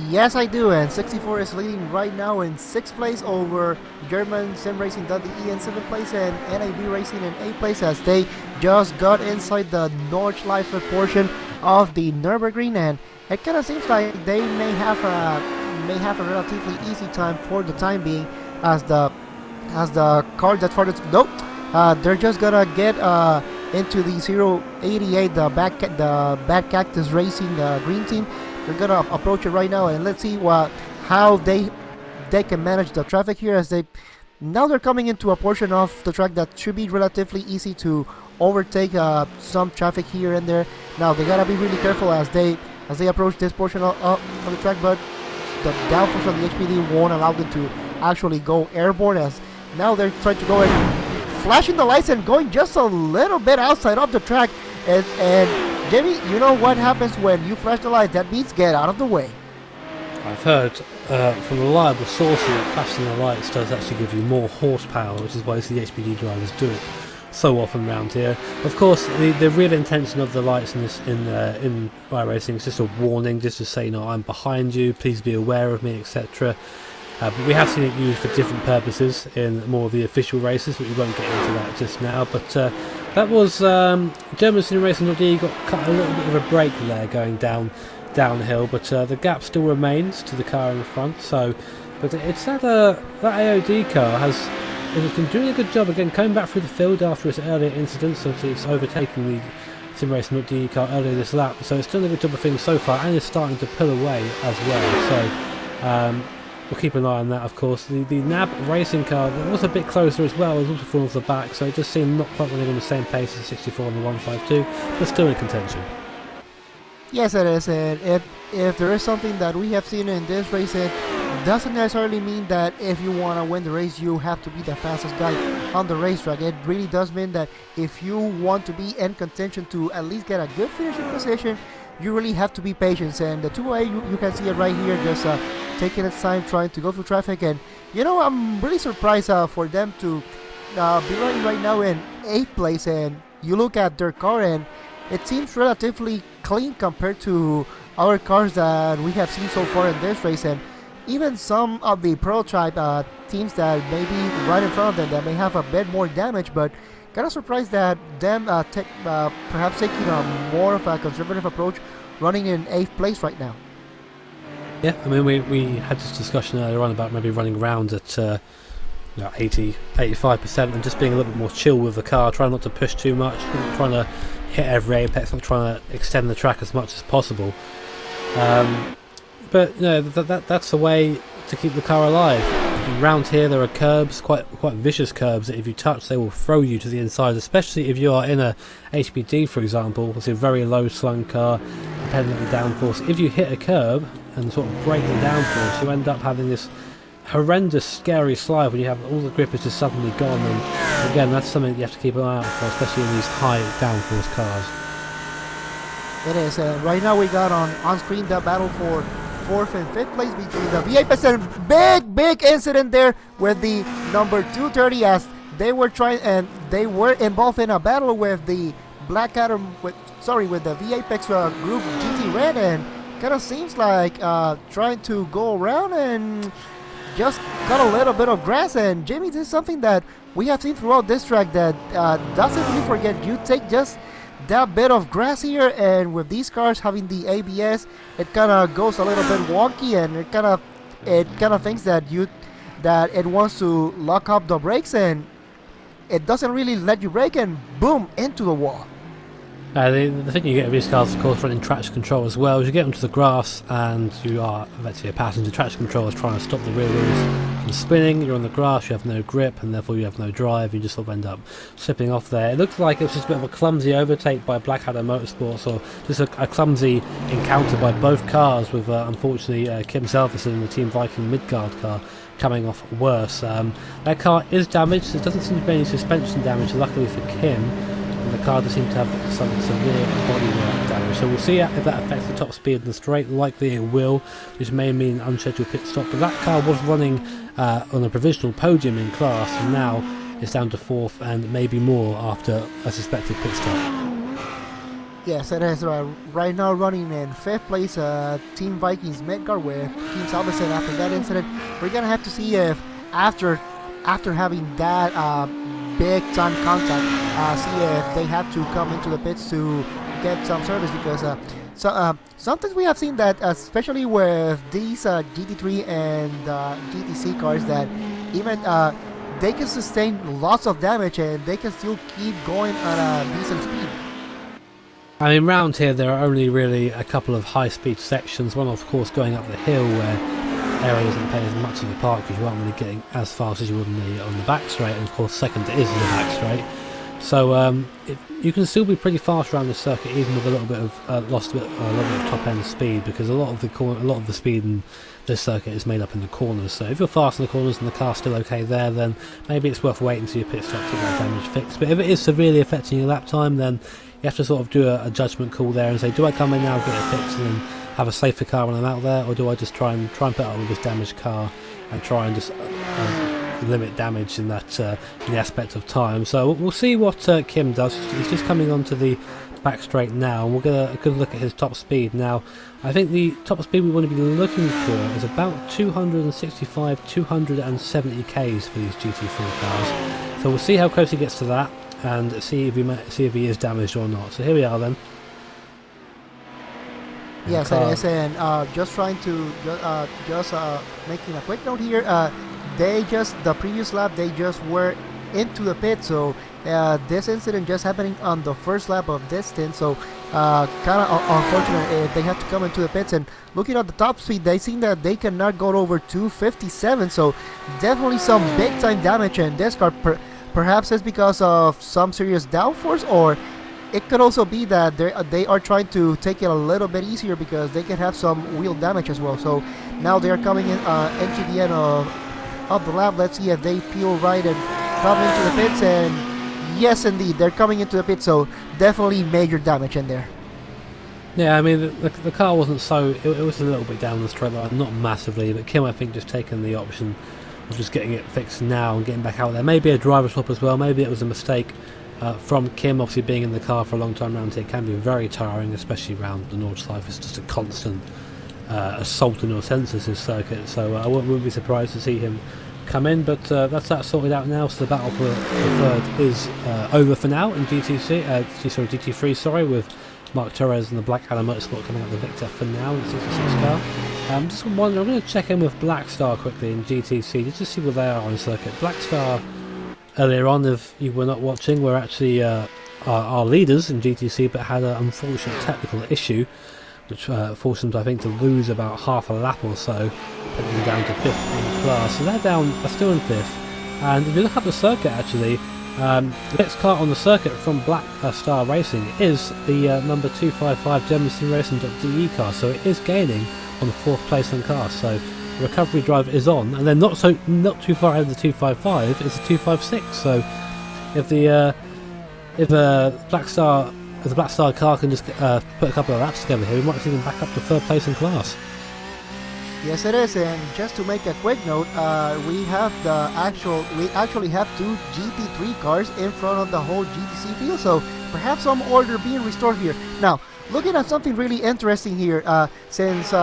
Yes, I do, and 64 is leading right now in 6th place over German Sim Racing.de in 7th place and NAB Racing in 8th place as they just got inside the Nordschleife portion of the Nürburgring, and it kind of seems like they may have a relatively easy time for the time being as the car that's farthest. Nope, they're just gonna get into the 088, the Bad Cactus Racing green team. They're gonna approach it right now, and let's see how they can manage the traffic here as they're coming into a portion of the track that should be relatively easy to overtake some traffic here and there. Now they gotta be really careful as they approach this portion of the track, but the downforce of the HPD won't allow them to actually go airborne as now they're trying to go and flashing the lights and going just a little bit outside of the track. And Jimmy, you know what happens when you flash the light? That means get out of the way. I've heard from reliable sources that flashing the lights does actually give you more horsepower, which is why the HPD drivers do it so often around here. Of course, the real intention of the lights in iRacing is just a warning, just to say, I'm behind you, please be aware of me, etc. But we have seen it used for different purposes in more of the official races, but we won't get into that just now. But that was German Sim Racing.de got cut a little bit of a break there going downhill, but the gap still remains to the car in front. But it's that AOD car has been doing a good job again coming back through the field after its earlier incident. So it's overtaking the Sim Racing.de car earlier this lap, so it's done a good job of things so far, and it's starting to pull away as well. So we'll keep an eye on that, of course. The NAB racing car that was a bit closer as well, was also falling off the back, so it just seemed not quite running on the same pace as the 64 and the 152, but still in contention. Yes, it is, and if there is something that we have seen in this race, it doesn't necessarily mean that if you want to win the race, you have to be the fastest guy on the racetrack. It really does mean that if you want to be in contention to at least get a good finishing position, you really have to be patient. And the 2A, you can see it right here, just taking its time, trying to go through traffic, and I'm really surprised for them to be running right now in 8th place, and you look at their car and it seems relatively clean compared to other cars that we have seen so far in this race, and even some of the prototype teams that may be right in front of them that may have a bit more damage, but kind of surprised that them perhaps taking a more of a conservative approach running in 8th place right now. Yeah, I mean, we had this discussion earlier on about maybe running around at 80, 85% and just being a little bit more chill with the car, trying not to push too much, not trying to hit every apex, not trying to extend the track as much as possible. But that's a way to keep the car alive. Around here there are curbs, quite vicious curbs, that if you touch they will throw you to the inside, especially if you are in a HPD, for example. It's a very low slung car, depending on the downforce. If you hit a curb and sort of break the downforce, you end up having this horrendous scary slide when you have all the grip is just suddenly gone, and again that's something you have to keep an eye out for, especially in these high downforce cars. It is, and right now we got on screen the battle for 4th and 5th place between the V8 and big incident there with the number 230, as they were involved in a battle with the Blackadder with the V-Apex group GT Red, and kind of seems like trying to go around and just got a little bit of grass. And Jimmy, this is something that we have seen throughout this track that doesn't really forget. You take just that bit of grass here, and with these cars having the ABS, it kind of goes a little bit wonky, and it kind of thinks that it wants to lock up the brakes, and it doesn't really let you brake, and boom, into the wall. The thing you get with these cars, of course, running traction control as well, is you get onto the grass and you are effectively a passenger. Traction control is trying to stop the rear wheels from spinning. You're on the grass, you have no grip, and therefore you have no drive. You just sort of end up slipping off there. It looks like it was just a bit of a clumsy overtake by Blackadder Motorsports, or just a clumsy encounter by both cars, with unfortunately Kim Selverson in the Team Viking Midgard car coming off worse. That car is damaged. There doesn't seem to be any suspension damage, luckily for Kim. The car does seem to have some severe bodywork damage, so we'll see if that affects the top speed in the straight. Likely it will, which may mean an unscheduled pit stop, but that car was running on a provisional podium in class, and now it's down to 4th and maybe more after a suspected pit stop. Yes, it is right now running in 5th place, Team Vikings Midgard with Team Salvesen. After that incident, we're gonna have to see if after having that big time contact, see if they have to come into the pits to get some service, because sometimes we have seen that, especially with these GT3 and GTC cars, that even they can sustain lots of damage and they can still keep going at a decent speed. I mean, round here there are only really a couple of high-speed sections, one of course going up the hill where area doesn't play as much of a part because you aren't really getting as fast as you would on the back straight, and of course second is the back straight, so you can still be pretty fast around the circuit even with a little bit of a little bit of top end speed, because a lot of the speed in this circuit is made up in the corners. So if you're fast in the corners and the car's still okay there, then maybe it's worth waiting until your pit stop to get that damage fixed. But if it is severely affecting your lap time, then you have to sort of do a judgment call there and say, do I come in now, get it fixed, and then have a safer car when I'm out there, or do I just try and put up with this damaged car and try and just limit damage in that in the aspect of time? So we'll see what Kim does. He's just coming onto the back straight now, and we'll get a good look at his top speed. Now, I think the top speed we want to be looking for is about 265, 270 k's for these GT3 cars. So we'll see how close he gets to that and see if he is damaged or not. So here we are then. Yes, it is, and just trying to making a quick note here. The previous lap they just were into the pit, so this incident just happening on the first lap of this stint. So kind of unfortunate they have to come into the pits. And looking at the top speed, they seem that they cannot go over 257. So definitely some big time damage in this car. Perhaps it's because of some serious downforce, or it could also be that they are trying to take it a little bit easier because they can have some wheel damage as well. So now they are coming in into the end of the lap. Let's see if they peel right and come into the pits. And yes, indeed, they're coming into the pits. So definitely major damage in there. Yeah, I mean, the car wasn't so... It was a little bit down the straight line, not massively, but Kim, I think, just taken the option of just getting it fixed now and getting back out there. Maybe a driver swap as well. Maybe it was a mistake from Kim. Obviously, being in the car for a long time around here can be very tiring, especially around the North Side. It's just a constant assault on your senses, this circuit. So I wouldn't be surprised to see him come in, but that's that sorted out now. So the battle for the third is over for now in GT3, sorry, with Mark Torres and the Black Adam Motorsport coming out the victor for now in the 66 car. Just wondering, I'm going to check in with Black Star quickly in GTC just to see where they are on circuit. Black Star, earlier on, if you were not watching, were actually our leaders in GTC, but had an unfortunate technical issue which forced them, I think, to lose about half a lap or so, putting them down to 5th in class. So they're still in 5th. And if you look up the circuit, actually, the next car on the circuit from Black Star Racing is the number 255 GermanSimRacing.de car, so it is gaining on the 4th place on car. So the recovery drive is on, and then not too far ahead of the 255 is the 256. So if the Black Star car can just put a couple of laps together here, we might see them back up to 3rd place in class. Yes, it is, and just to make a quick note, we actually have 2 GT3 cars in front of the whole GTC field, so perhaps some order being restored here. Now, looking at something really interesting here, since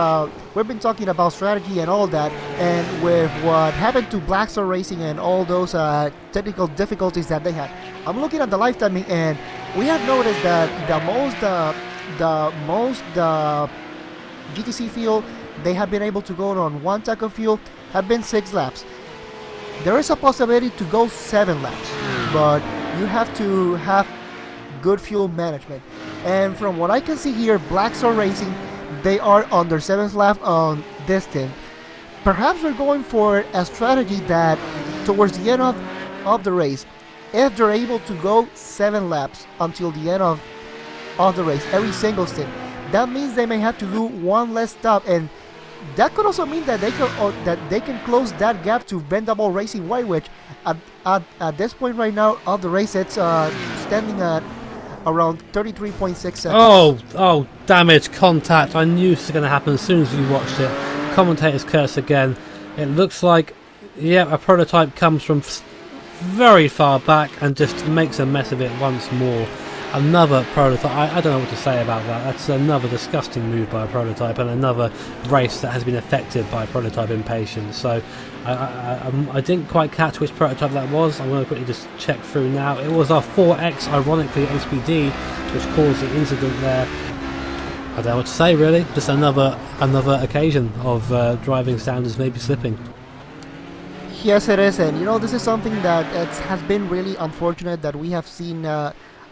we've been talking about strategy and all that, and with what happened to Black Star Racing and all those technical difficulties that they had, I'm looking at the lifetiming, and we have noticed that the most GTC field they have been able to go on one tank of fuel have been 6 laps. There is a possibility to go 7 laps, but you have to have good fuel management. And from what I can see here, Black Star Racing, they are on their 7th lap on this stint. Perhaps they're going for a strategy that towards the end of the race, if they're able to go 7 laps until the end of the race, every single stint, that means they may have to do 1 less stop, and that could also mean that they can close that gap to Bendable Racing White, which at this point right now of the race, it's standing at around 33.6 seconds. Oh, damage, contact. I knew this was going to happen as soon as you watched it. Commentator's curse again. It looks like, yeah, a prototype comes from very far back and just makes a mess of it once more. Another prototype. I don't know what to say about that. That's another disgusting move by a prototype, and another race that has been affected by prototype impatience. So I didn't quite catch which prototype that was. I'm going to quickly just check through now. It was our 4X, ironically, SPD, which caused the incident there. I don't know what to say, really. Just another occasion of driving standards maybe slipping. Yes, it is, and this is something that has been really unfortunate that we have seen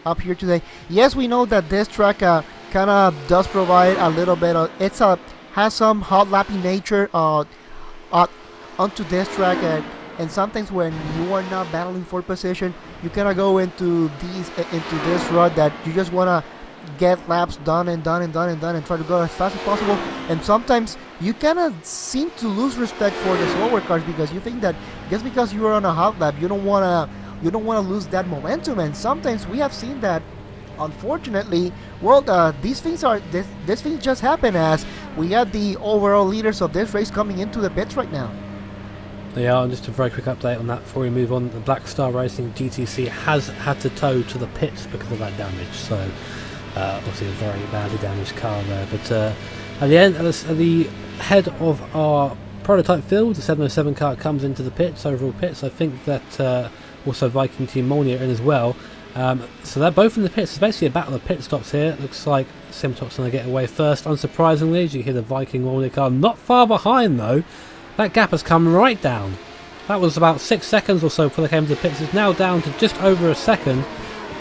up here today. Yes, we know that this track kind of does provide a little bit of has some hot lapping nature onto this track, and sometimes when you are not battling for position, you kind of go into this rut that you just want to get laps done and try to go as fast as possible, and sometimes you kind of seem to lose respect for the slower cars because you think that just because you are on a hot lap, you don't want to lose that momentum. And sometimes we have seen that, unfortunately, these things just happen, as we have the overall leaders of this race coming into the pits right now. Yeah, and just a very quick update on that before we move on. The Black Star Racing GTC has had to tow to the pits because of that damage, so obviously a very badly damaged car there. But at the end, at the head of our prototype field, the 707 car comes into the pits, overall pits. I think that also Viking Team Molnir in as well. So they're both in the pits. It's basically a battle of pit stops here. It looks like Simtop's going to get away first, unsurprisingly, as you hear the Viking Molnir car not far behind though. That gap has come right down. That was about 6 seconds or so before they came to the pits. It's now down to just over a second.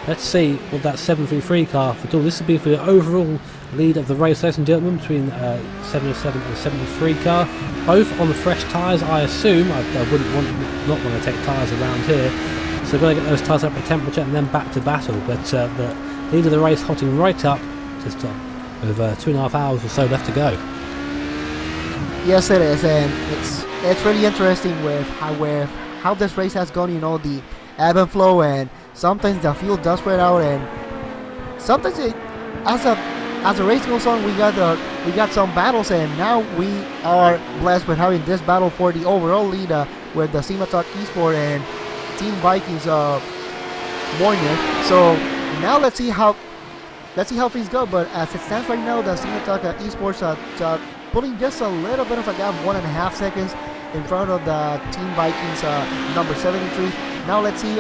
Let's see what that 733 car for do. This will be for the overall lead of the race, ladies and gentlemen, between 707 and 73 car. Both on the fresh tyres, I assume. I wouldn't not want to take tyres around here. So we've got to get those tyres up to temperature and then back to battle. But the lead of the race hotting right up, just with 2.5 hours or so left to go. Yes, it is, and it's really interesting with how this race has gone. The ebb and flow, and sometimes the field does spread out, and sometimes as the race goes on, we got some battles, and now we are blessed with having this battle for the overall lead with the SEMA Talk Esport and Team Vikings Moiner. So now let's see how things go. But as it stands right now, the SEMA Talk Esports putting just a little bit of a gap, 1.5 seconds in front of the Team Vikings number 73. Now let's see,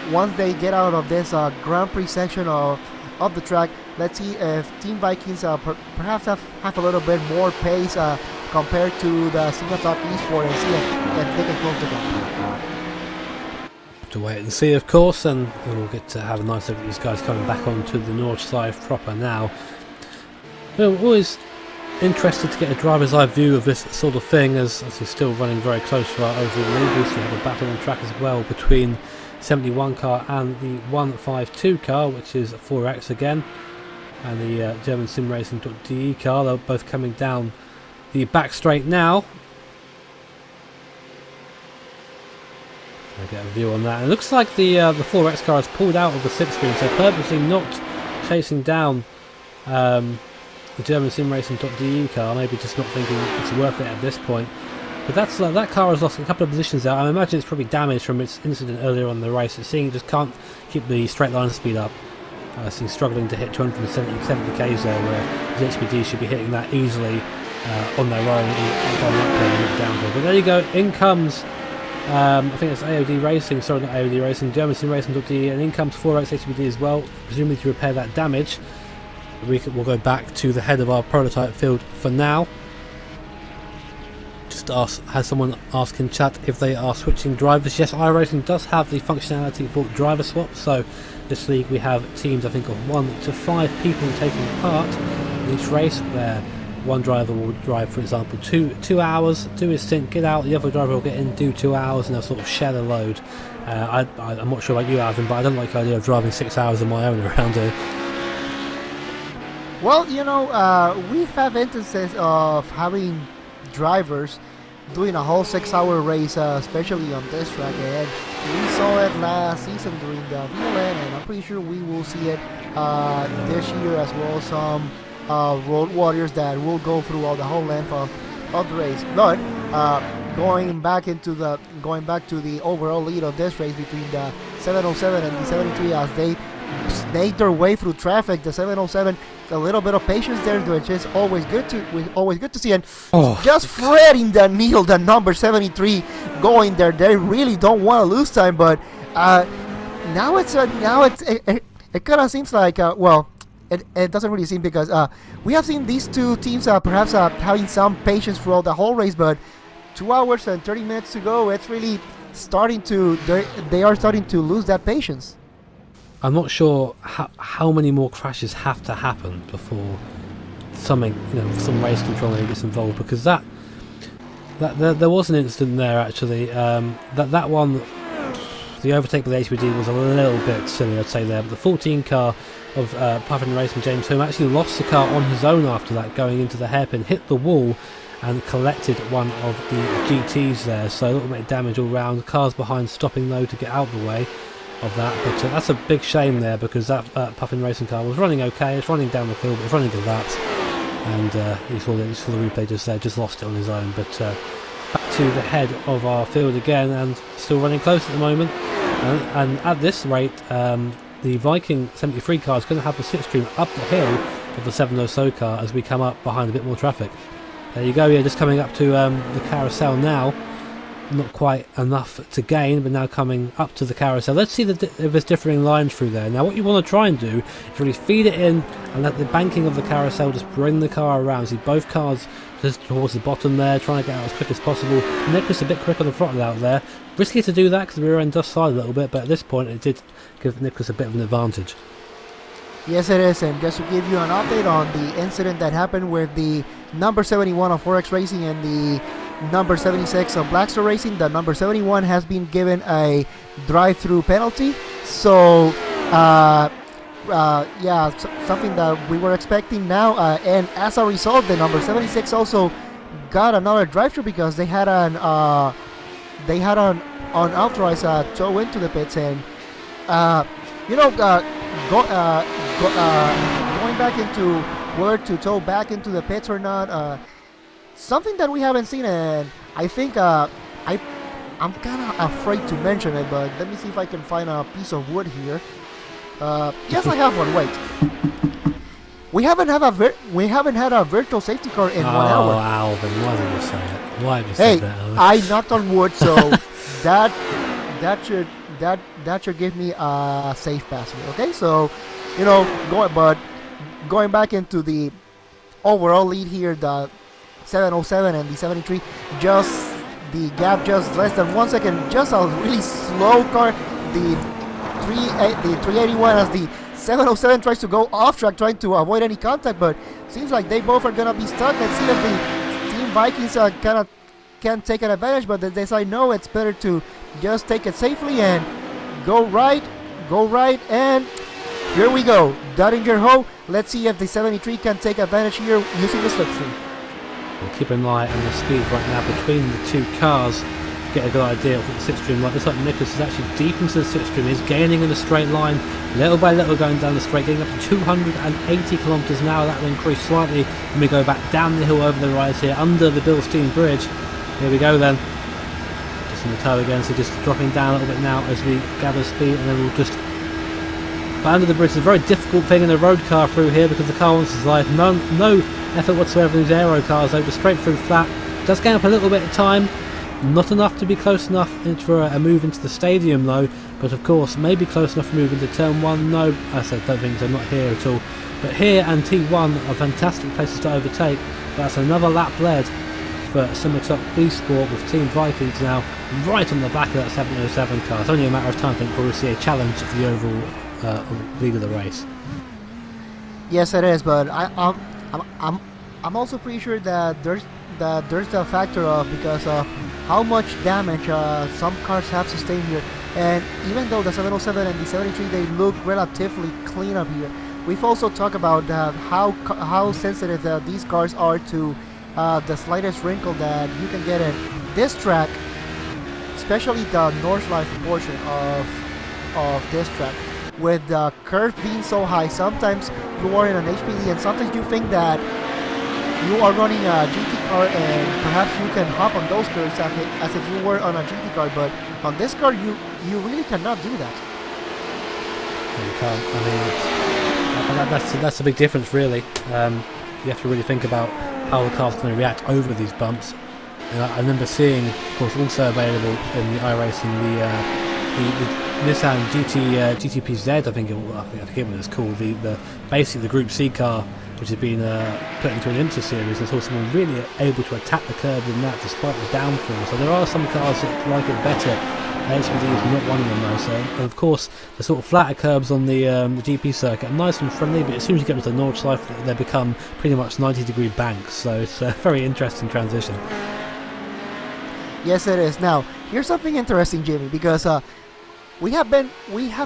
once they get out of this Grand Prix section of the track, let's see if Team Vikings perhaps have a little bit more pace compared to the SEMA Talk Esport, and see if they can close the gap. To wait and see, of course, and we'll get to have a nice look at these guys coming back onto the north side proper now. We're always interested to get a driver's eye view of this sort of thing, as we're still running very close for our overall lead. We have a battle on track as well between 71 car and the 152 car, which is 4X again, and the German Sim Racing.de car. They're both coming down the back straight now. I get a view on that. It looks like the 4X car has pulled out of the slipstream, so purposely not chasing down the German Sim Racing.de car, maybe just not thinking it's worth it at this point. But that car has lost a couple of positions there. I imagine it's probably damaged from its incident earlier on in the race. It's seeing it just can't keep the straight line speed up. It's struggling to hit 270 k's there, where the HPD should be hitting that easily on their own, going uphill and not downhill. But there you go, in comes I think it's AOD Racing, sorry, not AOD Racing, German Sim Racing.de, and in comes 4X HPD as well, presumably to repair that damage. We'll go back to the head of our prototype field for now. Just has someone asked in chat if they are switching drivers. Yes, iRacing does have the functionality for driver swap, so this league we have teams, I think, of 1 to 5 people taking part in each race, where one driver will drive, for example, two hours, do his stint, get out, the other driver will get in, do 2 hours, and they'll sort of share the load. I'm not sure about you, Alvin, but I don't like the idea of driving 6 hours on my own around here. Well, we have instances of having drivers doing a whole 6-hour race, especially on this track, and we saw it last season during the VLN, and I'm pretty sure we will see it this year as well. Some road warriors that will go through all the whole length of the race. But going back to the overall lead of this race between the 707 and the 73, as they snake their way through traffic, the 707, a little bit of patience there, which is always good to see. And just threading the needle, the number 73 going there. They really don't want to lose time, but now it kind of seems like it doesn't really seem, because we have seen these two teams perhaps having some patience throughout the whole race, but 2 hours and 30 minutes to go, it's really they are starting to lose that patience. I'm not sure how many more crashes have to happen before some race control gets involved, because that there was an incident there actually. That one, the overtake by the HPD was a little bit silly, I'd say there. But the 14 car of Puffin Racing James Home actually lost the car on his own after that, going into the hairpin, hit the wall, and collected one of the GTs there. So a little bit of damage all round. Cars behind stopping though to get out of the way of that, but that's a big shame there, because that Puffin Racing car was running okay. It's running down the field, but it's running to that, and you saw the replay just there, just lost it on his own. But back to the head of our field again, and still running close at the moment, and at this rate the Viking 73 car is going to have the slipstream up the hill of the 707 car as we come up behind a bit more traffic. There you go, yeah, just coming up to the carousel now. Not quite enough to gain, but now coming up to the carousel. Let's see if there's differing lines through there. Now what you want to try and do is really feed it in and let the banking of the carousel just bring the car around. See both cars just towards the bottom there, trying to get out as quick as possible. Nicholas a bit quick on the throttle out there. Risky to do that because the rear end does slide a little bit, but at this point it did give Nicholas a bit of an advantage. Yes, it is, and just to give you an update on the incident that happened with the number 71 of 4X Racing and the number 76 of Blackstar Racing, the number 71 has been given a drive-through penalty. So, yeah, something that we were expecting now. And as a result, the number 76 also got another drive-through because they had an unauthorized tow into the pits, and going back into where to tow back into the pits or not. Something that we haven't seen, and I think I'm kind of afraid to mention it, but let me see if I can find a piece of wood here. Yes, I have one. Wait. We haven't had a virtual safety car in 1 hour. Oh, Alvin, why did you say it? Why have you Hey, said that, Alvin? I knocked on wood, so that should give me a safe pass here. Okay, so going back into the overall lead here, the 707 and the 73, just the gap just less than 1 second. Just a really slow car. The 381 as the 707 tries to go off track, trying to avoid any contact, but seems like they both are gonna be stuck. Let's see if the Team Vikings can take an advantage, but they decide no, it's better to just take it safely and go right, and here we go. Duttinger Ho. Let's see if the 73 can take advantage here using the slipstream. We'll keep an eye on the speed right now between the two cars. Get a good idea of what the slipstream like. Looks like Nicholas is actually deep into the slipstream. He's gaining in a straight line, little by little going down the straight, getting up to 280 kilometers an hour. That will increase slightly when we go back down the hill over the rise here under the Bilstein Bridge. Here we go then. Just in the toe again, so just dropping down a little bit now as we gather speed, and then we'll just. But under the bridge is a very difficult thing in a road car through here because the car wants to slide. No effort whatsoever in these aero cars though, just straight through flat. Does gain up a little bit of time. Not enough to be close enough for a move into the stadium though, but of course maybe close enough to move into turn 1. No, I said don't think so, not here at all. But here and T1 are fantastic places to overtake. But that's another lap led for Simmertop Esport with Team Vikings now right on the back of that 707 car. It's only a matter of time, I think, before we see a challenge at the overall lead of the race. Yes, it is, but I'm also pretty sure that there's the factor of because of how much damage some cars have sustained here, and even though the 707 and the 73 they look relatively clean up here, we've also talked about how sensitive these cars are to the slightest wrinkle that you can get in this track, especially the Northlife portion of this track. With the curve being so high, sometimes you are in an HPD and sometimes you think that you are running a GT car and perhaps you can hop on those curves as if you were on a GT car, but on this car you really cannot do that. You can't. I mean, that's a big difference really. You have to really think about how the car's going to react over these bumps. And I remember seeing, of course, also available in the iRacing, the Nissan GTP-Z, I forget what it's called, basically the Group C car, which has been put into an IMSA series, and saw someone really able to attack the curb in that despite the downforce. So there are some cars that like it better. HPD is not one of them though. So, and of course, the sort of flatter curbs on the GP circuit are nice and friendly, but as soon as you get to the Nordschleife, they become pretty much 90-degree banks. So it's a very interesting transition. Yes, it is. Now, here's something interesting, Jimmy, because we have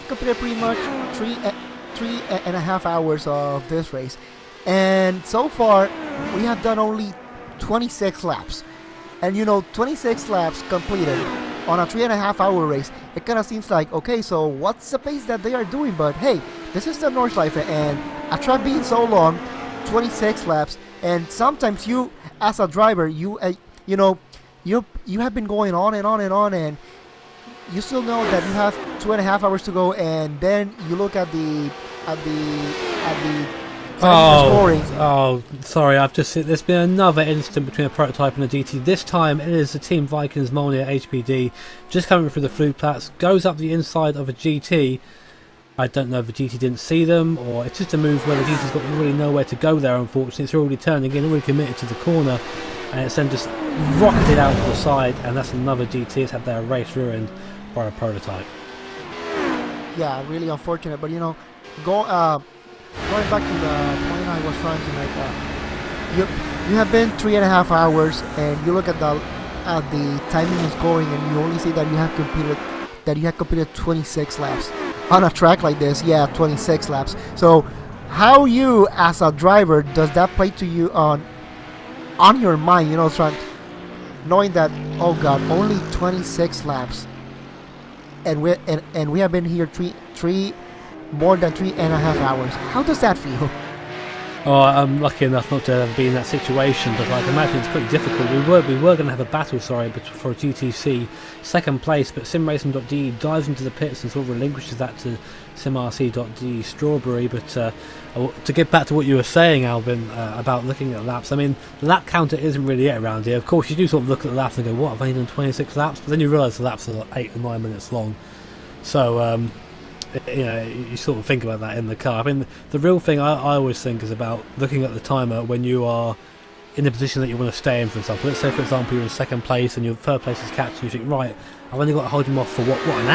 completed pretty much three and a half hours of this race, and so far we have done only 26 laps. And 26 laps completed on a 3.5 hour race, it kind of seems like, okay, so what's the pace that they are doing? But hey, this is the Nordschleife, and a track being so long, 26 laps, and sometimes you, as a driver, you have been going on and on and on, and you still know that you have 2.5 hours to go, and then you look at the scoring. Oh, sorry, there's been another incident between a prototype and a GT. This time it is the Team Vikings Molnier HPD just coming through the flue plats, goes up the inside of a GT. I don't know if the GT didn't see them, or it's just a move where the GT's got really nowhere to go there, unfortunately. It's already turning in, already committed to the corner, and it's then just rocketed out to the side, and that's another GT has had their race ruined by a prototype. Yeah, really unfortunate, but going back to the point I was trying to make, you have been 3.5 hours, and you look at the timing is going, and you only see that you have completed 26 laps on a track like this. Yeah, 26 laps. So, how you as a driver does that play to you on your mind? Knowing that, oh God, only 26 laps, and we have been here more than 3.5 hours. How does that feel? Oh, I'm lucky enough not to have been in that situation, but I can imagine it's pretty difficult. We were going to have a battle, but for a GTC second place, but SimRacing.de dives into the pits and sort of relinquishes that to SimRC.de Strawberry. But to get back to what you were saying, Alvin, about looking at laps, I mean, the lap counter isn't really it around here. Of course, you do sort of look at the laps and go, what, I've only done 26 laps? But then you realise the laps are like 8 or 9 minutes long. So, you sort of think about that in the car. I mean, the real thing I always think is about looking at the timer when you are in the position that you want to stay in, for example. Let's say, for example, you're in second place and your third place is catch, and you think, right, I've only got to hold him off for what, an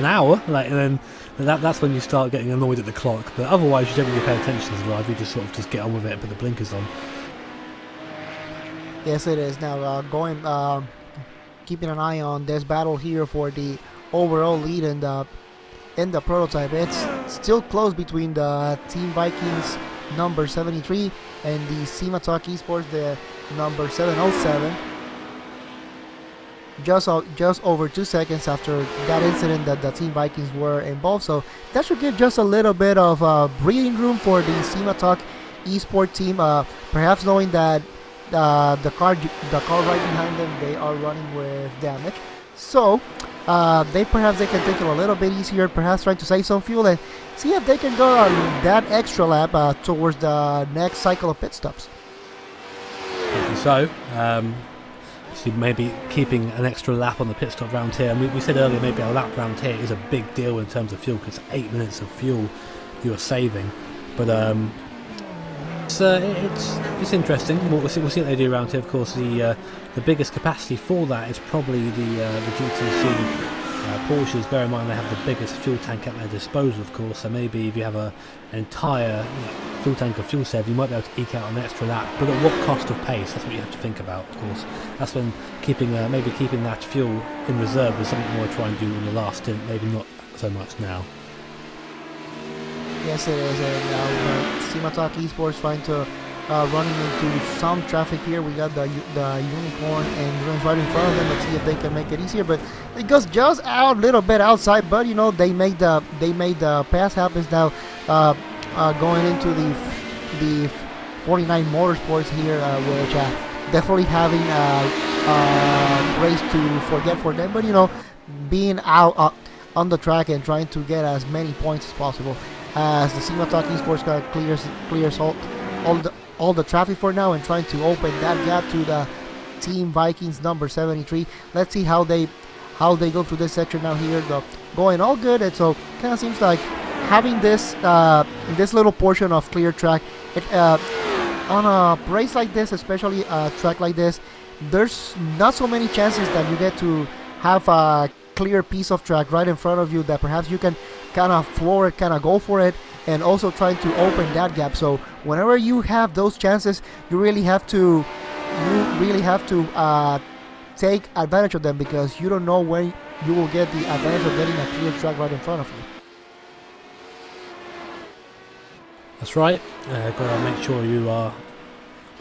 hour? Like, and then that's when you start getting annoyed at the clock. But otherwise, you don't really pay attention to the drive. You just sort of just get on with it and put the blinkers on. Yes, it is. Now, keeping an eye on this battle here for the overall lead in the prototype. It's still close between the Team Vikings number 73 and the SimaTalk Esports, the number 707. Just over 2 seconds after that incident that the Team Vikings were involved, so that should give just a little bit of breathing room for the SimaTalk Esports team. Perhaps knowing that the car right behind them, they are running with damage, so they can take it a little bit easier, perhaps trying to save some fuel and see if they can go on that extra lap towards the next cycle of pit stops. So, maybe keeping an extra lap on the pit stop round here. And we said earlier, maybe a lap round here is a big deal in terms of fuel, because 8 minutes of fuel you're saving. But it's interesting. We'll see what they do around here. Of course, the biggest capacity for that is probably the GTC Porsches. Bear in mind they have the biggest fuel tank at their disposal, of course. So maybe if you have an entire fuel tank of fuel save, you might be able to eke out an extra lap. But at what cost of pace? That's what you have to think about, of course. That's when keeping that fuel in reserve is something you want to try and do in the last stint. Maybe not so much now. Yes, it is. And now SimaTalk Esports trying to running into some traffic here. We got the Unicorn and Drones right in front of them. Let's see if they can make it easier. But it goes just out a little bit outside. But they made the pass happens now. Going into the 49 Motorsports here, which definitely having a race to forget for them. But being out on the track and trying to get as many points as possible. As the SimaTalk Esports car clears all the traffic for now and trying to open that gap to the Team Vikings number 73. Let's see how they go through this section now here. Going all good, and so kind of seems like having this little portion of clear track. On a race like this, especially a track like this, there's not so many chances that you get to have a clear piece of track right in front of you that perhaps you can kind of floor it, kind of go for it, and also trying to open that gap. So whenever you have those chances, you really have to take advantage of them, because you don't know when you will get the advantage of getting a clear track right in front of you. That's right. Got to make sure you are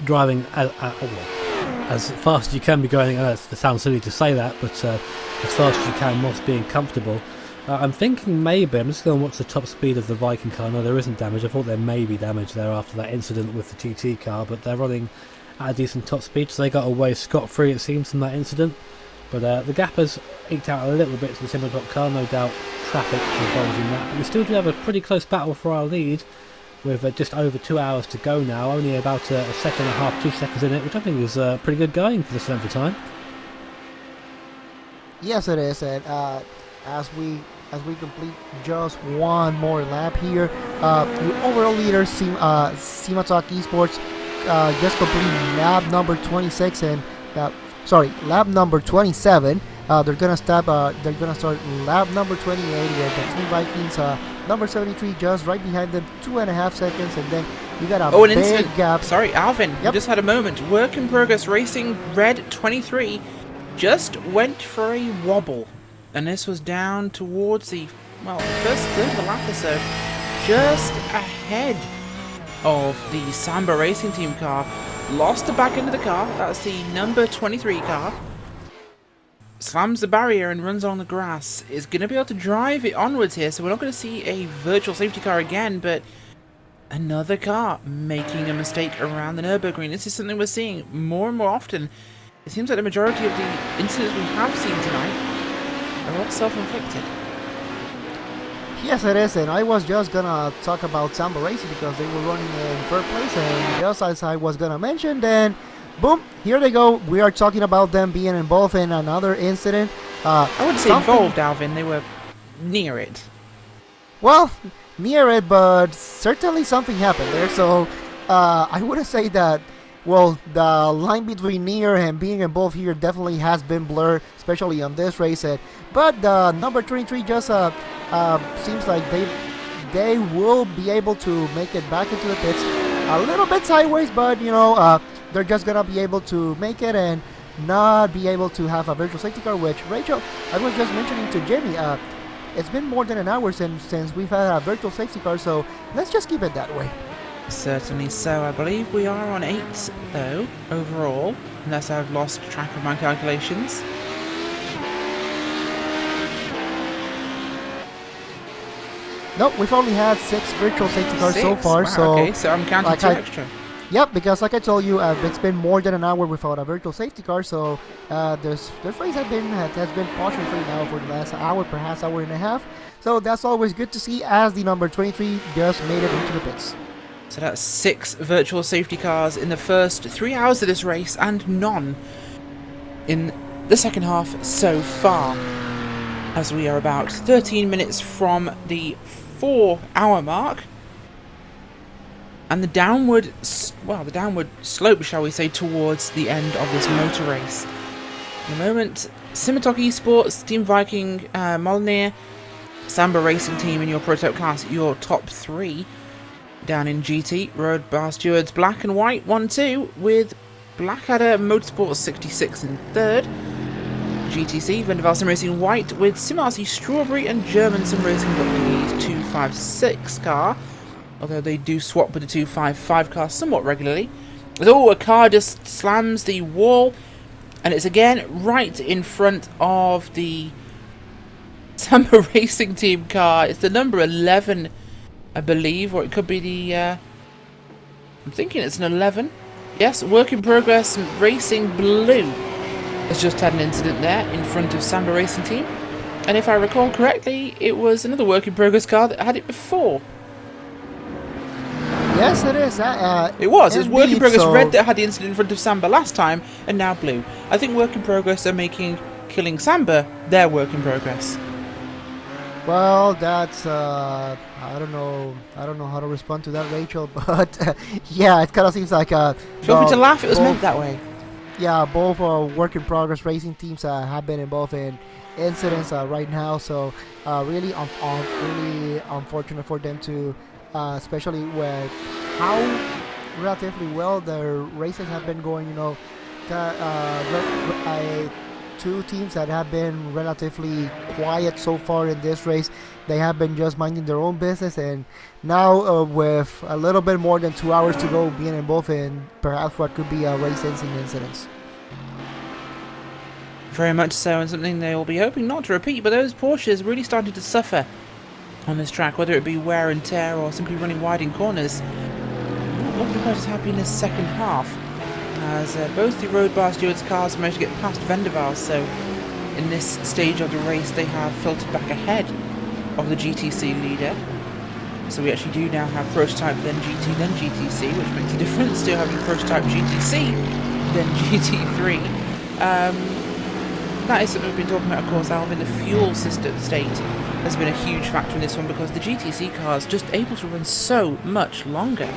driving as fast as you can be going. It sounds silly to say that, but as fast as you can whilst being comfortable. I'm thinking maybe, I'm just going to watch the top speed of the Viking car. No, there isn't damage. I thought there may be damage there after that incident with the GT car, but they're running at a decent top speed, so they got away scot-free, it seems, from that incident. But the gap has eked out a little bit to the SimaTalk car, no doubt traffic involved in that. But we still do have a pretty close battle for our lead, with just over 2 hours to go now, only about a second and a half, 2 seconds in it, which I think is pretty good going for this length of time. Yes, it is, and as we complete just one more lap here, the overall leader, SimaTalk Esports, just completing lap number 26 and lap number 27. They're gonna start lap number 28 with the Team Vikings number 73 just right behind them, 2.5 seconds, and then you got a big incident gap. Sorry, Alvin, Yep. just had a moment. Work in progress racing red 23 just went for a wobble, and this was down towards the first third of the lap or so, just ahead of the Samba Racing Team car. Lost the back end of the car. That's the number 23 car. Slams the barrier and runs on the grass. Is going to be able to drive it onwards here, so we're not going to see a virtual safety car again, but another car making a mistake around the Nürburgring. This is something we're seeing more and more often. It seems like the majority of the incidents we have seen tonight are all self-inflicted. Yes, it is, and I was just gonna talk about Samba Racing because they were running in third place, and just as I was gonna mention, then boom, here they go. We are talking about them being involved in another incident. I wouldn't say involved, Alvin. They were near it. Well, near it, but certainly something happened there. So I wouldn't say that. Well, the line between near and being involved here definitely has been blurred, especially on this race. But the number 23 just seems like they will be able to make it back into the pits a little bit sideways, but you know they're just gonna be able to make it and not be able to have a virtual safety car. Which, Rachel, I was just mentioning to Jimmy, it's been more than an hour since we've had a virtual safety car, so let's just keep it that way. Certainly so. I believe we are on 8, though, overall, unless I've lost track of my calculations. No, we've only had 6 virtual safety cars so far, wow, so... Okay, so I'm counting 2 extra. Yep, because like I told you, it's been more than an hour without a virtual safety car, so this race has been partially free now for the last hour, perhaps hour and a half. So that's always good to see as the number 23 just made it into the pits. So that's 6 virtual safety cars in the first 3 hours of this race, and none in the second half so far, as we are about 13 minutes from the 4-hour mark. And the downward slope, shall we say, towards the end of this motor race. In a moment, Simitok Esports, Team Viking, Molnir, Samba Racing Team in your prototype class, your top 3. Down in GT, Road Bar Stewards Black and White 1-2, with Blackadder Motorsports 66 in 3rd. GTC, Vendaval Sim Racing White, with Simarcy Strawberry and German Sim Racing .D's 256 car. Although they do swap with the 255 car somewhat regularly. Oh, a car just slams the wall, and it's again right in front of the Samba Racing Team car. It's the number 11, I believe, or it could be the... I'm thinking it's an 11. Yes, Work in Progress Racing Blue has just had an incident there in front of Samba Racing Team. And if I recall correctly, it was another Work in Progress car that had it before. Yes, it is. It was Work in Progress Red that had the incident in front of Samba last time, and now Blue. I think Work in Progress are making Killing Samba their Work in Progress. Well, that's I don't know how to respond to that, Rachel, but yeah, it kind of seems like feel free to laugh. It was meant that way. Yeah, both Work in Progress racing teams have been involved in incidents right now, so really unfortunate for them to. Especially with how relatively well their races have been going, you know, 2 teams that have been relatively quiet so far in this race. They have been just minding their own business, and now with a little bit more than 2 hours to go, being involved in perhaps what could be a racing incidents. Very much so, and something they will be hoping not to repeat, but those Porsches really started to suffer on this track, whether it be wear and tear or simply running wide in corners. Not looking quite as happy in the second half, as both the Road Bar Stewards cars managed to get past Vendaval, so in this stage of the race they have filtered back ahead of the GTC leader. So we actually do now have Prototype, then GT, then GTC, which makes a difference to having Prototype GTC, then GT3. That is something we've been talking about, of course, Alvin. The fuel system state has been a huge factor in this one, because the GTC cars just able to run so much longer.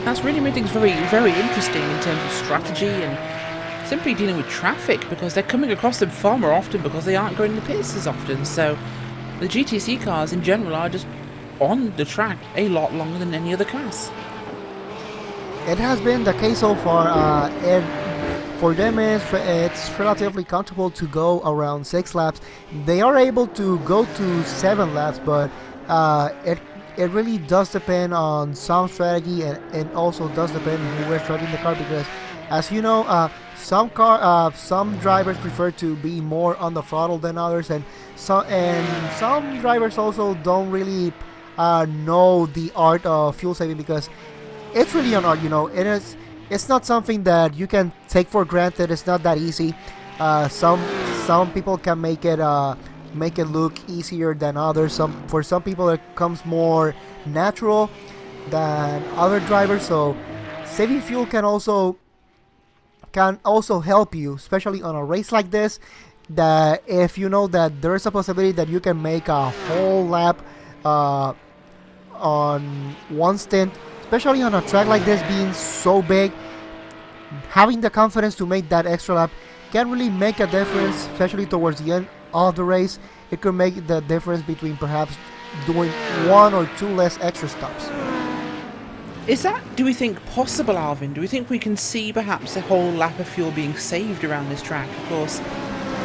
That's really made things very, very interesting in terms of strategy and simply dealing with traffic, because they're coming across them far more often because they aren't going in the pits as often. So the GTC cars in general are just on the track a lot longer than any other class. It has been the case so far. For them, it's relatively comfortable to go around 6 laps. They are able to go to 7 laps, but it really does depend on some strategy, and also does depend who is driving the car, because as you know, some drivers prefer to be more on the throttle than others, and some drivers also don't really know the art of fuel saving, because it's really an art. It's not something that you can take for granted. It's not that easy. Some people can make it look easier than others. For some people it comes more natural than other drivers. So saving fuel can also help you, especially on a race like this. That if you know that there's a possibility that you can make a whole lap on one stint, especially on a track like this being so big, having the confidence to make that extra lap can really make a difference, especially towards the end of the race. It could make the difference between perhaps doing 1 or 2 less extra stops. Is that, do we think, possible, Alvin? Do we think we can see perhaps a whole lap of fuel being saved around this track? Of course,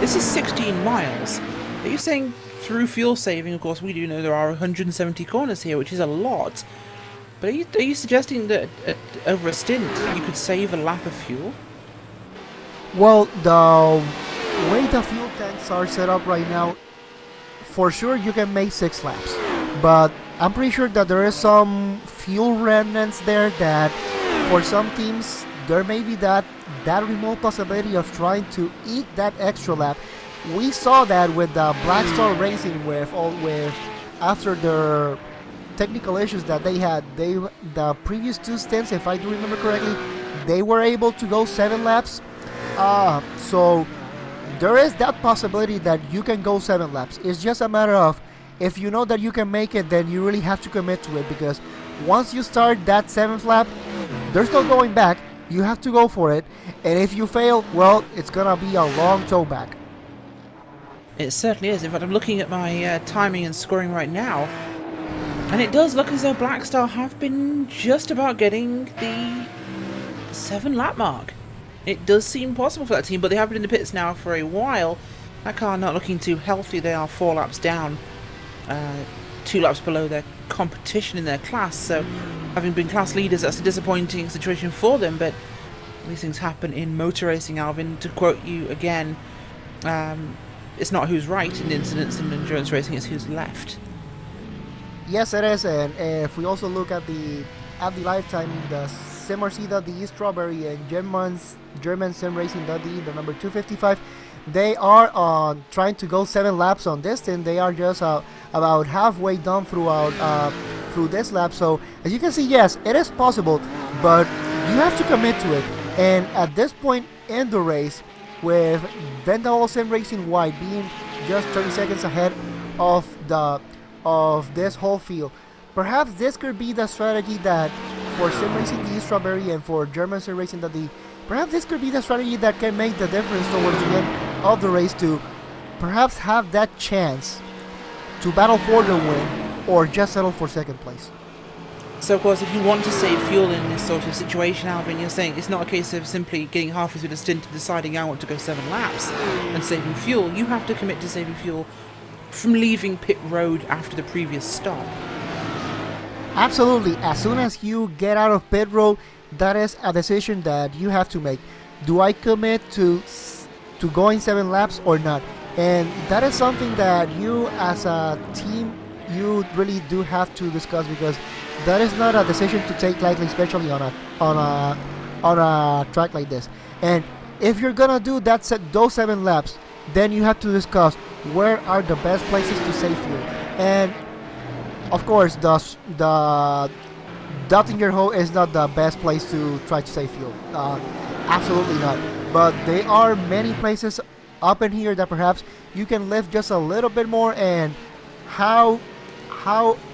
this is 16 miles. Are you saying through fuel saving, of course, we do know there are 170 corners here, which is a lot. But are you suggesting that over a stint you could save a lap of fuel? Well, the way the fuel tanks are set up right now, for sure you can make 6 laps. But I'm pretty sure that there is some fuel remnants there that for some teams there may be that remote possibility of trying to eat that extra lap. We saw that with the Black Star Racing with after their technical issues that they had. The previous 2 stints, if I do remember correctly, they were able to go 7 laps. So there is that possibility that you can go 7 laps. It's just a matter of, if you know that you can make it, then you really have to commit to it, because once you start that 7th lap, there's no going back. You have to go for it, and if you fail, well, it's gonna be a long tow back. It certainly is. In fact, I'm looking at my timing and scoring right now, and it does look as though Black Star have been just about getting the 7 lap mark. It does seem possible for that team, but they have been in the pits now for a while. That car not looking too healthy. They are 4 laps down, 2 laps below their competition in their class. So, having been class leaders, that's a disappointing situation for them. But these things happen in motor racing, Alvin. To quote you again, it's not who's right in incidents in endurance racing; it's who's left. Yes, it is. And if we also look at the lifetime, the SimRC.de Strawberry and German Sim Racing.de, the number 255, they are trying to go 7 laps on this, and they are just about halfway done through this lap. So as you can see, yes, it is possible, but you have to commit to it. And at this point in the race, with Vendall Sim Racing White being just 30 seconds ahead of this whole field, perhaps this could be the strategy that for Sim Racing.de Strawberry and for German Sim Racing.de, perhaps this could be the strategy that can make the difference towards the end of the race, to perhaps have that chance to battle for the win or just settle for 2nd place. So, of course, if you want to save fuel in this sort of situation, Alvin, you're saying it's not a case of simply getting halfway through the stint and deciding I want to go 7 laps and saving fuel. You have to commit to saving fuel from leaving pit road after the previous stop. Absolutely. As soon as you get out of pit road, that is a decision that you have to make. Do I commit to going 7 laps or not? And that is something that you as a team, you really do have to discuss, because that is not a decision to take lightly, especially on a track like this. And if you're gonna do those 7 laps, then you have to discuss where are the best places to save fuel. And of course, the Dottinger hole is not the best place to try to save fuel. Absolutely not. But there are many places up in here that perhaps you can lift just a little bit more, and how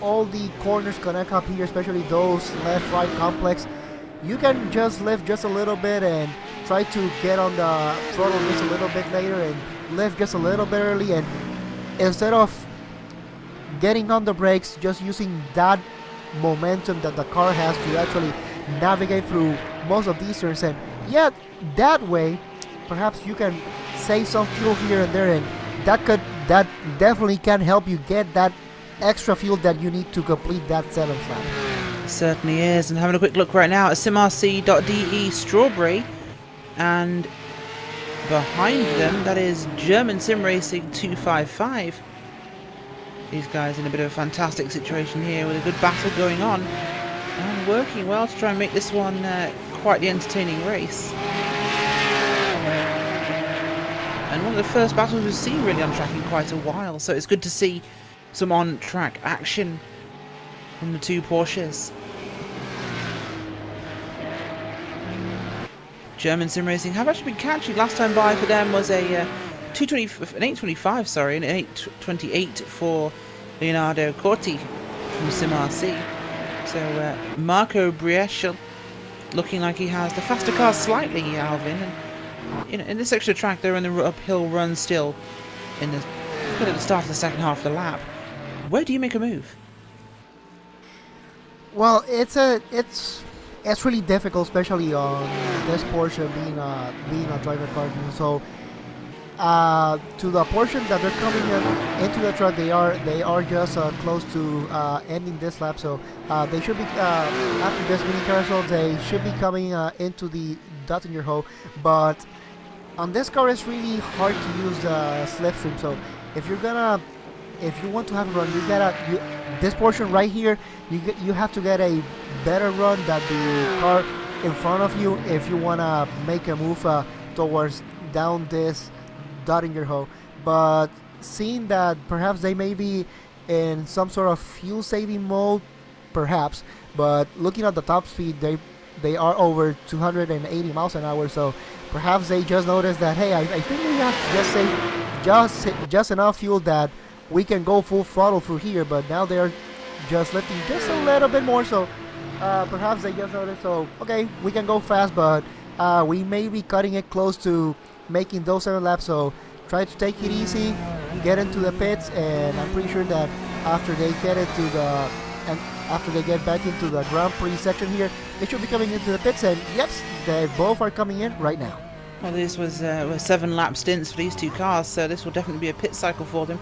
all the corners connect up here, especially those left-right complex, you can just lift just a little bit and try to get on the throttle just a little bit later and lift just a little bit early, and instead of getting on the brakes, just using that momentum that the car has to actually navigate through most of these turns. And yeah, that way perhaps you can save some fuel here and there, and that definitely can help you get that extra fuel that you need to complete that 7th lap. Certainly is. And having a quick look right now at SimRC.de Strawberry, and behind them, that is German Sim Racing 255. These guys in a bit of a fantastic situation here with a good battle going on and working well to try and make this one quite the entertaining race. And one of the first battles we've seen really on track in quite a while, so it's good to see some on-track action from the two Porsches. German Sim Racing have actually been catchy. Last time by for them was an 825, sorry, an 828 for Leonardo Corti from Sim RC. So Marco Briesche looking like he has the faster car slightly, Alvin. And in this extra track, they're in the uphill run still. At the start of the second half of the lap. Where do you make a move? Well, it's really difficult, especially on this Porsche being a driver car. So to the portion that they're coming into the track, they are just close to ending this lap. So they should be after this mini carousel, they should be coming into the dot in your hole. But on this car, it's really hard to use the slipstream. So if you want to have a run, this portion right here, you have to get a better run than the car in front of you if you want to make a move towards down this dot in your hole. But seeing that perhaps they may be in some sort of fuel saving mode, perhaps, but looking at the top speed, they are over 280 miles an hour, so perhaps they just noticed that, hey, I think we have to just enough fuel that we can go full throttle through here. But now they're just lifting just a little bit more, so perhaps they just noticed, so okay, we can go fast, but we may be cutting it close to making those 7 laps. So try to take it easy, get into the pits, and I'm pretty sure that after they get back into the Grand Prix section here, they should be coming into the pits, and yep, they both are coming in right now. Well, this was 7 lap stints for these two cars, so this will definitely be a pit cycle for them.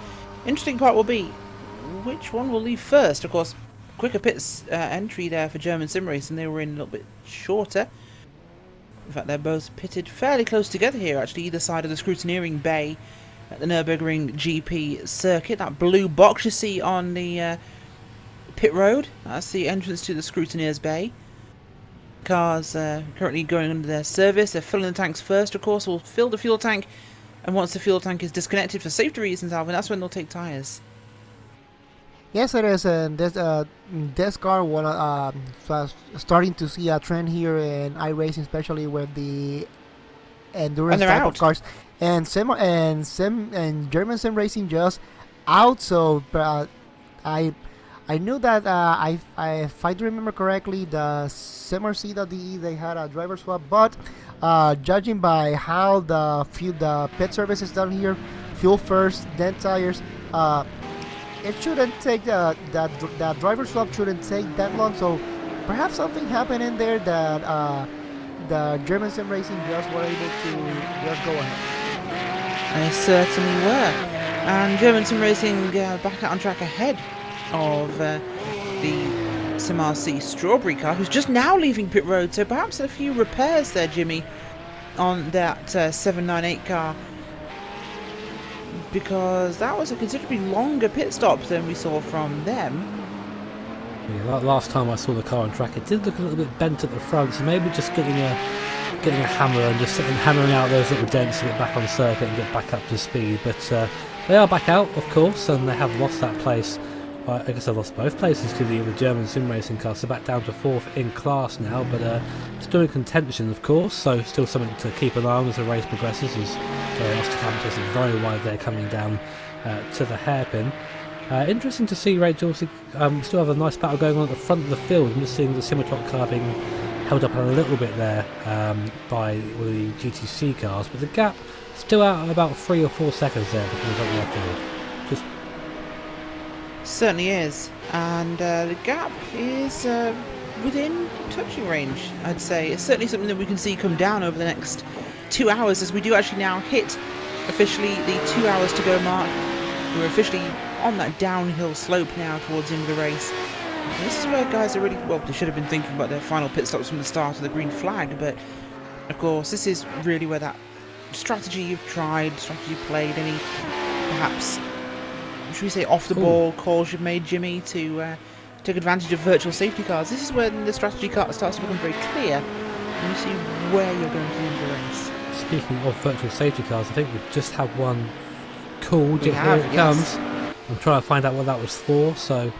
Interesting part will be which one will leave first. Of course, quicker pits entry there for German Sim Racing. They were in a little bit shorter. In fact, they're both pitted fairly close together here, actually, either side of the scrutineering bay at the Nürburgring GP circuit. That blue box you see on the pit road, that's the entrance to the scrutineer's bay. Cars currently going under their service. They're filling the tanks first, of course. We'll fill the fuel tank, and once the fuel tank is disconnected for safety reasons, Alvin, that's when they'll take tyres. Yes, it is, and this car starting to see a trend here in iRacing, especially with the endurance type of cars, and German Sim Racing just out. So I knew that if I do remember correctly, the SimRC.de, they had a driver swap, but judging by how the pit service is done here, fuel first, then tires, it shouldn't take that driver swap shouldn't take that long. So perhaps something happened in there that the German Sim Racing just were able to just go ahead. They certainly were, and German Sim Racing back out on track ahead of the Sim RC Strawberry car, who's just now leaving pit road. So perhaps a few repairs there, Jimmy, on that 798 car, because that was a considerably longer pit stop than we saw from them. Yeah, last time I saw the car on track, it did look a little bit bent at the front, so maybe just getting a hammer and just hammering out those little dents to get back on circuit and get back up to speed. But they are back out, of course, and they have lost that place. I guess they lost both places to the German Sim Racing car, so back down to 4th in class now, but still in contention, of course, so still something to keep an eye on as the race progresses, as Osterkamp is very wide there coming down to the hairpin. Interesting to see, Rachel, still have a nice battle going on at the front of the field. I'm just seeing the Simmertalk car being held up a little bit there by the GTC cars, but the gap still out about 3 or 4 seconds there between the front of the field. Certainly is, and the gap is within touching range, I'd say. It's certainly something that we can see come down over the next 2 hours, as we do actually now hit officially the 2 hours to go mark. We're officially on that downhill slope now towards the end of the race. And this is where guys are really, well, they should have been thinking about their final pit stops from the start of the green flag, but of course this is really where that strategy you've tried, strategy played, any perhaps should we say, off-the-ball calls you've made, Jimmy, to take advantage of virtual safety cars. This is when the strategy car starts to become very clear, and you see where you're going to end the race. Speaking of virtual safety cars, I think we've just had one called. Here it yes. comes. I'm trying to find out what that was for, so...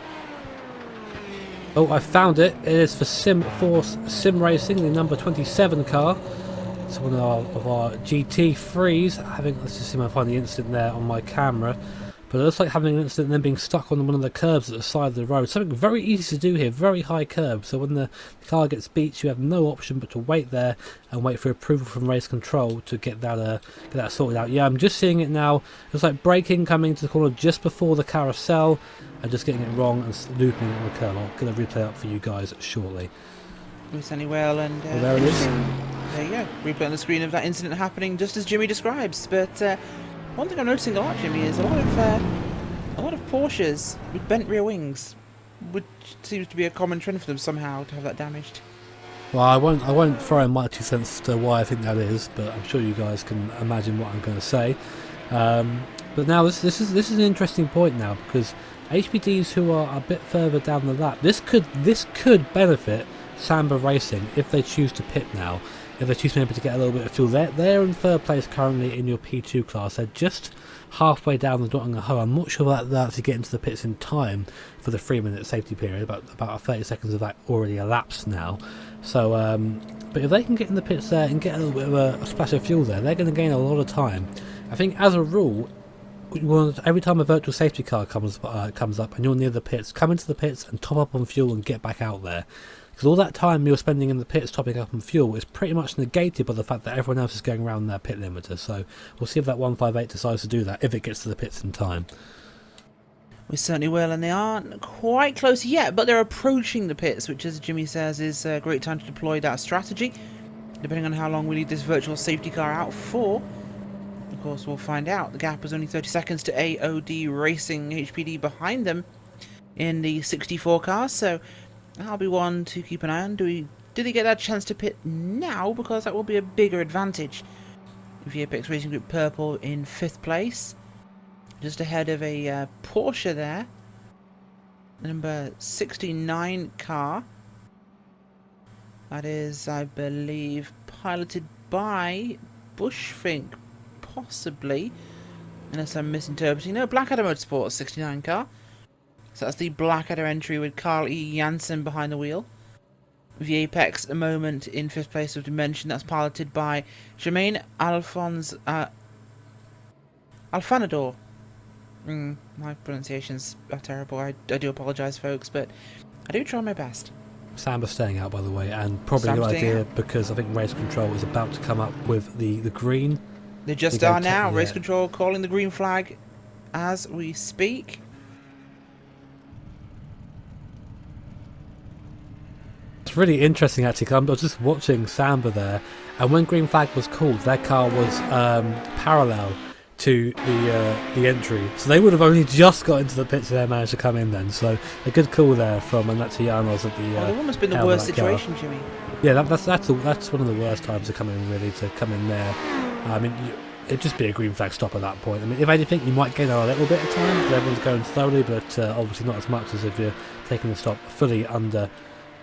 Oh, I found it. It is for Sim Racing, the number 27 car. It's one of our GT3s. Let's just see if I find the incident there on my camera. But it looks like having an incident and then being stuck on one of the curbs at the side of the road. Something very easy to do here, very high curb. So when the car gets beat, you have no option but to wait there and wait for approval from race control to get that sorted out. Yeah, I'm just seeing it now. It's like braking, coming to the corner just before the carousel and just getting it wrong and looping it on the curb. I'll get a replay up for you guys shortly. Sunny well, and there it is. There you go. Replay on the screen of that incident happening just as Jimmy describes. But one thing I'm noticing a lot, Jimmy, is a lot of Porsches with bent rear wings, which seems to be a common trend for them somehow to have that damaged. Well, I won't throw in my 2 cents to why I think that is, but I'm sure you guys can imagine what I'm going to say. But now this is an interesting point now, because HPDs who are a bit further down the lap, this could benefit Samba Racing if they choose to pit now. If they choose maybe to get a little bit of fuel, they're in third place currently in your P2 class. They're just halfway down the Dotting Ho. I'm not sure that they'll actually get into the pits in time for the 3-minute safety period. About 30 seconds of that already elapsed now. So, but if they can get in the pits there and get a little bit of a splash of fuel there, they're going to gain a lot of time. I think as a rule, every time a virtual safety car comes up and you're near the pits, come into the pits and top up on fuel and get back out there. Because all that time you're spending in the pits topping up on fuel is pretty much negated by the fact that everyone else is going around their pit limiter. So we'll see if that 158 decides to do that, if it gets to the pits in time. We certainly will, and they aren't quite close yet, but they're approaching the pits, which, as Jimmy says, is a great time to deploy that strategy. Depending on how long we leave this virtual safety car out for, of course, we'll find out. The gap is only 30 seconds to AOD Racing HPD behind them in the 64 car, so that'll be one to keep an eye on. Do they get that chance to pit now? Because that will be a bigger advantage. VFX Racing Group Purple in 5th place. Just ahead of a Porsche there. The number 69 car. That is, I believe, piloted by Bushfink, possibly. Unless I'm misinterpreting. No, Blackadder Motorsports 69 car. So that's the Blackadder entry with Carl E. Janssen behind the wheel. The Apex at the moment in 5th place of Dimension. That's piloted by Jermaine Alfanador. My pronunciations are terrible. I do apologise, folks, but I do try my best. Samba's staying out, by the way, and probably a good idea because I think Race Control is about to come up with the green. They just are now. Race Control calling the green flag as we speak. It's really interesting, actually, because I was just watching Samba there, and when green flag was called, their car was parallel to the entry, so they would have only just got into the pits and they managed to come in then. So a good call there from Anatianos at the. They've almost been the worst situation, Jimmy. Yeah, that's one of the worst times to come in, really, to come in there. I mean, it'd just be a green flag stop at that point. I mean, if anything, you might gain a little bit of time because everyone's going slowly, but obviously not as much as if you're taking the stop fully under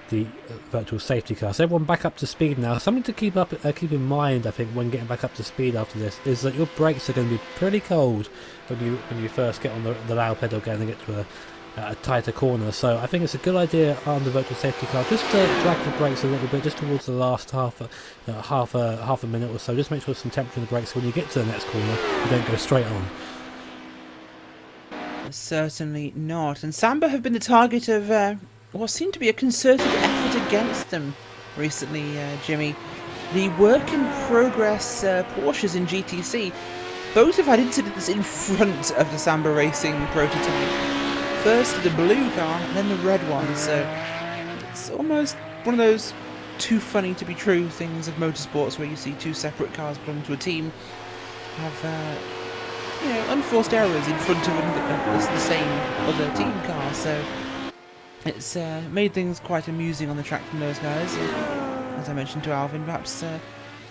the virtual safety car. So everyone back up to speed now. Something to keep in mind, I think, when getting back up to speed after this is that your brakes are going to be pretty cold when you first get on the loud pedal again and get to a tighter corner. So I think it's a good idea on the virtual safety car just to drag the brakes a little bit just towards the last half a minute or so. Just make sure there's some temperature in the brakes so when you get to the next corner you don't go straight on. Certainly not. And Samba have been the target of what seemed to be a concerted effort against them recently, Jimmy. The work-in-progress Porsches in GTC both have had incidents in front of the Samba Racing prototype. First the blue car, and then the red one, so it's almost one of those too funny to be true things of motorsports where you see two separate cars belonging to a team have unforced errors in front of the same other team car, so it's made things quite amusing on the track from those guys. As I mentioned to Alvin, perhaps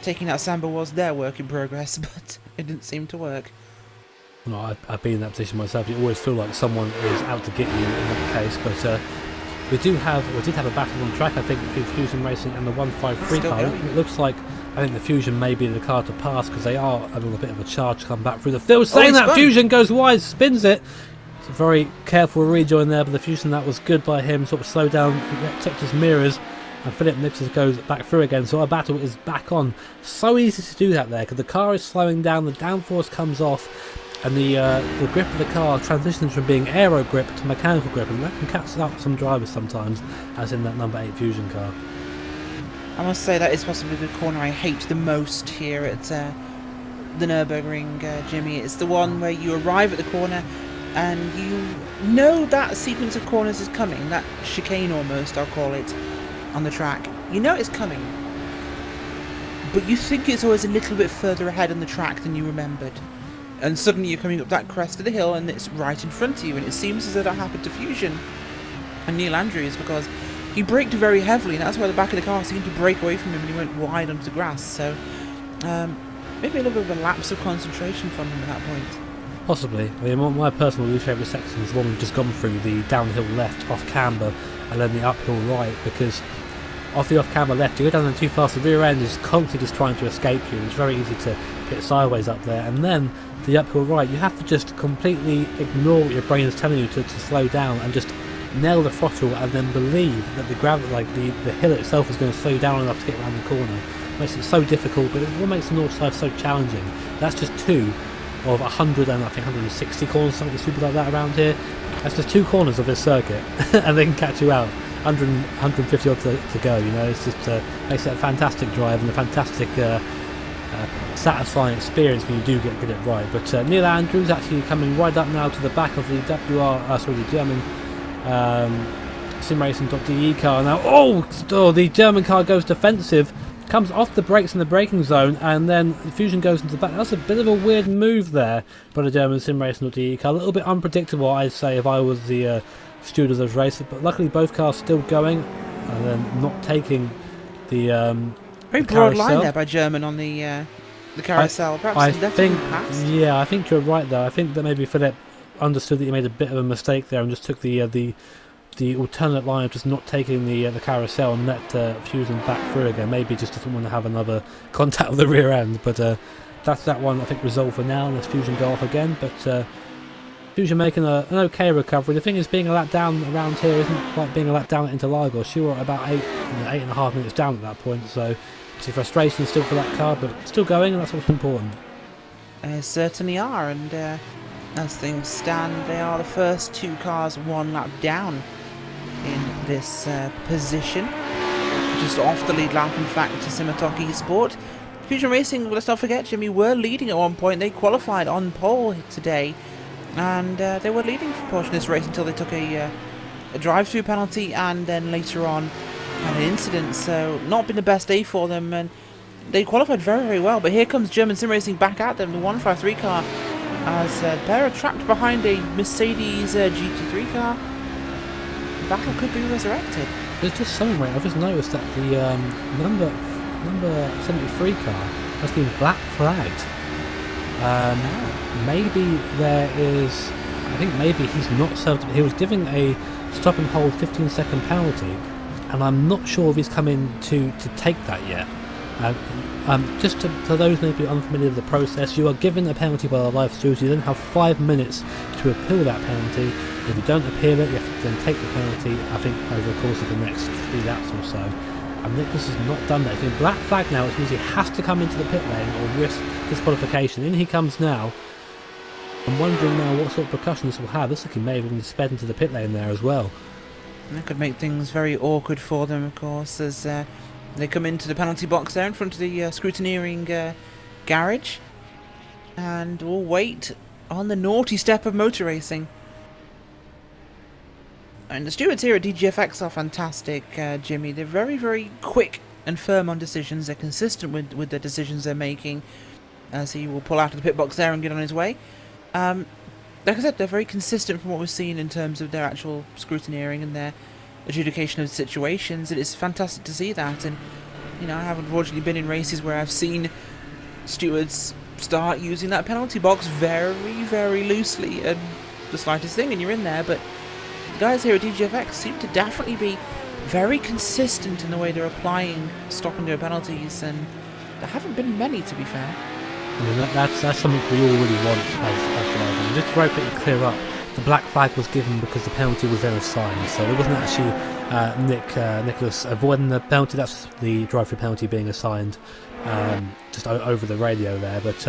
taking out Samba was their work in progress, but it didn't seem to work. I've been in that position myself. You always feel like someone is out to get you in that case, but we did have a battle on track, I think, between Fusion Racing and the 153 car. It looks like I think the Fusion may be the car to pass because they are a little bit of a charge to come back through the field. Saying that, Fusion goes wide, spins it. It's a very careful rejoin there, but the Fusion, that was good by him, sort of slowed down, checked his mirrors, and Philip Nixon goes back through again. So our battle is back on. So easy to do that there because the car is slowing down, the downforce comes off, and the grip of the car transitions from being aero grip to mechanical grip, and that can catch out some drivers sometimes, as in that number 8 Fusion car. I must say that is possibly the corner I hate the most here at the Nürburgring, Jimmy. It's the one where you arrive at the corner and you know that sequence of corners is coming, that chicane almost, I'll call it, on the track. You know it's coming, but you think it's always a little bit further ahead on the track than you remembered. And suddenly you're coming up that crest of the hill and it's right in front of you, and it seems as though that happened to Fusion and Neil Andrews because he braked very heavily, and that's why the back of the car seemed to break away from him and he went wide onto the grass. So maybe a little bit of a lapse of concentration from him at that point. Possibly. I mean, my personal least favourite section is the one we've just gone through, the downhill left off camber and then the uphill right, because off the off camber left, you go down there too fast, the rear end is constantly just trying to escape you, and it's very easy to get sideways up there. And then the uphill right, you have to just completely ignore what your brain is telling you to slow down and just nail the throttle, and then believe that the gravity, like the hill itself, is going to slow you down enough to get around the corner. It makes it so difficult, but what makes the north side so challenging? That's just 2 of 100 and I think 160 corners, something stupid like that around here. That's just 2 corners of this circuit, and they can catch you out. 150 odd to go. You know, it's just makes it a fantastic drive and a fantastic satisfying experience when you do get it right. But Neil Andrews actually coming right up now to the back of the the German simracing.de car now. The German car goes defensive, comes off the brakes in the braking zone, and then the Fusion goes into the back. That's a bit of a weird move there by the German simracing.de car. A little bit unpredictable, I'd say, if I was the steward of those races. But luckily both cars still going, and then not taking the very broad line there by German on the carousel. Perhaps I think you're right though. I think that maybe Philip understood that he made a bit of a mistake there and just took the alternate line of just not taking the carousel and let Fusion back through again. Maybe just doesn't want to have another contact with the rear end. But that's that one, I think, resolved for now. Let's Fusion go off again. But Fusion making an okay recovery. The thing is, being a lap down around here isn't like being a lap down at Interlagos. She were about 8.5 minutes down at that point. So it's frustration still for that car, but still going, and that's what's important. Certainly are, and as things stand, they are the first 2 cars 1 lap down in this position, just off the lead lap, in fact, to Simatoki Sport. Fusion Racing, let's not forget, Jimmy, were leading at one point. They qualified on pole today, and they were leading for a portion of this race until they took a drive-through penalty, and then later on had an incident. So not been the best day for them, and they qualified very, very well. But here comes German Sim Racing back at them, the 153 car, as they're trapped behind a Mercedes GT3 car. The battle could be resurrected. There's just something, right? I've just noticed that the number 73 car has been black flagged. Maybe there is, I think maybe he's not served. He was giving a stop and hold 15-second penalty, and I'm not sure if he's come in to take that yet. Just to those maybe unfamiliar with the process, you are given a penalty by the live stewards. You then have 5 minutes to appeal that penalty. If you don't appeal it, you have to then take the penalty, I think, over the course of the next 3 laps or so. And Nicholas has not done that. He's been black flag now, which means he has to come into the pit lane or risk disqualification. In he comes now. I'm wondering now what sort of repercussions this will have. This looking may have even sped into the pit lane there as well. That could make things very awkward for them, of course, as they come into the penalty box there in front of the scrutineering garage, and will wait on the naughty step of motor racing. And the stewards here at DGFX are fantastic, Jimmy. They're very, very quick and firm on decisions. They're consistent with the decisions they're making, as he will pull out of the pit box there and get on his way. Like I said, they're very consistent from what we've seen in terms of their actual scrutineering and their adjudication of situations. It is fantastic to see that. And, you know, I have unfortunately been in races where I've seen stewards start using that penalty box very, very loosely, and the slightest thing and you're in there. But the guys here at DGFX seem to definitely be very consistent in the way they're applying stop and go penalties, and there haven't been many, to be fair. I mean, that's something we all really want as drivers. And just to very quickly clear up, the black flag was given because the penalty was then assigned, so it wasn't actually Nicholas avoiding the penalty. That's the drive-through penalty being assigned just over the radio there. But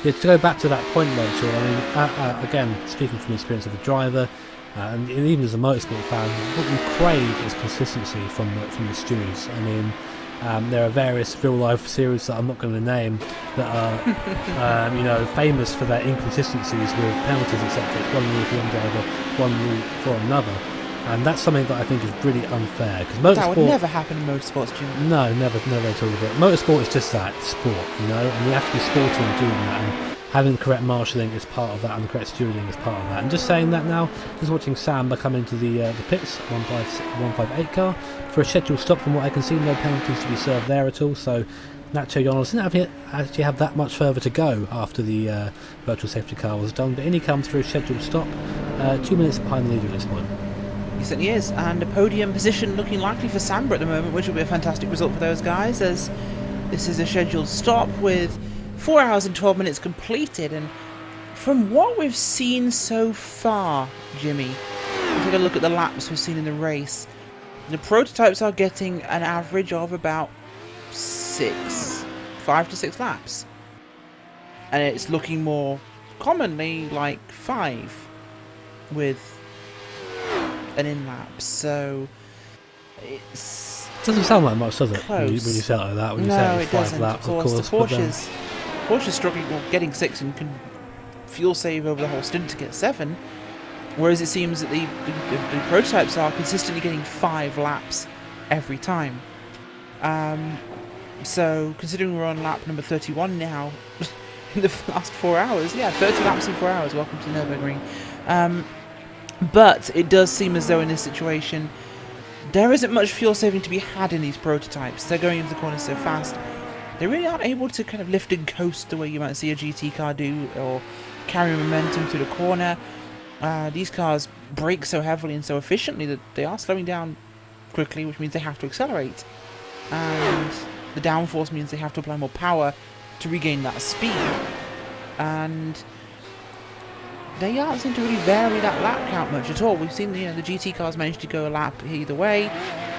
yeah, to go back to that point, Rachel, I mean, again, speaking from the experience of the driver, and even as a motorsport fan, what you crave is consistency from the stewards. I mean, there are various real-life series that I'm not going to name that are, famous for their inconsistencies with penalties, etc. It's one rule for one driver, one rule for another, and that's something that I think is really unfair. Because motorsport, that would never happen in motorsports, Jim. No, never at all. But motorsport is just that, it's sport, and you have to be sporty in doing that. And having the correct marshalling is part of that, and the correct stewarding is part of that. And just saying that now, just watching Samba come into the pits, 158 car, for a scheduled stop. From what I can see, no penalties to be served there at all. So Nacho Yonos didn't actually have that much further to go after the virtual safety car was done, but in he comes through a scheduled stop, 2 minutes behind the leader at this point. He certainly is, and a podium position looking likely for Samba at the moment, which will be a fantastic result for those guys, as this is a scheduled stop with 4 hours and 12 minutes completed. And from what we've seen so far, Jimmy, if we take a look at the laps we've seen in the race, the prototypes are getting an average of about 5 to 6 laps, and it's looking more commonly like 5 with an in-lap. So it doesn't sound like much, does it? Close. When you say it like that, when you No, say it 5 doesn't. laps, Of course, Porsche's struggling, well, getting 6 and can fuel save over the whole stint to get 7, whereas it seems that the prototypes are consistently getting 5 laps every time. So considering we're on lap number 31 now in the last 4 hours, 30 laps in 4 hours, welcome to Nürburgring. But it does seem as though in this situation there isn't much fuel saving to be had in these prototypes. They're going into the corner so fast, they really aren't able to kind of lift and coast the way you might see a GT car do, or carry momentum through the corner. These cars brake so heavily and so efficiently that they are slowing down quickly, which means they have to accelerate. And the downforce means they have to apply more power to regain that speed. And they aren't seem to really vary that lap count much at all. We've seen the GT cars manage to go a lap either way.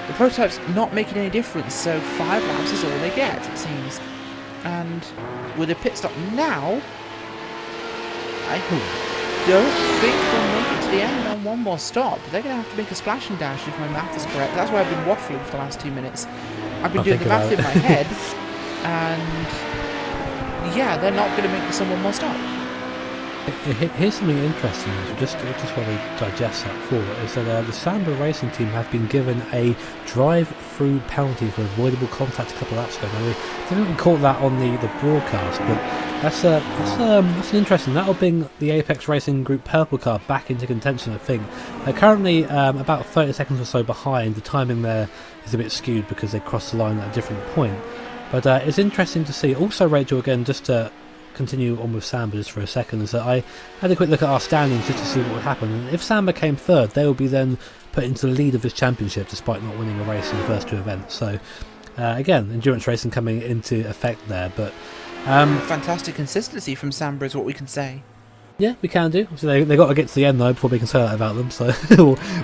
The prototype's not making any difference, so 5 laps is all they get, it seems. And with a pit stop now, I don't think they'll make it to the end on one more stop. They're going to have to make a splash and dash if my math is correct. That's why I've been waffling for the last 2 minutes. I've been doing the math in my head, and yeah, they're not going to make this on one more stop. Here's something interesting, just while we digest that forward, is that the Samba racing team have been given a drive-through penalty for avoidable contact a couple of laps ago. Now, we haven't caught that on the broadcast, but that's an interesting. That'll bring the Apex Racing Group purple car back into contention, I think. They're currently about 30 seconds or so behind. The timing there is a bit skewed because they crossed the line at a different point. But it's interesting to see. Also, Rachel, again, just to continue on with Samba just for a second, is that I had a quick look at our standings just to see what would happen. And if Samba came third, they will be then put into the lead of this championship despite not winning a race in the first 2 events. So again, endurance racing coming into effect there. But fantastic consistency from Samba is what we can say. Yeah, we can do. So they got to get to the end though before we can say that about them. So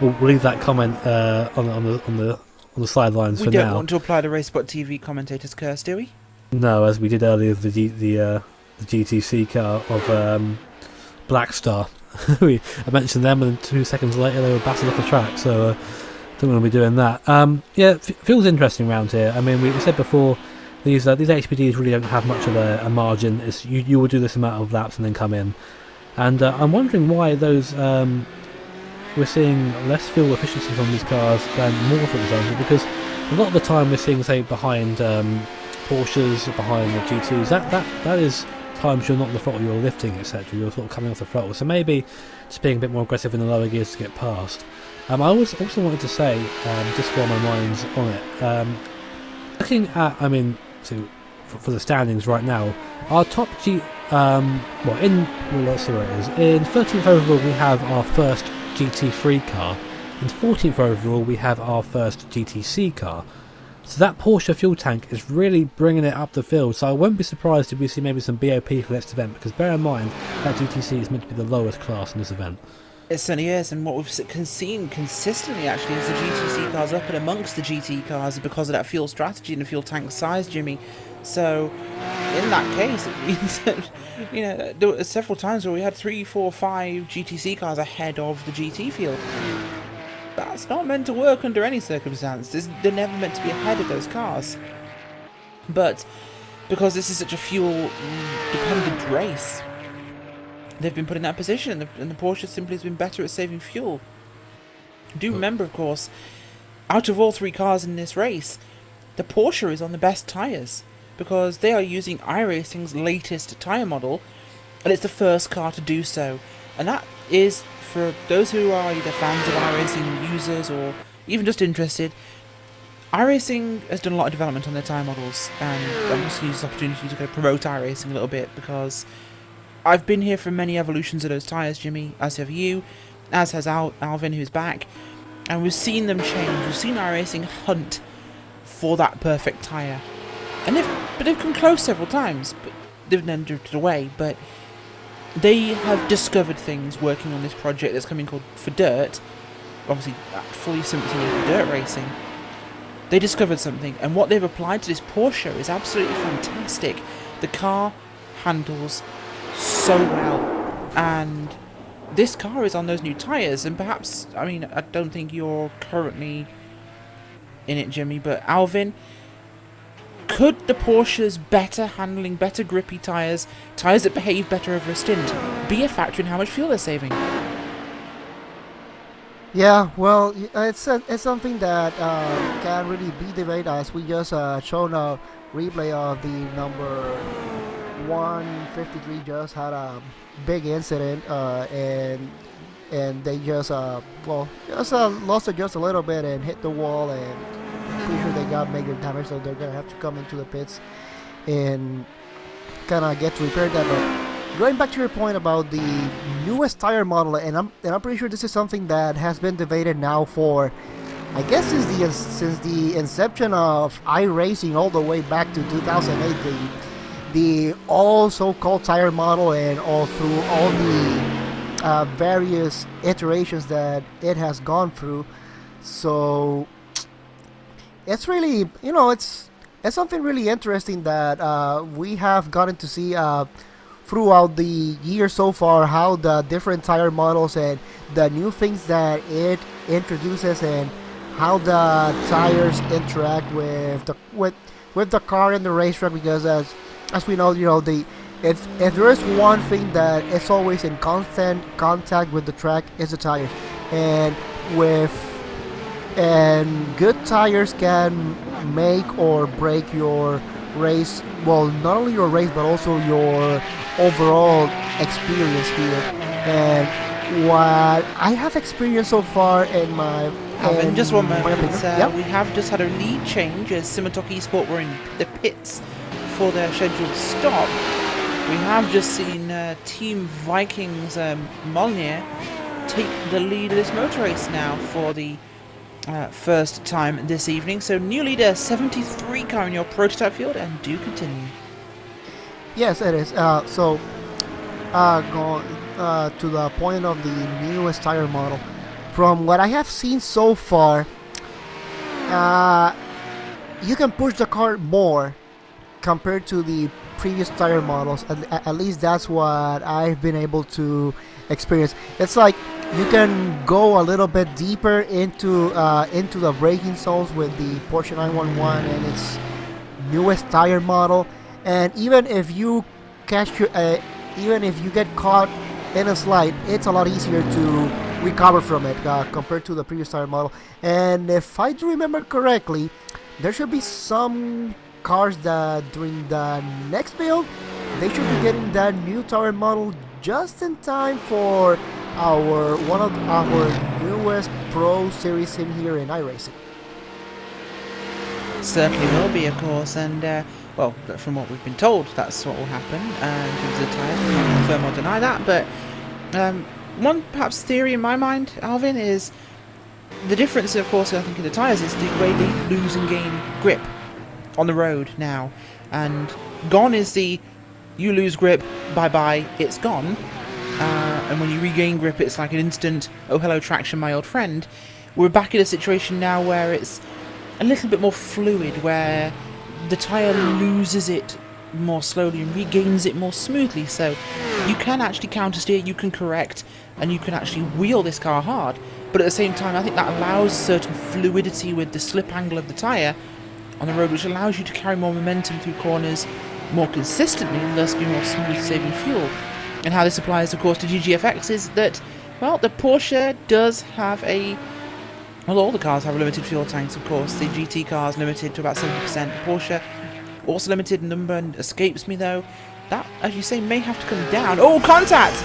we'll leave that comment on the sidelines for now. We don't want to apply the RaceSpotTV commentator's curse, do we? No, as we did earlier with the GTC car of Black Star. I mentioned them, and 2 seconds later they were battered off the track. So don't want to be doing that. Feels interesting around here. I mean, we said before, these HPDs really don't have much of a margin. It's you will do this amount of laps and then come in. And I'm wondering why those we're seeing less fuel efficiency from these cars than more, for example, because a lot of the time we're seeing, say, behind Porsches, behind the GTs, that is times you're not on the throttle, you're lifting, etc. You're sort of coming off the throttle. So maybe just being a bit more aggressive in the lower gears to get past. I also wanted to say, just while my mind's on it, looking at, for the standings right now, our top let's see where it is. In 13th overall, we have our first GT3 car. In 14th overall, we have our first GTC car. So that Porsche fuel tank is really bringing it up the field. So I won't be surprised if we see maybe some BOP for the next event, because bear in mind that GTC is meant to be the lowest class in this event. It certainly is, and what we've seen consistently actually is the GTC cars up and amongst the GT cars because of that fuel strategy and the fuel tank size, Jimmy. So in that case, it means that, you know, there were several times where we had 3, 4, 5 GTC cars ahead of the GT field. That's not meant to work under any circumstances. They're never meant to be ahead of those cars. But because this is such a fuel-dependent race, they've been put in that position, and the Porsche simply has been better at saving fuel. Do remember, of course, out of all 3 cars in this race, the Porsche is on the best tyres, because they are using iRacing's latest tyre model, and it's the first car to do so. And that is, for those who are either fans of iRacing, users, or even just interested, iRacing has done a lot of development on their tyre models, and I'm just going to use this opportunity to go promote iRacing a little bit, because I've been here for many evolutions of those tyres, Jimmy, as have you, as has Alvin, who's back, and we've seen them change. We've seen iRacing hunt for that perfect tyre, and they've come close several times, but they've then drifted away. But they have discovered things working on this project that's coming called For Dirt, obviously fully similar to dirt racing. They discovered something, and what they've applied to this Porsche is absolutely fantastic. The car handles so well, and this car is on those new tyres, and perhaps, I mean, I don't think you're currently in it, Jimmy, but Alvin, could the Porsche's better handling, better grippy tyres that behave better over a stint, be a factor in how much fuel they're saving? Yeah, well, it's something that can really be debated, as we just shown a replay of the number 153 just had a big incident, and they just lost it just a little bit and hit the wall, and pretty sure they got major damage, so they're gonna have to come into the pits and kind of get to repair that. But going back to your point about the newest tire model, and I'm pretty sure this is something that has been debated now for, I guess, since the inception of iRacing all the way back to 2008. The all so-called tire model, and all through all the various iterations that it has gone through. So it's really, you know, it's something really interesting that we have gotten to see throughout the year so far, how the different tire models and the new things that it introduces, and how the tires interact with the car and the racetrack. Because as we know, you know, if there is one thing that is always in constant contact with the track, is the tires, and good tires can make or break your race. Well, not only your race, but also your overall experience here. And what I have experienced so far in my just one moment. Yep. We have just had a lead change as Simatok Esport were in the pits for their scheduled stop. We have just seen Team Vikings Molyneux take the lead of this motor race now for the first time this evening. So new leader, 73 car in your prototype field, and do continue. Yes, it is. So going to the point of the newest tire model, from what I have seen so far, you can push the car more compared to the previous tire models. At least that's what I've been able to experience. It's like you can go a little bit deeper into the braking zones with the Porsche 911 and its newest tire model. And even if you get caught in a slide, it's a lot easier to recover from it compared to the previous tire model. And if I do remember correctly, there should be some cars that during the next build, they should be getting that new tire model just in time for one of our newest Pro Series in here in iRacing. certainly will be, of course, and well, from what we've been told, that's what will happen. In terms of the tyres, we can't confirm or deny that, but one perhaps theory in my mind, Alvin, is the difference, of course, I think in the tyres is the way they lose and gain grip on the road now, and gone is the you lose grip, bye bye, it's gone, and when you regain grip, it's like an instant oh hello traction, my old friend. We're back in a situation now where it's a little bit more fluid, where the tyre loses it more slowly and regains it more smoothly, so you can actually counter steer, you can correct, and you can actually wheel this car hard, but at the same time I think that allows certain fluidity with the slip angle of the tyre on the road, which allows you to carry more momentum through corners more consistently and thus be more smooth, saving fuel. And how this applies, of course, to DGFX is that, well, the Porsche does have a... Well, all the cars have limited fuel tanks, of course. The GT cars limited to about 70%. Porsche also limited number, and escapes me though. That, as you say, may have to come down. Oh, contact!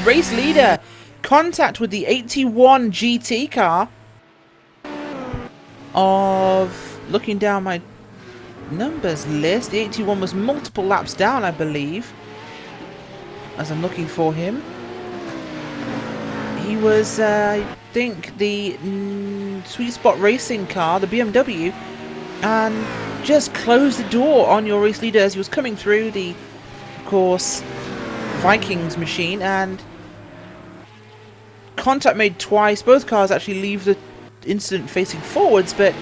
Race leader! Contact with the 81 GT car of... Looking down my numbers list, the 81 was multiple laps down, I believe, as I'm looking for him. He was, I think, the Sweet Spot Racing car, the BMW, and just closed the door on your race leader as he was coming through the, of course, Vikings machine, and contact made twice. Both cars actually leave the incident facing forwards, but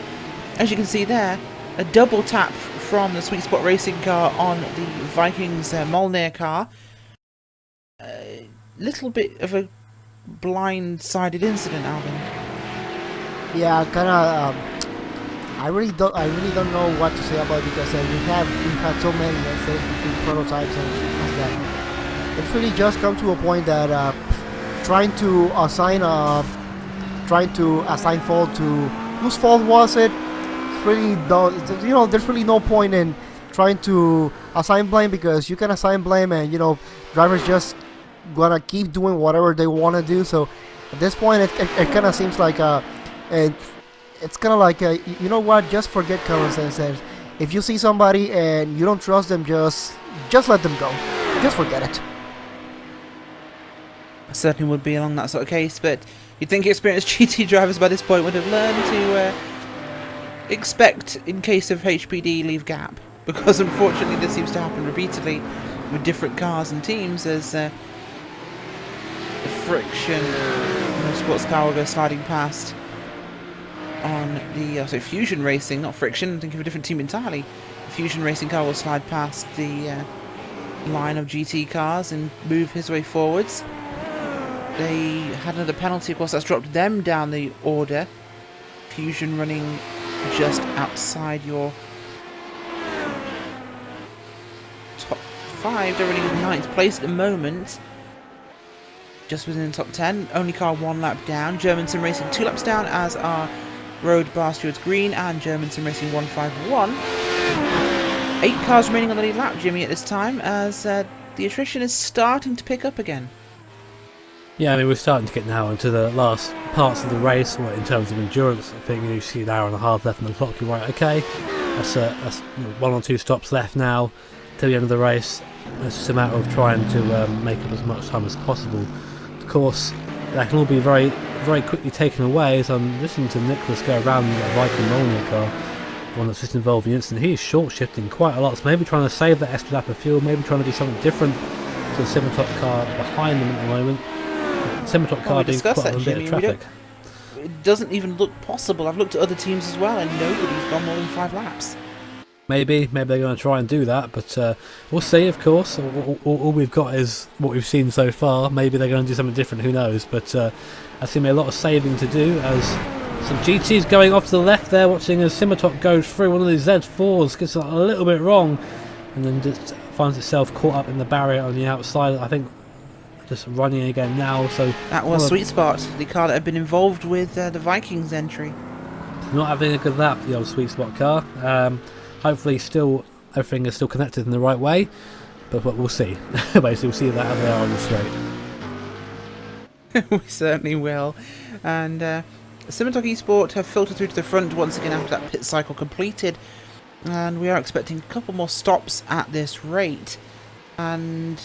as you can see there, a double tap from the Sweet Spot Racing car on the Vikings Molnir car. A little bit of a blindsided incident, Alvin. Yeah, kind of. I really don't know what to say about it, because we've had so many incidents between prototypes and that. It's really just come to a point that trying to assign fault to whose fault was it. Really don't, you know, there's really no point in trying to assign blame, because you can assign blame and, you know, drivers just gonna keep doing whatever they want to do. So at this point it kind of seems like it's kind of like you know what, just forget common sense, and if you see somebody and you don't trust them, just let them go, just forget it. I certainly would be along that sort of case, but you'd think experienced GT drivers by this point would have learned to expect, in case of HPD, leave gap, because unfortunately this seems to happen repeatedly with different cars and teams, as the friction sports car will go sliding past on the Fusion Racing, not friction, think of a different team entirely. The Fusion Racing car will slide past the line of GT cars and move his way forwards. They had another penalty, of course, that's dropped them down the order. Fusion running just outside your top 5. They're running in 9th place at the moment, just within the top 10. Only car 1 lap down. German Sim Racing 2 laps down, as are Road Bar Stewards Green and German Sim Racing 151. 8 cars remaining on the lead lap, Jimmy, at this time, as the attrition is starting to pick up again. Yeah, I mean, we're starting to get now into the last parts of the race, in terms of endurance. I think you see an hour and a half left on the clock. You're right, okay. That's 1 or 2 stops left now till the end of the race. It's just a matter of trying to make up as much time as possible. Of course, that can all be very, very quickly taken away, as I'm listening to Nicholas go around the Viking Molnir car, the one that's just involved in the incident. He's short-shifting quite a lot, so maybe trying to save that extra lap of fuel, maybe trying to do something different to the semi-top car behind them at the moment. Semi-top car doing quite a bit of traffic. It doesn't even look possible. I've looked at other teams as well, and nobody's gone more than 5 laps. Maybe they're going to try and do that, but we'll see, of course. All we've got is what we've seen so far. Maybe they're going to do something different, who knows. But there's going to be a lot of saving to do, as some GTs going off to the left there, watching as Semi-top goes through one of these Z4s, gets it a little bit wrong, and then just finds itself caught up in the barrier on the outside. I think just running again now. So that was Sweet Spot, the car that had been involved with the Vikings entry. Not having a good lap, the old Sweet Spot car. Hopefully still everything is still connected in the right way, but we'll see. Basically, we'll see that how they are on the straight. We certainly will. And Simitalk Esport have filtered through to the front once again after that pit cycle completed, and we are expecting a couple more stops at this rate, and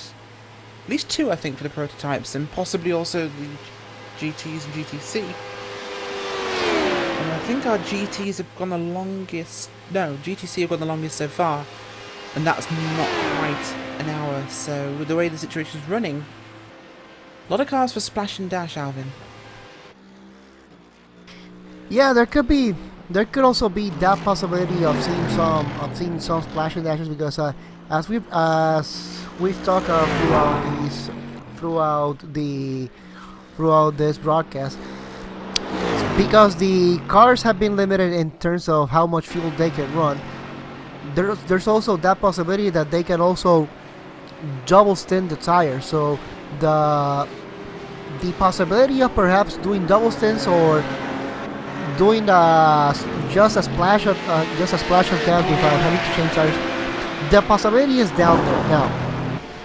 at least 2 I think for the prototypes, and possibly also the GTs and GTC. And I think our GTs have gone the longest, no, GTC have gone the longest so far, and that's not quite an hour, so with the way the situation is running, a lot of cars for Splash and Dash, Alvin. Yeah, there could also be that possibility of seeing some splash and dashes, because as we've talked throughout this broadcast, because the cars have been limited in terms of how much fuel they can run. There's also that possibility that they can also double stint the tires. So the possibility of perhaps doing double stints or doing just a splash of gas without having to change tires, the possibility is down there. Now,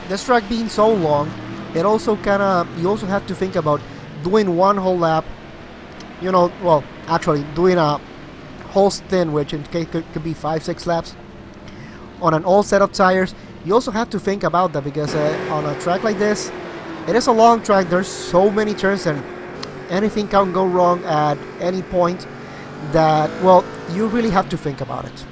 this track being so long, it also you also have to think about doing one whole lap. Actually doing a whole stint, which in case could be 5-6 laps on an old set of tires. You also have to think about that, because on a track like this, it is a long track. There's so many turns and anything can go wrong at any point, that, well, you really have to think about it.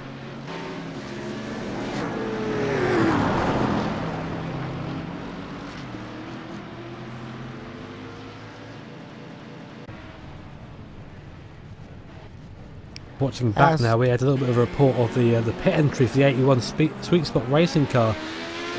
Watching back now, we had a little bit of a report of the pit entry for the 81 Sweet Spot racing car.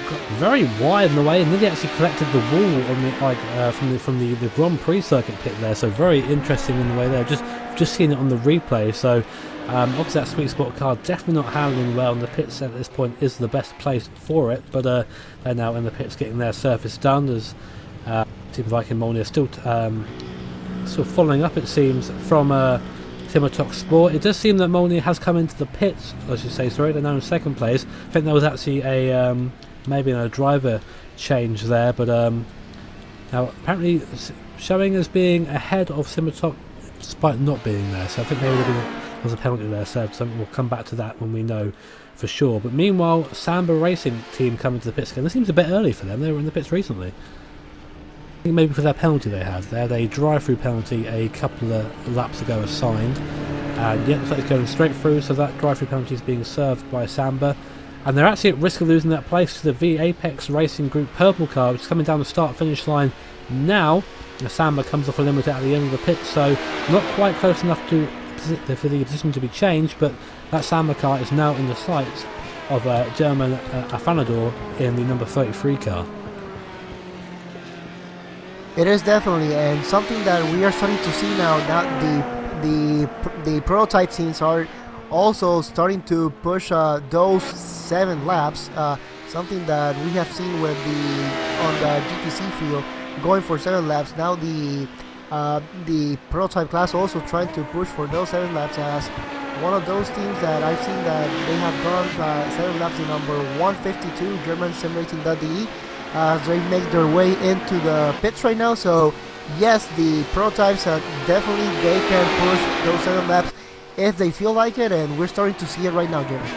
Got very wide in the way, and nearly actually collected the wall on the from the Grand Prix circuit pit there. So very interesting in the way there. Just seeing it on the replay. So obviously that Sweet Spot car definitely not handling well, and the pits at this point is the best place for it. But they're now in the pits getting their surface done, as Team Viking Molnir are still following up, it seems, from Simitalk Sport. It does seem that Molnir has come into the pits, I should say, sorry. They're now in second place. I think there was actually a maybe a driver change there, but now apparently showing as being ahead of Simitalk despite not being there, so I think maybe there was a penalty there, so we'll come back to that when we know for sure. But meanwhile, Samba Racing team coming to the pits again. This seems a bit early for them. They were in the pits recently. I think maybe because of that penalty they had. They had a drive-through penalty a couple of laps ago assigned, and yeah, looks like it's going straight through, so that drive-through penalty is being served by Samba. And they're actually at risk of losing that place to the V Apex Racing Group purple car, which is coming down the start-finish line now. The Samba comes off a limiter at the end of the pit, so not quite close enough for the position to be changed, but that Samba car is now in the sights of German Afanador in the number 33 car. It is definitely, and something that we are starting to see now, that the prototype scenes are also starting to push those 7 laps, something that we have seen with on the GTC field, going for 7 laps. Now the prototype class also trying to push for those 7 laps, as one of those teams that I've seen that they have gone 7 laps, the number 152 German SimRacing.de, as they make their way into the pits right now. So yes, the prototypes definitely they can push those 7 laps if they feel like it, and we're starting to see it right now, Jimmy.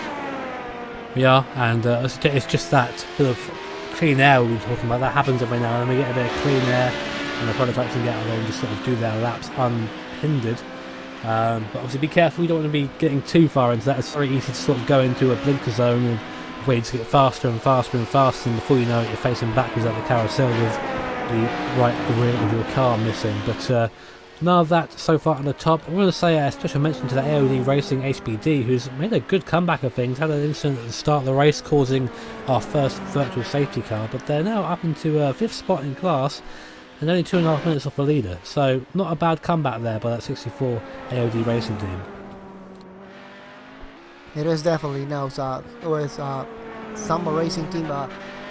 Yeah, and it's just that bit of clean air we've been talking about. That happens every now and then. We get a bit of clean air, and the prototypes can get out there and just sort of do their laps unhindered. But obviously be careful, you don't want to be getting too far into that. It's very easy to sort of go into a blinker zone and wait to get faster and faster and faster, and before you know it, you're facing backwards at the carousel with the rear of your car missing. But none of that so far on the top. I want to say a special mention to the AOD Racing HBD, who's made a good comeback of things. Had an incident at the start of the race causing our first virtual safety car, but they're now up into 5th spot in class and only 2.5 minutes off the leader. So not a bad comeback there by that 64 AOD Racing team. It is definitely now with Samba Racing team.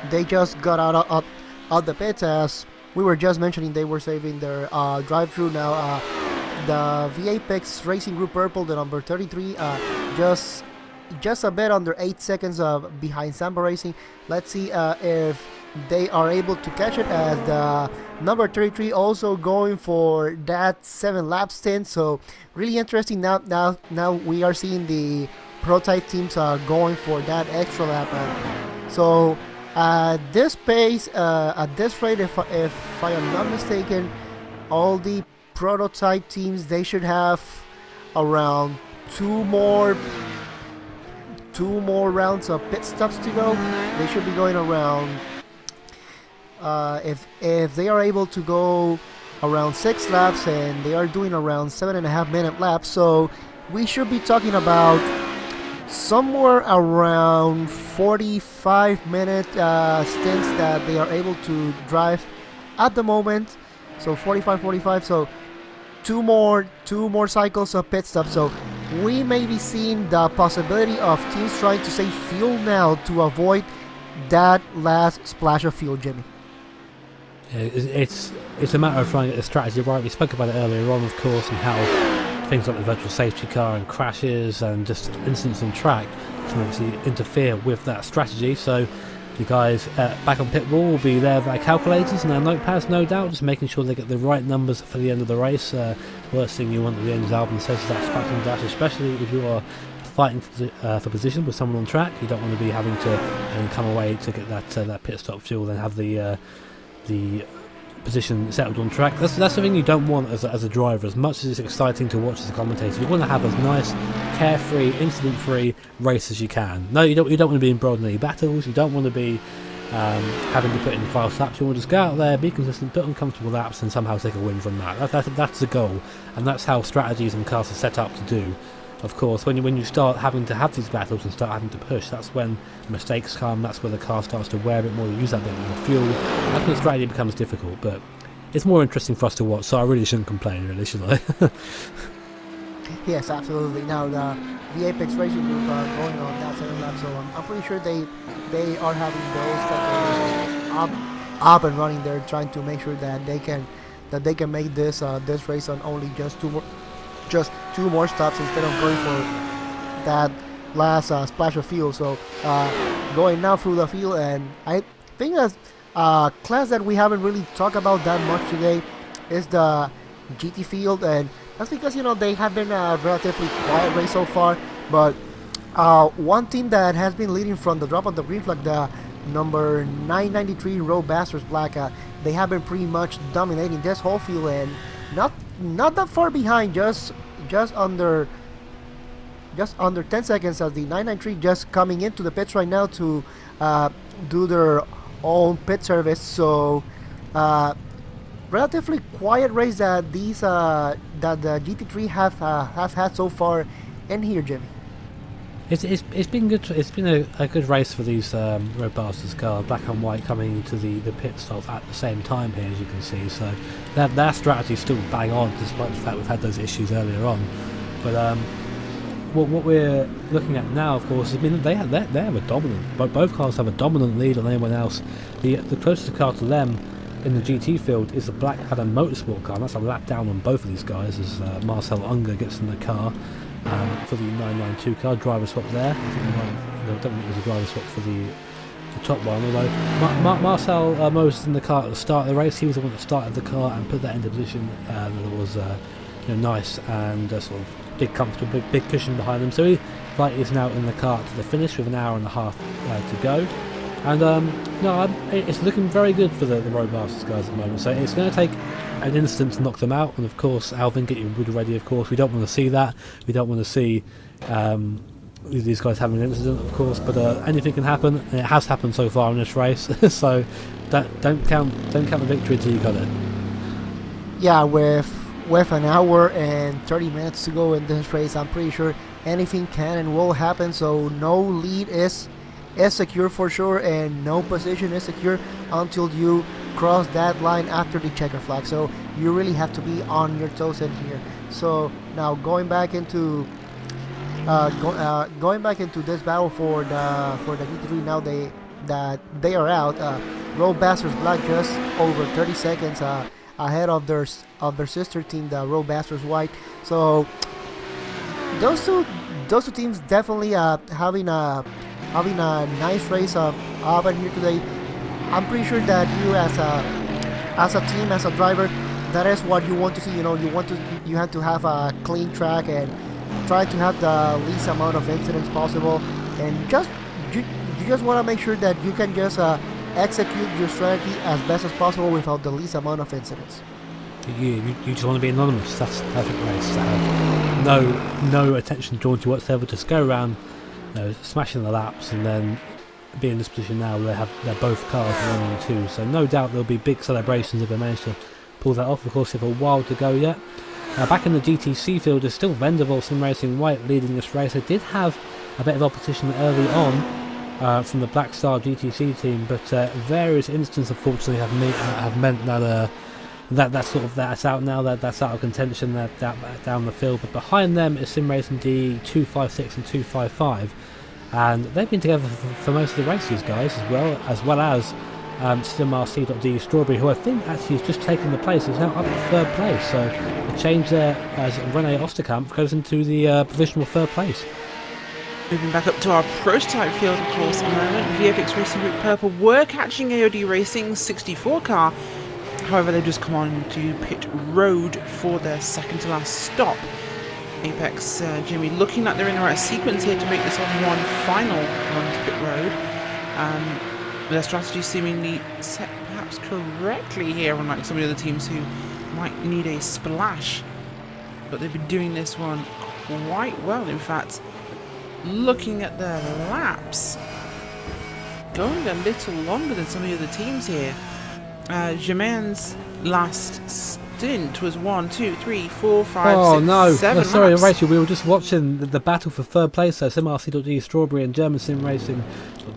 They just got out of the pits, as we were just mentioning. They were saving their drive-through now. The V Apex Racing Group Purple, the number 33, just a bit under 8 seconds behind Samba Racing. Let's see if they are able to catch it, as the number 33 also going for that 7-lap stint. So really interesting. Now we are seeing the prototype teams going for that extra lap. So at this pace, at this rate, if I am not mistaken, all the prototype teams, they should have around two more rounds of pit stops to go. They should be going around, if they are able to go around 6 laps, and they are doing around 7.5 minute laps, so we should be talking about somewhere around 45-minute stints that they are able to drive at the moment. So 45. So two more cycles of pit stop. So we may be seeing the possibility of teams trying to save fuel now to avoid that last splash of fuel, Jimmy. It's a matter of trying to get the strategy right. We spoke about it earlier on, of course, and how things like the virtual safety car and crashes and just incidents on track can obviously interfere with that strategy. So the guys back on pit wall will be there with their calculators and their notepads, no doubt, just making sure they get the right numbers for the end of the race. Worst thing you want at the end, as Alvin says, is that splash dash, especially if you are fighting for position with someone on track. You don't want to be having to come away to get that pit stop fuel, then have the position settled on track. That's the thing you don't want as a driver. As much as it's exciting to watch as a commentator, you want to have as nice, carefree, incident-free race as you can. No, you don't want to be embroiled in any battles. You don't want to be having to put in fast laps. You want to just go out there, be consistent, put on comfortable laps, and somehow take a win from that. That's the goal, and that's how strategies and cars are set up to do. Of course, when you start having to have these battles and start having to push, that's when mistakes come. That's where the car starts to wear a bit more. You use that bit more fuel. That's when the strategy becomes difficult. But it's more interesting for us to watch. So I really shouldn't complain, really, should I? Yes, absolutely. Now the Apex Racing Group are going on that 7 lap, so I'm pretty sure they are having those that up and running. They're trying to make sure that they can make this race on only just two more stops instead of going for that last splash of fuel. So going now through the field, and I think that's a class that we haven't really talked about that much today is the GT field, and that's because they have been a relatively quiet race so far. But one team that has been leading from the drop of the green flag, the number 993 Roadmasters Black, they have been pretty much dominating this whole field, and not that far behind, just under 10 seconds of the 993 just coming into the pits right now to do their own pit service. So relatively quiet race that the GT3 have had so far in here, Jimmy. It's been good. It's been a good race for these Roadmasters cars, black and white, coming into the pit stop at the same time here, as you can see. So their strategy is still bang on, despite the fact we've had those issues earlier on. But what we're looking at now, of course, has been they have a dominant. Both cars have a dominant lead on anyone else. The closest car to them in the GT field is the Black Adam Motorsport car. And that's a lap down on both of these guys as Marcel Unger gets in the car. For the 992 car, driver swap there. I don't think it was a driver swap for the top one, although Marcel Moses in the car at the start of the race. He was the one that started the car and put that into position. It was nice and sort of big, comfortable, big cushion behind him. So he is now in the car to the finish with an hour and a half to go. And it's looking very good for the Roadmasters guys at the moment. So it's going to take an instant to knock them out, and of course, Alvin, get your wood ready. Of course, we don't want to see that. We don't want to see these guys having an incident, of course. But anything can happen, and it has happened so far in this race. So don't count the victory until you got it. Yeah, with an hour and 30 minutes to go in this race, I'm pretty sure anything can and will happen. So no lead is secure for sure, and no position is secure until you cross that line after the checker flag. So you really have to be on your toes in here. So now going back into this battle for the GT3, now they are out. Roadmasters Black just over 30 seconds ahead of their sister team, the Roadmasters White. So those two teams definitely having a nice race up in here today. I'm pretty sure that you as a team, as a driver, that is what you want to see. You have to have a clean track and try to have the least amount of incidents possible, and you just want to make sure that you can just execute your strategy as best as possible without the least amount of incidents. You just want to be anonymous. That's the perfect race to have no attention drawn to whatsoever. Just go around, smashing the laps, and then be in this position now where they're both cars 1 and 2. So no doubt there'll be big celebrations if they manage to pull that off. Of course, they have a while to go yet. Back in the GTC field, there's still Venderval Sim Racing White leading this race. They did have a bit of opposition early on from the Black Star GTC team, but various instances unfortunately have meant that that's out now. That's out of contention. That down the field. But behind them is Sim Racing D 256 and 255, and they've been together for most of the races, guys, as well as Sim RC.D Strawberry, who I think actually has just taken the place. He's now up to 3rd place. So a change there as Rene Osterkamp goes into the provisional 3rd place. Moving back up to our prototype field, of course, at the moment. VFX Racing Group Purple were catching AOD Racing's 64 car. However, they've just come on to pit road for their second to last stop. Apex, Jimmy, looking like they're in the right sequence here to make this on one final run to pit road. Their strategy seemingly set perhaps correctly here, unlike some of the other teams who might need a splash. But they've been doing this one quite well, in fact. Looking at their laps, going a little longer than some of the other teams here. Germain's last stint was 1, 2, 3, 4, 5, 6, 7 sorry, laps. Rachel, we were just watching the battle for 3rd place. So SimRC.D Strawberry and German Sim Racing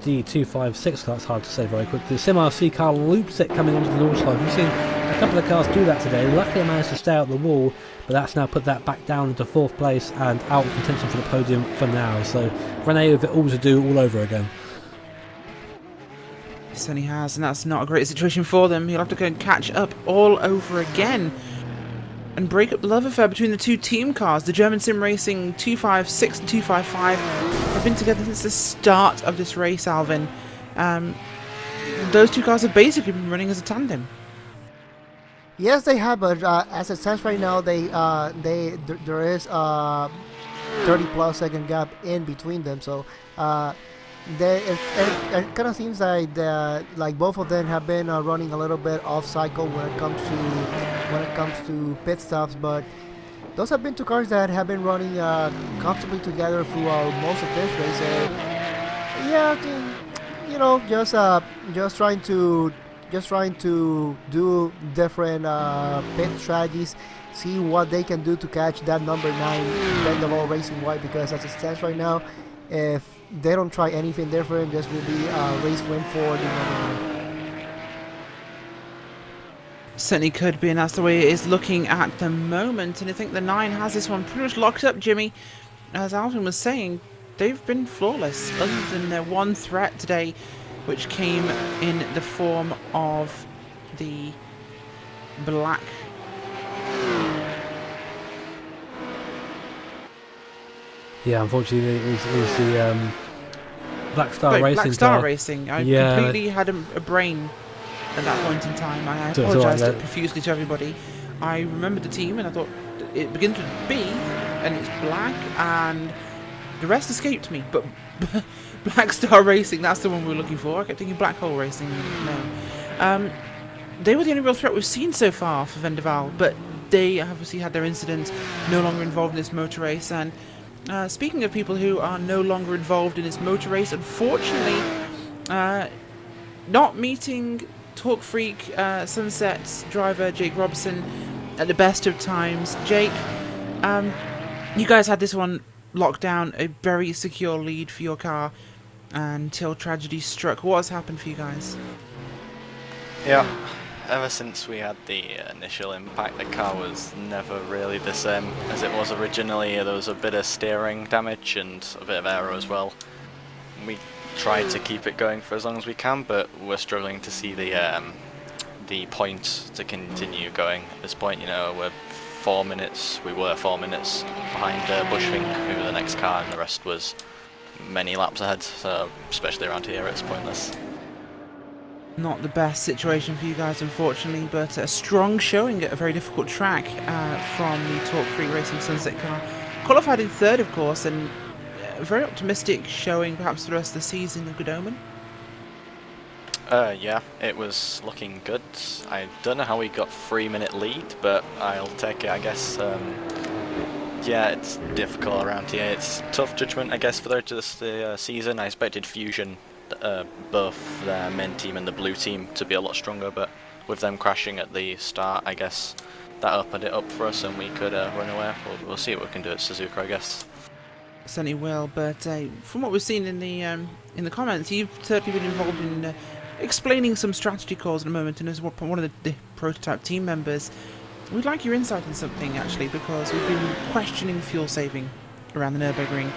D256. That's hard to say very quickly. The SimRC car loops it coming onto the launch line. We've seen a couple of cars do that today. Luckily, I managed to stay out the wall, but that's now put that back down into 4th place and out of contention for the podium for now. So Rene with it all to do all over again. He certainly has, and that's not a great situation for them. He'll have to go and catch up all over again and break up the love affair between the two team cars. The German Sim Racing 256 and 255 have been together since the start of this race, Alvin. Those two cars have basically been running as a tandem. Yes, they have, but as it stands right now, there is a 30+ second gap in between them. So it kind of seems like both of them have been running a little bit off cycle when it comes to pit stops. But those have been two cars that have been running comfortably together throughout most of this race. Just trying to do different pit strategies, see what they can do to catch that number 9 Venderval Racing White, because as it stands right now, if they don't try anything different, this will be a race win for the number 9. Certainly could be, and that's the way it is looking at the moment. And I think the 9 has this one pretty much locked up, Jimmy. As Alvin was saying, they've been flawless, other than their one threat today, which came in the form of the black. Yeah, unfortunately, it was the Black Star Racing. Black Star car. Racing. I Yeah. completely had a brain at that point in time. I So it's apologised alright, profusely to everybody. I remembered the team and I thought it begins with B and it's black, and the rest escaped me. But Black Star Racing, that's the one we were looking for. I kept thinking Black Hole Racing. No. They were the only real threat we've seen so far for Venderval, but they obviously had their incident, no longer involved in this motor race. And speaking of people who are no longer involved in this motor race, unfortunately, not meeting Talk Freak Sunset driver Jake Robson at the best of times. Jake, you guys had this one locked down, a very secure lead for your car until tragedy struck. What has happened for you guys? Yeah, ever since we had the initial impact, the car was never really the same as it was originally. There was a bit of steering damage and a bit of aero as well. We tried to keep it going for as long as we can, but we're struggling to see the point to continue going. At this point, you know, we were 4 minutes behind Bushfink, who were the next car, and the rest was many laps ahead, so especially around here it's pointless. Not the best situation for you guys, unfortunately, but a strong showing at a very difficult track from the Talk Free Racing Sunset car. Qualified in third, of course, and a very optimistic showing, perhaps for the rest of the season. A good omen. Yeah, it was looking good. I don't know how we got 3-minute lead, but I'll take it, I guess. Yeah, it's difficult around here. It's tough judgment, I guess, for the rest of the season. I expected Fusion, both their main team and the blue team, to be a lot stronger, but with them crashing at the start, I guess that opened it up for us and we could run away. We'll see what we can do at Suzuka, I guess. Certainly will, but from what we've seen in the comments, you've certainly been involved in explaining some strategy calls in a moment, and as one of the prototype team members, we'd like your insight on something, actually, because we've been questioning fuel saving around the Nürburgring.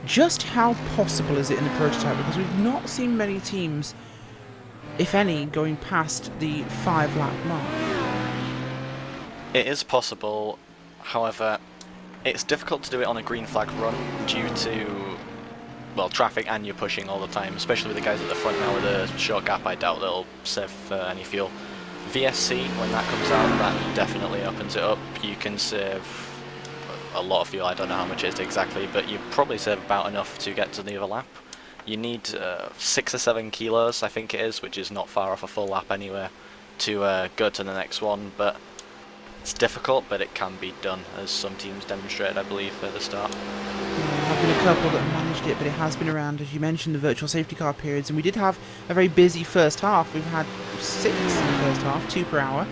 Just how possible is it in the prototype? Because we've not seen many teams, if any, going past the 5-lap mark. It is possible, however, it's difficult to do it on a green flag run due to, well, traffic, and you're pushing all the time, especially with the guys at the front now with a short gap. I doubt they'll save any fuel. VSC, when that comes out, that definitely opens it up. You can save a lot of fuel. I don't know how much it is exactly, but you probably save about enough to get to the other lap. You need 6 or 7 kilos, I think it is, which is not far off a full lap anyway, to go to the next one. But it's difficult, but it can be done, as some teams demonstrated, I believe, at the start. There have been a couple that have managed it, but it has been around, as you mentioned, the virtual safety car periods, and we did have a very busy first half. We've had 6 in the first half, 2 per hour,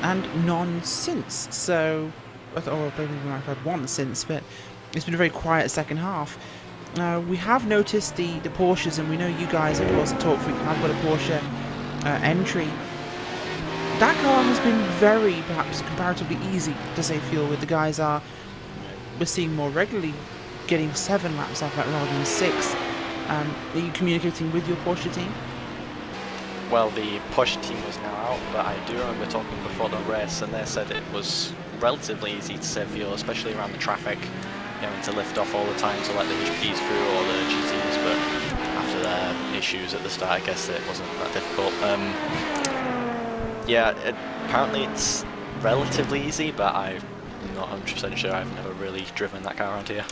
and none since. So, or maybe we might have had 1 since, but it's been a very quiet second half. We have noticed the Porsches, and we know you guys, of course, at Talk Freak have got a Porsche entry. That car has been very, perhaps, comparatively easy to save fuel with. The guys we're seeing more regularly getting 7 laps off that rather than 6. Are you communicating with your Porsche team? Well, the Porsche team was now out, but I do remember talking before the race, and they said it was relatively easy to save fuel, especially around the traffic, having to lift off all the time to let the GPs through, or the GTs, but after their issues at the start, I guess it wasn't that difficult. Yeah, apparently it's relatively easy, but I'm not 100% sure. I've never really driven that car around here.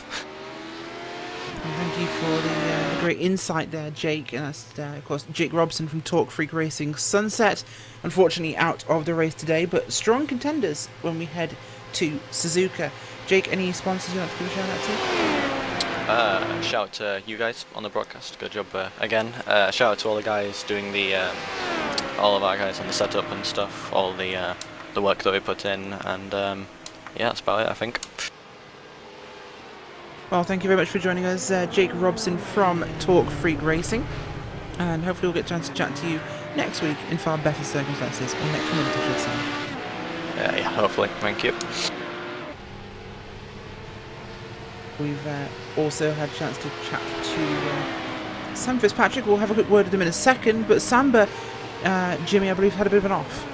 Thank you for the great insight there, Jake. And that's, of course, Jake Robson from Talk Freak Racing Sunset. Unfortunately out of the race today, but strong contenders when we head to Suzuka. Jake, any sponsors you want to give a shout out to? Shout out to you guys on the broadcast. Good job again. Shout out to all the guys doing the, all of our guys on the setup and stuff, all the work that we put in, and yeah, that's about it, I think. Well, thank you very much for joining us, Jake Robson from Talk Freak Racing, and hopefully we'll get a chance to chat to you next week in far better circumstances, or next month, I should say. Yeah, hopefully. Thank you. We've also had a chance to chat to Sam Fitzpatrick. We'll have a quick word with him in a second, but Samba, Jimmy, I believe, had a bit of an off.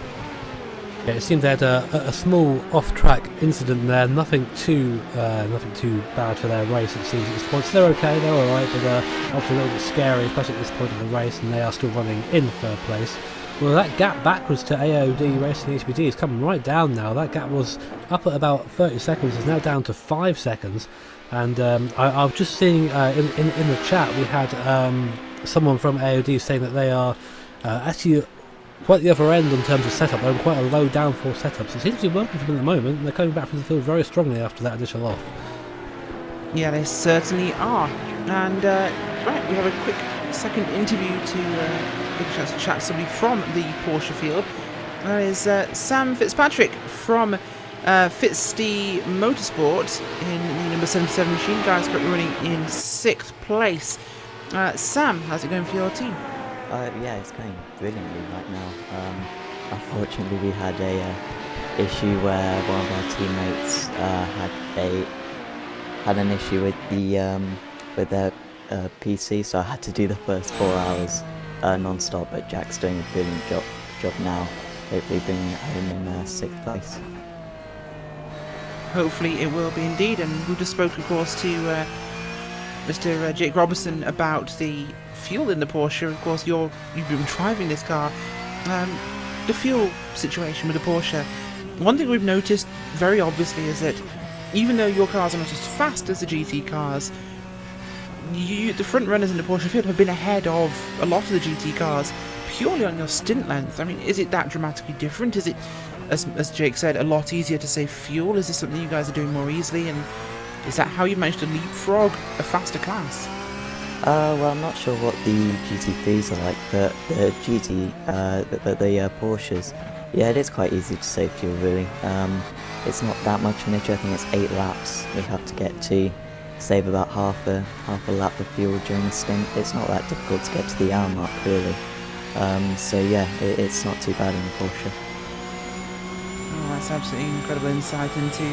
Yeah, it seemed they had a small off-track incident there. Nothing too bad for their race, it seems, at this point. So they're okay, they're alright, but obviously a little bit scary, especially at this point of the race, and they are still running in third place. Well, that gap backwards to AOD Racing HBD is coming right down now. That gap was up at about 30 seconds, is now down to 5 seconds. And I was just seeing in the chat, we had someone from AOD saying that they are actually quite the other end in terms of setup. They're on quite a low downforce setup, so it seems to be working for them at the moment, and they're coming back from the field very strongly after that initial off. Yeah, they certainly are. And right, we have a quick second interview to get a chance to chat to somebody from the Porsche field. That is Sam Fitzpatrick from Fitzty Motorsport in the number 77 machine. Guys currently running in 6th place. Sam, how's it going for your team? Yeah, it's going brilliantly right now. Unfortunately, we had a issue where one of our teammates had an issue with their PC, so I had to do the first 4 hours non-stop. But Jack's doing a brilliant job now, hopefully bringing it home in 6th place. Hopefully it will be indeed, and we just spoke, of course, to Mr. Jake Robertson, about the fuel in the Porsche. Of course, you've been driving this car. The fuel situation with the Porsche. One thing we've noticed very obviously is that even though your cars are not as fast as the GT cars, the front runners in the Porsche field have been ahead of a lot of the GT cars purely on your stint length. I mean, is it that dramatically different? Is it, as Jake said, a lot easier to save fuel? Is this something you guys are doing more easily? And is that how you managed to leapfrog a faster class? Well, I'm not sure what the GT3s are like, but the Porsches, yeah, it is quite easy to save fuel, really. It's not that much of an issue. I think it's 8 laps we have to get to save about half a lap of fuel during the stint. It's not that difficult to get to the hour mark, really. So yeah, it's not too bad in the Porsche. Oh, that's absolutely incredible insight into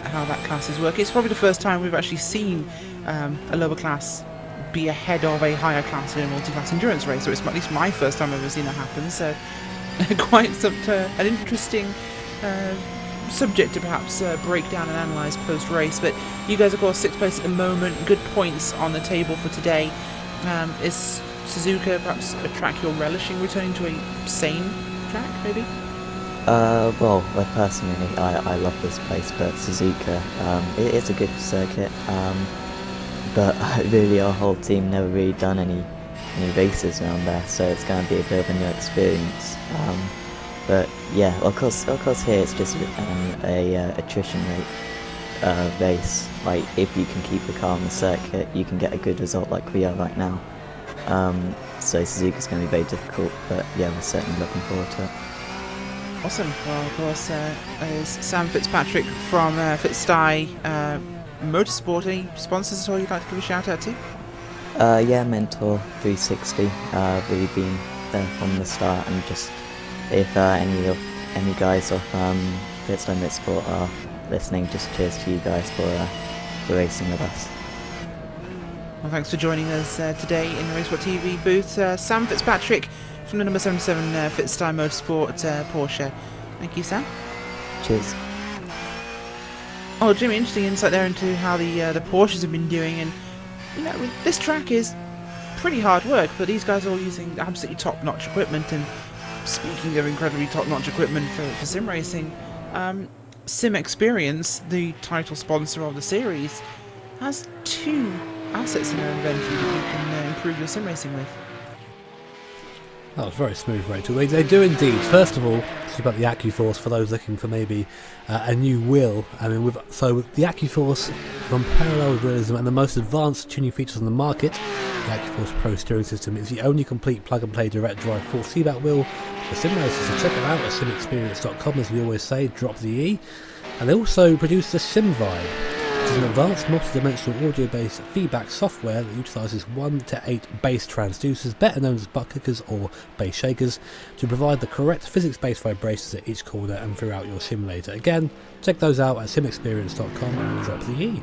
how that class is working. It's probably the first time we've actually seen a lower class be ahead of a higher class in a multi-class endurance race, or it's at least my first time I've ever seen that happen, so quite an interesting subject to perhaps break down and analyse post-race. But you guys, of course, 6th place at the moment, good points on the table for today. Is Suzuka perhaps a track you're relishing returning to a same track, maybe? Well, personally, I love this place, but Suzuka, it's a good circuit, but really our whole team never really done any races around there, so it's going to be a bit of a new experience. But yeah, of course here it's just a attrition rate race. Like, if you can keep the car on the circuit, you can get a good result like we are right now. So Suzuka's going to be very difficult, but yeah, we're certainly looking forward to it. Awesome. Well, of course, is Sam Fitzpatrick from Fitzsty Motorsport. Any sponsors at all you'd like to give a shout out to? Yeah, Mentor 360, really been there from the start, and just if any guys of Fitzsty Motorsport are listening, just cheers to you guys for racing with us. Well, thanks for joining us today in the RaceSpotTV booth, Sam Fitzpatrick from the number 77 Fitzsty Motorsport Porsche. Thank you, Sam. Cheers. Oh, Jimmy, interesting insight there into how the Porsches have been doing, and you know, this track is pretty hard work, but these guys are all using absolutely top-notch equipment. And speaking of incredibly top-notch equipment for sim racing, Sim Experience, the title sponsor of the series, has 2 assets in their inventory that you can improve your sim racing with. That was very smooth, Rachel. They do indeed. First of all, it's about the AccuForce for those looking for maybe a new wheel. I mean, with the AccuForce is unparalleled realism and the most advanced tuning features on the market. The AccuForce Pro steering system is the only complete plug-and-play direct drive full seatback wheel for sim racers. So check it out at simexperience.com, as we always say, drop the E. And they also produce the Sim Vibe. It's an advanced multi-dimensional audio-based feedback software that utilises 1 to 8 bass transducers, better known as butt kickers or bass shakers, to provide the correct physics-based vibrations at each corner and throughout your simulator. Again, check those out at simexperience.com and drop the E.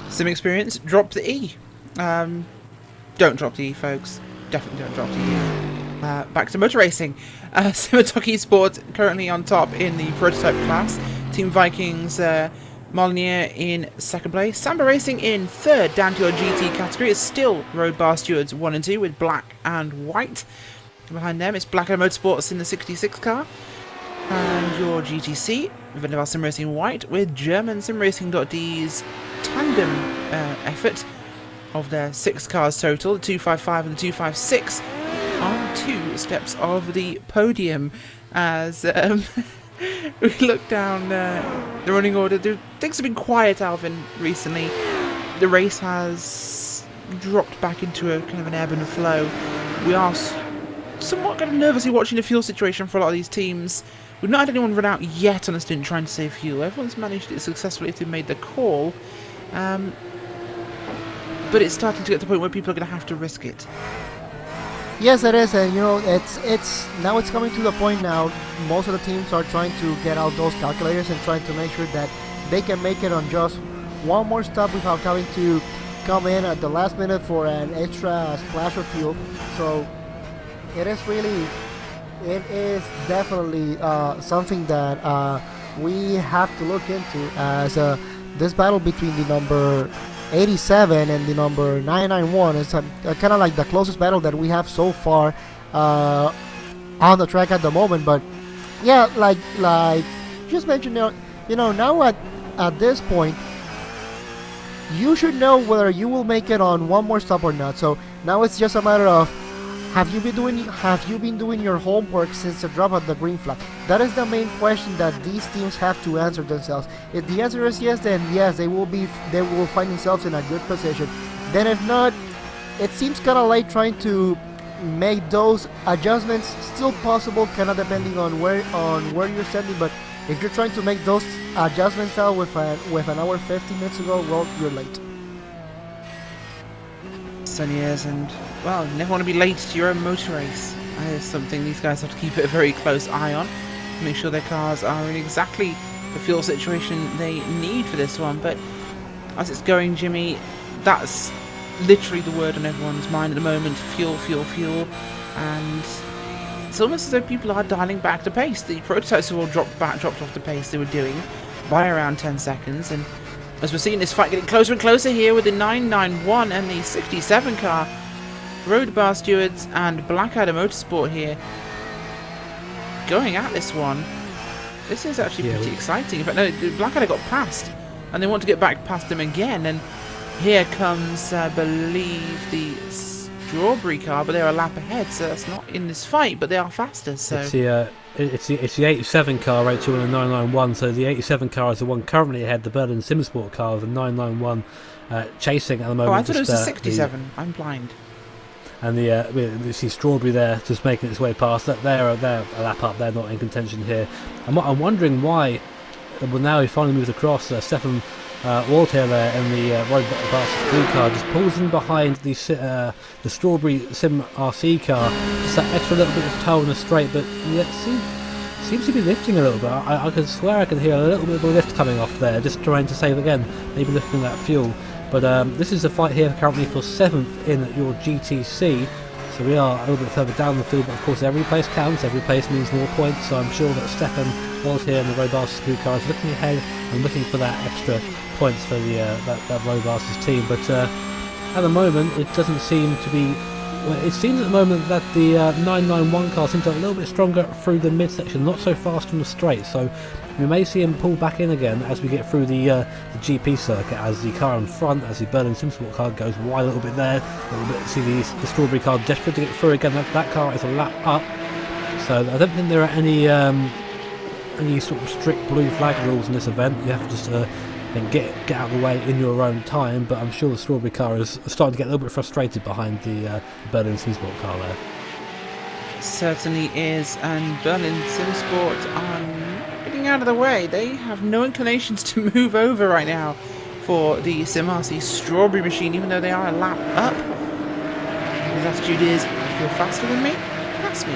Sim Experience, drop the E. Don't drop the E, folks. Definitely don't drop the E. Back to motor racing. Simatoki Sport currently on top in the prototype class. Team Vikings, Molyneux in 2nd place. Samba Racing in 3rd, down to your GT category. It's still Road Bar Stewards 1 and 2 with black and white. Behind them, it's Black Motorsports in the 66 car. And your GTC, Vendaval Sim Racing white, with German SimRacing.D's tandem effort of their 6 cars total, the 255 and the 256. On 2 steps of the podium as we look down the running order. Things have been quiet, Alvin, recently. The race has dropped back into a kind of an ebb and flow. We are somewhat kind of nervously watching the fuel situation for a lot of these teams. We've not had anyone run out yet on a stint trying to save fuel. Everyone's managed it successfully if they've made the call. But it's starting to get to the point where people are going to have to risk it. Yes, it is, and you know, it's now it's coming to the point now. Most of the teams are trying to get out those calculators and trying to make sure that they can make it on just one more stop without having to come in at the last minute for an extra splash of fuel. So it is definitely something that we have to look into, as this battle between the number 87 and the number 991 is kind of like the closest battle that we have so far on the track at the moment. But yeah, like just mentioned, now at this point, you should know whether you will make it on one more stop or not. So now it's just a matter of, have you been doing your homework since the drop of the green flag? That is the main question that these teams have to answer themselves. If the answer is yes, then yes, they will find themselves in a good position. Then if not, it seems kind of late trying to make those adjustments. Still possible, kind of depending on where you're standing. But if you're trying to make those adjustments out with an hour 15 minutes ago, well, you're late. Sunny is, and well, you never want to be late to your own motor race. That is something these guys have to keep a very close eye on. Make sure their cars are in exactly the fuel situation they need for this one. But as it's going, Jimmy, that's literally the word on everyone's mind at the moment. Fuel, fuel, fuel. And it's almost as though people are dialing back the pace. The prototypes have all dropped off the pace they were doing by around 10 seconds. And as we're seeing this fight getting closer and closer here with the 991 and the 67 car, Road Bar Stewards and Blackadder Motorsport here going at this one. This is actually pretty exciting. In fact, no, Blackadder got passed and they want to get back past them again. And here comes, I believe, the Strawberry car, but they're a lap ahead, so that's not in this fight, but they are faster. So it's the 87 car, Rachel, and the 991. So the 87 car is the one currently ahead. The Berlin Simsport car, the 991, chasing at the moment. Oh, I thought it was the 67. I'm blind. And we see Strawberry there, just making its way past. They're a lap up. They're not in contention here. I'm wondering why. Well, now he finally moves across. Stefan Waldtail there in the Road Bastard blue car just pulls in behind the Strawberry Sim RC car. Just that extra little bit of toe in the straight, but yeah, seems to be lifting a little bit. I can swear I can hear a little bit of a lift coming off there, just trying to save again, maybe lifting that fuel. But this is a fight here currently for 7th in your GTC. So we are a little bit further down the field, but of course every place counts, every place means more points, so I'm sure that Stefan was here in the Road Bastard blue car is looking ahead and looking for that extra points for the that Road Bastards team. But at the moment it doesn't seem to be, well, it seems at the moment that the 991 car seems a little bit stronger through the midsection, not so fast from the straight, so we may see him pull back in again as we get through the GP circuit, as the car in front, as the Berlin Simsport car goes wide a little bit there, a little bit. See the Strawberry car desperate to get through again. That car is a lap up, so I don't think there are any sort of strict blue flag rules in this event. You have to just get out of the way in your own time. But I'm sure the Strawberry car is starting to get a little bit frustrated behind the Berlin Simsport car there. Certainly is, and Berlin Simsport are getting out of the way. They have no inclinations to move over right now for the SimRC Strawberry machine, even though they are a lap up. His attitude is, if you're faster than me, pass me.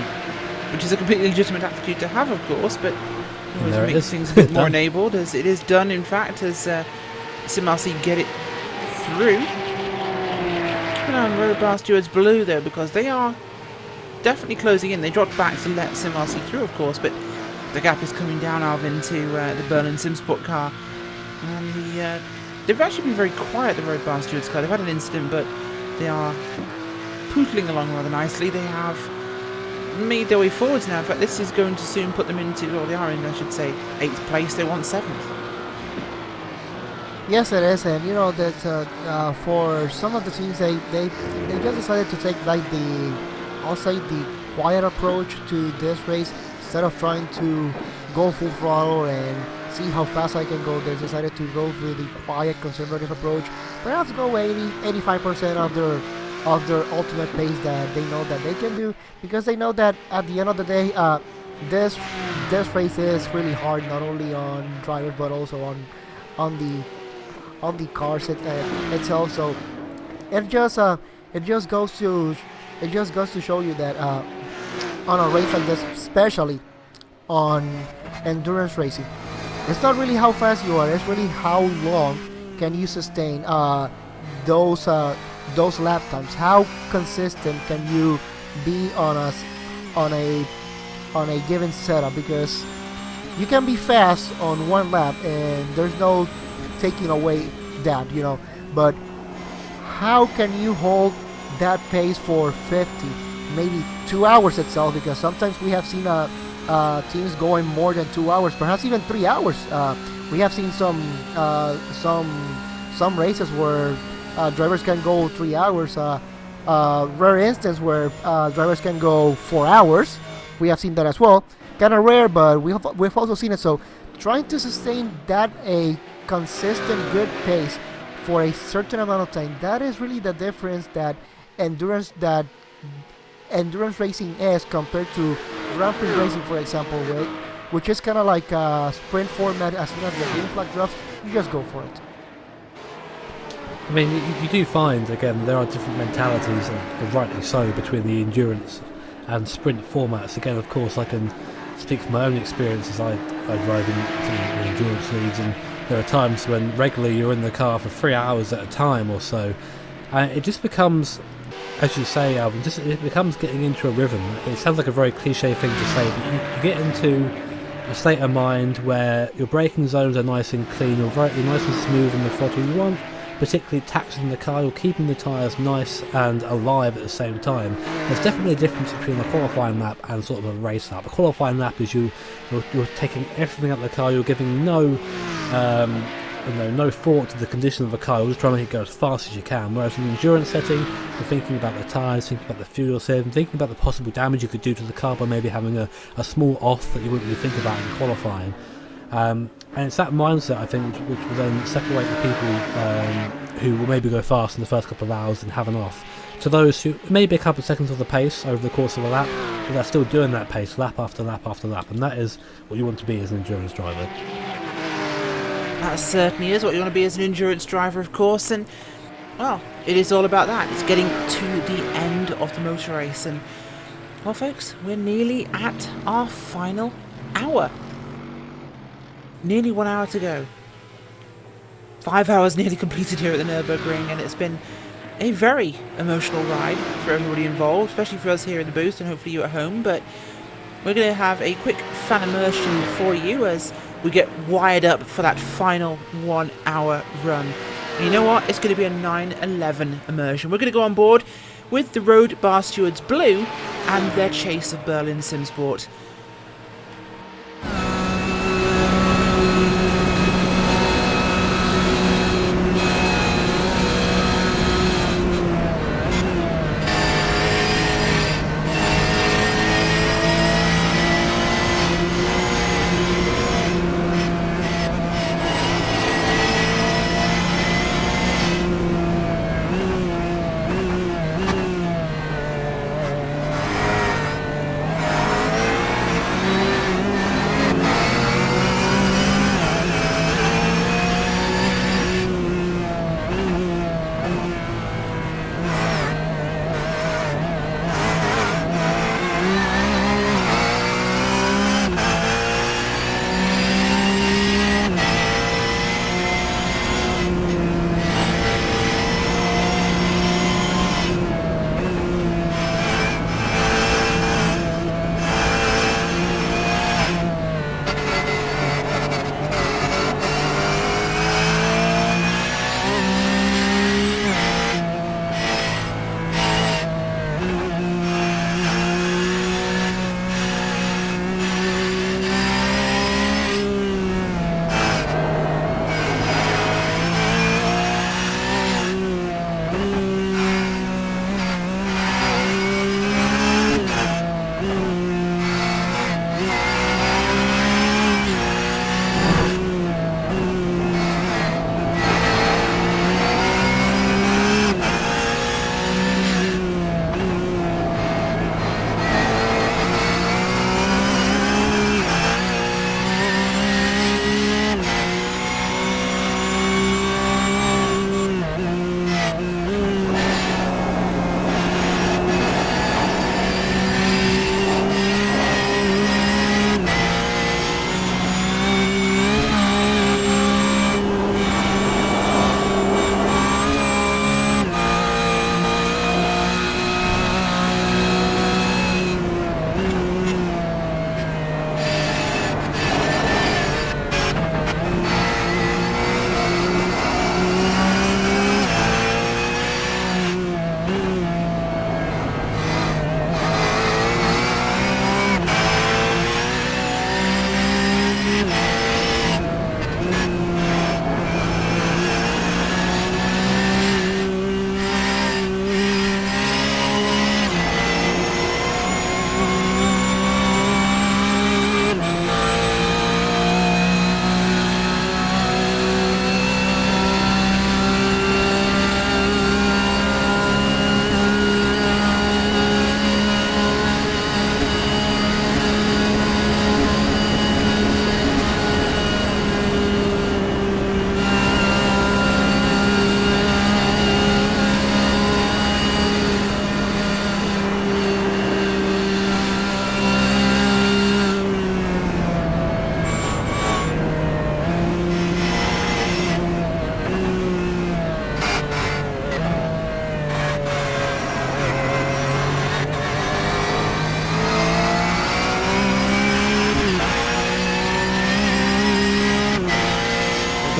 Which is a completely legitimate attitude to have, of course, but always makes things a bit more enabled, as it is done, in fact, as SimRC get it through. Keep an eye on Road Bar Stewards Blue, though, because they are definitely closing in. They dropped back to let SimRC through, of course, but the gap is coming down, Alvin, to the Berlin Simsport car. And they've actually been very quiet, the Road Bar Stewards car. They've had an incident, but they are pootling along rather nicely. They have made their way forwards now. In fact, this is going to soon put them into, well, they are in, I should say, 8th place. They want 7th. Yes, it is, and you know that for some of the teams, they just decided to take like I'll say the quiet approach to this race. Instead of trying to go full throttle and see how fast I can go, they decided to go through the quiet, conservative approach. Perhaps go 85% of their ultimate pace that they know that they can do, because they know that at the end of the day, this race is really hard, not only on drivers but also on the cars itself. So it just goes to show you that on a race like this, especially on endurance racing, it's not really how fast you are, it's really how long can you sustain those lap times. How consistent can you be on a given setup? Because you can be fast on one lap, and there's no taking away that, But how can you hold that pace for 50, maybe 2 hours itself? Because sometimes we have seen teams going more than 2 hours, perhaps even 3 hours. We have seen some races where drivers can go 3 hours. Rare instance where drivers can go 4 hours. We have seen that as well. Kind of rare, but we've also seen it. So trying to sustain that a consistent good pace for a certain amount of time, that is really the difference that endurance racing is compared to Grand Prix racing, for example, which is kind of like a sprint format. As soon as the green flag drops, you just go for it. I mean, you do find, again, there are different mentalities, and rightly so, between the endurance and sprint formats. Again, of course, I can speak from my own experiences. I drive in endurance leagues, and there are times when regularly you're in the car for 3 hours at a time or so. It just becomes, as you say, Alvin, it becomes getting into a rhythm. It sounds like a very cliche thing to say, but you get into a state of mind where your braking zones are nice and clean, you're nice and smooth in the throttle. You want particularly taxing the car, you're keeping the tyres nice and alive at the same time. There's definitely a difference between a qualifying lap and sort of a race lap. A qualifying lap is you're taking everything out of the car, you're giving no thought to the condition of the car, you're just trying to make it go as fast as you can. Whereas in an endurance setting, you're thinking about the tyres, thinking about the fuel saving, thinking about the possible damage you could do to the car by maybe having a small off that you wouldn't really think about in qualifying. And it's that mindset, I think, which will then separate the people who will maybe go fast in the first couple of hours and have an off, to those who maybe a couple of seconds of the pace over the course of a lap, but they're still doing that pace lap after lap after lap, and that is what you want to be as an endurance driver. That certainly is what you want to be as an endurance driver, of course, and, well, it is all about that. It's getting to the end of the motor race, and, well, folks, we're nearly at our final hour. Nearly 1 hour to go. 5 hours nearly completed here at the Nürburgring, and it's been a very emotional ride for everybody involved, especially for us here in the booth and hopefully you at home. But we're going to have a quick fan immersion for you as we get wired up for that final 1 hour run. And you know what? It's going to be a 9/11 immersion. We're going to go on board with the Road Bar Stewards Blue and their chase of Berlin Simsport.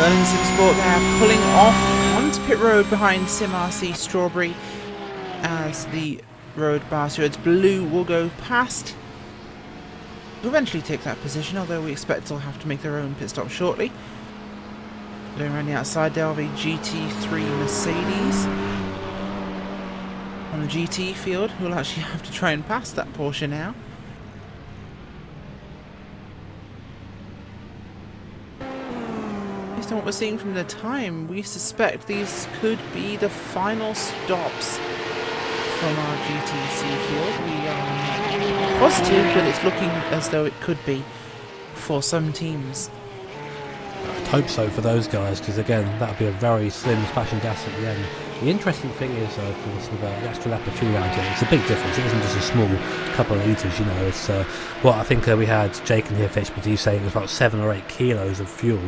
Merlin Simsport there, pulling off onto pit road behind Sim RC Strawberry as the road bar stewards blue will go past. Will eventually take that position, although we expect they'll have to make their own pit stop shortly. Going around the outside, they'll have a GT3 Mercedes on the GT field, who will actually have to try and pass that Porsche now. Based on what we're seeing from the time, we suspect these could be the final stops from our GTC field. We are positive, but it's looking as though it could be for some teams. I'd hope so for those guys, because again, that would be a very slim splashing gas at the end. The interesting thing is, of course, with the extra lap of fuel around here, it's a big difference. It isn't just a small couple of litres, you know. It's what I think we had Jake in here for HPD saying it was about 7 or 8 kilos of fuel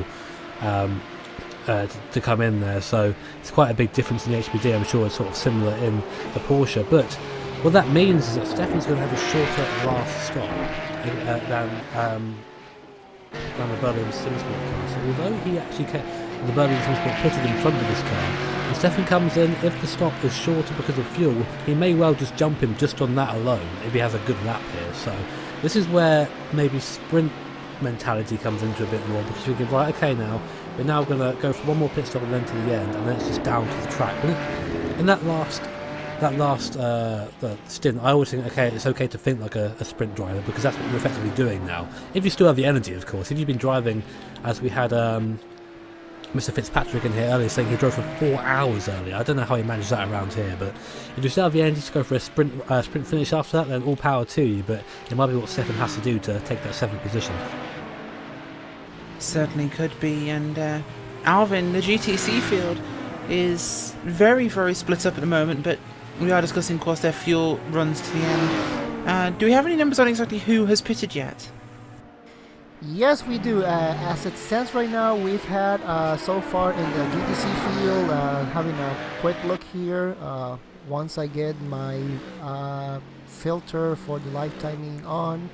to come in there. So it's quite a big difference in the HPD. I'm sure it's sort of similar in the Porsche. But what that means is that Stefan's going to have a shorter last stop than the Berlin Simsport car. So although he actually kept the Berlin Simsport pitted in front of this car, when Stefan comes in, if the stop is shorter because of fuel, he may well just jump him just on that alone if he has a good lap here. So this is where maybe sprint mentality comes into a bit more, because we can, right, okay, now we're now going to go for one more pit stop and then to the end, and then it's just down to the track. In that last stint, I always think, okay, it's okay to think like a sprint driver, because that's what you're effectively doing now. If you still have the energy, of course. If you've been driving, as we had Mr. Fitzpatrick in here earlier saying he drove for 4 hours earlier. I don't know how he managed that around here, but if you still have the energy to go for a sprint finish after that, then all power to you, but it might be what Stefan has to do to take that 7th position. Certainly could be, and Alvin, the GTC field, is very, very split up at the moment, but we are discussing, of course, their fuel runs to the end. Do we have any numbers on exactly who has pitted yet? Yes, we do. As it stands right now, we've had so far in the GTC field, having a quick look here, once I get my filter for the live timing on.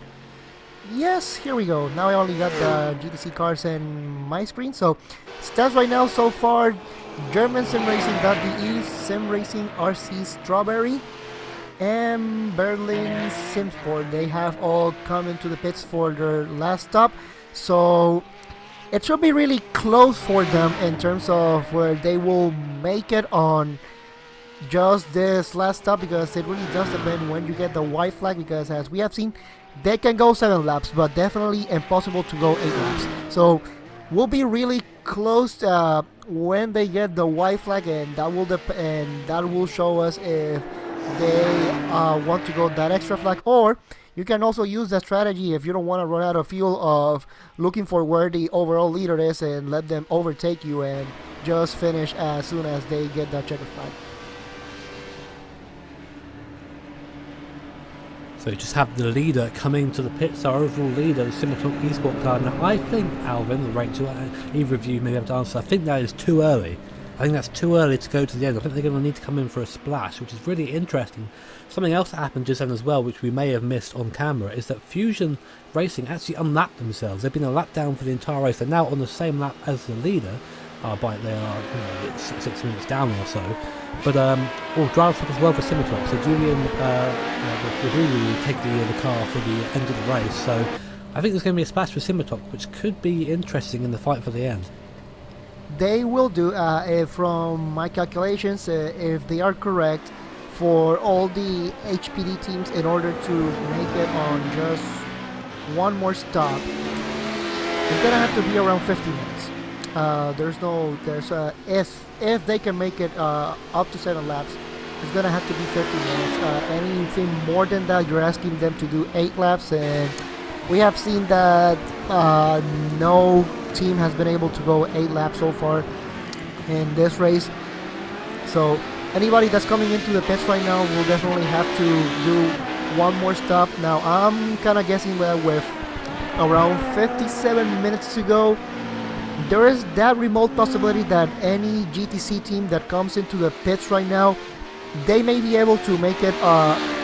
Yes, here we go. Now I only got the GTC cars in my screen. So, stands right now so far, German Sim Racing.de, Sim Racing RC Strawberry, and Berlin Simsport. They have all come into the pits for their last stop. So, it should be really close for them in terms of where they will make it on just this last stop, because it really does depend when you get the white flag, because as we have seen, they can go 7 laps, but definitely impossible to go 8 laps. So we'll be really close when they get the white flag, and that will show us if they want to go that extra flag. Or you can also use that strategy if you don't want to run out of fuel, of looking for where the overall leader is and let them overtake you and just finish as soon as they get that checker flag. So you just have the leader coming to the pits, our overall leader, the Simulator Esport car. Now I think, Alvin, or Rachel, either of you may be able to answer, I think that is too early. I think that's too early to go to the end. I think they're going to need to come in for a splash, which is really interesting. Something else that happened just then as well, which we may have missed on camera, is that Fusion Racing actually unlapped themselves. They've been a lap down for the entire race. They're now on the same lap as the leader, albeit they are 6 minutes down or so. But all drive stop as well for Simulator. So Julian will really take the car for the end of the race. So I think there's going to be a splash for Simulator, which could be interesting in the fight for the end. They will do, from my calculations, if they are correct, for all the HPD teams, in order to make it on just one more stop, it's gonna have to be around 50 minutes. If they can make it up to 7 laps, it's gonna have to be 50 minutes. Anything more than that, you're asking them to do 8 laps, and we have seen that no team has been able to go 8 laps so far in this race. So anybody that's coming into the pits right now will definitely have to do one more stop. Now I'm kind of guessing that with around 57 minutes to go, there is that remote possibility that any GTC team that comes into the pits right now, they may be able to make it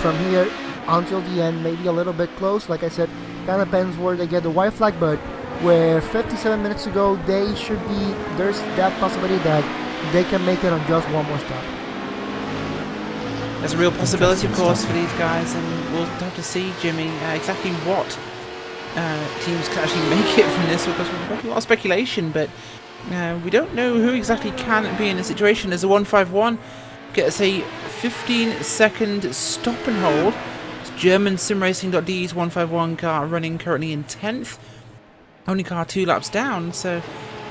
from here until the end, maybe a little bit close. Like I said, kind of depends where they get the white flag, but where 57 minutes to go, there's that possibility that they can make it on just one more stop. There's a real possibility, of course, for these guys, and we'll have to see, Jimmy, exactly what teams can actually make it from this, because we're making a lot of speculation, but we don't know who exactly can be in the situation. As a 151 gets a 15-second stop and hold. It's German SimRacing.de's 151 car running currently in 10th. Only car 2 laps down, so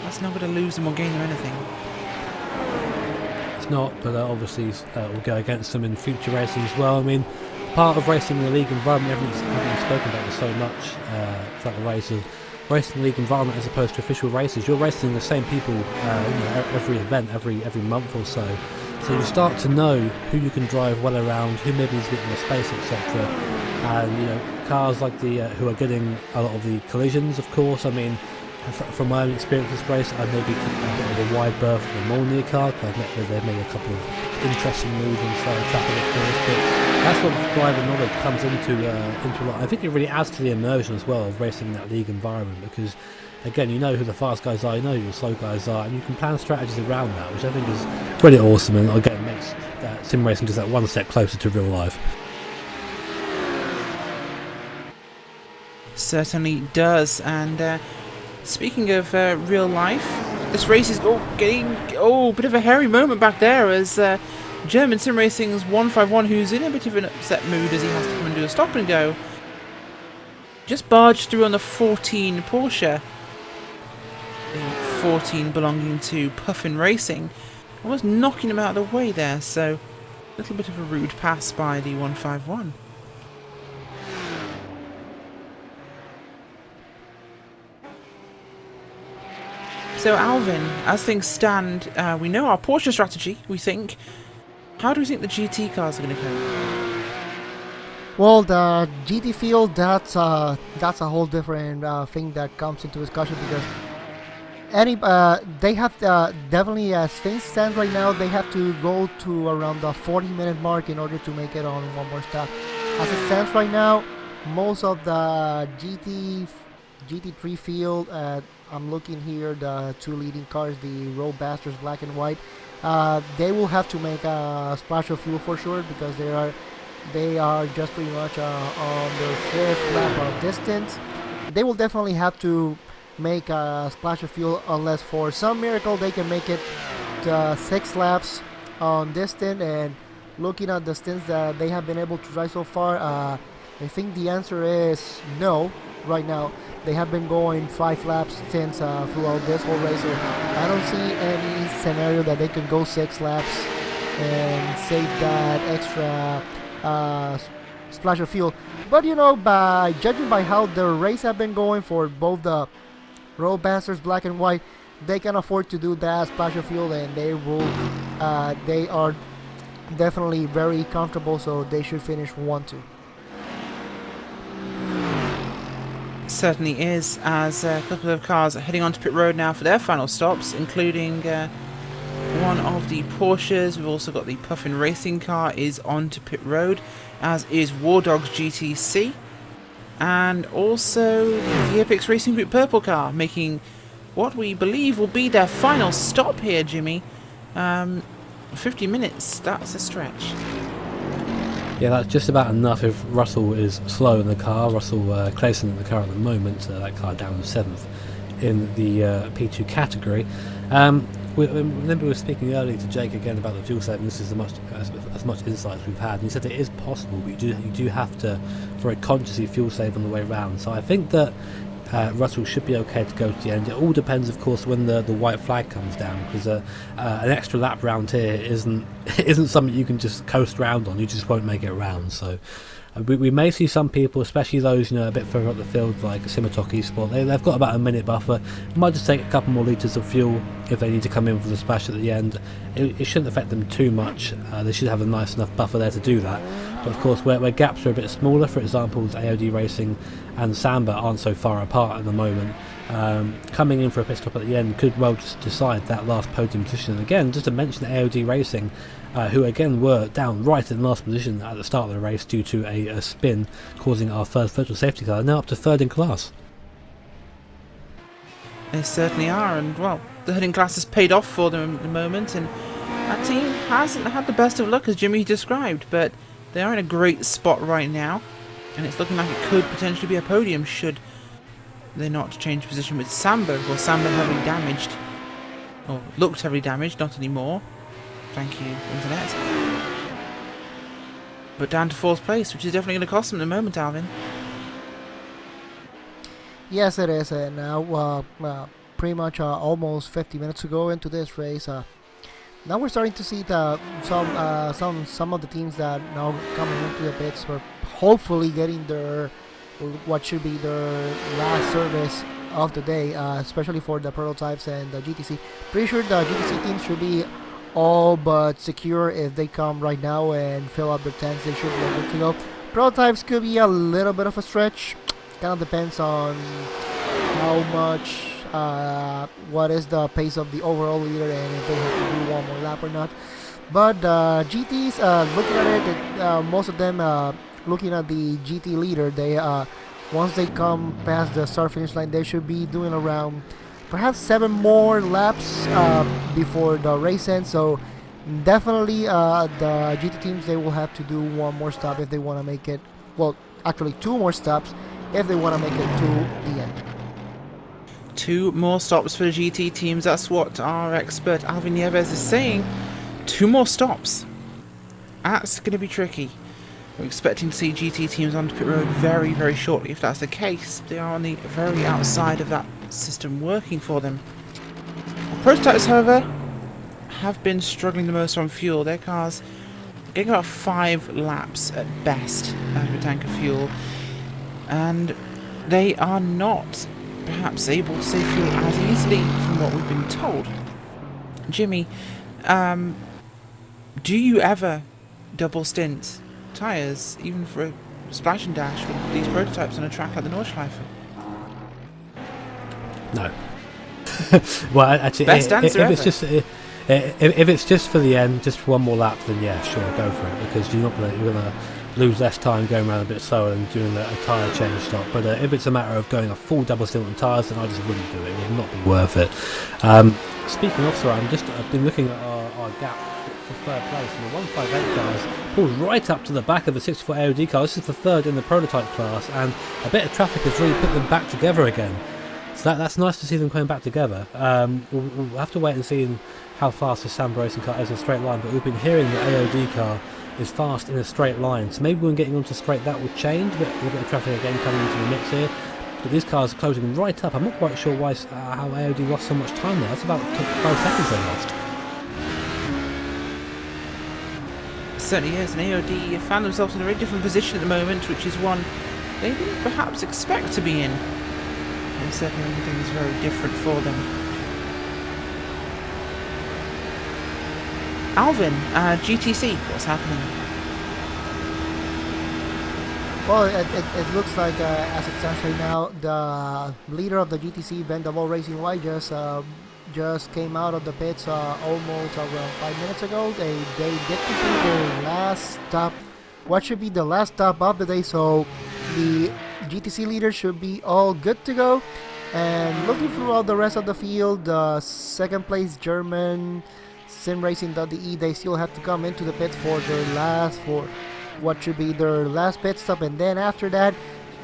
that's not going to lose them or gain them anything. It's not, but obviously we'll go against them in future racing as well. I mean, part of racing in the league environment, everyone's spoken about this so much throughout the race, of racing in the league environment as opposed to official races. You're racing the same people every event, every month or so. So you start to know who you can drive well around, who maybe needs a bit more space, etc. And cars like the who are getting a lot of the collisions, of course. I mean, from my own experience this race, I maybe keep a bit of a wide berth for the Molnir car, because they've made a couple of interesting moves inside the track, of course. But that's what driver knowledge comes into a lot. I think it really adds to the immersion as well of racing in that league environment, because again, you know who the fast guys are, you know who the slow guys are, and you can plan strategies around that, which I think is pretty awesome, and again makes sim racing just that one step closer to real life. Certainly does. And speaking of real life, this race is getting a bit of a hairy moment back there, as German Sim Racing's 151, who's in a bit of an upset mood as he has to come and do a stop and go, just barged through on the 14 Porsche. The 14 belonging to Puffin Racing, almost knocking him out of the way there, so a little bit of a rude pass by the 151. So Alvin, as things stand, we know our Porsche strategy, we think. How do we think the GT cars are going to go? Well, the GT field, that's a whole different thing that comes into discussion, because they have definitely, as things stand right now, they have to go to around the 40-minute mark in order to make it on one more stop. As it stands right now, most of the GT3 field, I'm looking here, the two leading cars, the Road Bastards Black and White, they will have to make a splash of fuel for sure, because they are just pretty much on their 5th lap of distance. They will definitely have to make a splash of fuel, unless for some miracle they can make it 6 laps on distance. And looking at the stints that they have been able to drive so far, I think the answer is no. Right now they have been going 5 laps since throughout this whole race, so I don't see any scenario that they can go 6 laps and save that extra splash of fuel. But by judging by how the race have been going for both the Road Bastards Black and White, they can afford to do that splash of fuel, and they are definitely very comfortable, so they should finish 1-2. Certainly is, as a couple of cars are heading onto pit road now for their final stops, including one of the Porsches. We've also got the Puffin Racing car is onto pit road, as is War Dogs GTC, and also the DGFX Racing Group Purple car making what we believe will be their final stop here, Jimmy. 50 minutes, that's a stretch. Yeah, that's just about enough if Russell is slow in the car. Russell Clayson in the car at the moment, that car down to 7th in the P2 category. Remember we were speaking earlier to Jake again about the fuel saving. This is as much insight as we've had. And he said it is possible, but you do have to very consciously fuel save on the way round. So I think that Russell should be okay to go to the end. It all depends, of course, when the white flag comes down, because an extra lap round here isn't something you can just coast round on. You just won't make it round. So we may see some people, especially those a bit further up the field, like Simitok Esport. They've got about a minute buffer. It might just take a couple more litres of fuel if they need to come in for the splash at the end. It shouldn't affect them too much. They should have a nice enough buffer there to do that. But of course, where gaps are a bit smaller, for example, AOD Racing and Samba aren't so far apart at the moment, coming in for a pit stop at the end could well just decide that last podium position. And again, just to mention AOD Racing, who again were down right in last position at the start of the race due to a spin causing our first virtual safety car, are now up to 3rd in class. They certainly are, and well, the hidden class has paid off for them at the moment, and that team hasn't had the best of luck as Jimmy described, but they are in a great spot right now, and it's looking like it could potentially be a podium should they not change position with Samba, or Samba heavily damaged, or looked heavily damaged, not anymore. Thank you, Internet. But down to 4th place, which is definitely going to cost them at the moment, Alvin. Yes, it is, and now pretty much almost 50 minutes to go into this race. Now we're starting to see some of the teams that now coming into the pits were hopefully getting their what should be their last service of the day, especially for the prototypes and the GTC. Pretty sure the GTC teams should be all but secure. If they come right now and fill up their tanks, they should be able to go. Prototypes could be a little bit of a stretch. Kind of depends on how much, what is the pace of the overall leader and if they have to do one more lap or not. But GTs, looking at it, most of them looking at the GT leader, they once they come past the start finish line, they should be doing around perhaps 7 more laps before the race ends. So definitely the GT teams, they will have to do one more stop if they want to make it. Well, actually 2 more stops if they want to make it to the end. 2 more stops for the GT teams, that's what our expert Alvin Nieves is saying. 2 more stops. That's going to be tricky. We're expecting to see GT teams onto pit road very, very shortly. If that's the case, they are on the very outside of that system working for them. Prototypes, however, have been struggling the most on fuel. Their cars are getting about 5 laps at best out of a tank of fuel. And they are not perhaps able to save fuel as easily from what we've been told. Jimmy, do you ever double stint tyres, even for a splash and dash with these prototypes on a track like the Nordschleife? No. Well, actually, Best answer if it's just if it's just for the end, just for one more lap, then yeah, sure, go for it, because you're gonna lose less time going around a bit slower than doing a tyre change stop. But if it's a matter of going a full double stint on tyres, then I just wouldn't do it. It would not be worth it. Speaking of, sorry, I've been looking at our gap for 3rd place, and the 158 cars pulled right up to the back of the 64 AOD car. This is the 3rd in the prototype class, and a bit of traffic has really put them back together again. So that's nice to see them coming back together. We'll have to wait and see how fast the Samba racing car is in a straight line, but we've been hearing the AOD car is fast in a straight line, so maybe when getting onto straight that would change, but a bit of traffic again coming into the mix here. But these cars are closing right up. I'm not quite sure why how AOD lost so much time there. That's about 12 seconds they lost. It certainly is, and AOD found themselves in a very different position at the moment, which is one they didn't perhaps expect to be in. And certainly everything is very different for them. Alvin, GTC, what's happening? Well, it looks like as it stands right now, the leader of the GTC, Bendable Racing Y, just came out of the pits almost around 5 minutes ago. They did complete their last stop, what should be the last stop of the day, so the GTC leader should be all good to go. And looking throughout the rest of the field, the 2nd place German SimRacing.de, they still have to come into the pits for what should be their last pit stop, and then after that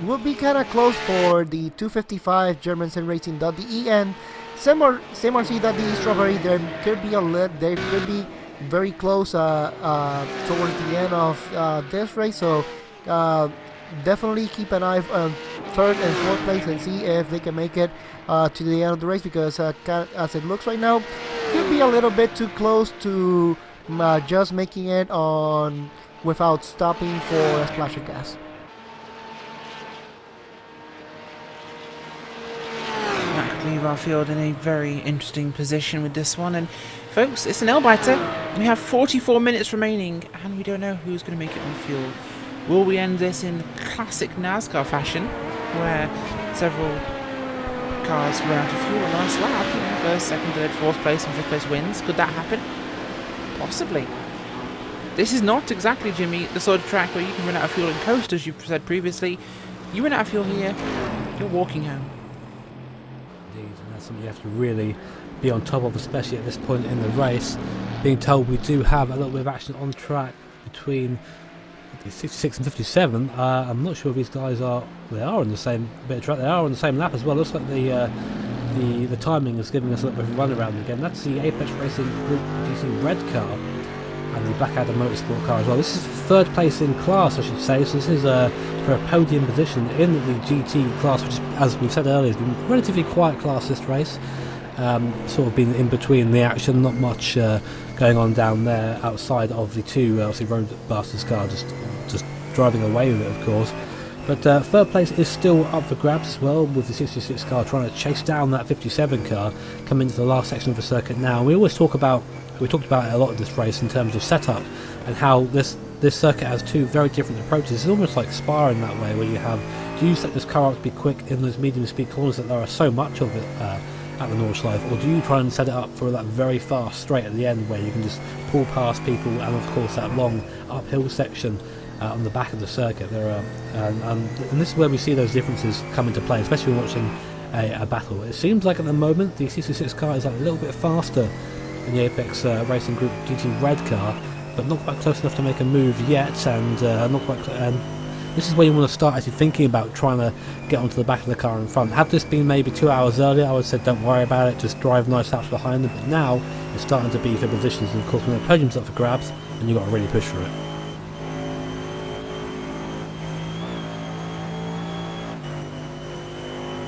will be kind of close for the 255 German SimRacing.de and SimRC.de Strawberry. There could be very close towards the end of this race, so definitely keep an eye on 3rd and 4th place and see if they can make it to the end of the race, because as it looks right now, could be a little bit too close to just making it on without stopping for a splash of gas. That could leave our field in a very interesting position with this one, and folks, it's an nail-biter. We have 44 minutes remaining, and we don't know who's going to make it on fuel. Will we end this in classic NASCAR fashion, where several cars run out of fuel on the last lap, you know, 1st, 2nd, 3rd, 4th place and 5th place wins? Could that happen? Possibly. This is not exactly, Jimmy, the sort of track where you can run out of fuel and coast, as you've said previously. You run out of fuel here, you're walking home. Indeed. That's something you have to really be on top of, especially at this point in the race. Being told we do have a little bit of action on track between 66 and 57. I'm not sure if these guys are on the same bit of track. They are on the same lap as well. Looks like the timing is giving us a little bit of a run around again. That's the Apex Racing Group GT red car and the Blackadder Motorsport car as well. This is third place in class, I should say. So this is for a podium position in the GT class, which, as we've said earlier, has been a relatively quiet class this race. Sort of been in between the action, not much going on down there outside of the two obviously Road Bastards car just driving away with it, of course. But third place is still up for grabs as well, with the 66 car trying to chase down that 57 car coming into the last section of the circuit now. We talked about it a lot of this race in terms of setup and how this circuit has two very different approaches. It's almost like Spa in that way, where you have, do you set this car up to be quick in those medium speed corners that there are so much of it at the Nordschleife, or do you try and set it up for that very fast straight at the end where you can just pull past people, and of course that long uphill section on the back of the circuit. There are, and this is where we see those differences come into play, especially when watching a battle. It seems like at the moment the 66 car is a little bit faster than the Apex Racing Group GT red car, but not quite close enough to make a move yet, and not quite. And this is where you want to start actually thinking about trying to get onto the back of the car in front. Had this been maybe 2 hours earlier, I would have said don't worry about it, just drive nice laps behind them. But now it's starting to be for positions, and of course when the podium's up for grabs, and you've got to really push for it.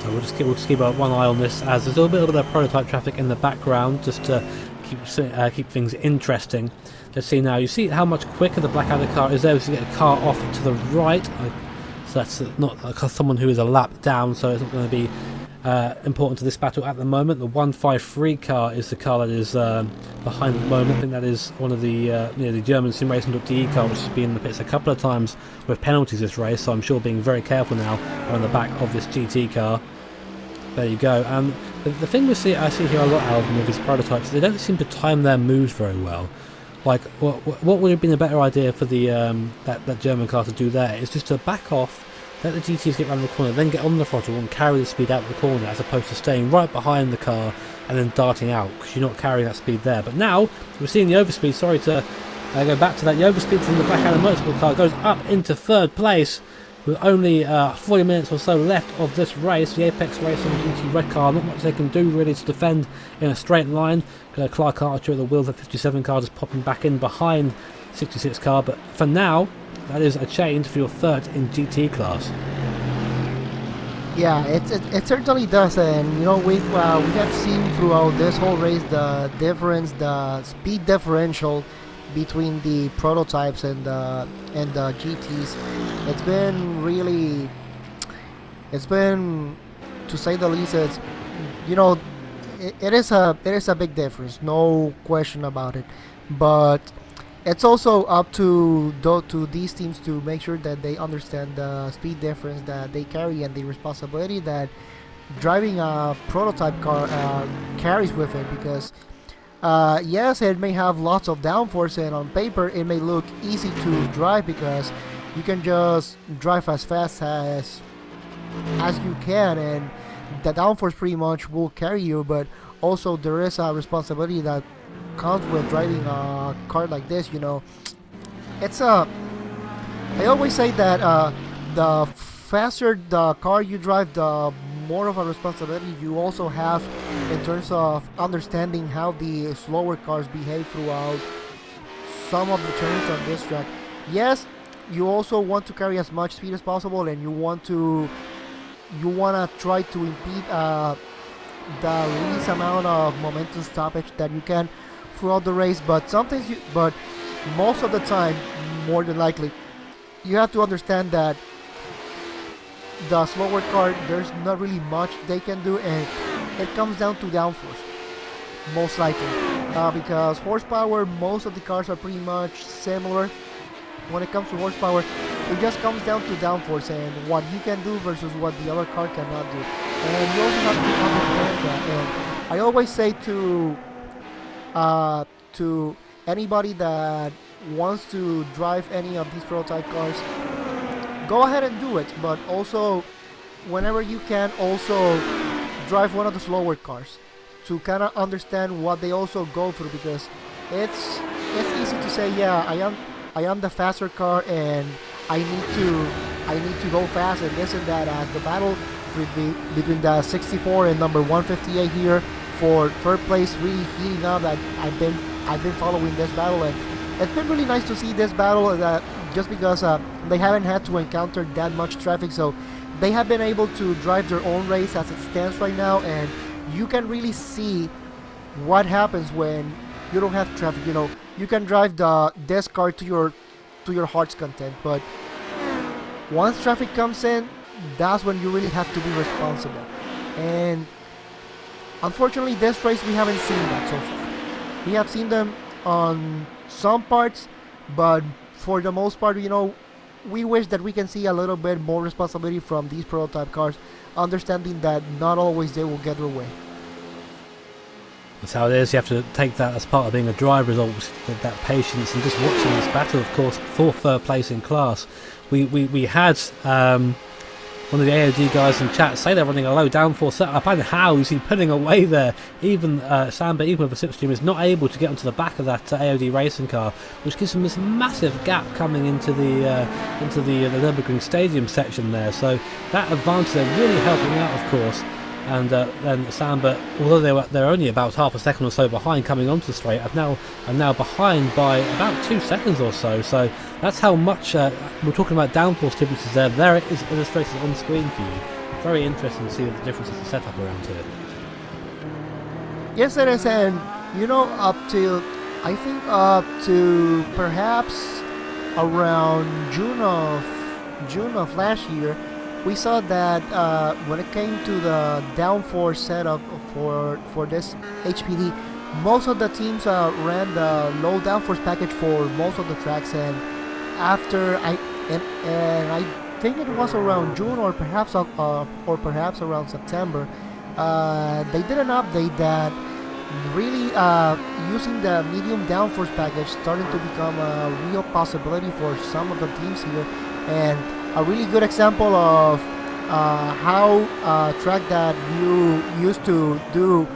So we'll just keep one eye on this, as there's a little bit of prototype traffic in the background, just to keep things interesting. Let's see now. You see how much quicker the Blackadder car is there as you get a car off to the right. So that's not someone who is a lap down, so it's not going to be important to this battle at the moment. The 153 car is the car that is behind at the moment. I think that is one of the the German SimRacing.de car, which has been in the pits a couple of times with penalties this race, so I'm sure being very careful now on the back of this GT car. There you go. And the thing I see here a lot, Alvin, with these prototypes, they don't seem to time their moves very well. Like, what would have been a better idea for the that German car to do there is just to back off, let the GTs get around the corner, then get on the throttle and carry the speed out the corner, as opposed to staying right behind the car and then darting out, because you're not carrying that speed there. But now we're seeing the overspeed. Sorry to go back to that. The overspeed from the Blackadder Motorsport car goes up into third place with only 40 minutes or so left of this race. The Apex Racing GT red car, not much they can do really to defend in a straight line. Clark Archer at the wheel of the 57 car just popping back in behind 66 car, but for now that is a change for your third in GT class. Yeah, it certainly does, and we have seen throughout this whole race the difference, the speed differential between the prototypes and the GTs. It's been, to say the least, it is a big difference, no question about it. But it's also up to these teams to make sure that they understand the speed difference that they carry and the responsibility that driving a prototype car carries with it, because yes, it may have lots of downforce, and on paper it may look easy to drive because you can just drive as fast as you can, and the downforce pretty much will carry you. But also there is a responsibility that comes with driving a car like this. I always say that the faster the car you drive, the more of a responsibility you also have in terms of understanding how the slower cars behave throughout some of the turns on this track. Yes, you also want to carry as much speed as possible, and you want to try to impede the least amount of momentum stoppage that you can throughout the race. But but most of the time, more than likely, you have to understand that the slower car, there's not really much they can do, and it comes down to downforce, most likely, because horsepower, most of the cars are pretty much similar. When it comes to horsepower, it just comes down to downforce and what you can do versus what the other car cannot do, and you also have to understand that. And I always say to anybody that wants to drive any of these prototype cars, go ahead and do it, but also whenever you can, also drive one of the slower cars to kind of understand what they also go through, because it's easy to say, yeah, I am the faster car and I need to go fast and this and that. As the battle between the 64 and number 158 here for third place really heating up. I've been following this battle, and it's been really nice to see this battle. Just because they haven't had to encounter that much traffic, so they have been able to drive their own race as it stands right now, and you can really see what happens when you don't have traffic. You know, you can drive this car to your heart's content, but once traffic comes in, that's when you really have to be responsible. And unfortunately, this race we haven't seen that so far. We have seen them on some parts, but for the most part, you know, we wish that we can see a little bit more responsibility from these prototype cars, understanding that not always they will get their way. That's how it is. You have to take that as part of being a driver, is always that patience, and just watching this battle, of course, for third place in class. We had one of the AOD guys in chat say they're running a low downforce setup, and how is he pulling away there? Even Samba, even with the slipstream, is not able to get onto the back of that AOD racing car, which gives him this massive gap coming into the Nürburgring Stadium section there. So that advantage they're really helping out, of course. And then Samba, although they're only about half a second or so behind coming onto the straight, are now behind by about 2 seconds or so. So that's how much we're talking about downforce differences there. There it is illustrated on screen for you. Very interesting to see the differences in setup around here. Yes, it is, and you know, up to perhaps around June of last year, we saw that when it came to the downforce setup for this HPD, most of the teams ran the low downforce package for most of the tracks, and after I think it was around June or perhaps around September, they did an update that really using the medium downforce package started to become a real possibility for some of the teams here, and a really good example of how a track that you used to do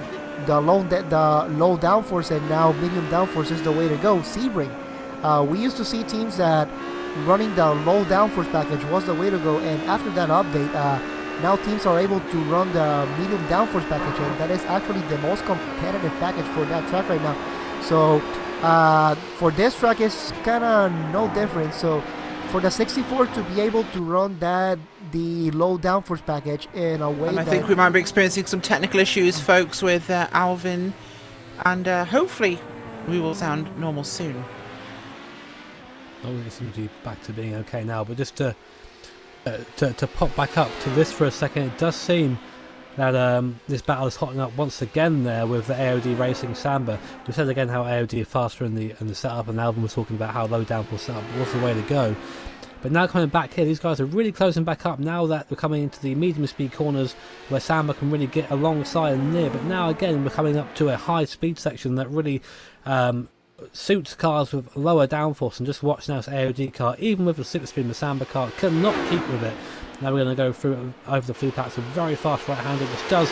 the low downforce and now medium downforce is the way to go. Sebring, we used to see teams that running the low downforce package was the way to go, and after that update, now teams are able to run the medium downforce package, and that is actually the most competitive package for that track right now. So for this track, it's kind of no different. So for the 64 to be able to run the low downforce package in a way, and I think we might be experiencing some technical issues, folks, with Alvin, and hopefully we will sound normal soon. Oh, it seems to be back to being okay now, but just to pop back up to this for a second, it does seem that this battle is hotting up once again there with the AOD racing Samba. We said again how AOD are faster in the setup, and Alvin was talking about how low downforce setup was the way to go. But now coming back here, these guys are really closing back up now that we're coming into the medium speed corners where Samba can really get alongside and near. But now again we're coming up to a high speed section that really suits cars with lower downforce, and just watch now this AOD car, even with the slipstream, the Samba car cannot keep with it. Now we're going to go through over the flue packs with very fast right-handed, which does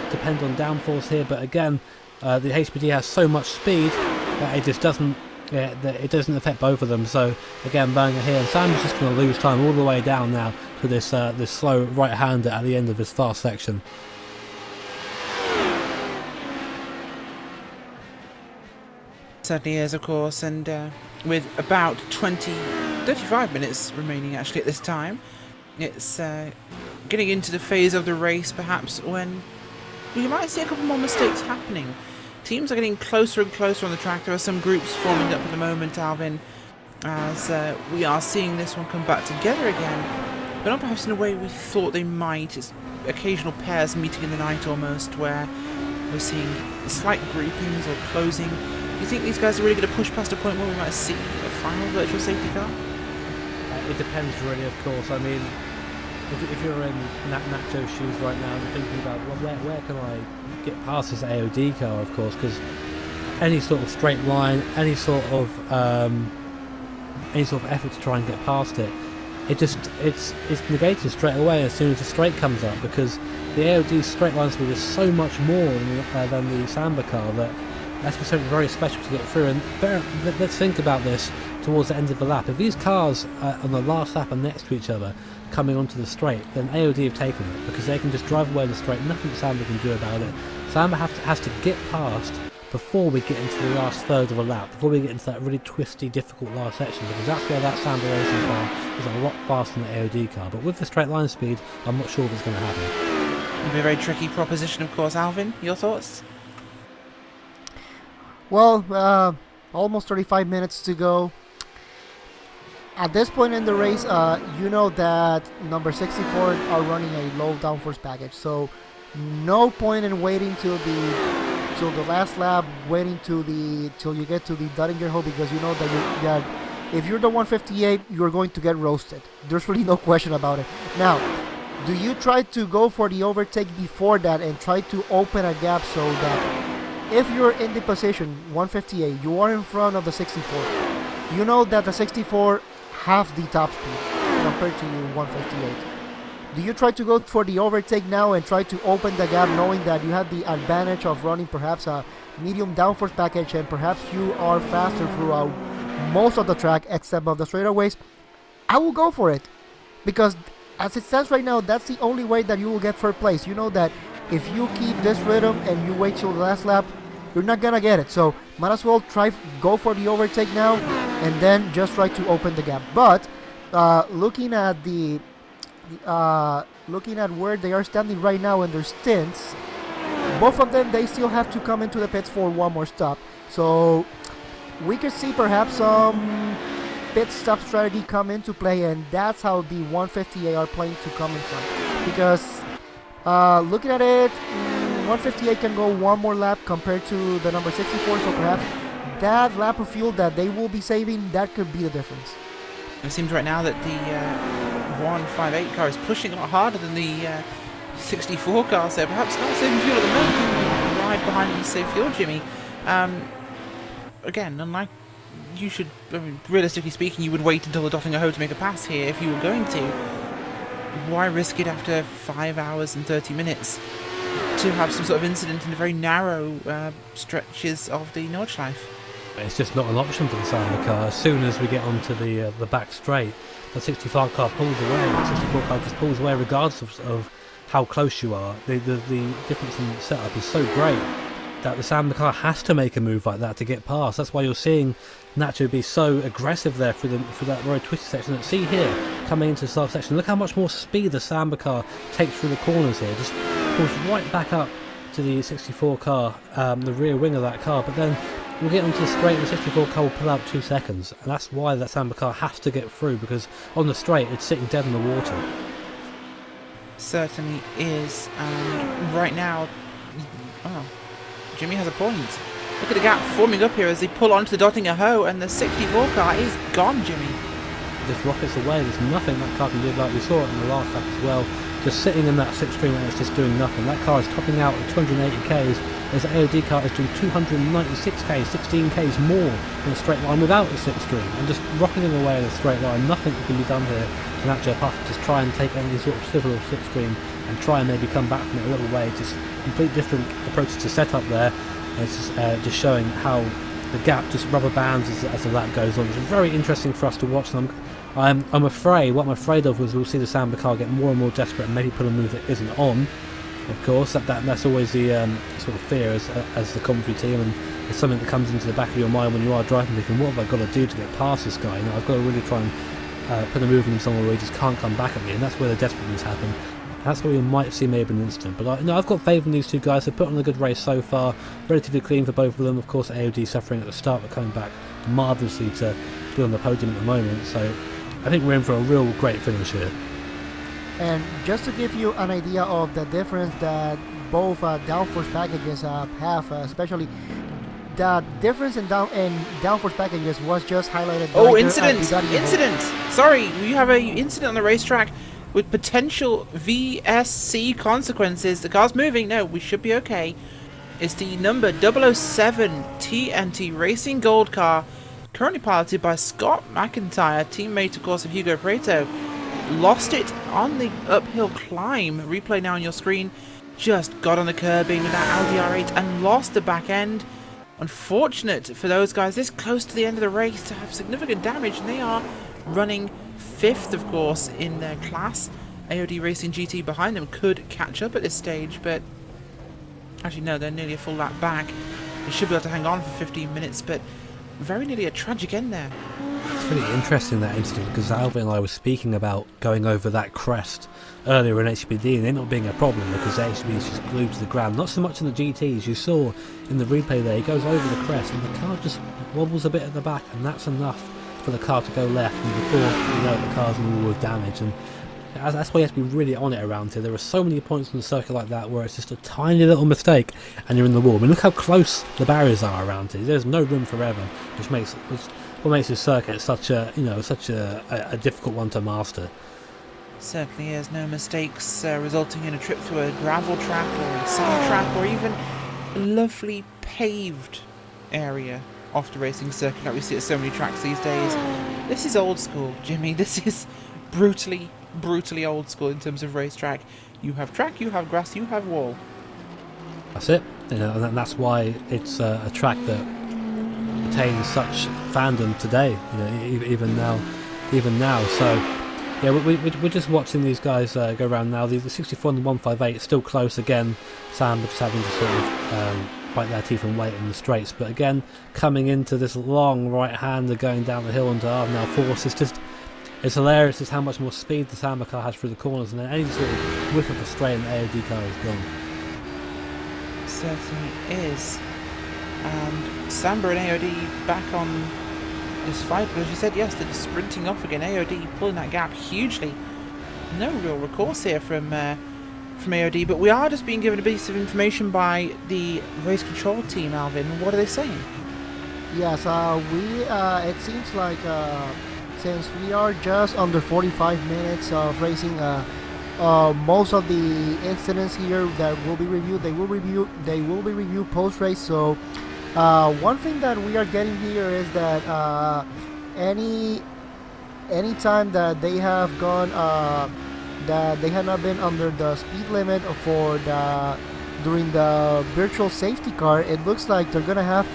depend on downforce here, but again the HPD has so much speed that it just doesn't affect both of them. So again, Berger here, and Sam's just going to lose time all the way down now to this slow right-hander at the end of this fast section. Certainly is, of course, and with about 35 minutes remaining actually at this time, it's getting into the phase of the race perhaps when we might see a couple more mistakes happening. Teams are getting closer and closer on the track. There are some groups forming up at the moment, Alvin, as we are seeing this one come back together again, but not perhaps in a way we thought they might. It's occasional pairs meeting in the night almost, where we're seeing slight groupings or closing. Do you think these guys are really going to push past a point where we might see a final virtual safety car? It depends really, of course. I mean, if you're in Nacho's shoes right now and you're thinking about, well, where can I get past this AOD car, of course, because any sort of straight line, any sort of effort to try and get past it, it's negated straight away as soon as the straight comes up, because the AOD straight line speed is so much more than the Samba car that that's something very special to get through. And let's think about this towards the end of the lap. If these cars on the last lap are next to each other coming onto the straight, then AOD have taken it because they can just drive away the straight. Nothing Samba can do about it. Samba has to get past before we get into the last third of a lap, before we get into that really twisty, difficult last section, because that's where that Samba racing car is a lot faster than the AOD car. But with the straight line speed, I'm not sure if it's going to happen. It'll be a very tricky proposition, of course. Alvin, your thoughts? Well, almost 35 minutes to go. At this point in the race, you know that number 64 are running a low downforce package, so no point in waiting till the last lap, waiting till you get to the Duttinger hole, because you know that if you're the 158, you're going to get roasted. There's really no question about it. Now, do you try to go for the overtake before that and try to open a gap so that if you're in the position 158, you are in front of the 64, you know that the 64 have the top speed compared to you 158. Do you try to go for the overtake now and try to open the gap, knowing that you have the advantage of running perhaps a medium downforce package and perhaps you are faster throughout most of the track except of the straightaways? I will go for it, because as it stands right now, that's the only way that you will get third place. You know that if you keep this rhythm and you wait till the last lap, you're not gonna get it. So might as well go for the overtake now and then just try to open the gap. But looking at where they are standing right now in their stints, both of them, they still have to come into the pits for one more stop. So we could see perhaps some pit stop strategy come into play, and that's how the 158 are playing to come in front. Because looking at it, 158 can go one more lap compared to the number 64, so perhaps that lap of fuel that they will be saving, that could be the difference. It seems right now that the 158 car is pushing a lot harder than the 64 car, so perhaps not saving fuel at the moment. You can ride behind and save fuel, Jimmy. Again, unlike you should, I mean, realistically speaking, you would wait until the Dottinger Hoe to make a pass here if you were going to. Why risk it after 5 hours and 30 minutes to have some sort of incident in the very narrow stretches of the Nordschleife? It's just not an option for the Samba car. As soon as we get onto the back straight, the 65 car pulls away. The 64 car just pulls away regardless of how close you are. The difference in setup is so great that the Samba car has to make a move like that to get past. That's why you're seeing Nacho be so aggressive there through that very twisty section. See here, coming into the start section, look how much more speed the Samba car takes through the corners here. Just pulls right back up to the 64 car, the rear wing of that car, but then we'll get onto the straight and the 64 car will pull out 2 seconds, and that's why that Samba car has to get through, because on the straight it's sitting dead in the water. Certainly is, and right now, oh, Jimmy has a point. Look at the gap forming up here as they pull onto the Dottinger Hoe, and the 64 car is gone, Jimmy. It just rockets away. There's nothing that car can do, like we saw it in the last lap as well. Just sitting in that slipstream and it's just doing nothing. That car is topping out at 280 k's. There's an AOD car is doing 296 k's, 16 k's more in a straight line without the slipstream, and just rocketing away in a straight line. Nothing can be done here to Nacho apart from just try and take any sort of sliver of slipstream and try and maybe come back from it a little way. Just complete different approaches to set up there. It's just showing how the gap just rubber bands as the lap goes on. It's very interesting for us to watch. And I'm afraid, what I'm afraid of was we'll see the Samba car get more and more desperate and maybe put a move that isn't on. Of course, that's always the sort of fear as the commentary team, and it's something that comes into the back of your mind when you are driving, thinking, what have I got to do to get past this guy? You know, I've got to really try and put a move in him somewhere where he just can't come back at me, and that's where the desperate moves happen. That's where you might see maybe an incident. But I've got faith in these two guys. They've put on a good race so far. Relatively clean for both of them. Of course, AOD suffering at the start, but coming back marvellously to be on the podium at the moment. So I think we're in for a real great finish here. And just to give you an idea of the difference that both downforce packages have, especially the difference in downforce packages was just highlighted. Oh, incident! Sorry, you have a incident on the racetrack with potential VSC consequences. The car's moving. No, we should be okay. It's the number 007 TNT Racing Gold car, currently piloted by Scott McIntyre, teammate, of course, of Hugo Prieto. lost it on the uphill climb. Replay now on your screen. Just got on the curbing with that Audi R8 and lost the back end. Unfortunate for those guys this close to the end of the race to have significant damage, and they are running 5th, of course, in their class. AOD Racing GT behind them could catch up at this stage, but actually no, they're nearly a full lap back. They should be able to hang on for 15 minutes, but very nearly a tragic end there. It's really interesting, that incident, because Alvin and I were speaking about going over that crest earlier in HBD and it not being a problem because the HBD is just glued to the ground. Not so much in the GTs. You saw in the replay there, he goes over the crest and the car just wobbles a bit at the back, and that's enough for the car to go left, and before you know it, the car's in all with damage. And that's why you have to be really on it around here. There are so many points on the circuit like that where it's just a tiny little mistake and you're in the wall. I mean, look how close the barriers are around here. There's no room for error, which makes what makes this circuit such a a difficult one to master. Certainly is. No mistakes resulting in a trip through a gravel track or a sand track or even a lovely paved area off the racing circuit like we see at so many tracks these days. This is old school, Jimmy. This is brutally old school in terms of racetrack. You have track, you have grass, you have wall. That's it. And that's why it's a track that retains such fandom today. Even now. So yeah, we're just watching these guys go around now. The 64 and the 158 is still close again. Sam just having to sort of bite their teeth and wait in the straights. But again, coming into this long right-hander going down the hill onto now Force, it's hilarious just how much more speed the Samba car has through the corners, and then any sort of whiff of a straight and the AOD car is gone. Certainly is. And Samba and AOD back on this fight, but as you said, yes, they're just sprinting off again. AOD pulling that gap hugely. No real recourse here from AOD, but we are just being given a piece of information by the race control team, Alvin. What are they saying? Yes, it seems like since we are just under 45 minutes of racing, most of the incidents here that will be reviewed, they will be reviewed post-race. So one thing that we are getting here is that any time that they have gone that they have not been under the speed limit during the virtual safety car, it looks like they're gonna have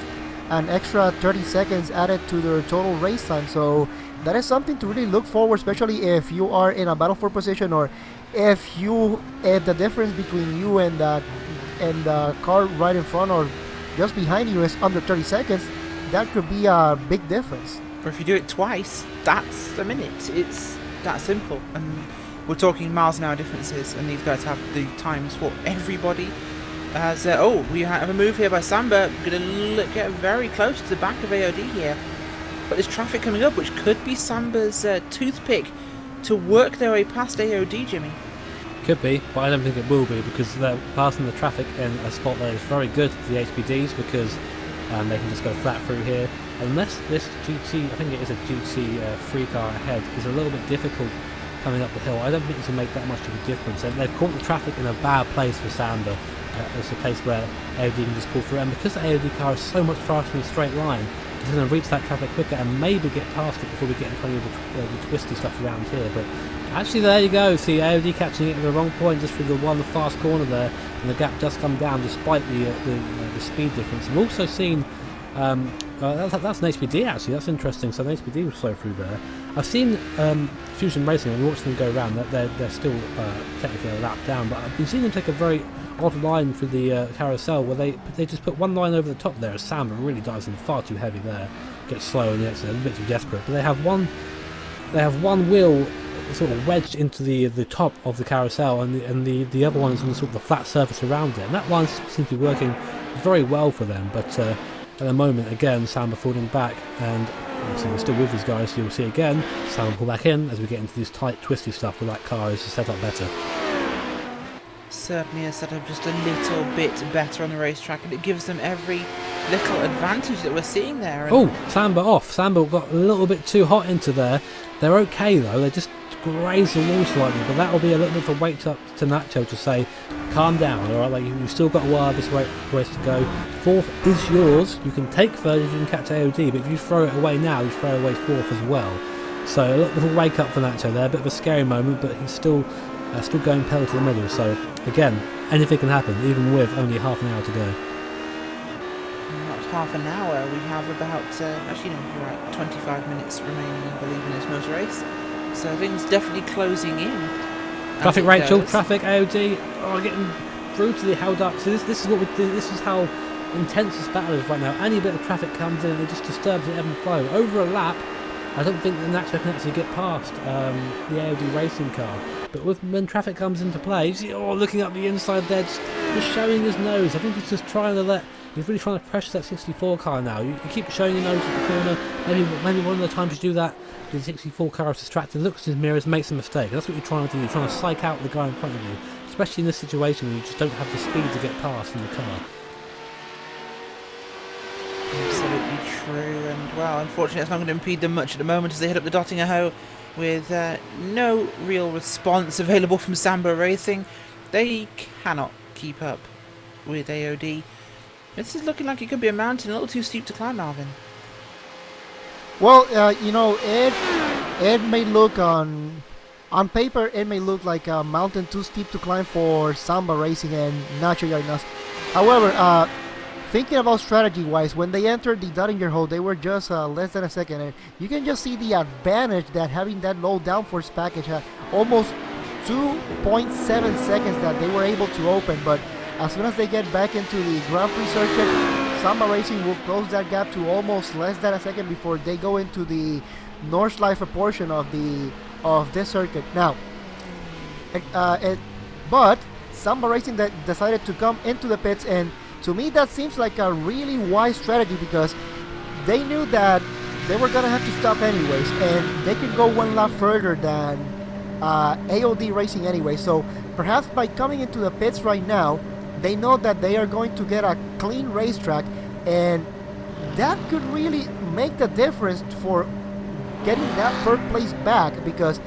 an extra 30 seconds added to their total race time. So that is something to really look forward, especially if you are in a battle for position, or if the difference between you and the car right in front or just behind you is under 30 seconds. That could be a big difference. Or if you do it twice, that's a minute. It's that simple. And we're talking miles an hour differences, and these guys have the times for everybody. As we have a move here by Samba. Gonna get very close to the back of AOD here, but there's traffic coming up, which could be Samba's toothpick to work their way past AOD, Jimmy. Could be, but I don't think it will be, because they're passing the traffic in a spot that is very good for the HBDs, because they can just go flat through here. Unless this GT, I think it is a GT free car ahead, is a little bit difficult coming up the hill. I don't think it's going to make that much of a difference. And they've caught the traffic in a bad place for Samba. It's a place where AOD can just pull through, and because the AOD car is so much faster in a straight line, it's going to reach that traffic quicker and maybe get past it before we get into any of the twisty stuff around here. But actually, there you go. See AOD catching it at the wrong point just through the fast corner there, and the gap does come down despite the speed difference. We've also seen that's an HBD actually. That's interesting. So an HBD will slow through there. I've seen Fusion Racing, and watched them go around. They're still technically a lap down, but I've been seeing them take a very odd line through the carousel where they just put one line over the top there. Samba really dives in far too heavy there, gets slow and it's a bit too desperate. But they have one wheel sort of wedged into the top of the carousel, and the other one is on sort of the flat surface around it. And that line seems to be working very well for them. But at the moment, again, Samba falling back, and obviously we're still with these guys, so you'll see again Samba pull back in as we get into this tight, twisty stuff where that car is set up better. Certainly is set up just a little bit better on the racetrack, and it gives them every little advantage that we're seeing there. Oh, Samba off. Samba got a little bit too hot into there. They're okay though, they just graze the wall slightly, but that'll be a little bit of a wake up to Nacho to say, calm down, alright, like you've still got a while of this race to go. Fourth is yours, you can take third if you can catch AOD, but if you throw it away now, you throw away fourth as well. So a little wake up for Nacho there, a bit of a scary moment, but he's still going pedal to the middle. So again, anything can happen, even with only half an hour to go. Not half an hour, we have about, actually no, you're right, 25 minutes remaining, I believe, in this motor race. So things definitely closing in. Traffic, Rachel, traffic, AOD, getting brutally held up. So this is what this is how intense this battle is right now. Any bit of traffic comes in, it just disturbs the ebb and flow. Over a lap, I don't think the Nacho can actually get past the AOD racing car. But when traffic comes into play, looking up the inside there, just showing his nose. I think he's just trying to he's really trying to pressure that 64 car now. You keep showing your nose at the corner. Maybe one of the times you do that, the 64 car is distracted, looks in his mirrors, makes a mistake. That's what you're trying to do. You're trying to psych out the guy in front of you, especially in this situation where you just don't have the speed to get past in the car. Absolutely true, and well, unfortunately it's not going to impede them much at the moment as they head up the Dottingerhoe with no real response available from Samba Racing. They cannot keep up with AOD. This is looking like it could be a mountain, a little too steep to climb, Alvin. Well, it may look on paper, it may look like a mountain too steep to climb for Samba Racing and Nacho Yarnas. However, thinking about strategy-wise, when they entered the Dottingerhoe, they were just less than a second, and you can just see the advantage that having that low downforce package had. Almost 2.7 seconds that they were able to open, but as soon as they get back into the Grand Prix circuit, Samba Racing will close that gap to almost less than a second before they go into the Nordschleife portion of this circuit. Now, but Samba Racing decided to come into the pits, and to me that seems like a really wise strategy because they knew that they were going to have to stop anyways, and they could go one lap further than AOD Racing anyway. So perhaps by coming into the pits right now, they know that they are going to get a clean racetrack, and that could really make the difference for getting that third place back, because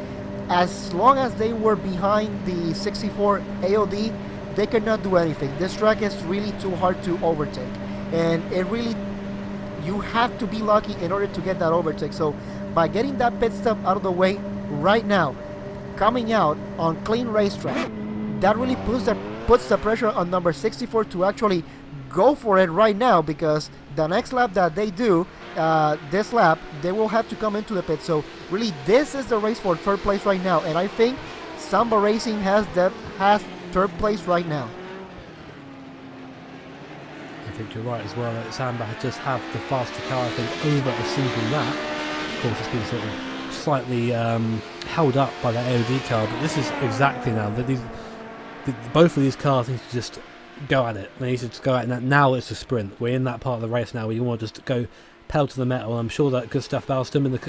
as long as they were behind the 64 AOD, they could not do anything. This track is really too hard to overtake, and you have to be lucky in order to get that overtake. So by getting that pit stop out of the way right now, coming out on clean racetrack, that really puts the pressure on number 64 to actually go for it right now, because the next lap that they do, this lap, they will have to come into the pit. So really this is the race for third place right now, and I think Samba Racing has third place right now. I think you're right as well, that Samba just have the faster car, I think, over a single lap. Of course it's been sort of slightly held up by that AOD car, but this is exactly now that both of these cars need to just go at it. They need to just go at it. Now it's a sprint. We're in that part of the race now where you want to just go pedal to the metal. I'm sure that Gustav Ballstum in the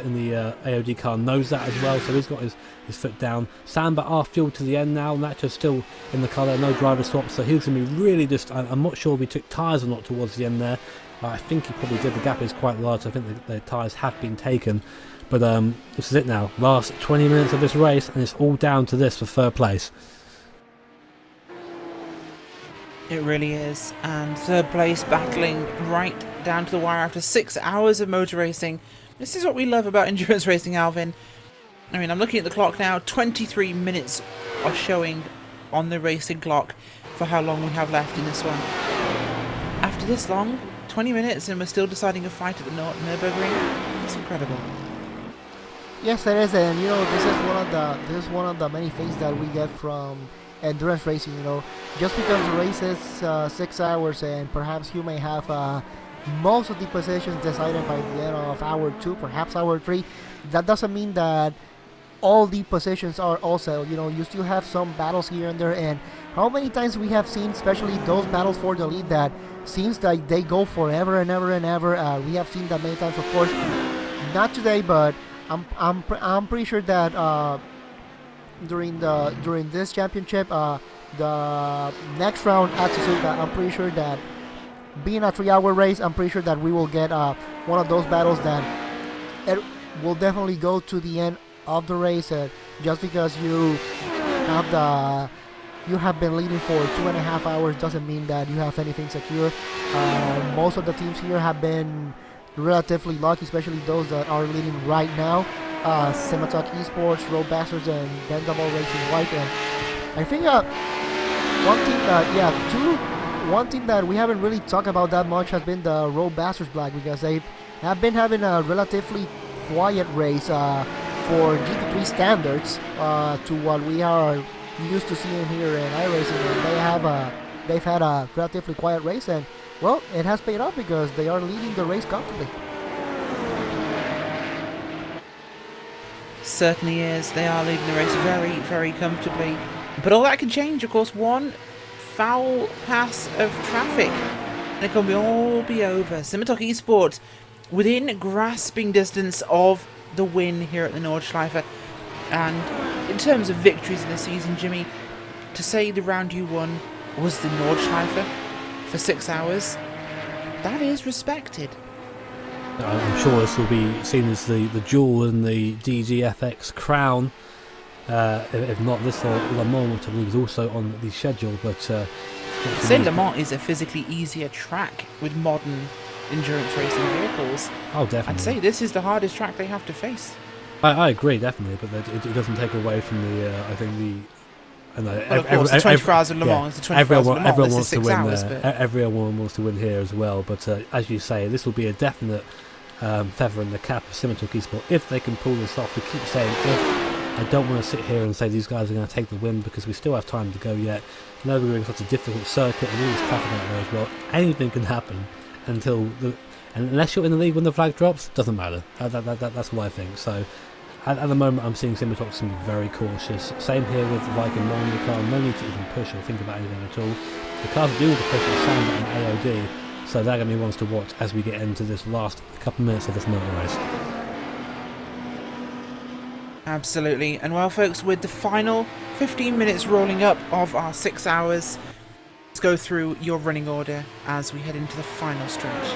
AOD car knows that as well, so he's got his foot down. Samba are fueled to the end now. Nacho's still in the car. There, no driver swaps, so he's going to be really just... I'm not sure if he took tyres or not towards the end there. I think he probably did. The gap is quite large. I think the tyres have been taken. But this is it now. Last 20 minutes of this race, and it's all down to this for third place. It really is, and third place battling right down to the wire after 6 hours of motor racing. This is what we love about endurance racing, Alvin. I mean, I'm looking at the clock now, 23 minutes are showing on the racing clock for how long we have left in this one. After this long, 20 minutes, and we're still deciding a fight at the Nürburgring. It's incredible. Yes, it is, and this is one of the many things that we get from endurance racing. Just because the race is 6 hours, and perhaps you may have most of the positions decided by the end of hour 2, perhaps hour 3, that doesn't mean that all the positions are also, you still have some battles here and there. And how many times we have seen, especially those battles for the lead, that seems like they go forever and ever and ever. We have seen that many times, of course, not today, but I'm pretty sure that during this championship, the next round at Suzuka, I'm pretty sure that being a 3-hour race, I'm pretty sure that we will get one of those battles that it will definitely go to the end of the race. Just because you have been leading for 2.5 hours doesn't mean that you have anything secure. Most of the teams here have been relatively lucky, especially those that are leading right now. Cinematog Esports, Roadbusters, and Bendable Racing White. And I think one thing that we haven't really talked about that much has been the Roadbusters Black, because they have been having a relatively quiet race for GT3 standards to what we are used to seeing here in iRacing, and they've had a relatively quiet race, and well, it has paid off because they are leading the race comfortably. Certainly is. They are leading the race very, very comfortably. But all that can change, of course. One foul pass of traffic, and it can all be over. Cinematog Esports within grasping distance of the win here at the Nordschleife. And in terms of victories in the season, Jimmy, to say the round you won was the Nordschleife for 6 hours, that is respected. I'm sure this will be seen as the jewel in the DGFX crown, if not this or Le Mans, which I believe is also on the schedule. But say Le Mans is a physically easier track with modern endurance racing vehicles. Oh, definitely. I'd say this is the hardest track they have to face. I agree, definitely, but it doesn't take away from the. I think the. Well, of course, the 24 hours of Le Mans, the 24 hours of Le Mans, everyone this wants is 6 to win hours. there. But Everyone wants to win here as well. But as you say, this will be a definite feather in the cap of Cinematog Esports if they can pull this off. We keep saying if. I don't want to sit here and say these guys are going to take the win because we still have time to go yet. No, we're in such a difficult circuit and all this traffic out there as well. Anything can happen until and unless you're in the lead when the flag drops, doesn't matter. That's what I think. So. At the moment, I'm seeing Cinematog be very cautious. Same here with Viking Molyneux car. No need to even push or think about anything at all. The cars that do need to push are Samba and AOD, so they're going to be ones to watch as we get into this last couple minutes of this motor race. absolutely. And well, folks, with the final 15 minutes rolling up of our 6 hours, let's go through your running order as we head into the final stretch.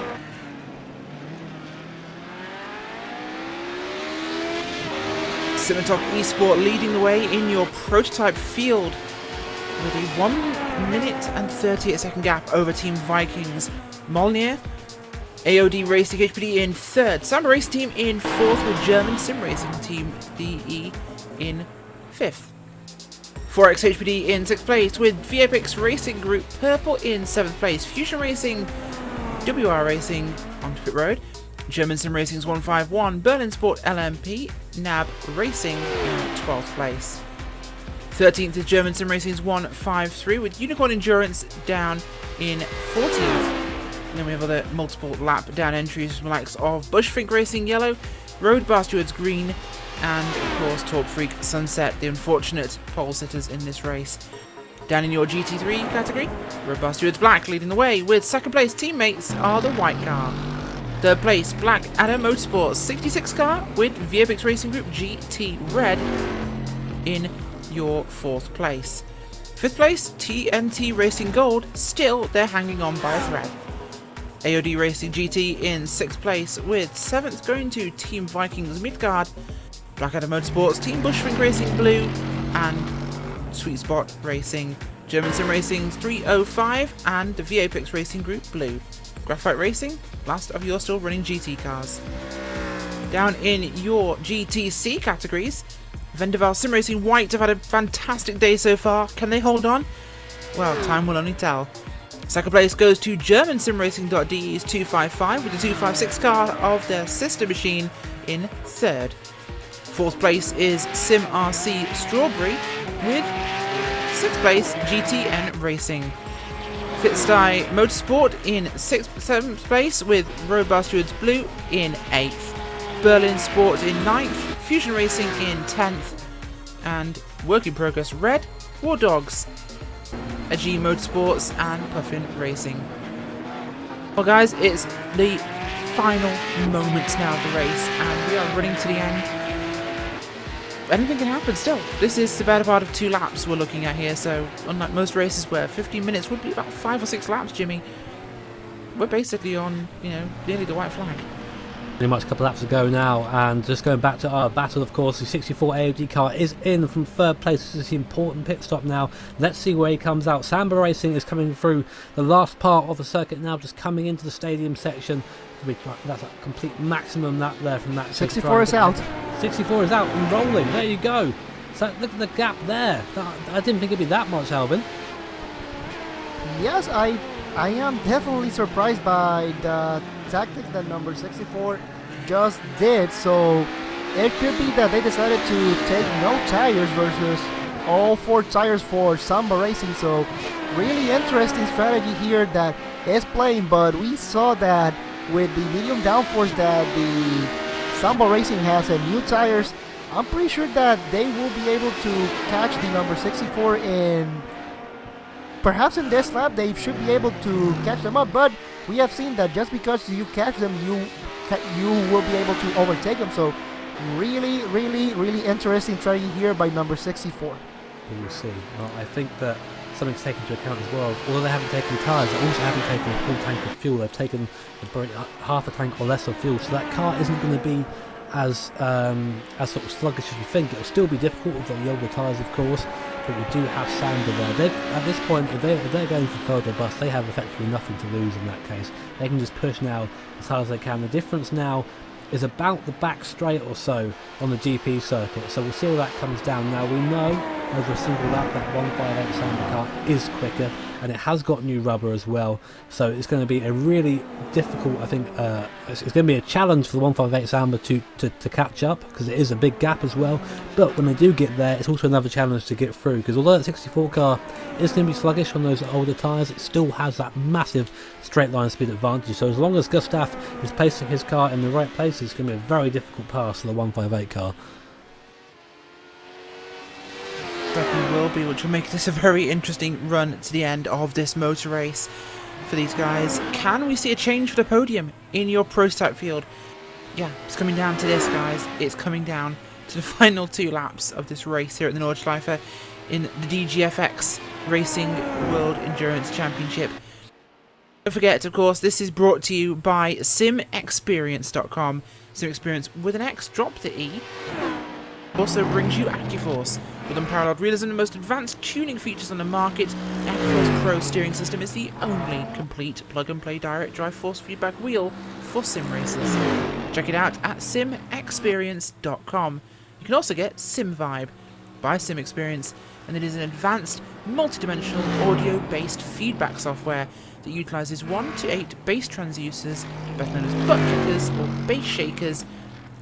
Cinematog Esports leading the way in your prototype field with a 1 minute and 38 second gap over Team Vikings. Molyneux, AOD Racing HPD in third, Samba Racing Team in fourth, with German Sim Racing Team DE in fifth. 4X HPD in sixth place, with VFX Racing Group Purple in seventh place. Fusion Racing, WR Racing onto pit road. German Sim Racing's 151, Berlin Sport LMP, NAB Racing in 12th place. 13th is German Sim Racing's 153, with Unicorn Endurance down in 14th. And then we have other multiple lap down entries from the likes of Bushfink Racing Yellow, Road Bastards Green, and of course Torp Freak Sunset, the unfortunate pole sitters in this race. Down in your GT3 category, Road Bastards Black leading the way, with second place teammates are the white car. Third place, Black Adder Motorsports 66 car with VFX Racing Group GT Red in your fourth place. Fifth place, TNT Racing Gold, still they're hanging on by a thread. AOD Racing GT in sixth place, with seventh going to Team Vikings Midgard, Black Adder Motorsports, Team Bushfink Racing Blue, and Sweet Spot Racing, German Sim Racing's 305, and the VFX Racing Group Blue. Graphite Racing, last of your still running GT cars. Down in your GTC categories, Vendaval Sim Racing White have had a fantastic day so far. Can they hold on? Well, time will only tell. Second place goes to German Sim Racing.de's 255 with the 256 car of their sister machine in third. Fourth place is Sim RC Strawberry with sixth place GTN Racing. Fitstye Motorsport in 7th place, with Road Bastards Blue in 8th. Berlin Sport in 9th, Fusion Racing in 10th, and Work in Progress Red, War Dogs, AG Motorsports, and Puffin Racing. Well guys, it's the final moments now of the race, and we are running to the end. Anything can happen still. This is the better part of 2 laps we're looking at here, so unlike most races where 15 minutes would be about 5 or 6 laps, Jimmy, we're basically on, nearly the white flag. Pretty much a couple of laps to go now, and just going back to our battle, of course, the 64 AOD car is in from third place. This is the important pit stop now. Let's see where he comes out. Samba Racing is coming through the last part of the circuit now, just coming into the stadium section. That's a complete maximum lap there from that. 64 is out. 64 is out and rolling. There you go. So look at the gap there. I didn't think it'd be that much, Alvin. Yes, I am definitely surprised by the tactics that number 64 just did. So it could be that they decided to take no tires versus all 4 tires for Samba Racing. So really interesting strategy here that is playing. But we saw that with the medium downforce that the Samba Racing has and new tires, I'm pretty sure that they will be able to catch the number 64 in. Perhaps in this lap they should be able to catch them up, but we have seen that just because you catch them, you will be able to overtake them. So really interesting strategy here by number 64. We will see. Well, I think that something to take into account as well. Although they haven't taken tyres, they also haven't taken a full tank of fuel. They've taken half a tank or less of fuel, so that car isn't going to be as sort of sluggish as you think. It'll still be difficult with the older tyres, of course, but we do have Samba there. At this point, if they're going for third or bust, they have effectively nothing to lose in that case. They can just push now as hard as they can. The difference now is about the back straight or so on the GP circuit, so we'll see how that comes down. Now we know over a single lap that 158 Samba car is quicker, and it has got new rubber as well, so it's going to be a really difficult, I think, it's going to be a challenge for the 158 Samba to catch up, because it is a big gap as well. But when they do get there, it's also another challenge to get through, because although that 64 car is going to be sluggish on those older tyres, it still has that massive straight line speed advantage. So as long as Gustav is placing his car in the right places, it's going to be a very difficult pass for the 158 car. Definitely will be, which will make this a very interesting run to the end of this motor race for these guys. Can we see a change for the podium in your prototype field? Yeah, it's coming down to this, guys. It's coming down to the final 2 laps of this race here at the Nordschleife in the DGFX Racing World Endurance Championship. Don't forget, of course, this is brought to you by simexperience.com. SimExperience with an X, drop the E. Also brings you AccuForce. With unparalleled realism and the most advanced tuning features on the market, AccuForce Pro steering system is the only complete plug-and-play direct drive force feedback wheel for sim racers. Check it out at simexperience.com. You can also get SimVibe by SimExperience, and it is an advanced, multi-dimensional audio-based feedback software that utilizes 1 to 8 bass transducers, better known as butt kickers or bass shakers,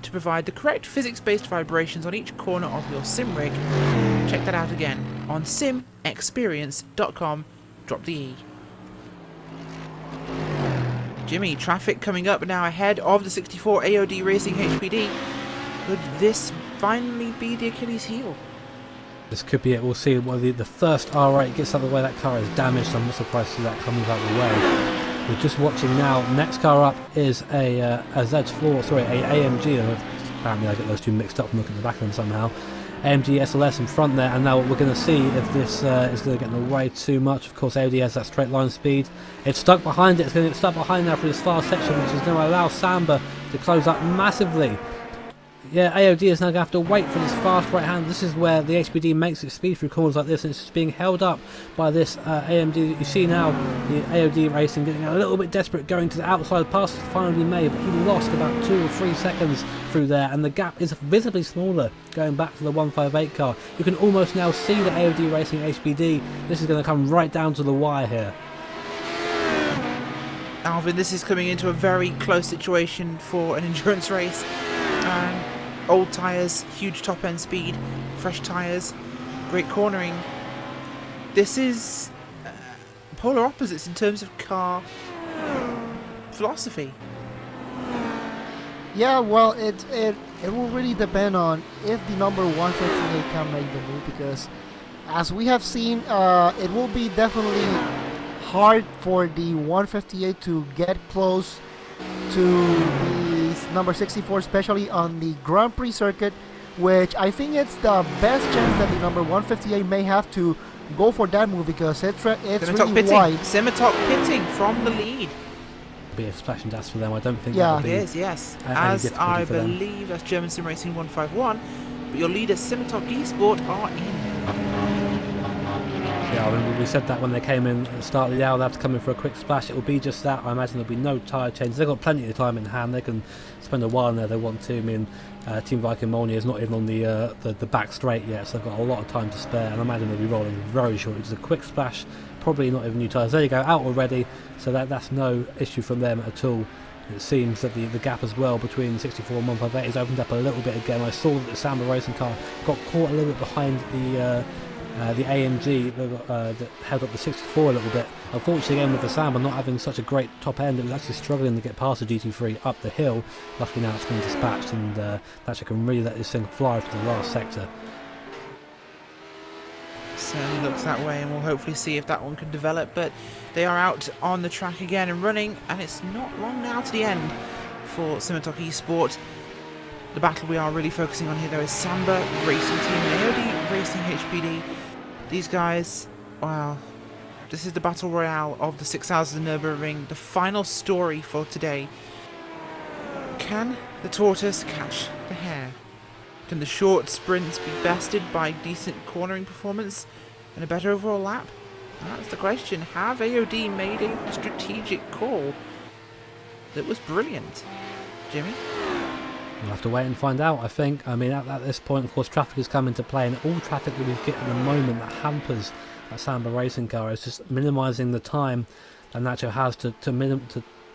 to provide the correct physics-based vibrations on each corner of your sim rig. Check that out again on simexperience.com. Drop the E. Jimmy, traffic coming up now ahead of the 64 AOD Racing HPD. Could this finally be the Achilles heel? This could be it. We'll see. Well, the first R8 gets out of the way. That car is damaged, so I'm not surprised to see that coming out of the way. We're just watching now. Next car up is a Z4, sorry, a AMG. Apparently I get those two mixed up from looking at the back of them somehow. AMG SLS in front there, and now we're going to see if this is going to get in the way too much. Of course, AOD has that straight line speed. It's stuck behind it. It's going to get stuck behind now for this far section, which is going to allow Samba to close up massively. Yeah, AOD is now going to have to wait for this fast right hand. This is where the HPD makes its speed through corners like this, and it's just being held up by this AMD that you see now. The AOD Racing getting a little bit desperate, going to the outside pass finally made, but he lost about 2 or 3 seconds through there, and the gap is visibly smaller going back to the 158 car. You can almost now see the AOD Racing HPD. This is going to come right down to the wire here. Alvin, this is coming into a very close situation for an endurance race. Old tyres, huge top end speed, fresh tyres, great cornering. This is polar opposites in terms of car philosophy. Yeah, well, it will really depend on if the number 158 can make the move, because as we have seen, it will be definitely hard for the 158 to get close to the number 64, especially on the Grand Prix circuit, which I think it's the best chance that the number 158 may have to go for that move, because it's really wide. Simitok pitting from the lead. Be a splash and dash for them. I don't think yeah, that will be it is, yes. As I believe that's German Sim Racing 151, but your leader Simitok eSport are in. Yeah, I mean, we said that when they came in at the start of the hour, they have to come in for a quick splash. It will be just that. I imagine there'll be no tyre changes. They've got plenty of time in hand. They can spend a while in there if they want to. I mean, Team Viking Molnir is not even on the back straight yet, so they've got a lot of time to spare, and I imagine they'll be rolling very short. It's a quick splash, probably not even new tyres. There you go, out already, so that's no issue from them at all. It seems that the gap as well between 64 and 158 has opened up a little bit again. I saw that the Samba racing car got caught a little bit behind the AMG that held up the 64 a little bit. Unfortunately, again with the Samba not having such a great top end, it was actually struggling to get past the GT3 up the hill. Luckily now it's been dispatched, and that actually can really let this thing fly to the last sector. Certainly looks that way, and we'll hopefully see if that one can develop. But they are out on the track again and running, and it's not long now to the end for Simotok Esport. The battle we are really focusing on here, though, is Samba Racing Team and AOD Racing HPD. These guys, wow, this is the battle royale of the 6 hours of the Nürburgring, the final story for today. Can the tortoise catch the hare? Can the short sprints be bested by decent cornering performance and a better overall lap? That's the question. Have AOD made a strategic call that was brilliant? Jimmy? We'll have to wait and find out, I think. I mean, at this point, of course, traffic has come into play, and all traffic that we get at the moment that hampers that Samba racing car is just minimising the time that Nacho has to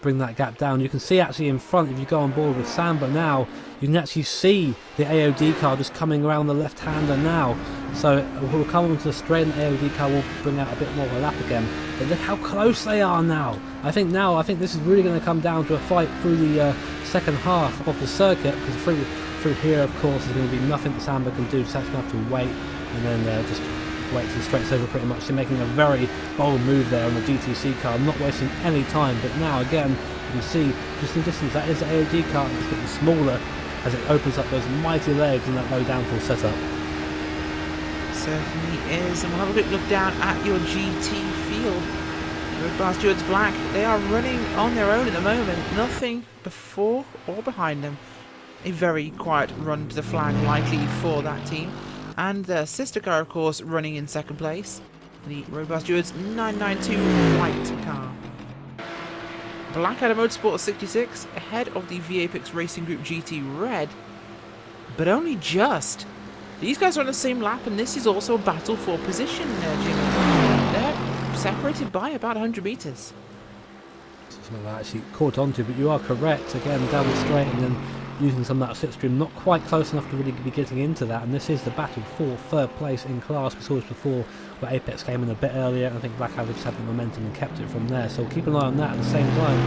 bring that gap down. You can see actually in front, if you go on board with Samba now, you can actually see the AOD car just coming around the left-hander now. So we'll come onto the straight, and the AOD car will bring out a bit more of a lap again. But look how close they are now. I think this is really going to come down to a fight through the second half of the circuit, because through here, of course, there's going to be nothing that Samba can do. So that's going to have to wait, and then just wait till the straight's over pretty much. They're making a very bold move there on the GTC car, not wasting any time. But now again, you can see just in the distance that is the AOD car, and it's getting smaller as it opens up those mighty legs in that low downforce setup. Certainly is, and we'll have a quick look down at your GT field. Road Bar Stewards Black, they are running on their own at the moment, nothing before or behind them. A very quiet run to the flag likely for that team, and their sister car, of course, running in second place, the Road Bar Stewards 992 white car. Blackadder Motorsport 66 ahead of the V-Apex Racing Group GT Red, but only just. These guys are on the same lap, and this is also a battle for position, Jimmy. They're separated by about 100 metres. Something that I actually caught onto, but you are correct. Again, down the straight and then using some of that slipstream, not quite close enough to really be getting into that, and this is the battle for third place in class. We saw this before where Apex came in a bit earlier, and I think Blackadder just had the momentum and kept it from there, so keep an eye on that at the same time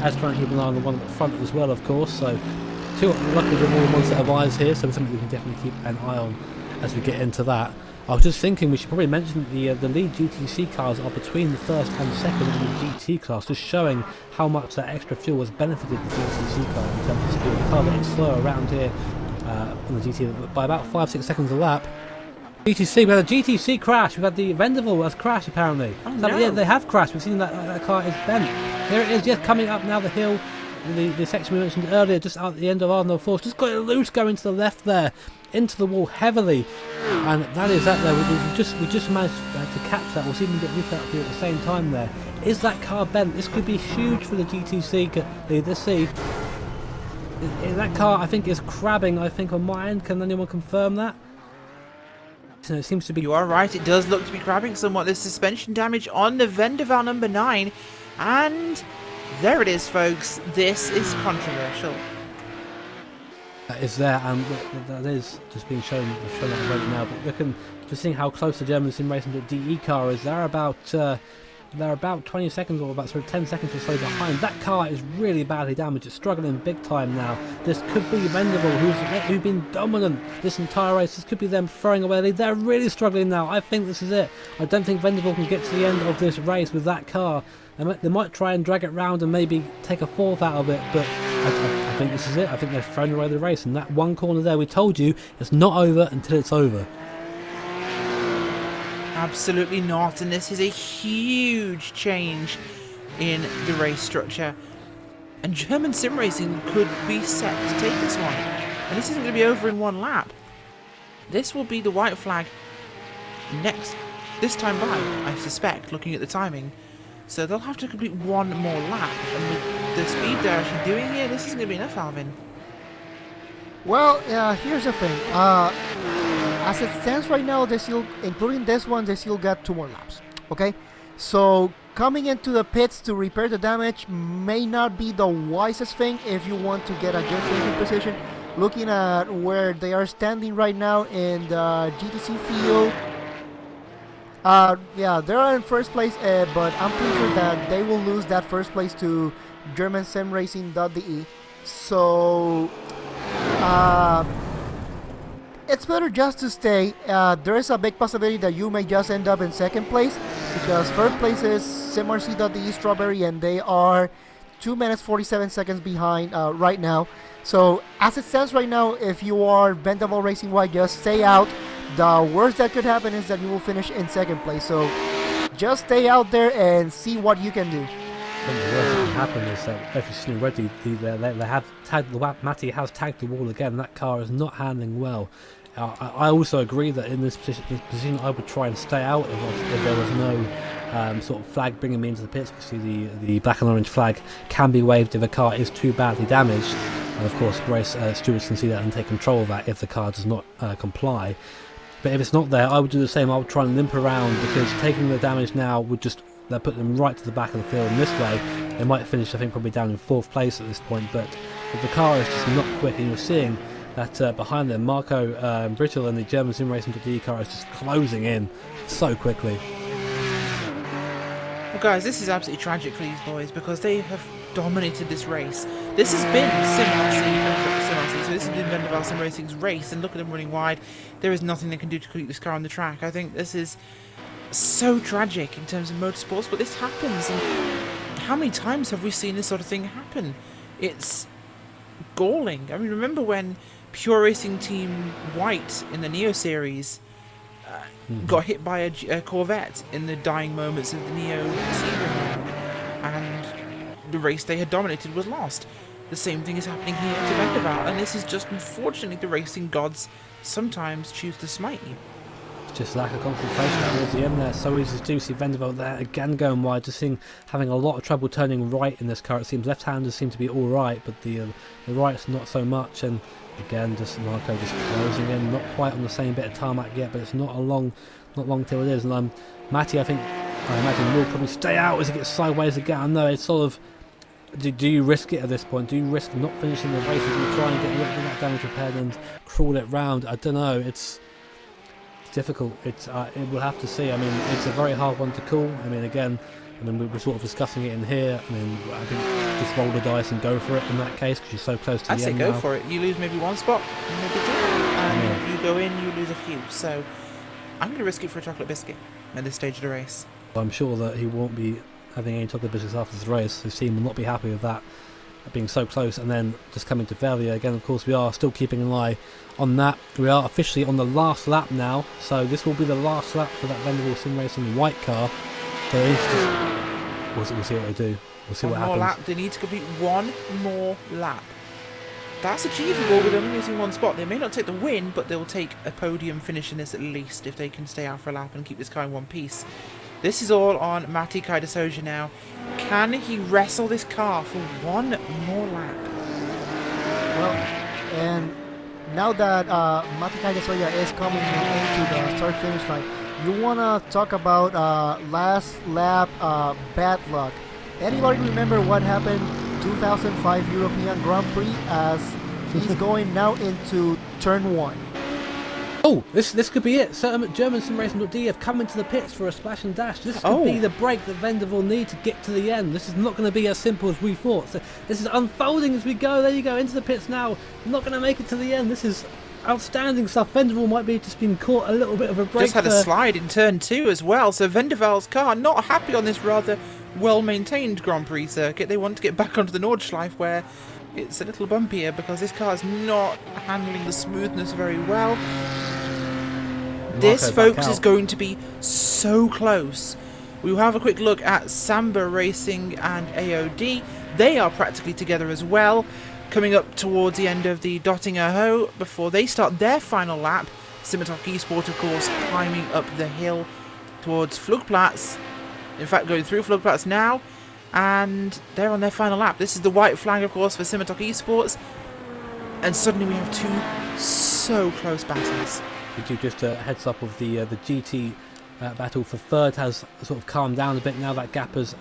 as trying to keep an eye on the one at the front as well, of course. So luckily we've all one set of eyes here, so it's something we can definitely keep an eye on as we get into that. I was just thinking we should probably mention the lead GTC cars are between the first and second in the GT class, just showing how much that extra fuel has benefited the GTC car in terms of speed. The car getting slower around here on the GT by about 5-6 seconds a lap. GTC, we had a GTC crash. We've had the Vendaval has crashed apparently. Oh, no. Yeah, they have crashed. We've seen that car is bent. Here it is, just coming up now the hill. The section we mentioned earlier, just out at the end of Arnold Force, just got it loose going to the left there, into the wall heavily, and that is that there. We just managed to catch that. We'll see if we can get loose out here at the same time there. Is that car bent? This could be huge for the GTC. Let's see. That car, I think, is crabbing, I think, on my end. Can anyone confirm that? So it seems to be... You are right, it does look to be crabbing somewhat. There's suspension damage on the Vendaval number 9, and there it is, folks. This is controversial. That is there, and that is just being shown on the road now. But looking, just seeing how close the German sim racing to DE car is, they're about 20 seconds or about 10 seconds or so behind. That car is really badly damaged. It's struggling big time now. This could be Vendaval, who've been dominant this entire race. This could be them throwing away the lead. They're really struggling now. I think this is it. I don't think Vendaval can get to the end of this race with that car. They might try and drag it round and maybe take a fourth out of it, but I think this is it. I think they've thrown away the race, and that one corner there, we told you, it's not over until it's over. Absolutely not, and this is a huge change in the race structure. And German sim racing could be set to take this one. And this isn't going to be over in one lap. This will be the white flag next this time by, I suspect, looking at the timing. So they'll have to complete one more lap, and with the speed they're actually doing here, this isn't going to be enough, Alvin. Well, here's the thing. As it stands right now, they still, including this one, they still got 2 more laps. Okay, so coming into the pits to repair the damage may not be the wisest thing if you want to get a good finishing position. Looking at where they are standing right now in the GTC field, yeah, they're in first place, but I'm pretty sure that they will lose that first place to GermanSimRacing.de. So it's better just to stay. There is a big possibility that you may just end up in second place, because third place is SimRC.de Strawberry, and they are 2 minutes 47 seconds behind right now. So as it stands right now, if you are Vendaval Racing White, just stay out. The worst that could happen is that you will finish in second place. So just stay out there and see what you can do. I think the worst that can happen is that if you've seen already, they have tagged the Matty has tagged the wall again. That car is not handling well. I also agree that in this position I would try and stay out if there was no sort of flag bringing me into the pits. You see the black and orange flag can be waved if a car is too badly damaged, and of course race stewards can see that and take control of that if the car does not comply. But if it's not there, I would do the same. I would try and limp around, because taking the damage now would just put them right to the back of the field, and this way they might finish, I think, probably down in 4th place at this point. But if the car is just not quick, and you're seeing that behind them, Marco Brittle and the German SimRacing.de car is just closing in so quickly. Well, guys, this is absolutely tragic for these boys, because they have dominated this race. This has been SimRC, so this has been Vendaval Sim Racing's race, and look at them running wide. There is nothing they can do to keep this car on the track. I think this is so tragic in terms of motorsports, but this happens, and how many times have we seen this sort of thing happen? It's galling. I mean, remember when Pure Racing Team White in the Neo series got hit by a Corvette in the dying moments of the Neo Sebring, and the race they had dominated was lost. The same thing is happening here to Vendaval, and this is just, unfortunately, the racing gods sometimes choose to smite you. Just lack of concentration towards the end there. So easy to do. See Vendaval there again going wide, just having a lot of trouble turning right in this car. It seems left-handers seem to be all right, but the right's not so much. And again, just Marco just closing in, not quite on the same bit of tarmac yet, but it's not long till it is. And Matty, I imagine will probably stay out as he gets sideways again. I know it's sort of. Do you risk it at this point? Do you risk not finishing the race? Do you try and get a little bit of that damage repaired and crawl it round? I don't know. It's difficult. It we'll have to see. I mean, it's a very hard one to call. I mean, again, we're sort of discussing it in here. I mean, I think just roll the dice and go for it in that case, because you're so close to the end. I'd say go for it. You lose maybe one spot, maybe 2, and you go in, you lose a few. So I'm going to risk it for a chocolate biscuit at this stage of the race. I'm sure that he won't be having any chocolate biscuits after this race. His team will not be happy with that, being so close and then just coming to failure again. Of course, we are still keeping an eye on that. We are officially on the last lap now, so this will be the last lap for that Vendaval Sim Racing white car. So we'll see what they do. We'll see what happens. Lap. They need to complete one more lap. That's achievable with only losing one spot. They may not take the win, but they'll take a podium finish in this at least if they can stay out for a lap and keep this car in one piece. This is all on Matti Kaidasoja now. Can he wrestle this car for one more lap? Well, and now that Matti Kaidasoja is coming into the start-finish line, you want to talk about last lap bad luck. Anybody remember what happened 2005 European Grand Prix as he's going now into turn 1? Oh, this could be it. German SimRacing.de have come into the pits for a splash and dash. This could be the break that Vendaval need to get to the end. This is not going to be as simple as we thought. So this is unfolding as we go. There you go, into the pits now. You're not going to make it to the end. This is outstanding stuff. Vendaval might be just been caught a little bit of a break. Just had a slide in turn 2 as well. So Vendaval's car not happy on this rather well-maintained Grand Prix circuit. They want to get back onto the Nordschleife where it's a little bumpier because this car is not handling the smoothness very well. This, folks, is going to be so close. We will have a quick look at Samba Racing and AOD. They are practically together as well, coming up towards the end of the Dottinger Ho before they start their final lap. Simitok Esport, of course, climbing up the hill towards Flugplatz. In fact, going through Flugplatz now, and they're on their final lap. This is the white flag, of course, for Simitok Esports, and suddenly we have two so close battles. We do just a heads up of the GT battle for third has sort of calmed down a bit now. That gap has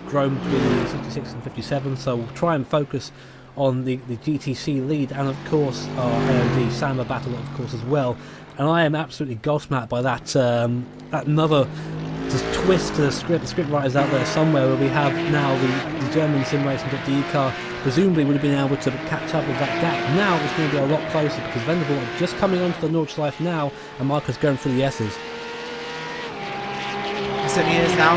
grown between 66 and 57, so we'll try and focus on the GTC lead, and of course our AOD Samba battle, of course, as well. And I am absolutely gobsmacked by that another just twist to the script. The script writers out there somewhere, where we have now the German sim racing.de car presumably would have been able to catch up with that gap. Now it's going to be a lot closer, because Vanderbilt are just coming onto the Nordschleife now, and Marco's going through the S's. Certainly is now.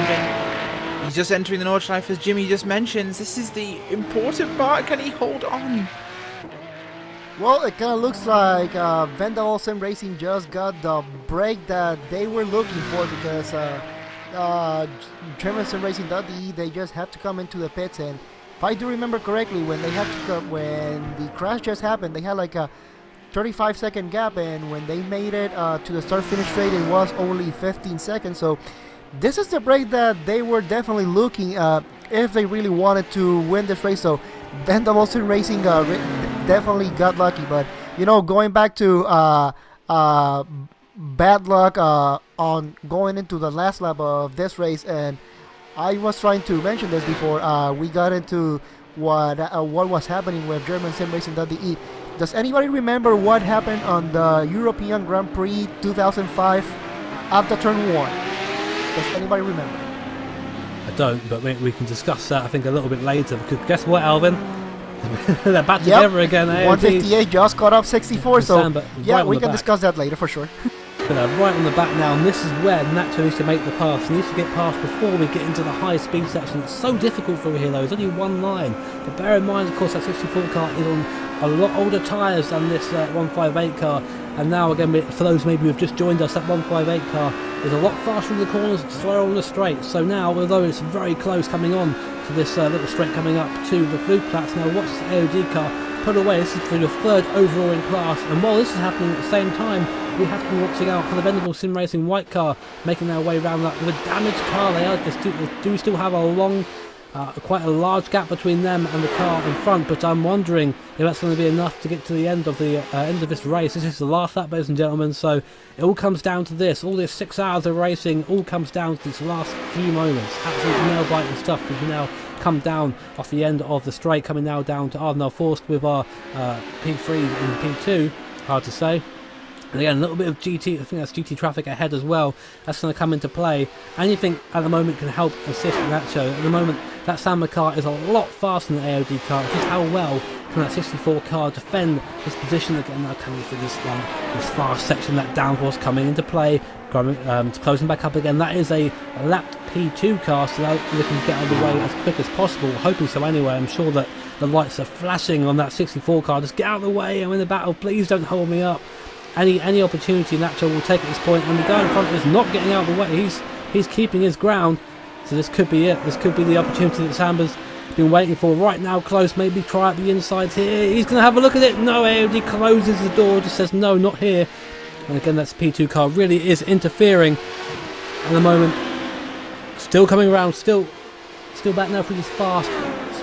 He's just entering the Nordschleife, as Jimmy just mentions. This is the important part. Can he hold on? Well, it kind of looks like Vandal Sim Racing just got the break that they were looking for, because German Sim Racing.de, they just had to come into the pits, and if I do remember correctly, when they had to come, when the crash just happened, they had like a 35-second gap, and when they made it to the start-finish straight, it was only 15 seconds. So this is the break that they were definitely looking if they really wanted to win this race. So Vandal Sim Racing definitely got lucky, but you know, going back to bad luck on going into the last lap of this race, and I was trying to mention this before we got into what was happening with German Sim Racing.de. Does anybody remember what happened on the European Grand Prix 2005 after turn 1? Does anybody remember? I don't, but we can discuss that I think a little bit later, because guess what, Alvin? They're back together again. 158 just caught up 64, so Samba, yeah, right we can discuss that later for sure. But right on the back now, and this is where Nacho needs to make the pass. He needs to get past before we get into the high speed section. It's so difficult for here, though. There's only one line. But bear in mind, of course, that 64 car is on a lot older tyres than this 158 car. And now, again, for those maybe who've just joined us, that 158 car is a lot faster in the corners, slower on the straight. So now, although it's very close coming on to this little straight coming up to the Flugplatz, now watch this AOD car put away. This is for your third overall in class, and while this is happening at the same time, we have to be watching out for the Venable Sim Racing white car making their way around that with a damaged car. They do still have a long, quite a large gap between them and the car in front, but I'm wondering if that's going to be enough to get to the end of this race. This is the last lap, ladies and gentlemen, so it all comes down to this. All this 6 hours of racing all comes down to these last few moments. Absolutely nail-biting stuff. We've now come down off the end of the straight, coming now down to Ardenal Forst with our P3 and P2, hard to say. And again, a little bit of GT, I think that's GT traffic ahead as well. That's going to come into play. Anything at the moment can help assist in that show. At the moment, that Samba car is a lot faster than the AOD car. Just how well can that 64 car defend this position again? Now coming through this fast section, that downforce coming into play, closing back up again. That is a lapped P2 car, so they're looking to get out of the way as quick as possible. Hoping so anyway. I'm sure that the lights are flashing on that 64 car. Just get out of the way. I'm in the battle. Please don't hold me up. Any opportunity Nacho will take at this point, and the guy in front is not getting out of the way. He's keeping his ground, so this could be it. This could be the opportunity that Samba's been waiting for. Right now, close. Maybe try out the insides here. He's going to have a look at it. No, AOD closes the door. Just says no, not here. And again, that's P2 car really is interfering at the moment. Still coming around. Still back now through this fast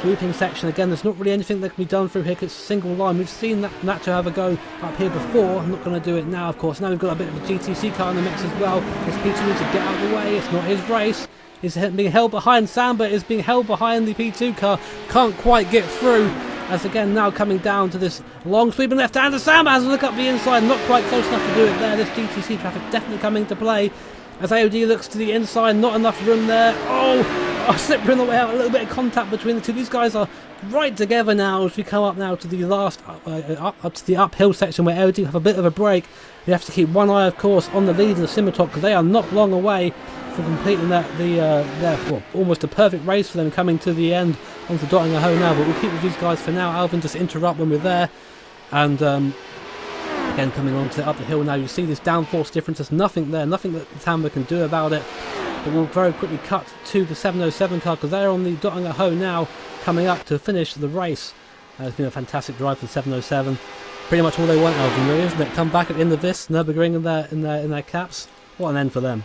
sweeping section. Again, there's not really anything that can be done through here, 'cause it's a single line. We've seen that Nacho have a go up here before. I'm not going to do it now, of course. Now we've got a bit of a GTC car in the mix as well. This P2 needs to get out of the way. It's not his race. He's being held behind. Samba is being held behind the P2 car. Can't quite get through. As again, now coming down to this long sweeping left-hander. Samba has a look up the inside. Not quite close enough to do it there. This GTC traffic definitely coming to play. As AOD looks to the inside, not enough room there. Oh, slippery on the way out. A little bit of contact between the two. These guys are right together now as we come up now to the last, up to the uphill section where AOD have a bit of a break. You have to keep one eye, of course, on the lead of the Simitok, because they are not long away from completing well, almost a perfect race for them coming to the end onto Dotting a Hoe now. But we'll keep with these guys for now. Alvin, just interrupt when we're there. And again, coming on to up the hill now, you see this downforce difference. There's nothing there, nothing that Samba can do about it. But we'll very quickly cut to the 707 car, because they're on the Dotting a Hoe now, coming up to finish the race. It's been a fantastic drive for the 707. Pretty much all they want, Alvin, really, isn't it? Come back at the end of this, Nürburgring in their caps. What an end for them.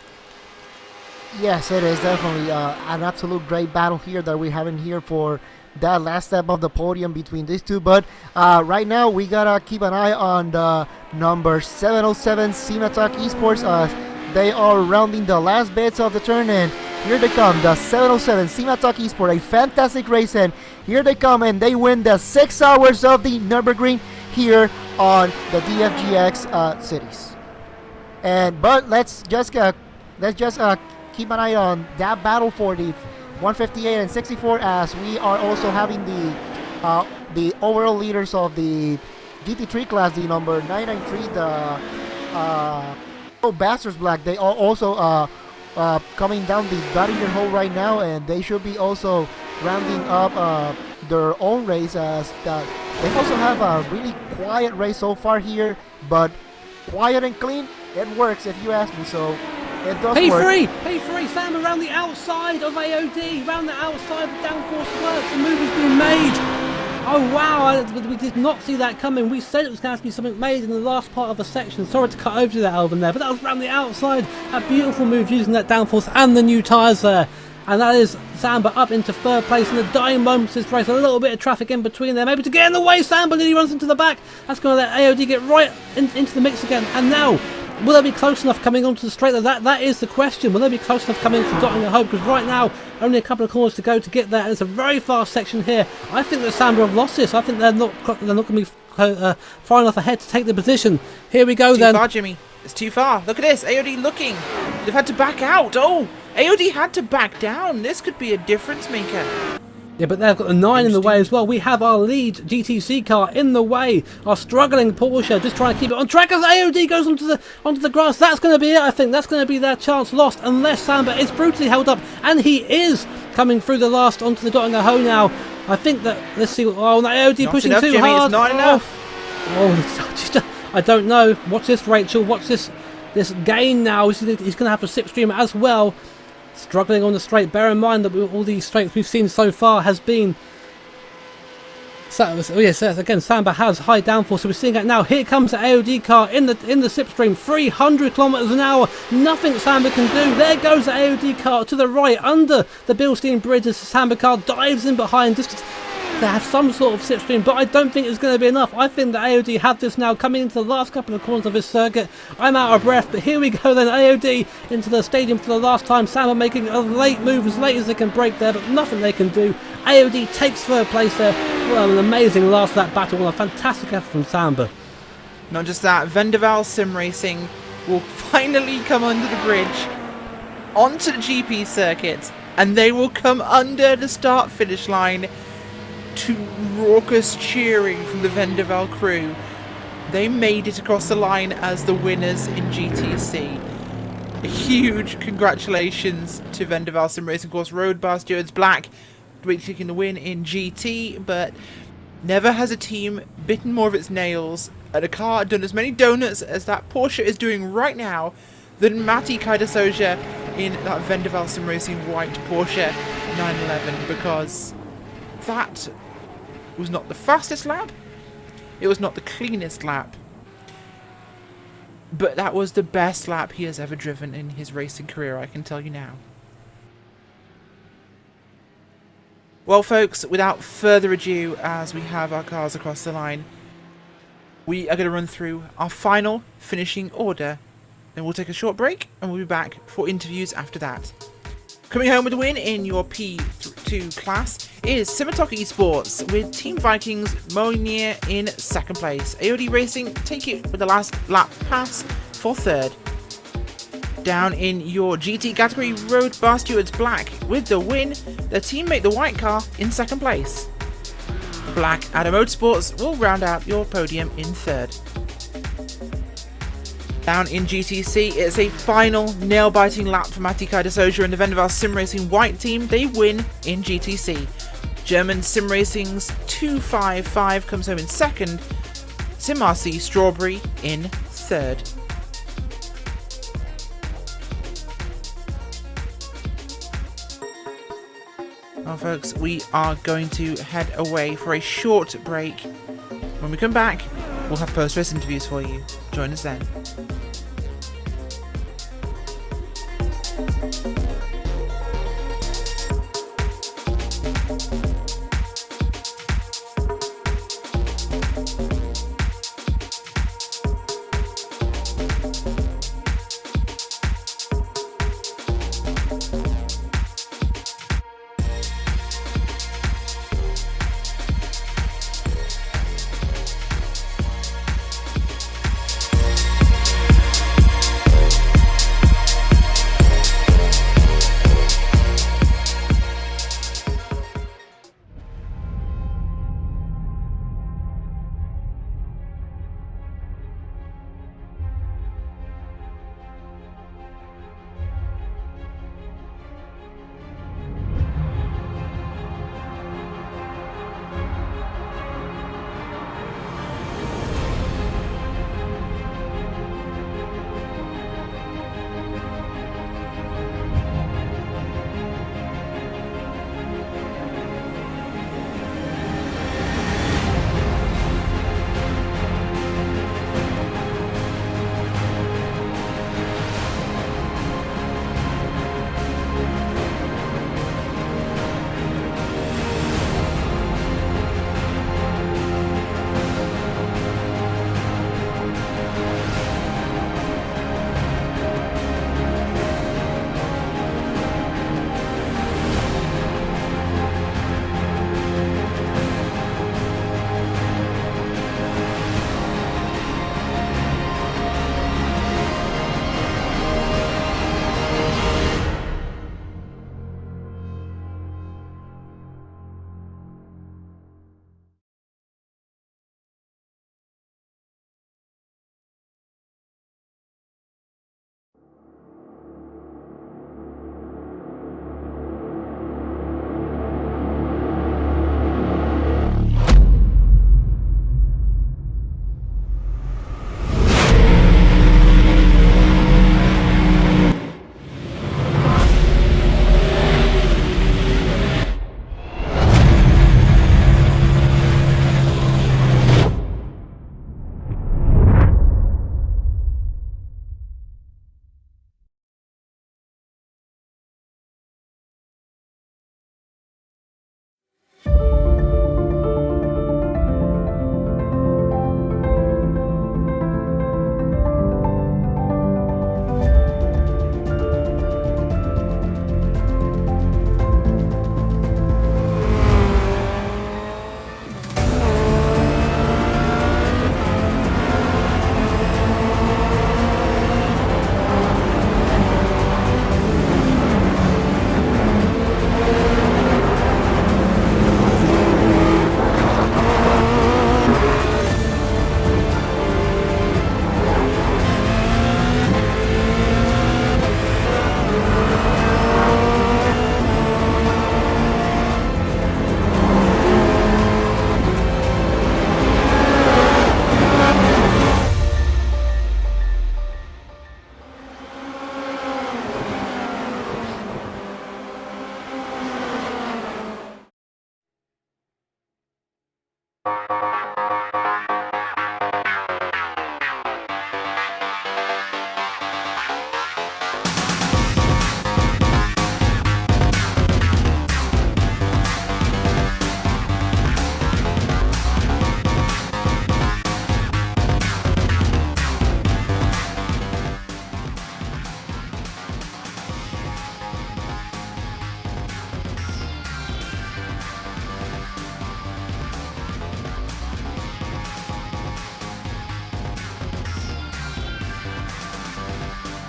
Yes, it is definitely an absolute great battle here that we're having here for that last step of the podium between these two. But right now, we gotta keep an eye on the number 707 Simatalk Esports. They are rounding the last bits of the turn, and here they come, the 707 Simatalk Esports, a fantastic race, and here they come, and they win the 6 hours of the Nürburgring here on the DGFX cities. But let's just keep an eye on that battle for the 158 and 64, as we are also having the overall leaders of the GT3 class, the number 993, the Bastards Black. They are also coming down the Göttingen hole right now, and they should be also rounding up their own race, as they also have a really quiet race so far here, but quiet and clean, it works if you ask me, so it does work. P3, Sam around the outside of AOD, around the outside, the downforce works, the move has been made. Oh wow, we did not see that coming. We said it was going to be something made in the last part of the section. Sorry to cut over to that, Alvin, there, but that was around the outside. A beautiful move using that downforce and the new tyres there. And that is Samba up into third place in the dying moments of this race. A little bit of traffic in between there, maybe to get in the way. Samba nearly runs into the back. That's going to let AOD get right into the mix again. And now, will they be close enough coming onto the straight? That is the question. Will they be close enough coming to Göttingen hole? Because right now, only a couple of corners to go to get there. And it's a very fast section here. I think that Samba have lost this. I think they're not going to be far enough ahead to take the position. Here we go then. Too far, Jimmy. It's too far. Look at this. AOD looking. They've had to back out. Oh, AOD had to back down. This could be a difference maker. Yeah, but they've got the 9 in the way as well. We have our lead GTC car in the way. Our struggling Porsche just trying to keep it on track as AOD goes onto the grass. That's going to be it, I think. That's going to be their chance lost unless Samba is brutally held up. And he is coming through the last onto the Göttingen hole now. I think that, let's see. Oh, no, AOD not pushing enough, too Jimmy, hard. It's not enough. I don't know. Watch this, Rachel. Watch this gain now. He's going to have to slipstream as well. Struggling on the straight. Bear in mind that all these straights we've seen so far has been... again, Samba has high downforce, so we're seeing it now. Here comes the AOD car in the slipstream, 300 kilometers an hour. Nothing Samba can do. There goes the AOD car to the right under the Bilstein Bridge as the Samba car dives in behind just to have some sort of slipstream, but I don't think it's going to be enough. I think that AOD have this now coming into the last couple of corners of this circuit. I'm out of breath, but here we go then. AOD into the stadium for the last time. Samba making a late move, as late as they can break there, but nothing they can do. AOD takes third place there. Well, an amazing last lap battle, a fantastic effort from Samba. Not just that, Vendaval Sim Racing will finally come under the bridge onto the GP circuit, and they will come under the start-finish line to raucous cheering from the Vendaval crew. They made it across the line as the winners in GTC. A huge congratulations to Vendaval Sim Racing. Of course, Road Bastards Black taking the win in GT, but never has a team bitten more of its nails and a car done as many donuts as that Porsche is doing right now than Matti Kaidasoja in that Vendaval Sim Racing white Porsche 911, because that was not the fastest lap, it was not the cleanest lap, but that was the best lap he has ever driven in his racing career, I can tell you now. Well folks, without further ado, as we have our cars across the line, we are going to run through our final finishing order, then we'll take a short break and we'll be back for interviews after that. Coming home with a win in your P2 class is Simatalk Esports, with Team Vikings Monier in second place. AOD Racing take it with the last lap pass for third. Down in your GT category, Road Bastards Black with the win, their teammate the white car in second place. Black Adder Motorsports will round out your podium in third. Down in GTC, it's a final nail-biting lap for Matti Kaidasoja and the Vendaval Sim Racing white team. They win in GTC. German Sim Racing's 255 comes home in second. Sim RC Strawberry in third. Well folks, we are going to head away for a short break. When we come back, we'll have post-race interviews for you. Join us then.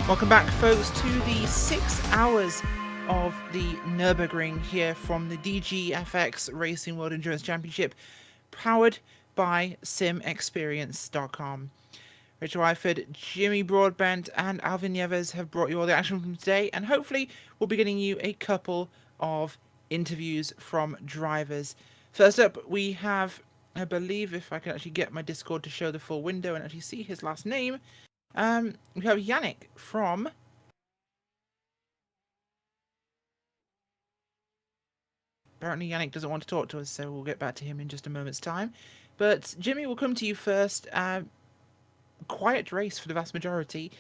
Welcome back, folks, to the 6 hours of the Nürburgring here from the DGFX Racing World Endurance Championship, powered by SimExperience.com. Rachel Eifert, Jimmy Broadbent, and Alvin Nieves have brought you all the action from today, and hopefully we'll be getting you a couple of interviews from drivers. First up, we have, I believe, if I can actually get my Discord to show the full window and actually see his last name, we have Yannick from... Apparently Yannick doesn't want to talk to us, so we'll get back to him in just a moment's time. But Jimmy, we'll come to you first. Quiet race for the vast majority.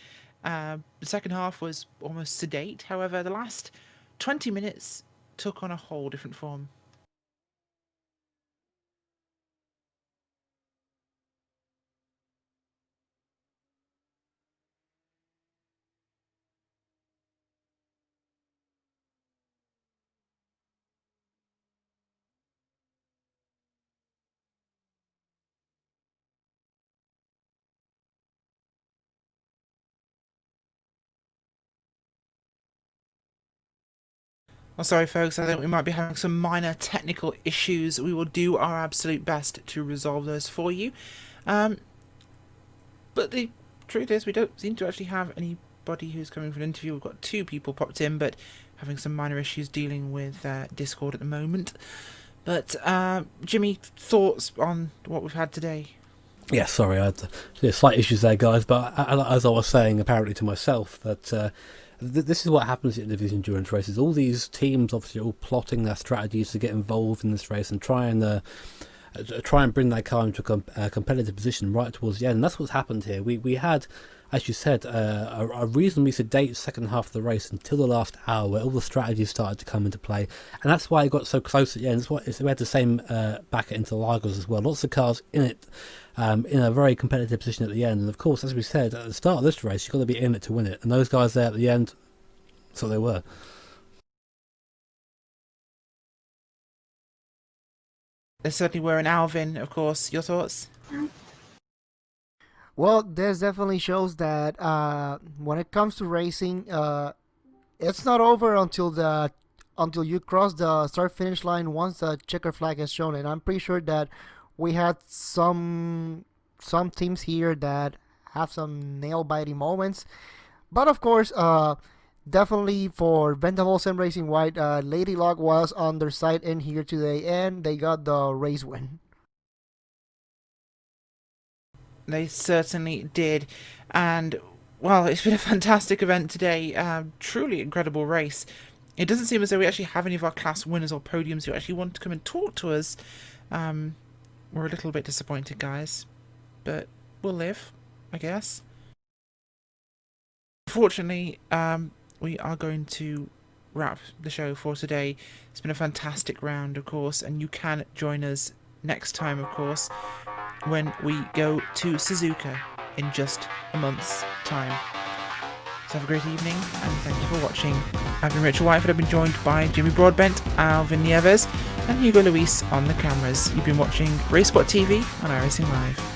The second half was almost sedate. However, the last 20 minutes took on a whole different form. Oh, sorry, folks. I think we might be having some minor technical issues. We will do our absolute best to resolve those for you. But the truth is, we don't seem to actually have anybody who's coming for an interview. We've got 2 people popped in, but having some minor issues dealing with Discord at the moment. But, Jimmy, thoughts on what we've had today? Yeah, sorry, I had slight issues there, guys. But as I was saying, apparently to myself, that... this is what happens in these endurance races. All these teams obviously are all plotting their strategies to get involved in this race and try and bring their car into a competitive position right towards the end. And that's what's happened here. We had, as you said, a reasonably sedate second half of the race until the last hour, where all the strategies started to come into play. And that's why it got so close at the end. We had the same back into Lagos as well. Lots of cars in it. In a very competitive position at the end, and of course, as we said at the start of this race, you've got to be in it to win it, and those guys there at the end, so they were. They certainly were. And Alvin, of course, your thoughts? Well, this definitely shows that when it comes to racing, it's not over until you cross the start-finish line once the checker flag is shown, and I'm pretty sure that we had some teams here that have some nail-biting moments. But of course, definitely for Ventavol Sim Racing White, Lady Luck was on their side in here today, and they got the race win. They certainly did. And, well, it's been a fantastic event today. Truly incredible race. It doesn't seem as though we actually have any of our class winners or podiums who actually want to come and talk to us. We're a little bit disappointed, guys, but we'll live, I guess. Unfortunately, we are going to wrap the show for today. It's been a fantastic round, of course, and you can join us next time, of course, when we go to Suzuka in just a month's time. So have a great evening, and thank you for watching. I've been Rachel Whiteford. I've been joined by Jimmy Broadbent, Alvin Nieves, and Hugo Luis on the cameras. You've been watching RaceSpotTV on iRacing Live.